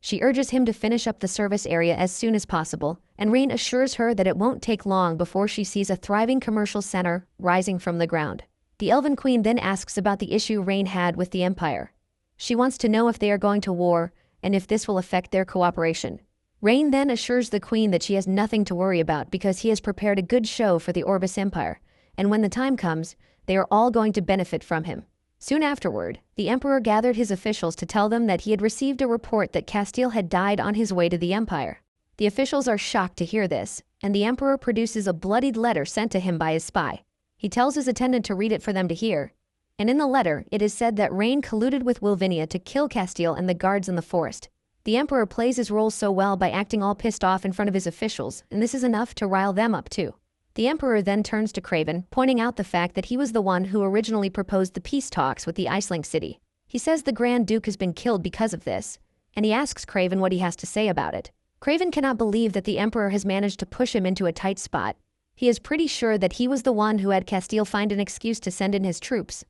She urges him to finish up the service area as soon as possible, and Rain assures her that it won't take long before she sees a thriving commercial center rising from the ground. The Elven Queen then asks about the issue Rain had with the Empire. She wants to know if they are going to war, and if this will affect their cooperation. Rain then assures the Queen that she has nothing to worry about because he has prepared a good show for the Orvis Empire, and when the time comes, they are all going to benefit from him. Soon afterward, the Emperor gathered his officials to tell them that he had received a report that Castile had died on his way to the Empire. The officials are shocked to hear this, and the Emperor produces a bloodied letter sent to him by his spy. He tells his attendant to read it for them to hear, and in the letter, it is said that Rain colluded with Wilvinia to kill Castile and the guards in the forest. The Emperor plays his role so well by acting all pissed off in front of his officials, and this is enough to rile them up too. The Emperor then turns to Craven, pointing out the fact that he was the one who originally proposed the peace talks with the Icelink city. He says the Grand Duke has been killed because of this, and he asks Craven what he has to say about it. Craven cannot believe that the Emperor has managed to push him into a tight spot. He is pretty sure that he was the one who had Castile find an excuse to send in his troops.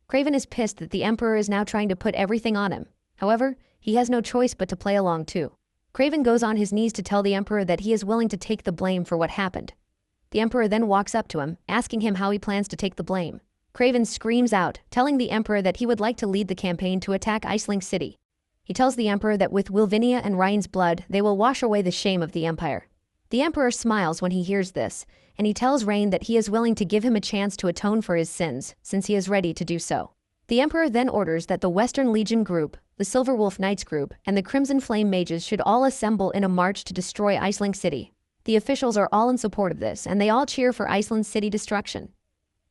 Craven is pissed that the Emperor is now trying to put everything on him. However, he has no choice but to play along too. Craven goes on his knees to tell the Emperor that he is willing to take the blame for what happened. The Emperor then walks up to him, asking him how he plans to take the blame. Craven screams out, telling the Emperor that he would like to lead the campaign to attack Icelink City. He tells the Emperor that with Wilvinia and Ryan's blood, they will wash away the shame of the Empire. The Emperor smiles when he hears this, and he tells Rain that he is willing to give him a chance to atone for his sins, since he is ready to do so. The Emperor then orders that the Western Legion group, the Silver Wolf Knights group, and the Crimson Flame Mages should all assemble in a march to destroy Icelink City. The officials are all in support of this, and they all cheer for Iceland's city destruction.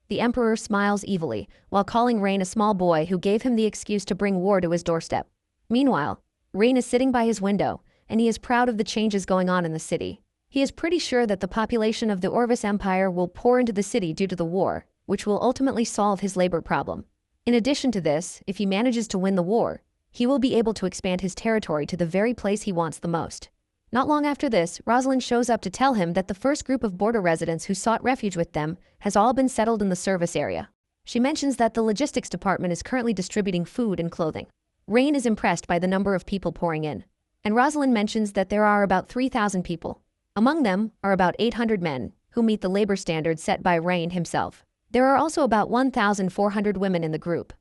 The Emperor smiles evilly, while calling Rain a small boy who gave him the excuse to bring war to his doorstep. Meanwhile, Rain is sitting by his window, and he is proud of the changes going on in the city. He is pretty sure that the population of the Orvis Empire will pour into the city due to the war, which will ultimately solve his labor problem. In addition to this, if he manages to win the war, he will be able to expand his territory to the very place he wants the most. Not long after this, Rosalind shows up to tell him that the first group of border residents who sought refuge with them has all been settled in the service area. She mentions that the logistics department is currently distributing food and clothing. Rain is impressed by the number of people pouring in, and Rosalind mentions that there are about 3,000 people. Among them are about 800 men, who meet the labor standards set by Rain himself. There are also about 1,400 women in the group.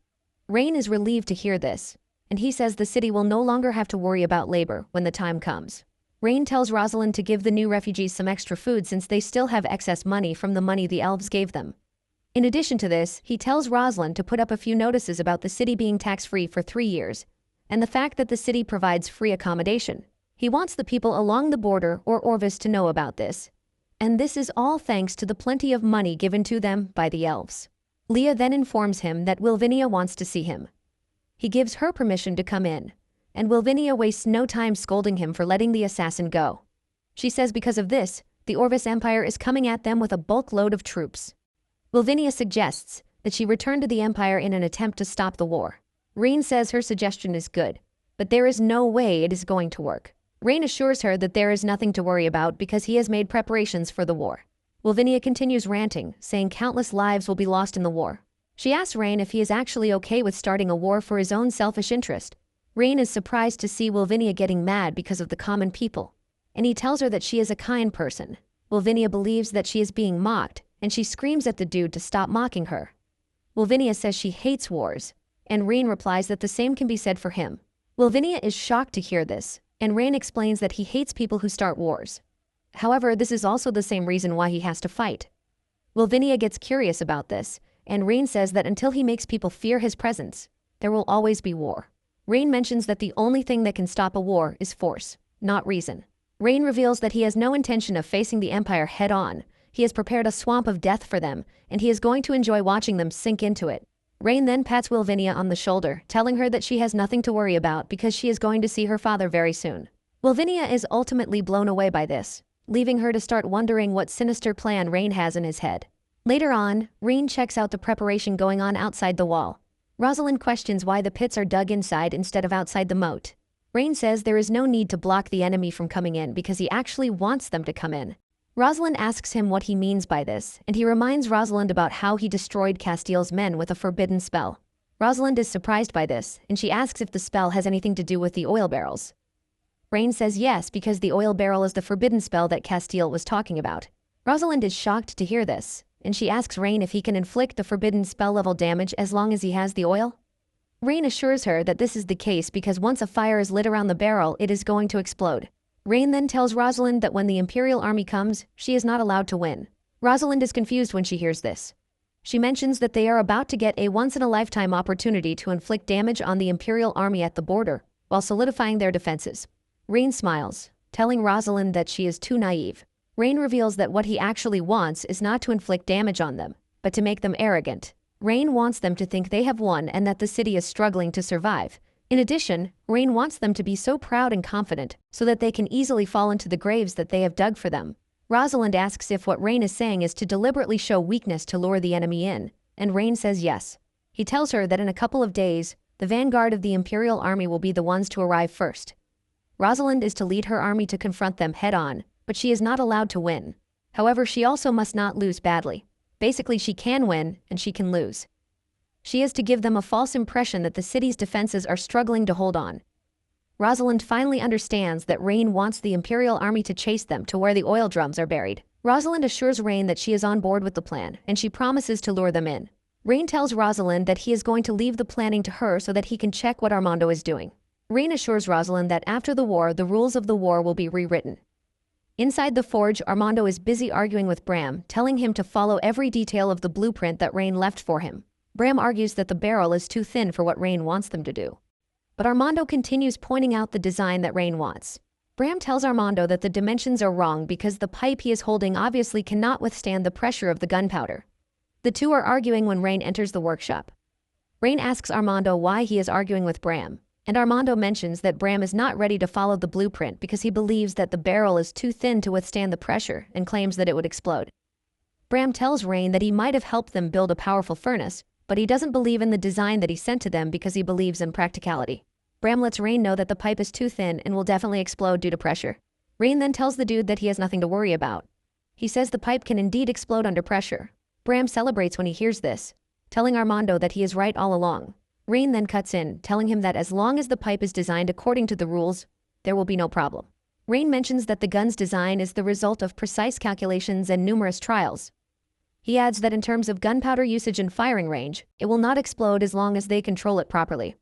Rain is relieved to hear this, and he says the city will no longer have to worry about labor when the time comes. Rain tells Rosalind to give the new refugees some extra food since they still have excess money from the money the elves gave them. In addition to this, he tells Rosalind to put up a few notices about the city being tax-free for 3 years, and the fact that the city provides free accommodation. He wants the people along the border or Orvis to know about this. And this is all thanks to the plenty of money given to them by the elves. Leah then informs him that Wilvinia wants to see him. He gives her permission to come in, and Wilvinia wastes no time scolding him for letting the assassin go. She says because of this, the Orvis Empire is coming at them with a bulk load of troops. Wilvinia suggests that she return to the Empire in an attempt to stop the war. Rain says her suggestion is good, but there is no way it is going to work. Rain assures her that there is nothing to worry about because he has made preparations for the war. Wilvinia continues ranting, saying countless lives will be lost in the war. She asks Rain if he is actually okay with starting a war for his own selfish interest. Rain is surprised to see Wilvinia getting mad because of the common people, and he tells her that she is a kind person. Wilvinia believes that she is being mocked, and she screams at the dude to stop mocking her. Wilvinia says she hates wars, and Rain replies that the same can be said for him. Wilvinia is shocked to hear this, and Rain explains that he hates people who start wars. However, this is also the same reason why he has to fight. Wilvinia gets curious about this, and Rain says that until he makes people fear his presence, there will always be war. Rain mentions that the only thing that can stop a war is force, not reason. Rain reveals that he has no intention of facing the Empire head-on. He has prepared a swamp of death for them, and he is going to enjoy watching them sink into it. Rain then pats Wilvinia on the shoulder, telling her that she has nothing to worry about because she is going to see her father very soon. Wilvinia is ultimately blown away by this, leaving her to start wondering what sinister plan Rain has in his head. Later on, Rain checks out the preparation going on outside the wall. Rosalind questions why the pits are dug inside instead of outside the moat. Rain says there is no need to block the enemy from coming in because he actually wants them to come in. Rosalind asks him what he means by this, and he reminds Rosalind about how he destroyed Castiel's men with a forbidden spell. Rosalind is surprised by this, and she asks if the spell has anything to do with the oil barrels. Rain says yes, because the oil barrel is the forbidden spell that Castiel was talking about. Rosalind is shocked to hear this, and she asks Rain if he can inflict the forbidden spell level damage as long as he has the oil. Rain assures her that this is the case because once a fire is lit around the barrel, it is going to explode. Rain then tells Rosalind that when the Imperial army comes, she is not allowed to win. Rosalind is confused when she hears this. She mentions that they are about to get a once-in-a-lifetime opportunity to inflict damage on the Imperial army at the border, while solidifying their defenses. Rain smiles, telling Rosalind that she is too naive. Rain reveals that what he actually wants is not to inflict damage on them, but to make them arrogant. Rain wants them to think they have won and that the city is struggling to survive. In addition, Rain wants them to be so proud and confident so that they can easily fall into the graves that they have dug for them. Rosalind asks if what Rain is saying is to deliberately show weakness to lure the enemy in, and Rain says yes. He tells her that in a couple of days, the vanguard of the Imperial army will be the ones to arrive first. Rosalind is to lead her army to confront them head-on, but she is not allowed to win. However, she also must not lose badly. Basically, she can win, and she can lose. She is to give them a false impression that the city's defenses are struggling to hold on. Rosalind finally understands that Rain wants the Imperial army to chase them to where the oil drums are buried. Rosalind assures Rain that she is on board with the plan, and she promises to lure them in. Rain tells Rosalind that he is going to leave the planning to her so that he can check what Armando is doing. Rain assures Rosalind that after the war, the rules of the war will be rewritten. Inside the forge, Armando is busy arguing with Bram, telling him to follow every detail of the blueprint that Rain left for him. Bram argues that the barrel is too thin for what Rain wants them to do. But Armando continues pointing out the design that Rain wants. Bram tells Armando that the dimensions are wrong because the pipe he is holding obviously cannot withstand the pressure of the gunpowder. The two are arguing when Rain enters the workshop. Rain asks Armando why he is arguing with Bram, and Armando mentions that Bram is not ready to follow the blueprint because he believes that the barrel is too thin to withstand the pressure and claims that it would explode. Bram tells Rain that he might have helped them build a powerful furnace, but he doesn't believe in the design that he sent to them because he believes in practicality. Bram lets Rain know that the pipe is too thin and will definitely explode due to pressure. Rain then tells the dude that he has nothing to worry about. He says the pipe can indeed explode under pressure. Bram celebrates when he hears this, telling Armando that he is right all along. Rain then cuts in, telling him that as long as the pipe is designed according to the rules, there will be no problem. Rain mentions that the gun's design is the result of precise calculations and numerous trials. He adds that in terms of gunpowder usage and firing range, it will not explode as long as they control it properly.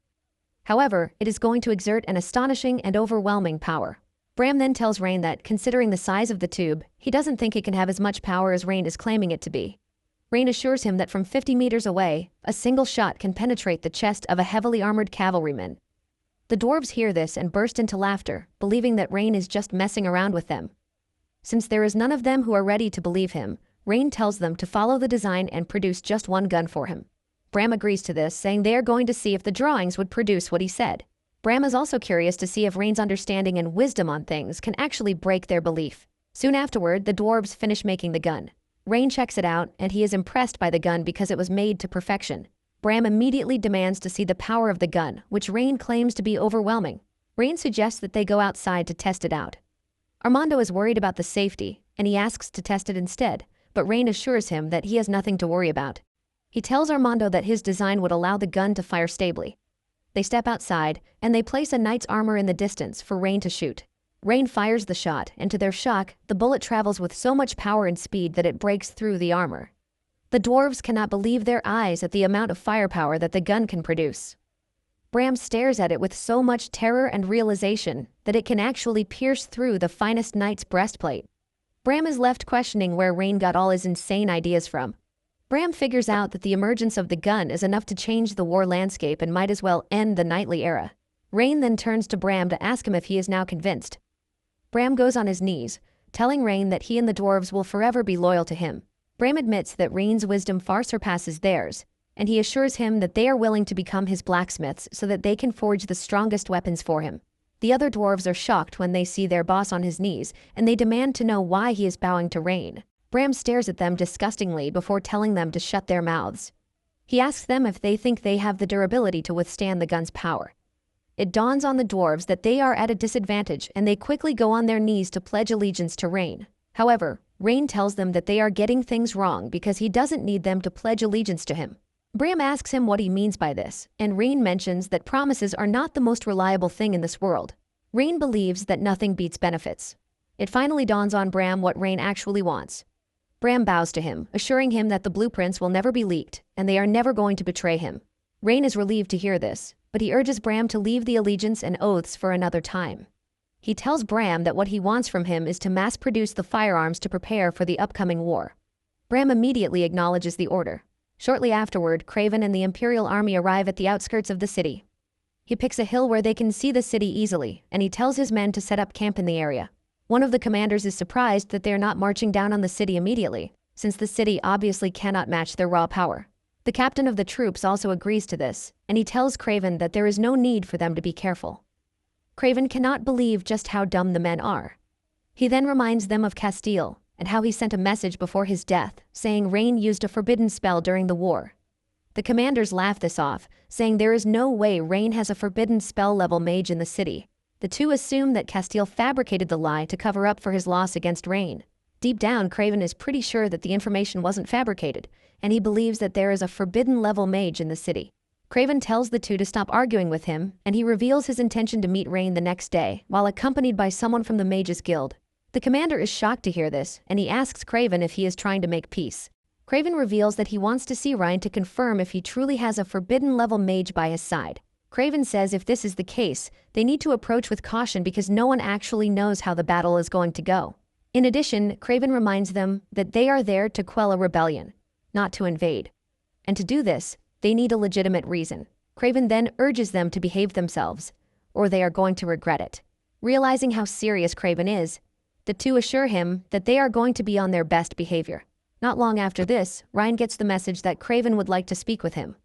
However, it is going to exert an astonishing and overwhelming power. Bram then tells Rain that, considering the size of the tube, he doesn't think it can have as much power as Rain is claiming it to be. Rain assures him that from 50 meters away, a single shot can penetrate the chest of a heavily armored cavalryman. The dwarves hear this and burst into laughter, believing that Rain is just messing around with them. Since there is none of them who are ready to believe him, Rain tells them to follow the design and produce just one gun for him. Bram agrees to this, saying they are going to see if the drawings would produce what he said. Bram is also curious to see if Rain's understanding and wisdom on things can actually break their belief. Soon afterward, the dwarves finish making the gun. Rain checks it out, and he is impressed by the gun because it was made to perfection. Bram immediately demands to see the power of the gun, which Rain claims to be overwhelming. Rain suggests that they go outside to test it out. Armando is worried about the safety, and he asks to test it instead, but Rain assures him that he has nothing to worry about. He tells Armando that his design would allow the gun to fire stably. They step outside, and they place a knight's armor in the distance for Rain to shoot. Rain fires the shot, and to their shock, the bullet travels with so much power and speed that it breaks through the armor. The dwarves cannot believe their eyes at the amount of firepower that the gun can produce. Bram stares at it with so much terror and realization that it can actually pierce through the finest knight's breastplate. Bram is left questioning where Rain got all his insane ideas from. Bram figures out that the emergence of the gun is enough to change the war landscape and might as well end the knightly era. Rain then turns to Bram to ask him if he is now convinced. Bram goes on his knees, telling Rain that he and the dwarves will forever be loyal to him. Bram admits that Rain's wisdom far surpasses theirs, and he assures him that they are willing to become his blacksmiths so that they can forge the strongest weapons for him. The other dwarves are shocked when they see their boss on his knees, and they demand to know why he is bowing to Rain. Bram stares at them disgustingly before telling them to shut their mouths. He asks them if they think they have the durability to withstand the gun's power. It dawns on the dwarves that they are at a disadvantage, and they quickly go on their knees to pledge allegiance to Rain. However, Rain tells them that they are getting things wrong because he doesn't need them to pledge allegiance to him. Bram asks him what he means by this, and Rain mentions that promises are not the most reliable thing in this world. Rain believes that nothing beats benefits. It finally dawns on Bram what Rain actually wants. Bram bows to him, assuring him that the blueprints will never be leaked, and they are never going to betray him. Rain is relieved to hear this, but he urges Bram to leave the allegiance and oaths for another time. He tells Bram that what he wants from him is to mass-produce the firearms to prepare for the upcoming war. Bram immediately acknowledges the order. Shortly afterward, Craven and the Imperial Army arrive at the outskirts of the city. He picks a hill where they can see the city easily, and he tells his men to set up camp in the area. One of the commanders is surprised that they are not marching down on the city immediately, since the city obviously cannot match their raw power. The captain of the troops also agrees to this, and he tells Craven that there is no need for them to be careful. Craven cannot believe just how dumb the men are. He then reminds them of Castile, and how he sent a message before his death, saying Rain used a forbidden spell during the war. The commanders laugh this off, saying there is no way Rain has a forbidden spell-level mage in the city. The two assume that Castile fabricated the lie to cover up for his loss against Rain. Deep down, Craven is pretty sure that the information wasn't fabricated, and he believes that there is a forbidden-level mage in the city. Craven tells the two to stop arguing with him, and he reveals his intention to meet Rain the next day, while accompanied by someone from the Mages Guild. The commander is shocked to hear this, and he asks Craven if he is trying to make peace. Craven reveals that he wants to see Rain to confirm if he truly has a forbidden-level mage by his side. Craven says if this is the case, they need to approach with caution because no one actually knows how the battle is going to go. In addition, Craven reminds them that they are there to quell a rebellion, not to invade. And to do this, they need a legitimate reason. Craven then urges them to behave themselves, or they are going to regret it. Realizing how serious Craven is, the two assure him that they are going to be on their best behavior. Not long after this, Ryan gets the message that Craven would like to speak with him.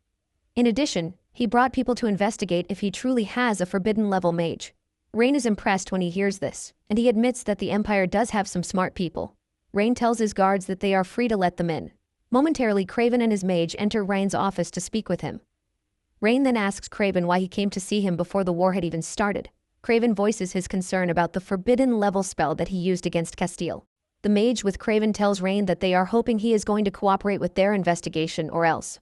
In addition, he brought people to investigate if he truly has a forbidden-level mage. Rain is impressed when he hears this, and he admits that the Empire does have some smart people. Rain tells his guards that they are free to let them in. Momentarily, Craven and his mage enter Rain's office to speak with him. Rain then asks Craven why he came to see him before the war had even started. Craven voices his concern about the forbidden-level spell that he used against Castile. The mage with Craven tells Rain that they are hoping he is going to cooperate with their investigation or else.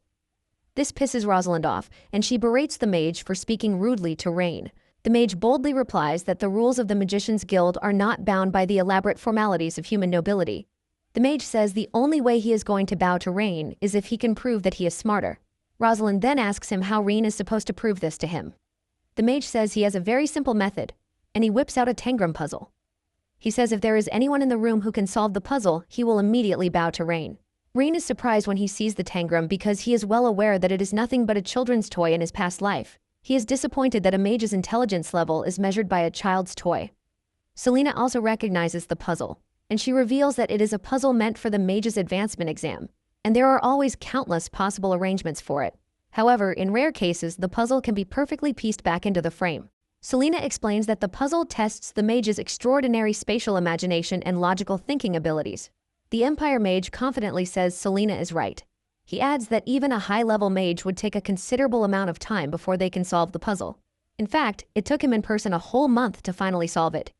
This pisses Rosalind off, and she berates the mage for speaking rudely to Rain. The mage boldly replies that the rules of the Magicians Guild are not bound by the elaborate formalities of human nobility. The mage says the only way he is going to bow to Rain is if he can prove that he is smarter. Rosalind then asks him how Rain is supposed to prove this to him. The mage says he has a very simple method, and he whips out a tangram puzzle. He says if there is anyone in the room who can solve the puzzle, he will immediately bow to Rain. Rain is surprised when he sees the tangram because he is well aware that it is nothing but a children's toy in his past life. He is disappointed that a mage's intelligence level is measured by a child's toy. Selena also recognizes the puzzle, and she reveals that it is a puzzle meant for the mage's advancement exam, and there are always countless possible arrangements for it. However, in rare cases, the puzzle can be perfectly pieced back into the frame. Selena explains that the puzzle tests the mage's extraordinary spatial imagination and logical thinking abilities. The Empire Mage confidently says Selena is right. He adds that even a high-level mage would take a considerable amount of time before they can solve the puzzle. In fact, it took him in person a whole month to finally solve it.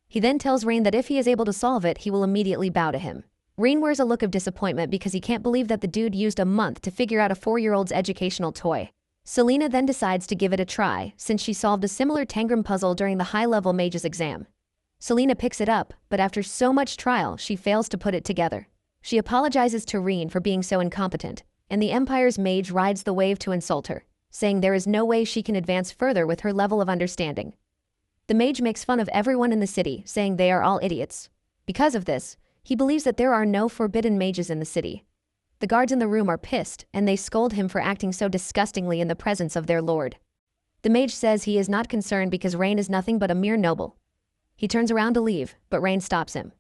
He then tells Rain that if he is able to solve it, he will immediately bow to him. Rain wears a look of disappointment because he can't believe that the dude used a month to figure out a 4-year-old's educational toy. Selena then decides to give it a try, since she solved a similar tangram puzzle during the high-level mage's exam. Selena picks it up, but after so much trial, she fails to put it together. She apologizes to Rain for being so incompetent, and the Empire's mage rides the wave to insult her, saying there is no way she can advance further with her level of understanding. The mage makes fun of everyone in the city, saying they are all idiots. Because of this, he believes that there are no forbidden mages in the city. The guards in the room are pissed, and they scold him for acting so disgustingly in the presence of their lord. The mage says he is not concerned because Rain is nothing but a mere noble. He turns around to leave, but Rain stops him.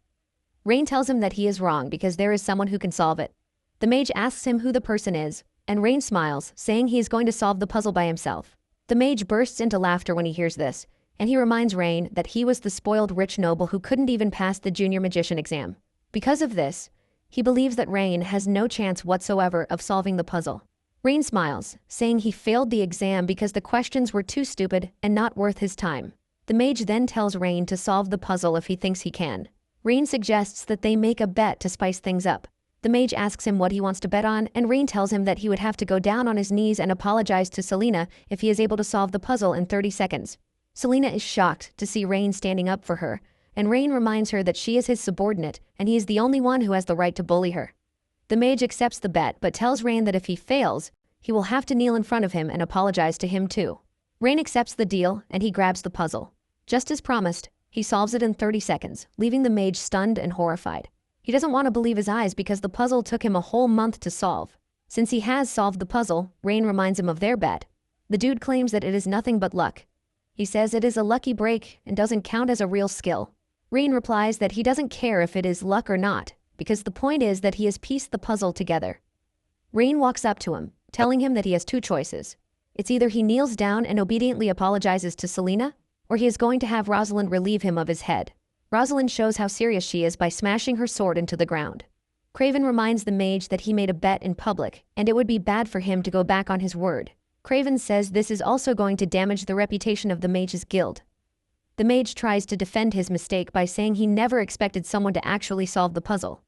Rain tells him that he is wrong because there is someone who can solve it. The mage asks him who the person is, and Rain smiles, saying he is going to solve the puzzle by himself. The mage bursts into laughter when he hears this, and he reminds Rain that he was the spoiled rich noble who couldn't even pass the junior magician exam. Because of this, he believes that Rain has no chance whatsoever of solving the puzzle. Rain smiles, saying he failed the exam because the questions were too stupid and not worth his time. The mage then tells Rain to solve the puzzle if he thinks he can. Rain suggests that they make a bet to spice things up. The mage asks him what he wants to bet on, and Rain tells him that he would have to go down on his knees and apologize to Selena if he is able to solve the puzzle in 30 seconds. Selena is shocked to see Rain standing up for her, and Rain reminds her that she is his subordinate and he is the only one who has the right to bully her. The mage accepts the bet but tells Rain that if he fails, he will have to kneel in front of him and apologize to him too. Rain accepts the deal and he grabs the puzzle. Just as promised, he solves it in 30 seconds, leaving the mage stunned and horrified. He doesn't want to believe his eyes because the puzzle took him a whole month to solve. Since he has solved the puzzle, Rain reminds him of their bet. The dude claims that it is nothing but luck. He says it is a lucky break and doesn't count as a real skill. Rain replies that he doesn't care if it is luck or not, because the point is that he has pieced the puzzle together. Rain walks up to him, telling him that he has two choices. It's either he kneels down and obediently apologizes to Selena, or he is going to have Rosalind relieve him of his head. Rosalind shows how serious she is by smashing her sword into the ground. Craven reminds the mage that he made a bet in public, and it would be bad for him to go back on his word. Craven says this is also going to damage the reputation of the Mages Guild. The mage tries to defend his mistake by saying he never expected someone to actually solve the puzzle.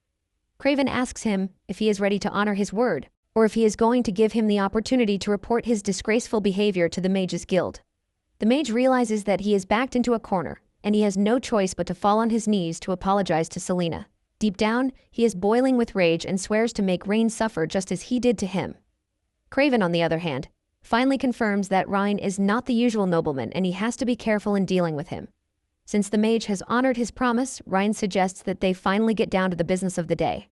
Craven asks him if he is ready to honor his word, or if he is going to give him the opportunity to report his disgraceful behavior to the Mages Guild. The mage realizes that he is backed into a corner, and he has no choice but to fall on his knees to apologize to Selena. Deep down, he is boiling with rage and swears to make Rain suffer just as he did to him. Craven, on the other hand, finally confirms that Rain is not the usual nobleman and he has to be careful in dealing with him. Since the mage has honored his promise, Rain suggests that they finally get down to the business of the day.